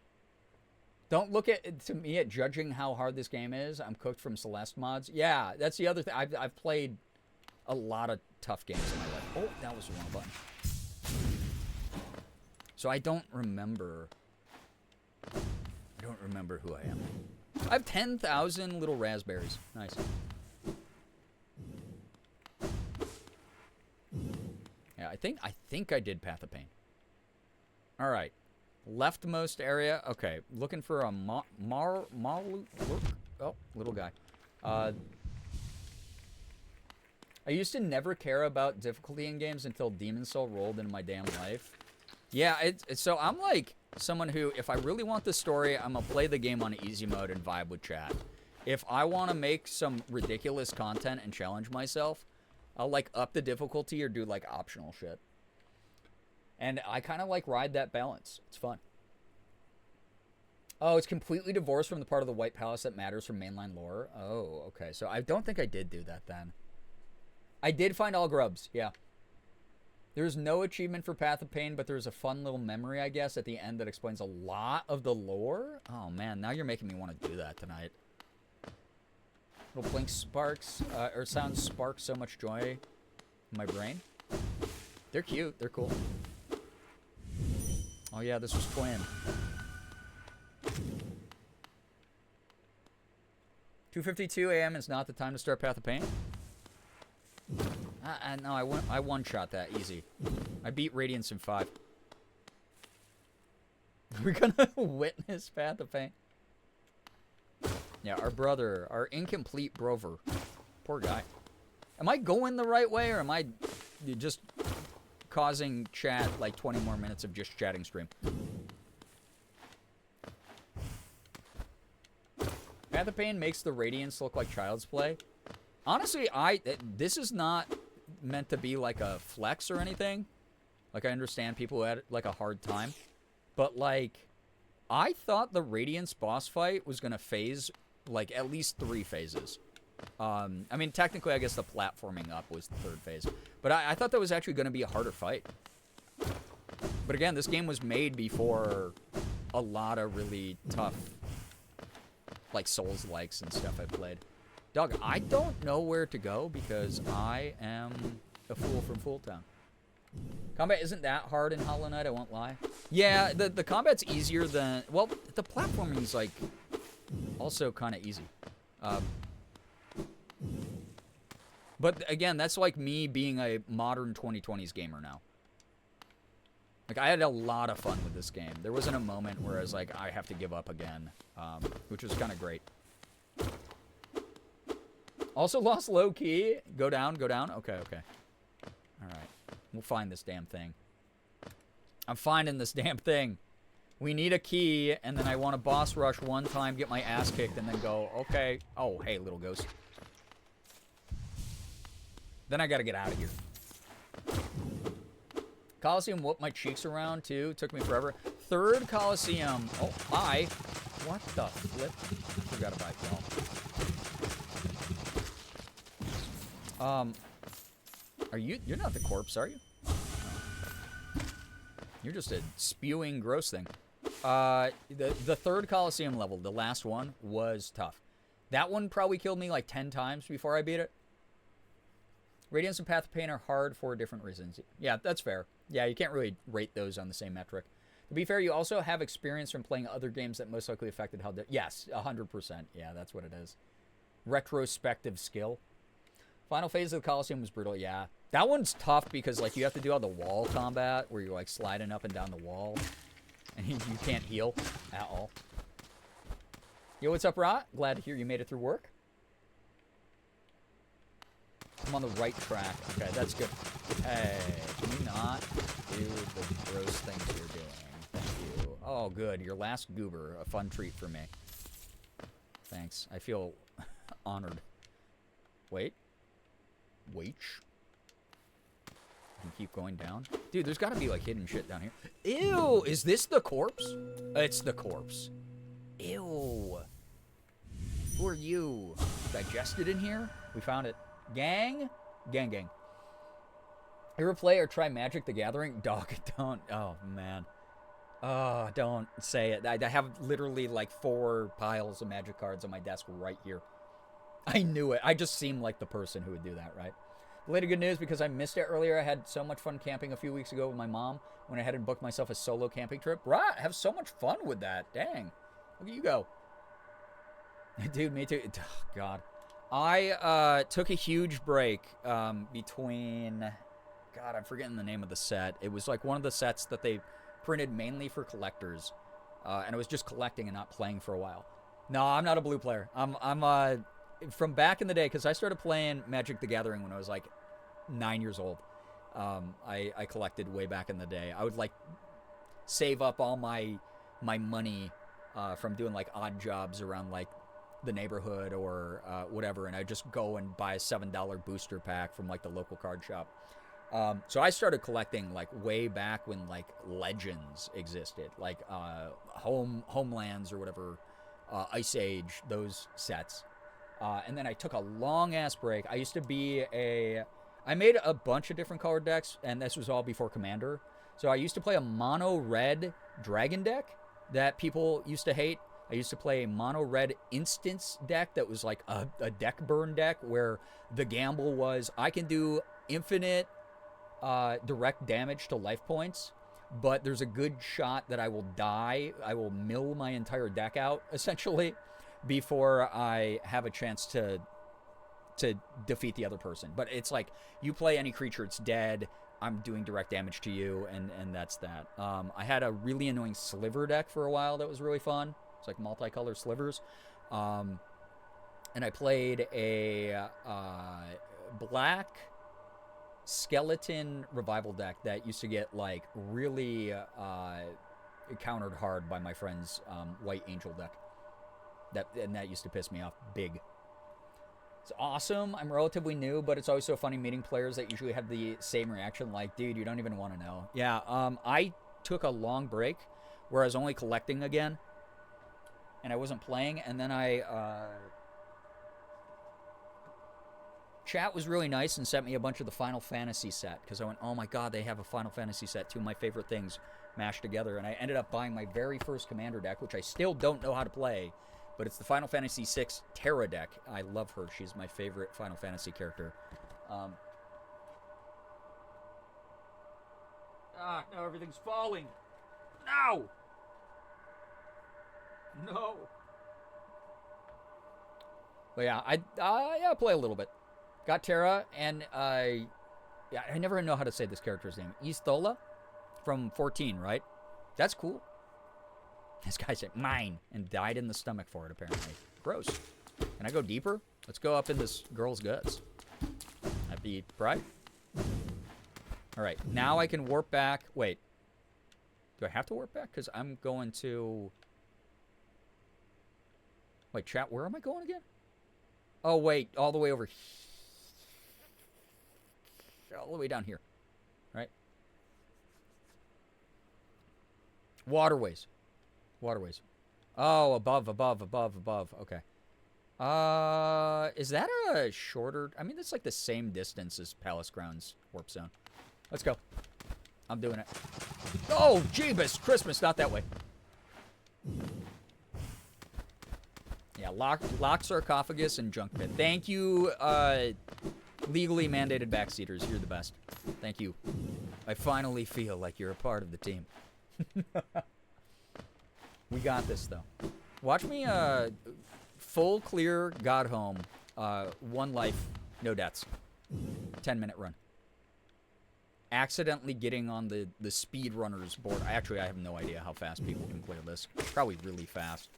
Don't look to me at judging how hard this game is. I'm cooked from Celeste mods. Yeah, that's the other thing. I've played a lot of tough games in my life. Oh, that was the wrong button. So I don't remember. I don't remember who I am. I have 10,000 little raspberries. Nice. Yeah, I think I did Path of Pain. All right. Leftmost area. Okay, looking for a oh, little guy. I used to never care about difficulty in games until Demon's Soul rolled into my damn life. Yeah, so I'm like someone who, if I really want the story, I'm gonna play the game on easy mode and vibe with chat. If I want to make some ridiculous content and challenge myself, I'll like up the difficulty or do like optional shit. And I kind of like ride that balance. It's fun. Oh, it's completely divorced from the part of the White Palace that matters from mainline lore. Oh, okay. So I don't think I did do that then. I did find all grubs, yeah. There's no achievement for Path of Pain, but there's a fun little memory, I guess, at the end that explains a lot of the lore. Oh, man, now you're making me want to do that tonight. Little blink sparks, or sounds spark so much joy in my brain. They're cute. They're cool. Oh, yeah, this was Quinn. 2:52 a.m. is not the time to start Path of Pain. No, I one-shot that easy. I beat Radiance in 5. We're gonna witness Path of Pain. Yeah, our brother, our incomplete brover. Poor guy. Am I going the right way, or am I just causing chat like 20 more minutes of just chatting stream? Path of Pain makes the Radiance look like Child's Play. Honestly, this is not meant to be like a flex or anything. Like, I understand people who had like a hard time. But like, I thought the Radiance boss fight was gonna phase like at least 3 phases. I mean, technically, I guess the platforming up was the 3rd phase. But I thought that was actually gonna be a harder fight. But again, this game was made before a lot of really tough like Souls-likes and stuff I played. Dog, I don't know where to go because I am a fool from Fool Town. Combat isn't that hard in Hollow Knight, I won't lie. Yeah, the combat's easier than... Well, the platforming is, like, also kind of easy. But, again, that's like me being a modern 2020s gamer now. Like, I had a lot of fun with this game. There wasn't a moment where I was like, I have to give up again, which was kind of great. Also lost low key. Go down, go down. Okay, okay. All right. We'll find this damn thing. I'm finding this damn thing. We need a key, and then I want to boss rush one time, get my ass kicked, and then go, okay. Oh, hey, little ghost. Then I got to get out of here. Coliseum whooped my cheeks around, too. Took me forever. 3rd Coliseum. Oh, hi. What the flip? Forgot about y'all. You're not the corpse, are you? No. You're just a spewing gross thing. The third Coliseum level, the last one, was tough. That one probably killed me like 10 times before I beat it. Radiance and Path of Pain are hard for different reasons. Yeah, that's fair. Yeah, you can't really rate those on the same metric. To be fair, you also have experience from playing other games that most likely affected how... Yes, 100%. Yeah, that's what it is. Retrospective skill. Final phase of the Coliseum was brutal. Yeah. That one's tough because, like, you have to do all the wall combat where you're, like, sliding up and down the wall. And you can't heal at all. Yo, what's up, Rot? Glad to hear you made it through work. I'm on the right track. Okay, that's good. Hey, can you not do the gross things you're doing? Thank you. Oh, good. Your last goober. A fun treat for me. Thanks. I feel honored. Wait. Wait. You keep going down. Dude, there's got to be, like, hidden shit down here. Ew! Is this the corpse? It's the corpse. Ew. Who are you? Digested in here? We found it. Gang? Gang, gang. Ever play or try Magic the Gathering? Dog, don't. Oh, man. Oh, don't say it. I have literally like 4 piles of Magic cards on my desk right here. I knew it. I just seemed like the person who would do that, right? Later good news, because I missed it earlier. I had so much fun camping a few weeks ago with my mom when I had to book myself a solo camping trip. Right, have so much fun with that. Dang. Look at you go. Dude, me too. Oh, God. I took a huge break between... God, I'm forgetting the name of the set. It was like one of the sets that they printed mainly for collectors. And I was just collecting and not playing for a while. No, I'm not a blue player. I'm from back in the day, because I started playing Magic the Gathering when I was like 9 years old. I collected way back in the day. I would like save up all my money from doing like odd jobs around like the neighborhood or whatever, and I'd just go and buy a $7 booster pack from like the local card shop. So I started collecting like way back when like Legends existed, like Homelands or whatever, Ice Age, those sets. And then I took a long ass break. I used to be I made a bunch of different colored decks, and this was all before Commander. So I used to play a mono red dragon deck that people used to hate. I used to play a mono red instance deck that was like a deck burn deck where the gamble was I can do infinite direct damage to life points, but there's a good shot that I will die. I will mill my entire deck out essentially before I have a chance to defeat the other person. But it's like you play any creature, it's dead. I'm doing direct damage to you, and that's that. I had a really annoying sliver deck for a while that was really fun. It's like multicolored slivers. And I played a black skeleton revival deck that used to get like really countered hard by my friend's white angel deck. That used to piss me off big. It's awesome. I'm relatively new, but it's always so funny meeting players that usually have the same reaction, like, dude, you don't even want to know. Yeah, I took a long break where I was only collecting again, and I wasn't playing, and then chat was really nice and sent me a bunch of the Final Fantasy set, because I went, oh my god, they have a Final Fantasy set, 2 of my favorite things mashed together, and I ended up buying my very first Commander deck, which I still don't know how to play, but it's the Final Fantasy VI Terra deck. I love her. She's my favorite Final Fantasy character. Now everything's falling. No! No! But yeah, I play a little bit. Got Terra, and I never know how to say this character's name. Isthola from 14, right? That's cool. This guy said mine and died in the stomach for it, apparently. Gross. Can I go deeper? Let's go up in this girl's guts. That'd be pride. All right, now I can warp back. Wait. Do I have to warp back? Because I'm going to... Wait, chat, where am I going again? Oh, wait, all the way over here. All the way down here. Right? Waterways. Waterways. Oh, above. Okay. Is that a shorter... I mean, that's like the same distance as Palace Grounds Warp Zone. Let's go. I'm doing it. Oh, Jeebus! Christmas, not that way. Yeah, locked sarcophagus and junk pit. Thank you, legally mandated backseaters. You're the best. Thank you. I finally feel like you're a part of the team. We got this, though. Watch me, full clear, got home, 1 life, no deaths. 10-minute run. Accidentally getting on the speedrunners board. Actually, I have no idea how fast people can clear this. Probably really fast.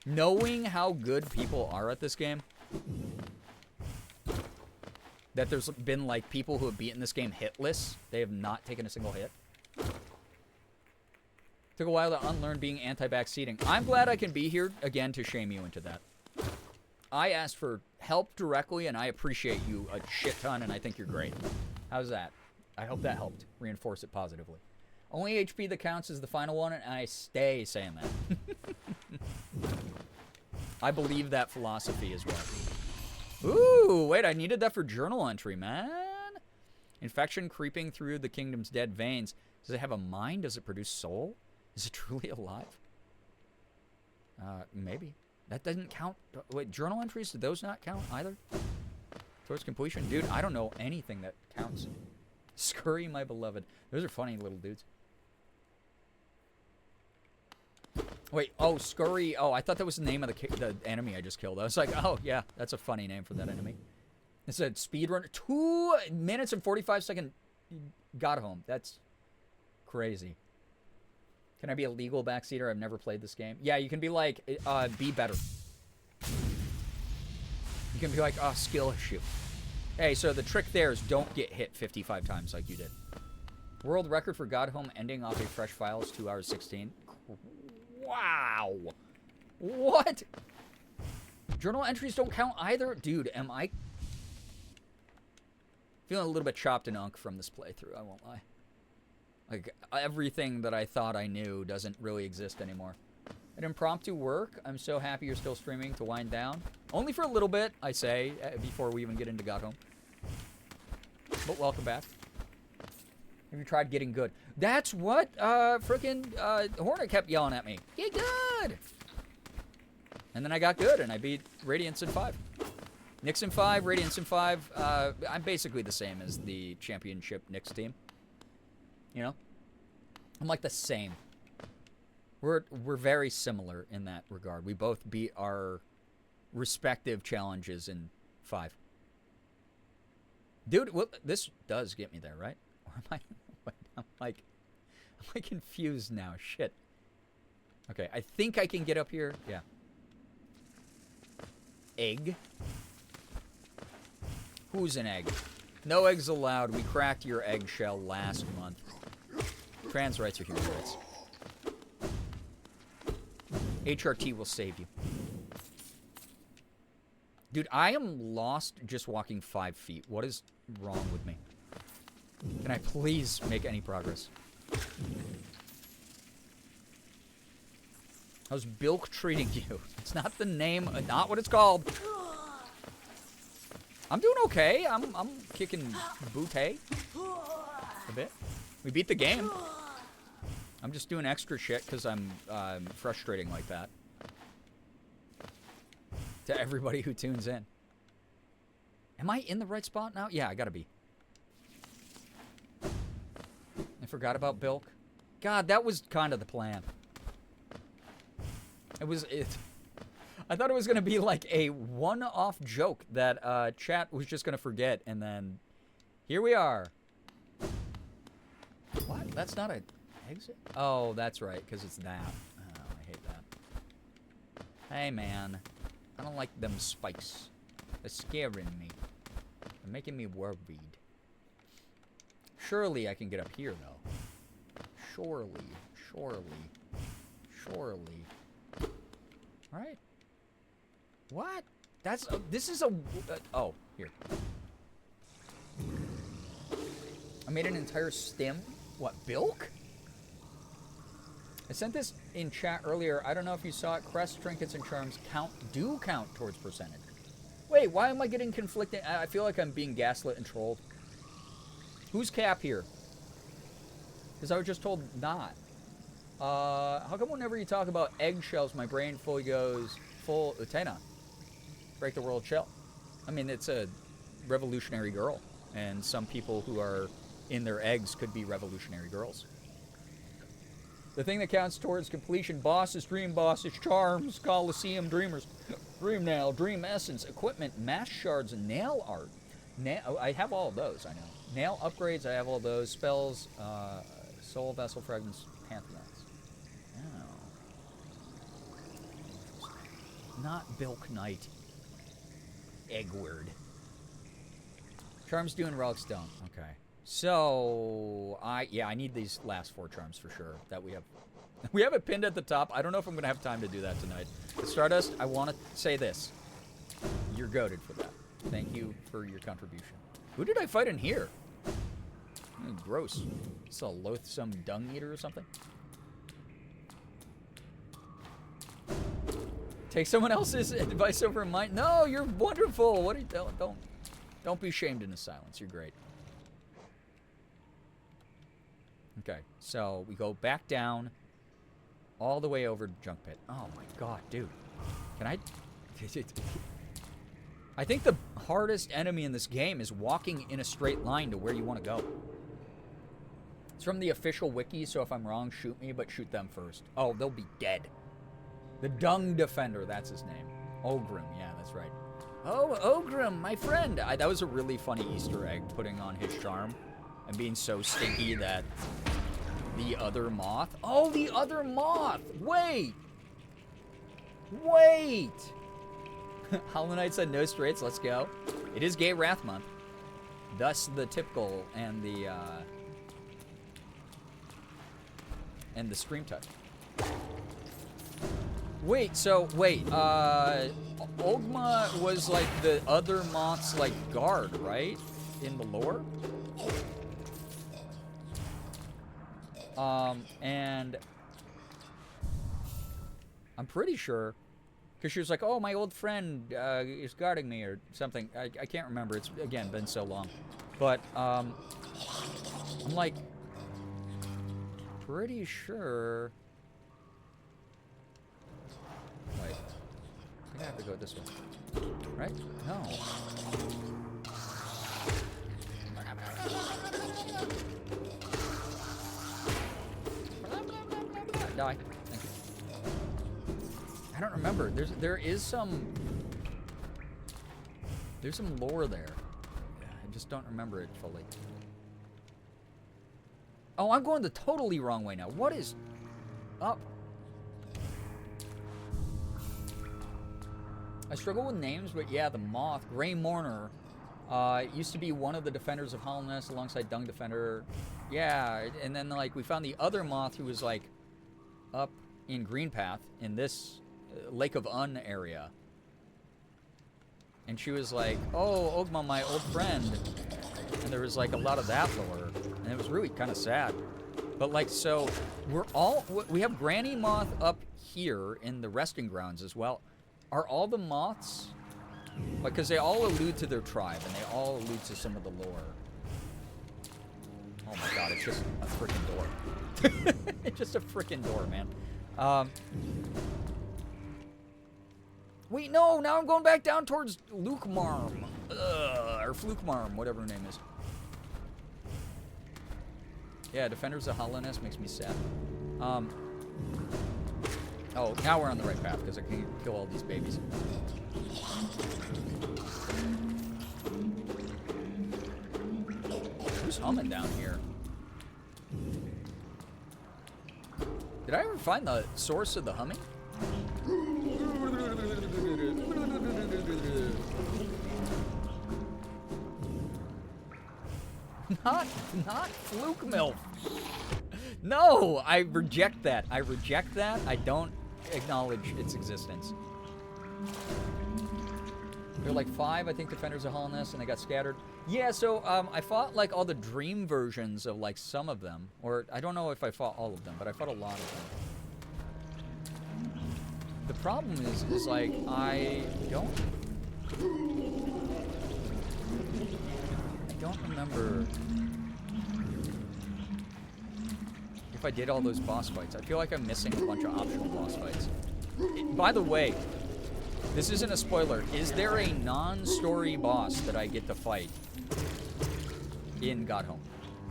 Knowing how good people are at this game, that there's been, like, people who have beaten this game hitless. They have not taken a single hit. Took a while to unlearn being anti-backseating. I'm glad I can be here again to shame you into that. I asked for help directly, and I appreciate you a shit ton, and I think you're great. How's that? I hope that helped reinforce it positively. Only HP that counts is the final one, and I stay saying that. I believe that philosophy as well. Ooh, wait, I needed that for journal entry, man. Infection creeping through the kingdom's dead veins. Does it have a mind? Does it produce soul? Is it truly alive? Maybe. That doesn't count. Wait, journal entries, do those not count either? Towards completion? Dude, I don't know anything that counts. Scurry, my beloved. Those are funny little dudes. Wait, oh, Scurry. Oh, I thought that was the name of the enemy I just killed. I was like, oh, yeah, that's a funny name for that enemy. It said speedrunner. 2 minutes and 45 second got home. That's crazy. Can I be a legal backseater? I've never played this game. Yeah, you can be like, be better. You can be like, oh, skill issue. Hey, so the trick there is don't get hit 55 times like you did. World record for God Home ending off a fresh file is 2 hours 16. Wow. What? Journal entries don't count either? Dude, am I feeling a little bit chopped and unk from this playthrough, I won't lie. Like, everything that I thought I knew doesn't really exist anymore. An impromptu work. I'm so happy you're still streaming to wind down. Only for a little bit, I say, before we even get into God Home. But welcome back. Have you tried getting good? That's what frickin' Hornet kept yelling at me. Get good! And then I got good, and I beat Radiance in 5. Nyx in 5, Radiance in 5. I'm basically the same as the championship Nyx team. You know? I'm like the same. We're very similar in that regard. We both beat our respective challenges in 5. Dude, well, this does get me there, right? Or am I... I'm like confused now. Shit. Okay, I think I can get up here. Yeah. Egg. Who's an egg? No eggs allowed. We cracked your eggshell last month. Trans rights are human rights. HRT will save you. Dude, I am lost just walking 5 feet. What is wrong with me? Can I please make any progress? How's Bilk treating you? It's not the name, not what it's called. I'm doing okay. I'm kicking booty a bit. We beat the game. I'm just doing extra shit because I'm frustrating like that. To everybody who tunes in. Am I in the right spot now? Yeah, I gotta be. I forgot about Bilk. God, that was kind of the plan. I thought it was going to be like a one-off joke that chat was just going to forget, and then here we are. What? That's not an exit? Oh, that's right, because it's that. Oh, I hate that. Hey, man. I don't like them spikes. They're scaring me. They're making me worried. Surely I can get up here, though. Surely. Alright. What? That's... this is a... oh, here. I made an entire stim. What, Bilk? I sent this in chat earlier. I don't know if you saw it. Crests, trinkets, and charms do count towards percentage. Wait, why am I getting conflicting? I feel like I'm being gaslit and trolled. Who's cap here? Because I was just told not. How come whenever you talk about eggshells, my brain fully goes full Utena? Break the world shell. I mean, it's a revolutionary girl, and some people who are in their eggs could be revolutionary girls. The thing that counts towards completion: bosses, dream bosses, charms, Coliseum, dreamers, dream nail, dream essence, equipment, mass shards, and nail art. I have all of those, I know. Nail upgrades, I have all those. Spells, soul vessel fragments, pantheons. Oh. Not Bilk Knight. Eggward. Charms do and relics don't. Okay. So, I need these last 4 charms for sure that we have. We have it pinned at the top. I don't know if I'm going to have time to do that tonight. But Stardust, I want to say this. You're goated for that. Thank you for your contribution. Who did I fight in here? Gross. It's a loathsome dung eater or something? Take someone else's advice over mine. No, you're wonderful. What are you don't be shamed into silence. You're great. Okay, so we go back down all the way over to Junk Pit. Oh my god, dude. Can I... I think the hardest enemy in this game is walking in a straight line to where you want to go. It's from the official wiki, so if I'm wrong, shoot me, but shoot them first. Oh, they'll be dead. The Dung Defender, that's his name. Ogrim, yeah, that's right. Oh, Ogrim, my friend. That was a really funny Easter egg, putting on his charm and being so stinky that the other moth... Oh, the other moth! Wait! Wait! Hollow Knight said no straights, let's go. It is Gay Wrath Month. Thus the typical and the stream touch. Wait, Ogma was like the other moth's like guard, right? In the lore? And I'm pretty sure, because she was like, oh, my old friend is guarding me or something. I can't remember. It's, again, been so long. But I'm like pretty sure. Wait. I think I have to go this way. Right? No. Die. Thank you. I don't remember. There's some lore there. I just don't remember it fully. Oh, I'm going the totally wrong way now. What is up? I struggle with names, but yeah, the moth, Grey Mourner, used to be one of the defenders of Hollowness alongside Dung Defender. Yeah, and then like we found the other moth who was like up in Green Path in this Lake of Un area. And she was like, oh, Ogma, my old friend. And there was like a lot of that lore. And it was really kind of sad. But like, so we have Granny Moth up here in the resting grounds as well. Are all the moths, like, because they all allude to their tribe and they all allude to some of the lore. Oh my god, it's just a freaking door. It's just a freaking door, man. Wait, no, now I'm going back down towards Lukmarm. Or Flukmarm, whatever her name is. Yeah, Defenders of Hollowness makes me sad. Oh, now we're on the right path, because I can kill all these babies. Who's humming down here? Did I ever find the source of the humming? Not Fluke Milk. No, I reject that. I reject that. I don't acknowledge its existence. There are like 5, I think, Defenders of Hollowness, and they got scattered. Yeah, so I fought like all the dream versions of like some of them, or I don't know if I fought all of them, but I fought a lot of them. The problem is like I don't remember if if I did all those boss fights. I feel like I'm missing a bunch of optional boss fights. By the way, this isn't a spoiler. Is there a non-story boss that I get to fight in God Home?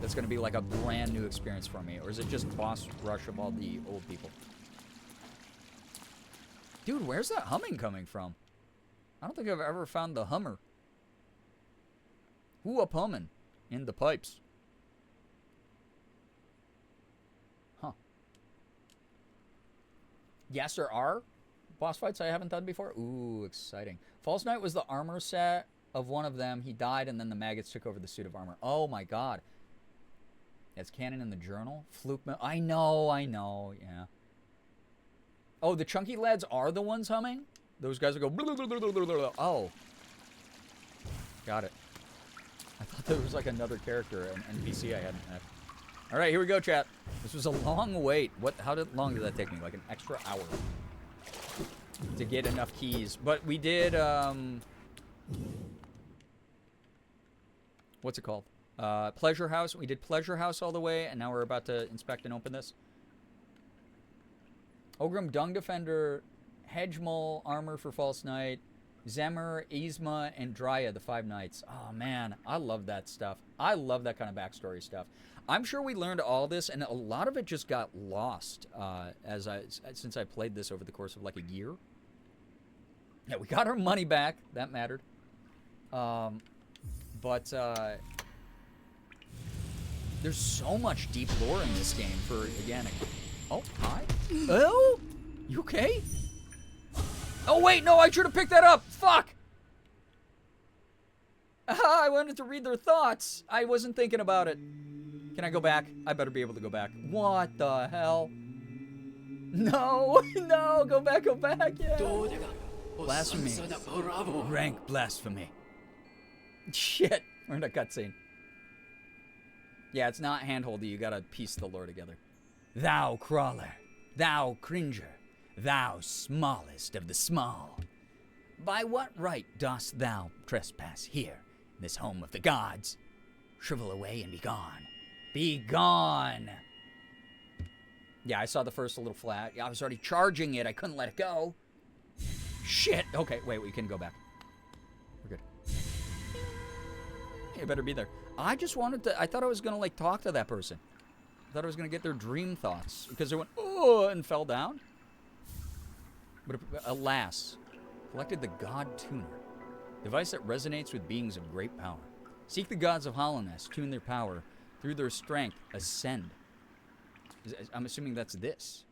That's going to be like a brand new experience for me. Or is it just boss rush of all the old people? Dude, where's that humming coming from? I don't think I've ever found the hummer. Who up humming in the pipes? Huh. Yes, there are boss fights I haven't done before. Ooh, exciting. False Knight was the armor set of one of them. He died, and then the maggots took over the suit of armor. Oh, my God. It's canon in the journal. Fluke. I know. Yeah. Oh, the chunky lads are the ones humming? Those guys will go... Blah, blah, blah, blah, blah, blah. Oh. Got it. I thought there was like another character, an NPC I hadn't met. All right, here we go, chat. This was a long wait. How long did that take me? Like an extra hour to get enough keys. But we did, what's it called? Pleasure House. We did Pleasure House all the way, and now we're about to inspect and open this. Ogrim Dung Defender, Hedgemole, Armor for False Knight, Zemmer, Yzma, and Dryad, the 5 Knights. Oh, man. I love that stuff. I love that kind of backstory stuff. I'm sure we learned all this, and a lot of it just got lost since I played this over the course of like a year. Yeah, we got our money back. That mattered. There's so much deep lore in this game for, again... Oh, hi. Oh? You okay? Oh, wait, no, I should have picked that up. Fuck. I wanted to read their thoughts. I wasn't thinking about it. Can I go back? I better be able to go back. What the hell? No, no, go back, yeah. Blasphemy. Rank blasphemy. Shit, we're in a cutscene. Yeah, it's not handholdy. You gotta piece the lore together. Thou crawler, thou cringer, thou smallest of the small. By what right dost thou trespass here, in this home of the gods? Shrivel away and be gone. Be gone! Yeah, I saw the first little flat. I was already charging it. I couldn't let it go. Shit! Okay, wait, we can go back. We're good. You better be there. I just wanted to... I thought I was going to, like, talk to that person. I thought I was going to get their dream thoughts. Because they went, oh, and fell down. But alas, collected the God Tuner. Device that resonates with beings of great power. Seek the gods of Hollowness, tune their power. Through their strength, ascend. I'm assuming that's this.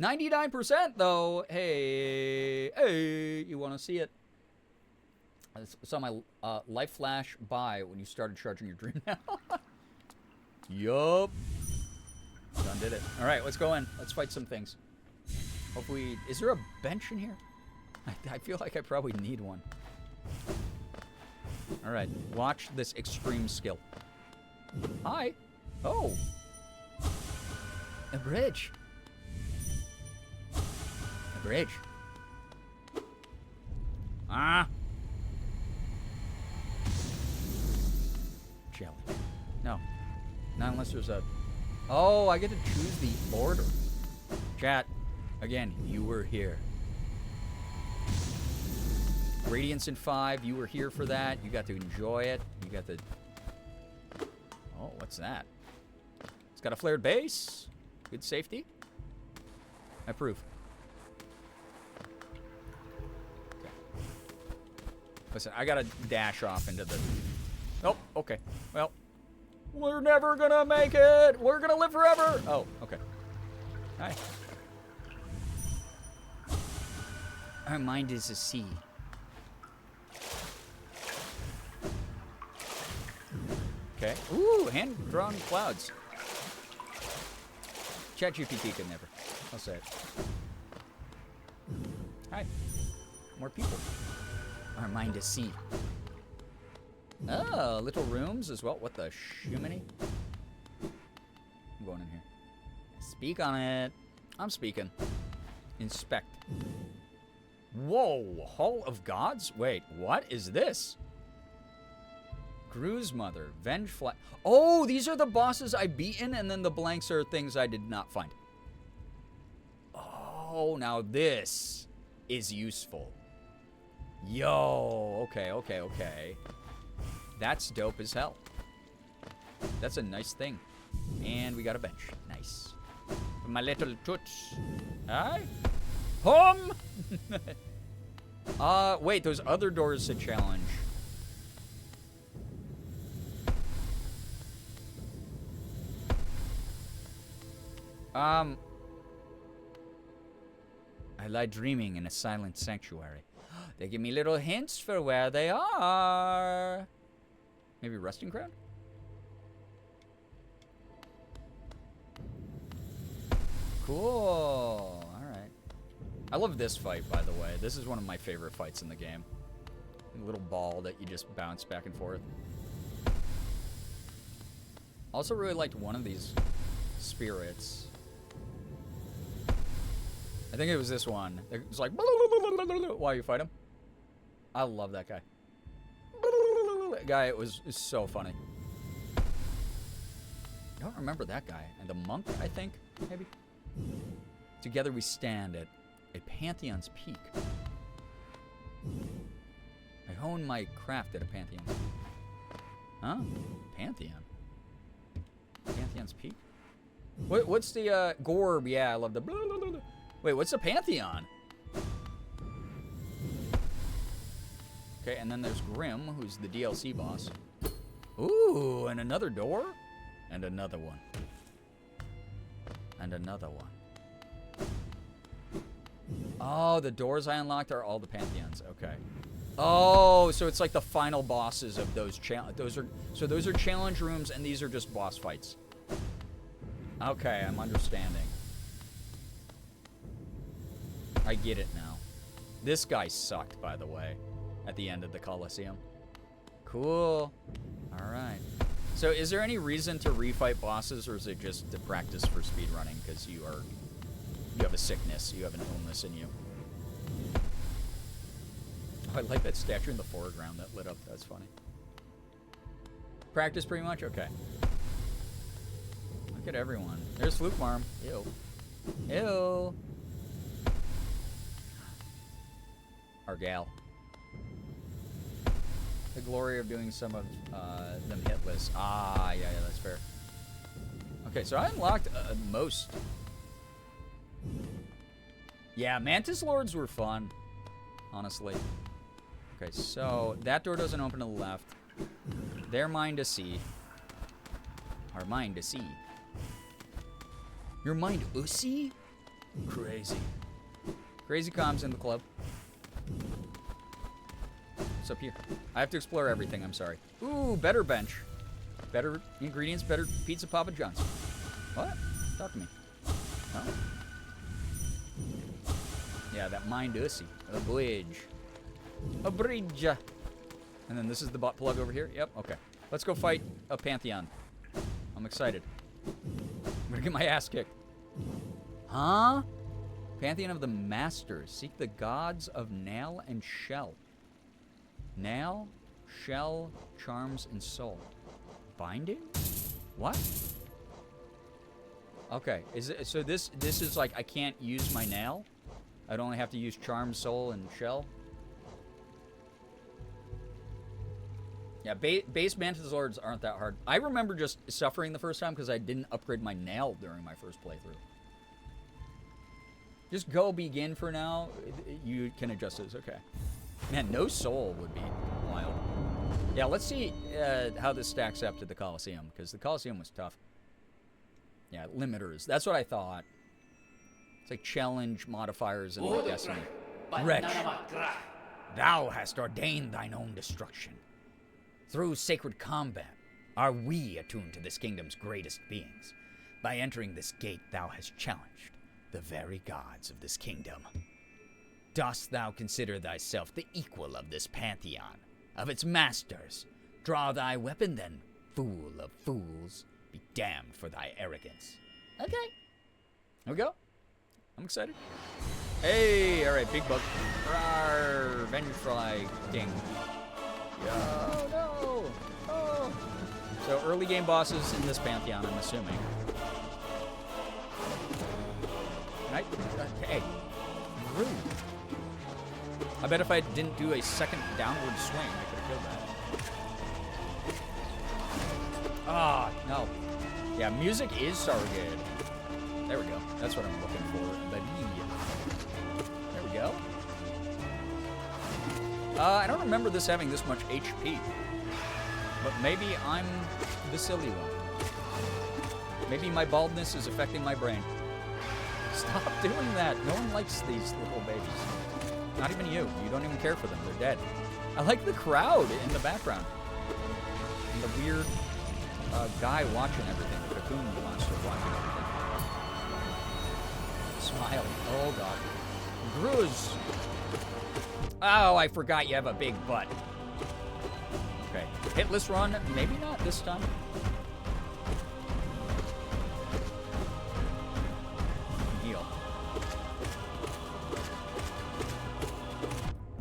99% though. Hey, you want to see it? I saw my life flash by when you started charging your dream now. Yup. Done did it. All right, let's go in. Let's fight some things. Hopefully, is there a bench in here? I feel like I probably need one. All right, watch this extreme skill. Hi. Oh. A bridge. A bridge. Ah. Challenge. No. Not unless there's a... Oh, I get to choose the order. Chat. Again, you were here. Radiance in 5. You were here for that. You got to enjoy it. You got to... Oh, what's that? It's got a flared base. Good safety. I approve. Okay. Listen, I gotta dash off into the... Oh, okay. Well, we're never gonna make it. We're gonna live forever. Oh, okay. Hi. Our mind is a sea. Okay. Ooh, hand-drawn clouds. ChatGPT could never. I'll say it. Hi. More people. Our mind is sea. Oh, little rooms as well. What the shiminy? I'm going in here. Speak on it. I'm speaking. Inspect. Whoa, Hall of Gods? Wait, what is this? Gru's mother. Venge fly. Oh, these are the bosses I've beaten, and then the blanks are things I did not find. Oh, now this is useful. Yo, okay. That's dope as hell. That's a nice thing. And we got a bench. Nice. My little toots. Aye? Home! Wait, those other doors said challenge. I lie dreaming in a silent sanctuary. They give me little hints for where they are. Maybe resting ground? Cool. Alright. I love this fight, by the way. This is one of my favorite fights in the game. A little ball that you just bounce back and forth. Also really liked one of these spirits. I think it was this one. It was like, while you fight him. I love that guy. That guy was so funny. I don't remember that guy. And the monk, I think, maybe. Together we stand at a pantheon's peak. I hone my craft at a pantheon's peak. Huh? Pantheon? Pantheon's peak? What's the, Gorb? Yeah, I love the Wait, what's the pantheon? Okay, and then there's Grim, who's the DLC boss. Ooh, and another door? And another one. And another one. Oh, the doors I unlocked are all the pantheons. Okay. Oh, so it's like the final bosses of those those are challenge rooms, and these are just boss fights. Okay, I'm understanding. I get it now. This guy sucked, by the way, at the end of the Coliseum. Cool. All right. So is there any reason to refight bosses, or is it just to practice for speedrunning because you have a sickness, you have an illness in you? Oh, I like that statue in the foreground that lit up. That's funny. Practice pretty much? Okay. Look at everyone. There's Fluke Marm. Ew. Ew. Our gal. The glory of doing some of them hitless. Ah, yeah, that's fair. Okay, so I unlocked most. Yeah, Mantis Lords were fun, honestly. Okay, so that door doesn't open to the left. They're mine to see. Our mine to see. Your mind ussy? Crazy. Crazy comms in the club. What's up here? I have to explore everything, I'm sorry. Ooh, better bench. Better ingredients, better pizza Papa John's. What? Talk to me. Huh? Yeah, that mind ussy. A bridge. A bridge. And then this is the butt plug over here. Yep, okay. Let's go fight a pantheon. I'm excited. I'm gonna get my ass kicked. Huh? Pantheon of the Masters. Seek the gods of Nail and Shell. Nail, Shell, Charms, and Soul. Binding? What? Okay. Is it, so this is like I can't use my nail? I'd only have to use Charm, Soul, and Shell? Yeah, base Mantis Lords aren't that hard. I remember just suffering the first time because I didn't upgrade my nail during my first playthrough. Just go begin for now. You can adjust this. Okay. Man, no soul would be wild. Yeah, let's see how this stacks up to the Coliseum, because the Coliseum was tough. Yeah, limiters. That's what I thought. It's like challenge modifiers and like Destiny. Wretch, thou hast ordained thine own destruction. Through sacred combat are we attuned to this kingdom's greatest beings. By entering this gate, thou hast challenged the very gods of this kingdom. Dost thou consider thyself the equal of this pantheon, of its masters? Draw thy weapon then, fool of fools. Be damned for thy arrogance. Okay. Here we go. I'm excited. Hey, alright, big bug. Rawr, vengeful thing. Yo, no! Oh, early game bosses in this pantheon, I'm assuming. Hey, rude. I bet if I didn't do a second downward swing, I could have killed that. Ah, no. Yeah, music is so good. There we go. That's what I'm looking for, baby. There we go. I don't remember this having this much HP. But maybe I'm the silly one. Maybe my baldness is affecting my brain. Stop doing that. No one likes these little babies. Not even you. You don't even care for them. They're dead. I like the crowd in the background. And the weird guy watching everything. The cocoon monster watching everything. Smiling. Oh, God. Gruz. Oh, I forgot you have a big butt. Okay. Hitless run. Maybe not this time. Heal.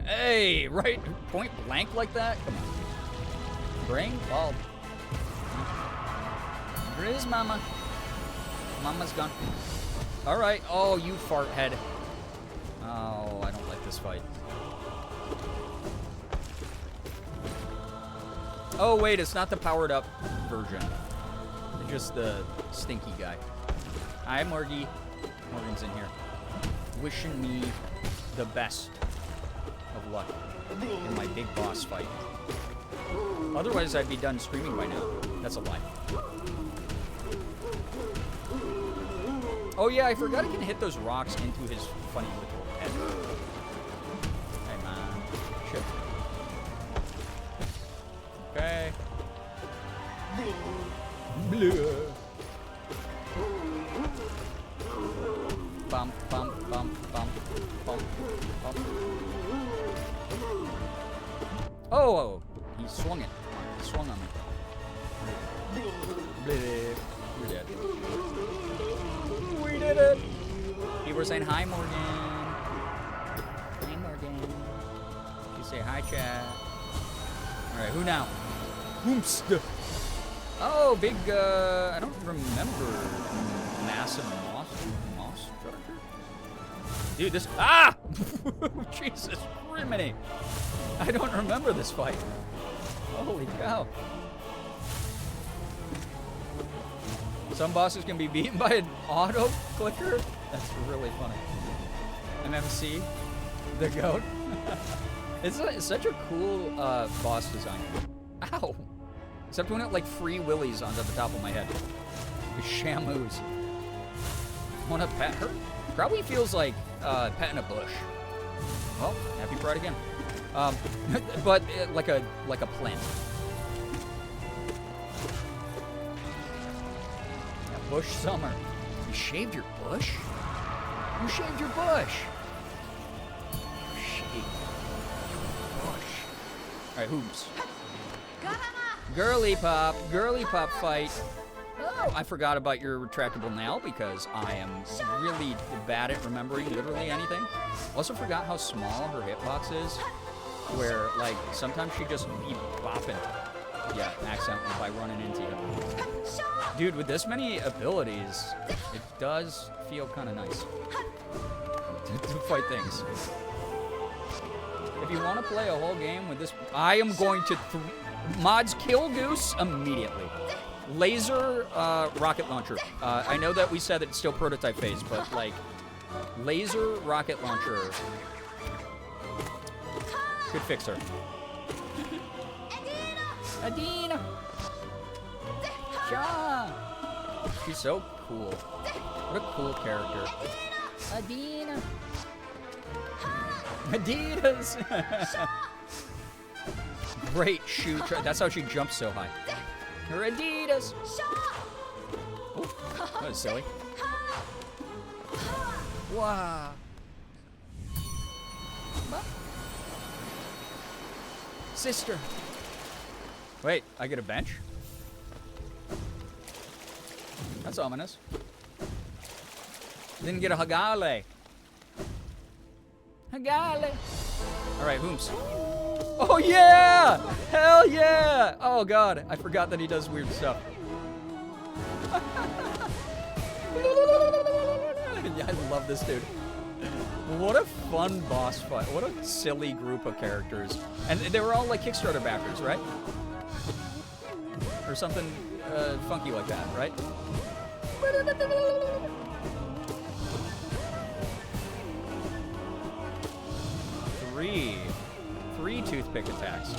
Hey, right? Point blank like that? Come on. Brain bald. Grizz, mama. Mama's gone. All right. Oh, you fart head. Oh, I don't like this fight. Oh, wait, it's not the powered-up version. It's just the stinky guy. Hi, Morgie. Morgan's in here. Wishing me the best of luck in my big boss fight. Otherwise, I'd be done streaming by now. That's a lie. Oh, yeah, I forgot I can hit those rocks into his funny little head. Hey, man. Shit. Okay. Blue. Bump, bump, bump, bump, bump, bump. Oh, he swung it. He swung on me. Blue. You're dead. We did it. People were saying hi, Morgan. Hi, Morgan. You say hi, chat. All right, who now? Whoomst. Oh, big, I don't remember. Massive moss structure? Dude, this, ah! Jesus, criminy. I don't remember this fight. Holy cow. Some bosses can be beaten by an auto clicker? That's really funny. MMC, the goat. It's such a cool boss design. Ow! Except when it like free willies onto the top of my head. The shamus. Wanna pet her? Probably feels like petting a bush. Well, happy pride again. But like a plant. Yeah, bush summer. You shaved your bush? You shaved your bush. Alright, hoops. Girly pop fight. Oh, I forgot about your retractable nail because I am really bad at remembering literally anything. Also forgot how small her hitbox is, where like sometimes she just be bopping. Yeah, accidentally by running into you. Dude, with this many abilities, it does feel kind of nice to fight things. If you want to play a whole game with this, I am going to mods kill Goose immediately. Laser rocket launcher. I know that we said that it's still prototype phase, but like laser rocket launcher could fix her. Adina. Ja. She's so cool. What a cool character. Adina. Adidas! Great shoe. That's how she jumps so high. Her Adidas! Oh, that was silly. Wow. Sister. Wait, I get a bench? That's ominous. Didn't get a Hagale. Hagale. All right, Hooms. Oh yeah! Hell yeah! Oh god, I forgot that he does weird stuff. Yeah, I love this dude. What a fun boss fight. What a silly group of characters. And they were all like Kickstarter backers, right? Or something funky like that, right? Three toothpick attacks.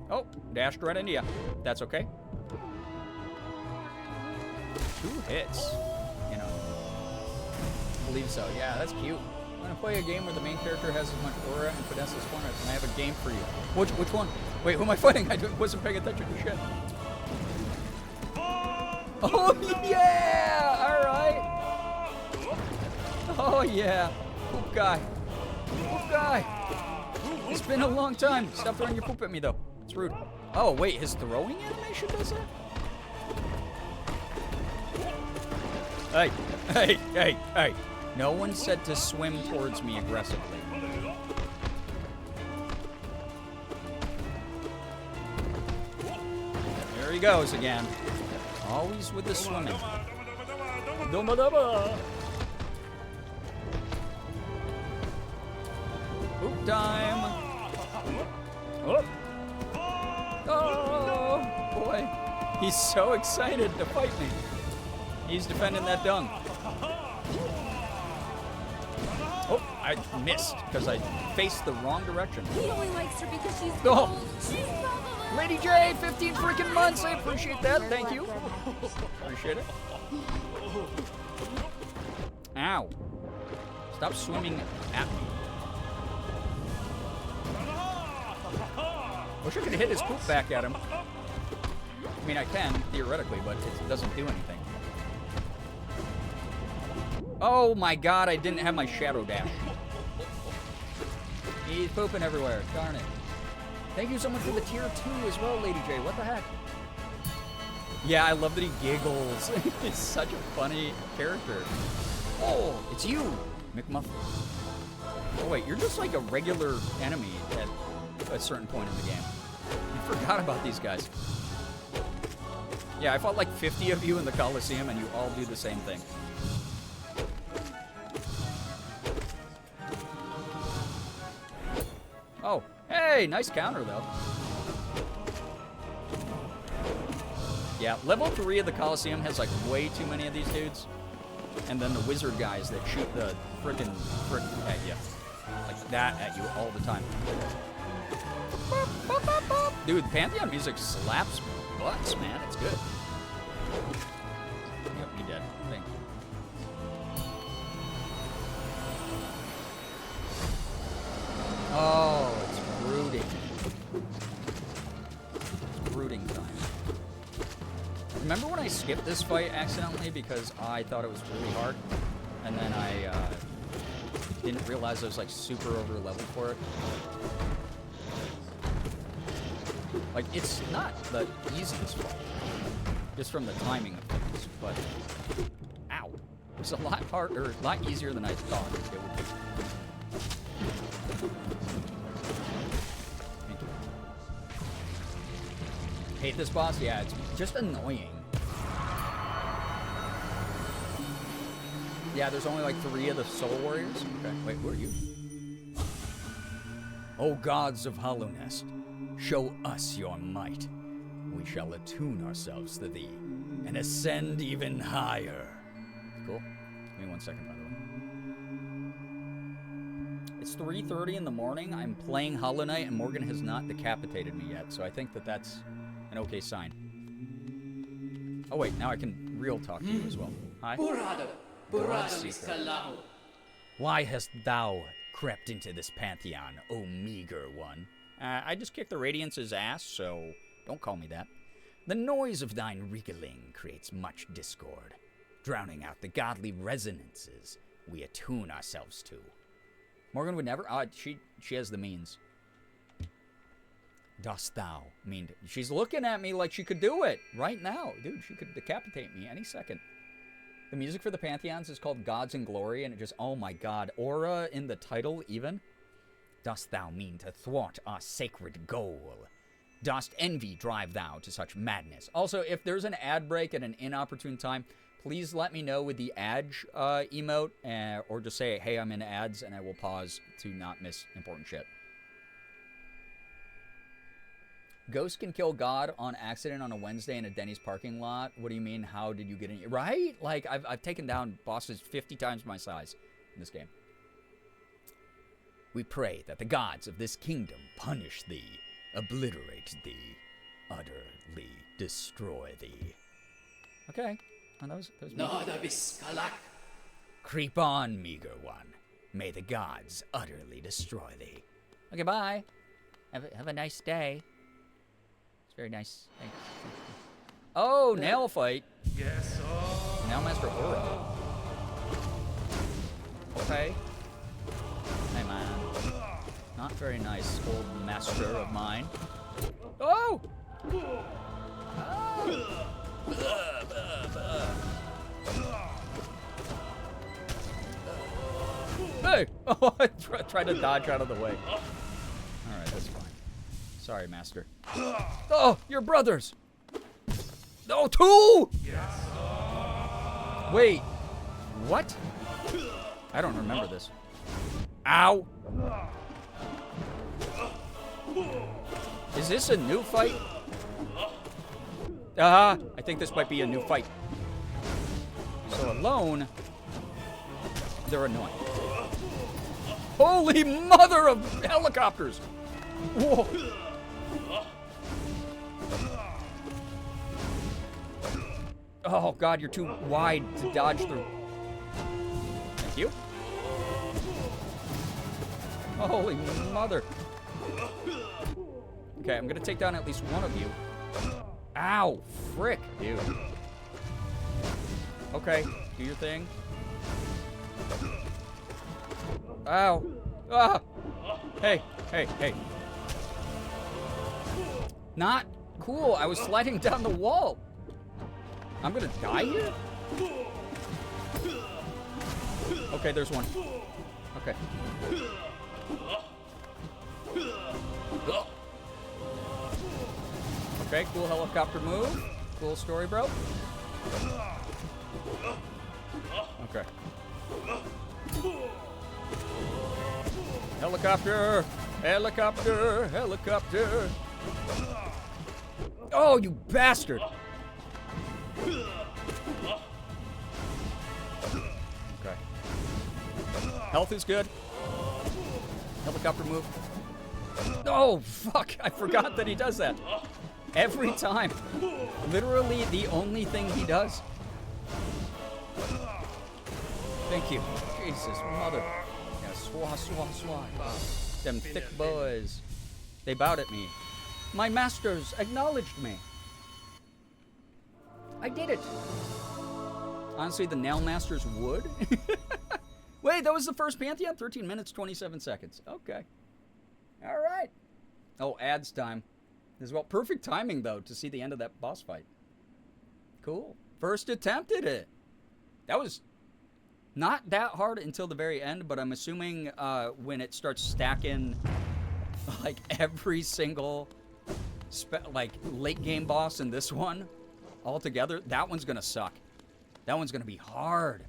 Oh, dashed right into you. That's okay. 2 hits. You know. I believe so. Yeah, that's cute. I'm gonna play a game where the main character has as much aura and finesse as corners, and I have a game for you. Which one? Wait, who am I fighting? I wasn't paying attention to shit. Oh yeah! Alright. Oh yeah. Poop guy. Poop guy. It's been a long time. Stop throwing your poop at me though. It's rude. Oh wait, his throwing animation does that? Hey, hey, hey, hey. No one said to swim towards me aggressively. There he goes again. Always with the swimming. Duma-duma. Poop time. Oh. Oh, boy. He's so excited to fight me. He's defending that dung. Oh, I missed because I faced the wrong direction. He only likes her because she's Oh. old. She's probably... Lady J, 15 freaking months. I appreciate that. Thank you. Appreciate it. Ow. Stop swimming at me. Wish I could hit his poop back at him. I mean, I can, theoretically, but it doesn't do anything. Oh my god, I didn't have my shadow dash. He's pooping everywhere. Darn it. Thank you so much for the tier 2 as well, Lady J. What the heck? Yeah, I love that he giggles. He's such a funny character. Oh, it's you, McMuffin. Oh wait, you're just like a regular enemy at a certain point in the game. I forgot about these guys. Yeah, I fought like 50 of you in the Coliseum and you all do the same thing. Oh, hey, nice counter though. Yeah, level 3 of the Coliseum has like way too many of these dudes. And then the wizard guys that shoot the frickin' frick at you. Like that at you all the time. Dude, Pantheon music slaps butts, man. It's good. Yep, he did. Thank you. Oh, it's brooding. It's brooding time. Remember when I skipped this fight accidentally because I thought it was really hard? And then I didn't realize I was like super over leveled for it? Like, it's not the easiest fight, just from the timing of things, but ow. It's a lot harder, a lot easier than I thought it would be. Thank you. Hate this boss? Yeah, it's just annoying. Yeah, there's only like 3 of the Soul Warriors. Okay, wait, who are you? O gods of Hollownest, show us your might. We shall attune ourselves to thee and ascend even higher. Cool. Give me 1 second, by the way. It's 3:30 in the morning. I'm playing Hollow Knight, and Morgan has not decapitated me yet, so I think that that's an okay sign. Oh wait, now I can real talk to you as well. Hi. Why hast thou crept into this pantheon, O meager one? I just kicked the Radiance's ass, so don't call me that. The noise of thine regaling creates much discord, drowning out the godly resonances we attune ourselves to. Morgan would never. She has the means. Dost thou mean? She's looking at me like she could do it right now, dude. She could decapitate me any second. The music for the Pantheons is called Gods in Glory, and it just, oh my god. Aura in the title, even. Dost thou mean to thwart our sacred goal? Dost envy drive thou to such madness? Also, if there's an ad break at an inopportune time, please let me know with the Adge emote, or just say, hey, I'm in ads, and I will pause to not miss important shit. Ghost can kill God on accident on a Wednesday in a Denny's parking lot. What do you mean? How did you get in? Right? Like, I've taken down bosses 50 times my size in this game. We pray that the gods of this kingdom punish thee, obliterate thee, utterly destroy thee. Okay. Oh, that was Creep on, meager one. May the gods utterly destroy thee. Okay, bye. Have a nice day. Very nice. Thanks. Oh, nail fight. Yes, sir. Nail Master Aura. Okay. Hey, man. Not very nice, old master of mine. Oh! Hey! Oh, I tried to dodge out of the way. Alright, that's fine. Sorry, Master. Oh, your brothers! No, two! Wait, what? I don't remember this. Ow! Is this a new fight? I think this might be a new fight. So alone, they're annoying. Holy mother of helicopters! Whoa! Oh god, you're too wide to dodge through. Thank you. Holy mother. Okay, I'm gonna take down at least one of you. Ow, frick, dude. Okay, do your thing. Ow. Ah! Hey, hey, hey. Not cool. I was sliding down the wall. I'm gonna die here? Okay, there's one. Okay. Okay, cool helicopter move. Cool story, bro. Okay. Helicopter! Helicopter! Helicopter! Oh, you bastard! Okay. Health is good. Helicopter move. Oh, fuck! I forgot that he does that. Every time. Literally the only thing he does. Thank you. Jesus, mother. Yeah, swah, swah, swah. Them thick boys. They bowed at me. My masters acknowledged me. I did it. Honestly, the Nail Masters would. Wait, that was the first Pantheon? 13 minutes, 27 seconds. Okay. All right. Oh, ads time. As well. Perfect timing, though, to see the end of that boss fight. Cool. First attempt at it. That was not that hard until the very end, but I'm assuming when it starts stacking like every single like late game boss in this one all together, that one's gonna suck. That one's gonna be hard.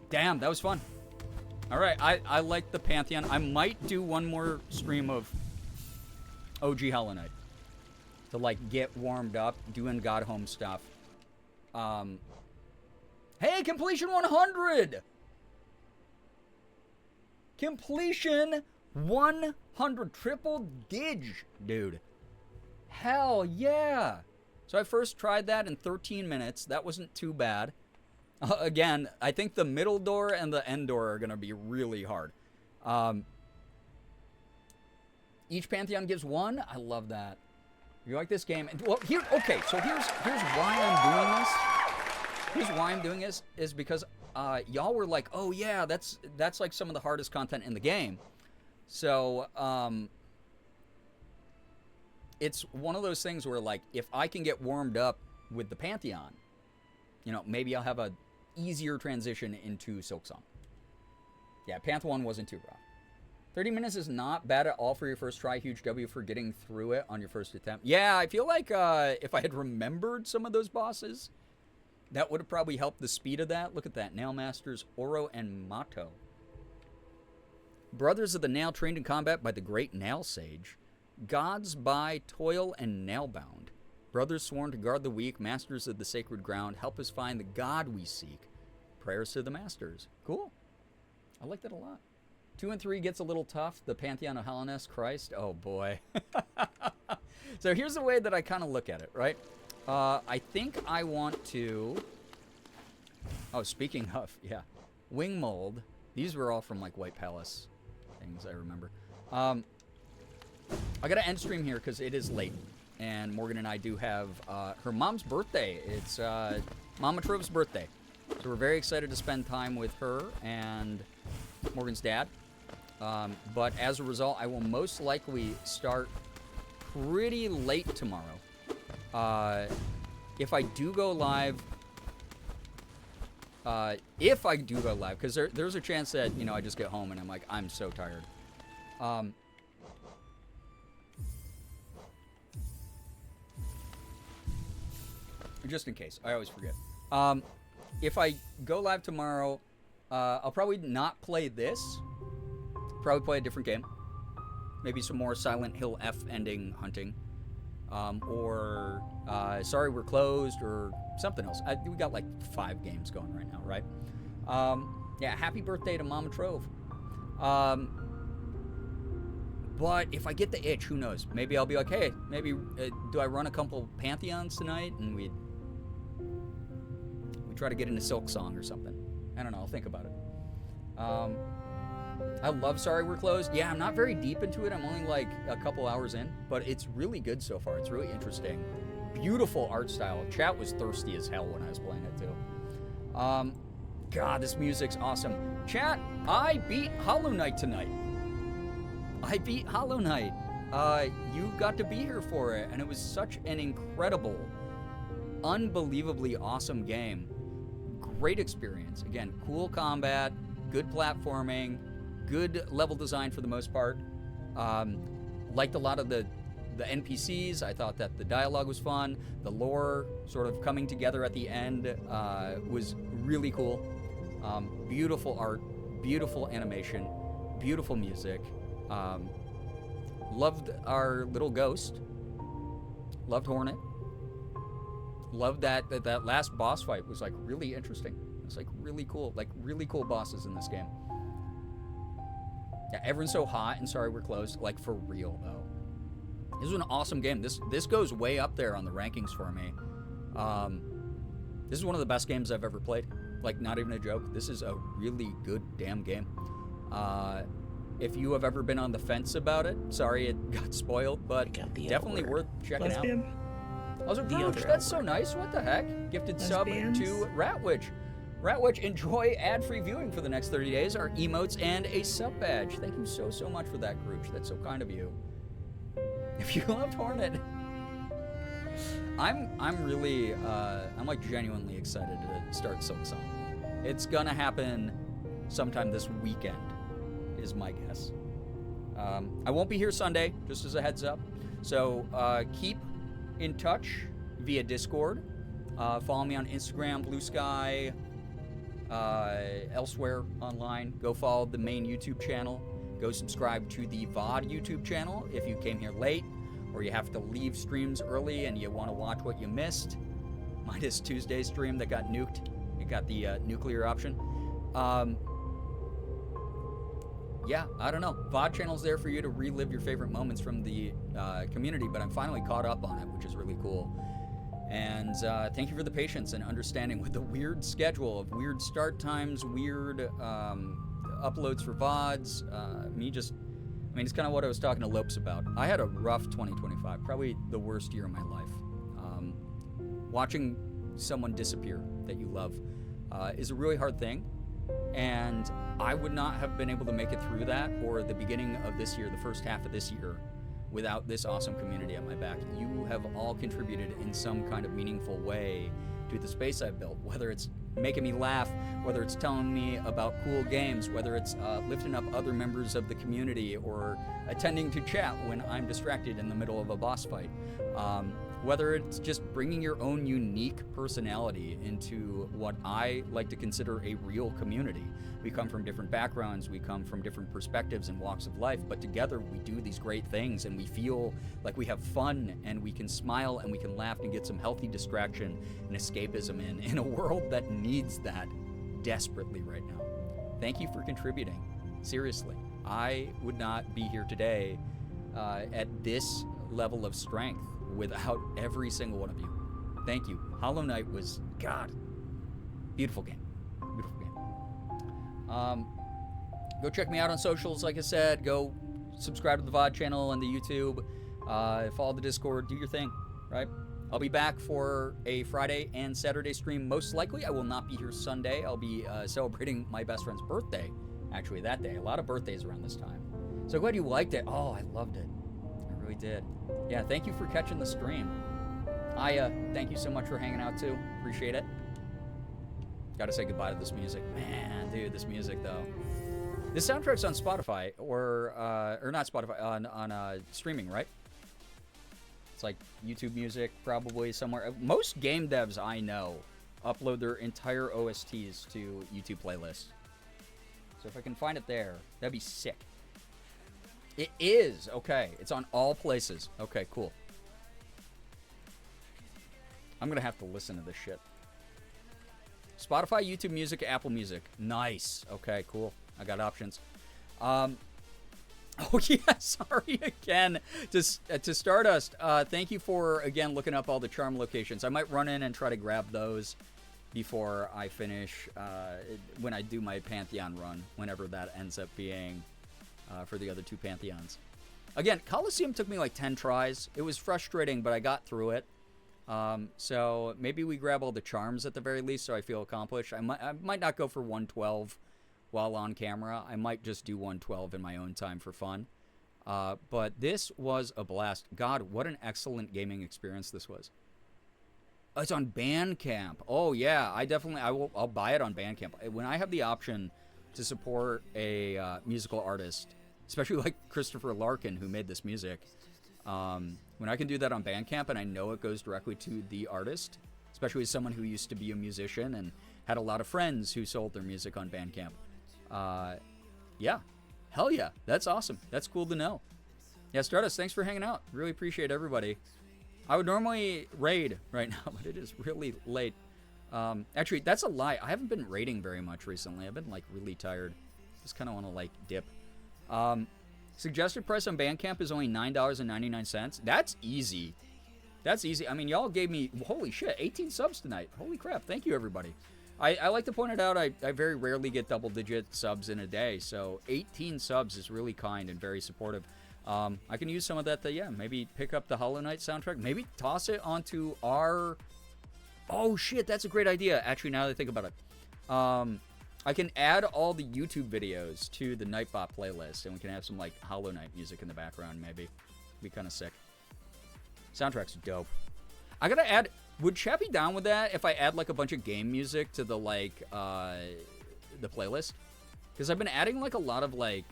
Damn, that was fun. All right, I like the Pantheon. I might do one more stream of OG Hollow Knight to like get warmed up, doing God Home stuff. Hey, completion 100! Completion 100. Triple dig, dude. Hell yeah. So I first tried that in 13 minutes. That wasn't too bad. Again, I think the middle door and the end door are going to be really hard. Each Pantheon gives one. I love that. You like this game? Well, here. Okay, so here's why I'm doing this. Here's why I'm doing this is because y'all were like, oh yeah, that's like some of the hardest content in the game. So it's one of those things where like if I can get warmed up with the Pantheon, you know, maybe I'll have a easier transition into Silksong. Yeah, Panth 1 wasn't too rough. 30 minutes is not bad at all for your first try. Huge W for getting through it on your first attempt. Yeah, I feel like if I had remembered some of those bosses, that would have probably helped the speed of that. Look at that. Nail Masters, Oro, and Mato. Brothers of the Nail trained in combat by the great Nail Sage. Gods by toil and nailbound. Brothers sworn to guard the weak. Masters of the sacred ground. Help us find the God we seek. Prayers to the masters. Cool. I like that a lot. 2 and 3 gets a little tough. The Pantheon of Hellenes, Christ. Oh, boy. So here's the way that I kind of look at it, right? I think I want to... Oh, speaking of, yeah. Wing Mold. These were all from, like, White Palace things, I remember. I got to end stream here because it is late. And Morgan and I do have her mom's birthday. It's Mama Trove's birthday. So we're very excited to spend time with her and Morgan's dad. But as a result, I will most likely start pretty late tomorrow. If I do go live, because there's a chance that, you know, I just get home and I'm like, I'm so tired. Just in case, I always forget. If I go live tomorrow, I'll probably not play this. Probably play a different game. Maybe some more Silent Hill F ending hunting. Or Sorry We're Closed, or something else. We got like 5 games going right now, right? Yeah, happy birthday to Mama Trove. But if I get the itch, who knows? Maybe I'll be like, hey, maybe do I run a couple Pantheons tonight? And we try to get into Silksong or something. I don't know. I'll think about it. I love Sorry We're Closed. Yeah, I'm not very deep into it. I'm only like a couple hours in, but it's really good so far. It's really interesting. Beautiful art style. Chat was thirsty as hell when I was playing it too. God, this music's awesome. Chat, I beat Hollow Knight tonight. I beat Hollow Knight. You got to be here for it, and it was such an incredible, unbelievably awesome game. Great experience. Again, cool combat, good platforming, good level design for the most part. Liked a lot of the NPCs. I thought that the dialogue was fun. The lore sort of coming together at the end was really cool. Beautiful art, beautiful animation, beautiful music. Loved our little ghost. Loved Hornet. Loved that last boss fight was like really interesting. It's like really cool bosses in this game. Yeah, everyone's so hot and Sorry We're Closed. Like, for real though. This was an awesome game. This goes way up there on the rankings for me. This is one of the best games I've ever played. Like, not even a joke. This is a really good damn game. If you have ever been on the fence about it, sorry it got spoiled, but definitely worth checking out. Also, Roach, that's so nice. What the heck? Gifted sub to Ratwitch. Ratwitch, enjoy ad-free viewing for the next 30 days, our emotes, and a sub badge. Thank you so much for that, Grooch. That's so kind of you. If you loved Hornet, I'm really, I'm like genuinely excited to start Silksong. It's gonna happen sometime this weekend, is my guess. I won't be here Sunday, just as a heads up. So keep in touch via Discord. Follow me on Instagram, Blue Sky, elsewhere online. Go follow the main YouTube channel. Go subscribe to the VOD YouTube channel if you came here late, or you have to leave streams early and you want to watch what you missed. Minus Tuesday's stream that got nuked. It got the nuclear option. Yeah, I don't know. VOD channel's there for you to relive your favorite moments from the community, but I'm finally caught up on it, which is really cool. And thank you for the patience and understanding with the weird schedule of weird start times, weird uploads for VODs. It's kind of what I was talking to Lopes about. I had a rough 2025, probably the worst year of my life. Watching someone disappear that you love is a really hard thing. And I would not have been able to make it through that or the beginning of this year, the first half of this year, without this awesome community at my back. You have all contributed in some kind of meaningful way to the space I've built, whether it's making me laugh, whether it's telling me about cool games, whether it's lifting up other members of the community, or attending to chat when I'm distracted in the middle of a boss fight. Whether it's just bringing your own unique personality into what I like to consider a real community. We come from different backgrounds, we come from different perspectives and walks of life, but together we do these great things and we feel like we have fun and we can smile and we can laugh and get some healthy distraction and escapism in a world that needs that desperately right now. Thank you for contributing. Seriously, I would not be here today at this level of strength without every single one of you. Thank you. Hollow Knight was, God, beautiful game. Beautiful game. Go check me out on socials, like I said. Go subscribe to the VOD channel and the YouTube. Follow the Discord. Do your thing, right? I'll be back for a Friday and Saturday stream. Most likely, I will not be here Sunday. I'll be celebrating my best friend's birthday, actually, that day. A lot of birthdays around this time. So glad you liked it. Oh, I loved it. I really did. Yeah, thank you for catching the stream. Aya, thank you so much for hanging out too. Appreciate it. Gotta say goodbye to this music. Man, dude, this music though. This soundtrack's on Spotify or not Spotify, on streaming, right? It's like YouTube Music, probably somewhere. Most game devs I know upload their entire OSTs to YouTube playlists. So if I can find it there, that'd be sick. It is. Okay. It's on all places. Okay, cool. I'm going to have to listen to this shit. Spotify, YouTube Music, Apple Music. Nice. Okay, cool. I got options. Oh, yeah. Sorry again. To Stardust, thank you for, again, looking up all the charm locations. I might run in and try to grab those before I finish, when I do my Pantheon run, whenever that ends up being... for the other two Pantheons. Again, Coliseum took me like 10 tries. It was frustrating, but I got through it. So maybe we grab all the charms at the very least so I feel accomplished. I might not go for 112 while on camera. I might just do 112 in my own time for fun. But this was a blast. God, what an excellent gaming experience this was. It's on Bandcamp. Oh, yeah. I'll buy it on Bandcamp. When I have the option to support a musical artist, especially like Christopher Larkin, who made this music. When I can do that on Bandcamp and I know it goes directly to the artist, especially as someone who used to be a musician and had a lot of friends who sold their music on Bandcamp. Yeah. Hell yeah. That's awesome. That's cool to know. Yeah, Stardust, thanks for hanging out. Really appreciate everybody. I would normally raid right now, but it is really late. Actually, that's a lie. I haven't been raiding very much recently. I've been, like, really tired. Just kind of want to, like, dip. Suggested price on Bandcamp is only $9.99. That's easy. That's easy. I mean, y'all gave me, holy shit, 18 subs tonight. Holy crap. Thank you, everybody. I like to point it out, I very rarely get double-digit subs in a day, so 18 subs is really kind and very supportive. I can use some of that to, yeah, maybe pick up the Hollow Knight soundtrack. Maybe toss it onto our... Oh, shit, that's a great idea, actually, now that I think about it. I can add all the YouTube videos to the Nightbot playlist, and we can have some, like, Hollow Knight music in the background, maybe. Be kind of sick. Soundtrack's dope. I gotta add... Would chat be down with that if I add, like, a bunch of game music to the, like, the playlist? Because I've been adding, like, a lot of, like,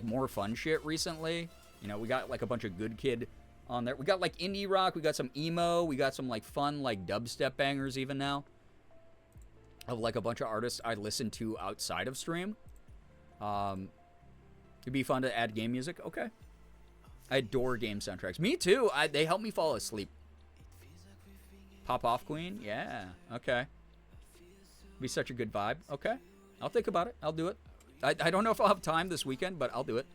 more fun shit recently. You know, we got, like, a bunch of Good Kid on there. We got, like, indie rock. We got some emo. We got some, like, fun, like, dubstep bangers even now. Of, like, a bunch of artists I listen to outside of stream. It'd be fun to add game music. Okay. I adore game soundtracks. Me too. They help me fall asleep. Pop Off Queen? Yeah. Okay. Be such a good vibe. Okay. I'll think about it. I'll do it. I don't know if I'll have time this weekend, but I'll do it.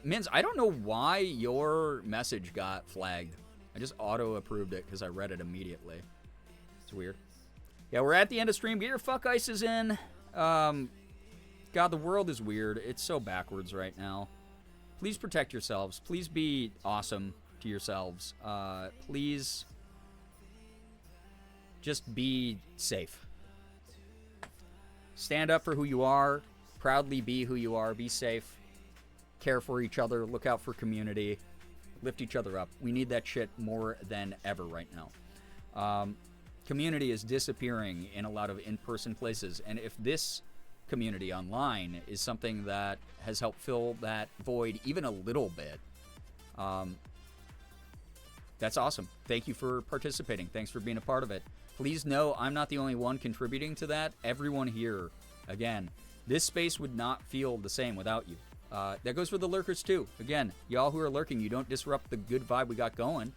Minz, I don't know why your message got flagged. I just auto-approved it because I read it immediately. It's weird. Yeah, we're at the end of stream. Get your fuck ices in. God, the world is weird. It's so backwards right now. Please protect yourselves. Please be awesome to yourselves. Please just be safe. Stand up for who you are. Proudly be who you are. Be safe. care for each other, look out for community, lift each other up. We need that shit more than ever right now. Community is disappearing in a lot of in-person places, and if this community online is something that has helped fill that void even a little bit, that's awesome. Thank you for participating. Thanks for being a part of it. Please know I'm not the only one contributing to that. Everyone here, again, this space would not feel the same without you. That goes for the lurkers too. Again, y'all who are lurking, you don't disrupt the good vibe we got going.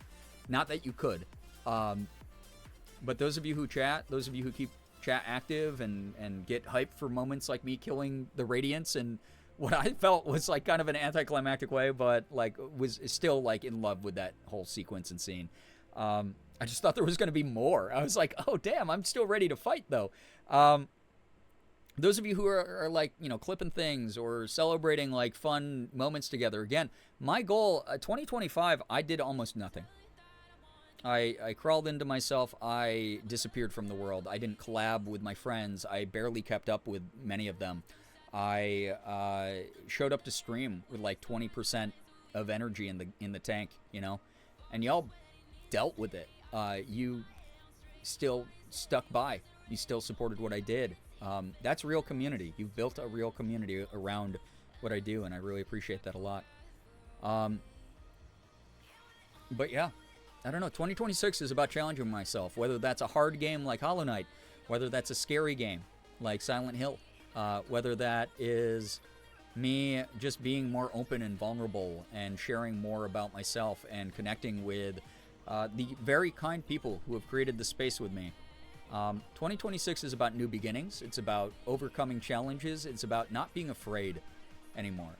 Not that you could. But those of you who chat, those of you who keep chat active and get hyped for moments like me killing the Radiance and what I felt was like kind of an anticlimactic way, but like was still like in love with that whole sequence and scene. I just thought there was going to be more. I was like, oh damn, I'm still ready to fight though. Those of you who are like, you know, clipping things or celebrating like fun moments together. Again, my goal, 2025, I did almost nothing. I crawled into myself. I disappeared from the world. I didn't collab with my friends. I barely kept up with many of them. I showed up to stream with like 20% of energy in the tank, you know, and y'all dealt with it. You still stuck by. You still supported what I did. That's real community. You've built a real community around what I do, and I really appreciate that a lot. But yeah, I don't know. 2026 is about challenging myself, whether that's a hard game like Hollow Knight, whether that's a scary game like Silent Hill, whether that is me just being more open and vulnerable and sharing more about myself and connecting with the very kind people who have created the space with me. 2026 is about new beginnings. It's about overcoming challenges. It's about not being afraid anymore.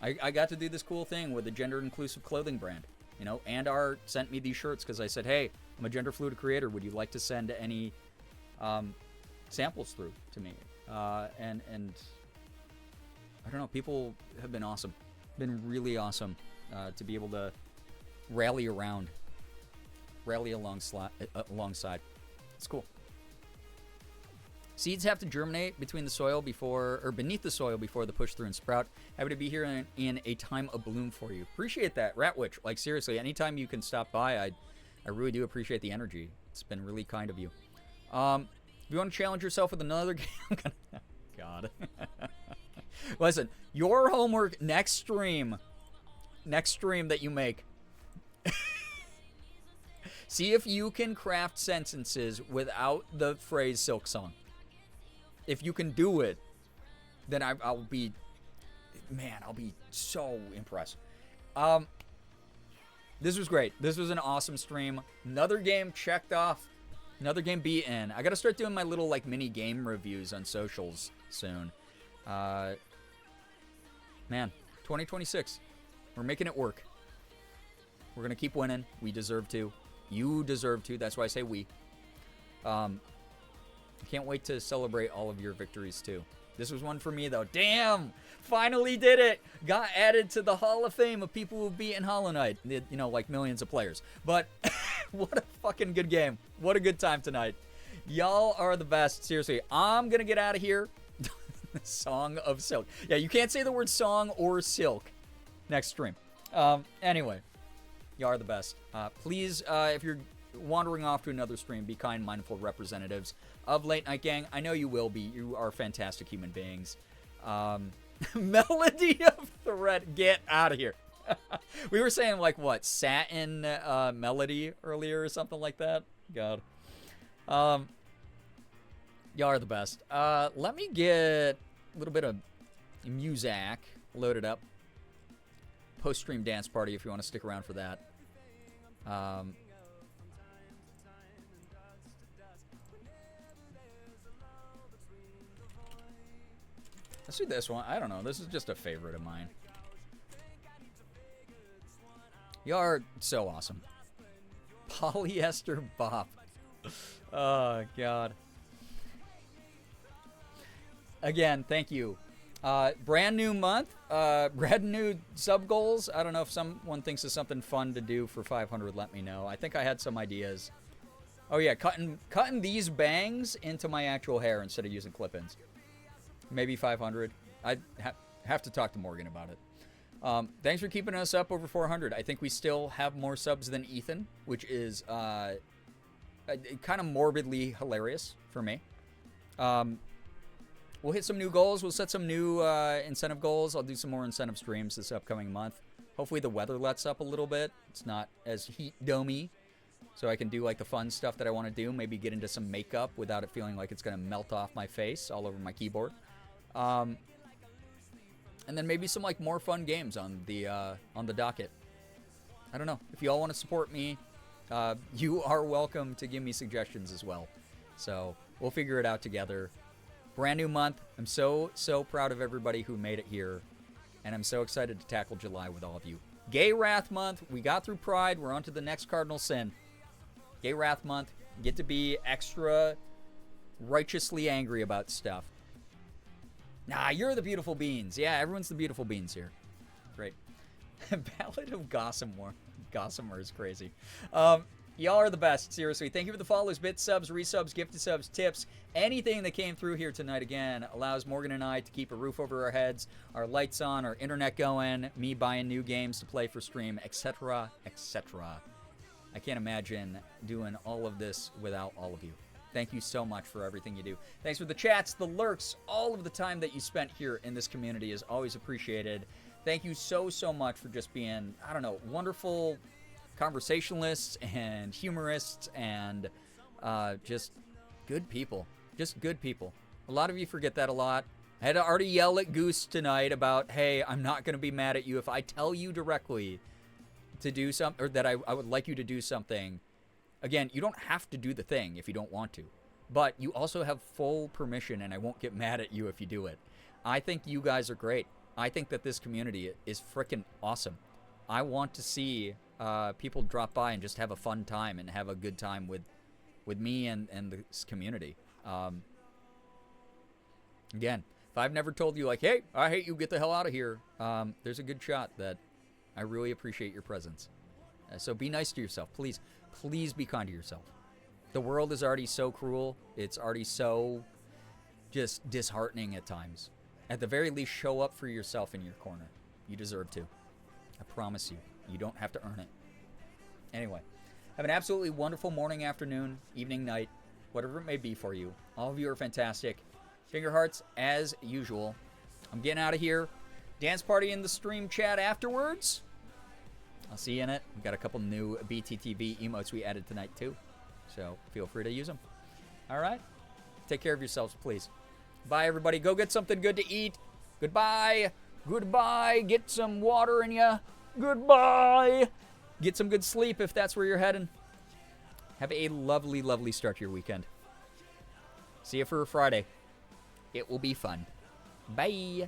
I got to do this cool thing with a gender-inclusive clothing brand. You know, Andar sent me these shirts because I said, hey, I'm a gender-fluid creator. Would you like to send any samples through to me? And I don't know, people have been awesome. Been really awesome to be able to rally alongside. It's cool. Seeds have to germinate between the soil beneath the soil before they push through and sprout. Happy to be here in a time of bloom for you. Appreciate that, Ratwitch. Like seriously, anytime you can stop by, I really do appreciate the energy. It's been really kind of you. If you want to challenge yourself with another game, God. Listen, your homework next stream that you make. See if you can craft sentences without the phrase Silk Song. If you can do it, then I'll be so impressed. This was great. This was an awesome stream. Another game checked off. Another game beaten. I gotta start doing my little like mini game reviews on socials soon. Man, 2026. We're making it work. We're gonna keep winning. We deserve to. You deserve to. That's why I say we. I can't wait to celebrate all of your victories too. This was one for me though. Damn! Finally did it! Got added to the Hall of Fame of people who've beaten Hollow Knight. You know, like millions of players. But what a fucking good game. What a good time tonight. Y'all are the best. Seriously, I'm gonna get out of here. Song of Silk. Yeah, you can't say the word song or silk next stream. Anyway, y'all are the best. Please, if you're wandering off to another stream, be kind, mindful representatives of Late Night Gang. I know you will be. You are fantastic human beings. Melody of Threat, get out of here. We were saying like what, satin melody earlier or something like that. God. Y'all are the best. Let me get a little bit of music loaded up. Post-stream dance party if you want to stick around for that. Let's do this one. I don't know. This is just a favorite of mine. You are so awesome. Polyester Bop. Oh, God. Again, thank you. Brand new month. Brand new sub goals. I don't know if someone thinks of something fun to do for 500. Let me know. I think I had some ideas. Oh, yeah. Cutting these bangs into my actual hair instead of using clip-ins. Maybe 500. Have to talk to Morgan about it. Thanks for keeping us up over 400. I think we still have more subs than Ethan, which is kind of morbidly hilarious for me. We'll hit some new goals. We'll set some new incentive goals. I'll do some more incentive streams this upcoming month. Hopefully the weather lets up a little bit. It's not as heat domey, so I can do like the fun stuff that I want to do. Maybe get into some makeup without it feeling like it's going to melt off my face all over my keyboard. And then maybe some like more fun games on the docket. I don't know. If you all want to support me, you are welcome to give me suggestions as well. So we'll figure it out together. Brand new month. I'm so proud of everybody who made it here. And I'm so excited to tackle July with all of you. Gay Wrath Month. We got through Pride. We're on to the next cardinal sin. Gay Wrath Month. Get to be extra righteously angry about stuff. Nah, you're the beautiful beans. Yeah, everyone's the beautiful beans here. Great. Ballad of Gossamer. Gossamer is crazy. Y'all are the best. Seriously. Thank you for the follows, bits, subs, resubs, gifted subs, tips. Anything that came through here tonight, again, allows Morgan and I to keep a roof over our heads, our lights on, our internet going, me buying new games to play for stream, etc., etc. I can't imagine doing all of this without all of you. Thank you so much for everything you do. Thanks for the chats, the lurks, all of the time that you spent here in this community is always appreciated. Thank you so much for just being, I don't know, wonderful conversationalists and humorists and just good people. Just good people. A lot of you forget that a lot. I had to already yell at Goose tonight about, hey, I'm not going to be mad at you if I tell you directly to do something, or that I would like you to do something. Again, you don't have to do the thing if you don't want to. But you also have full permission, and I won't get mad at you if you do it. I think you guys are great. I think that this community is freaking awesome. I want to see people drop by and just have a fun time and have a good time with me and this community. Again, if I've never told you, like, hey, I hate you, get the hell out of here, there's a good shot that I really appreciate your presence. So be nice to yourself. Please, please be kind to yourself. The world is already so cruel. It's already so just disheartening at times. At the very least, show up for yourself in your corner. You deserve to. I promise you. You don't have to earn it. Anyway, have an absolutely wonderful morning, afternoon, evening, night, whatever it may be for you. All of you are fantastic. Finger hearts, as usual. I'm getting out of here. Dance party in the stream chat afterwards. I'll see you in it. We've got a couple new BTTV emotes we added tonight, too. So feel free to use them. All right? Take care of yourselves, please. Bye, everybody. Go get something good to eat. Goodbye. Goodbye. Get some water in ya. Goodbye. Get some good sleep if that's where you're heading. Have a lovely, lovely start to your weekend. See you for Friday. It will be fun. Bye.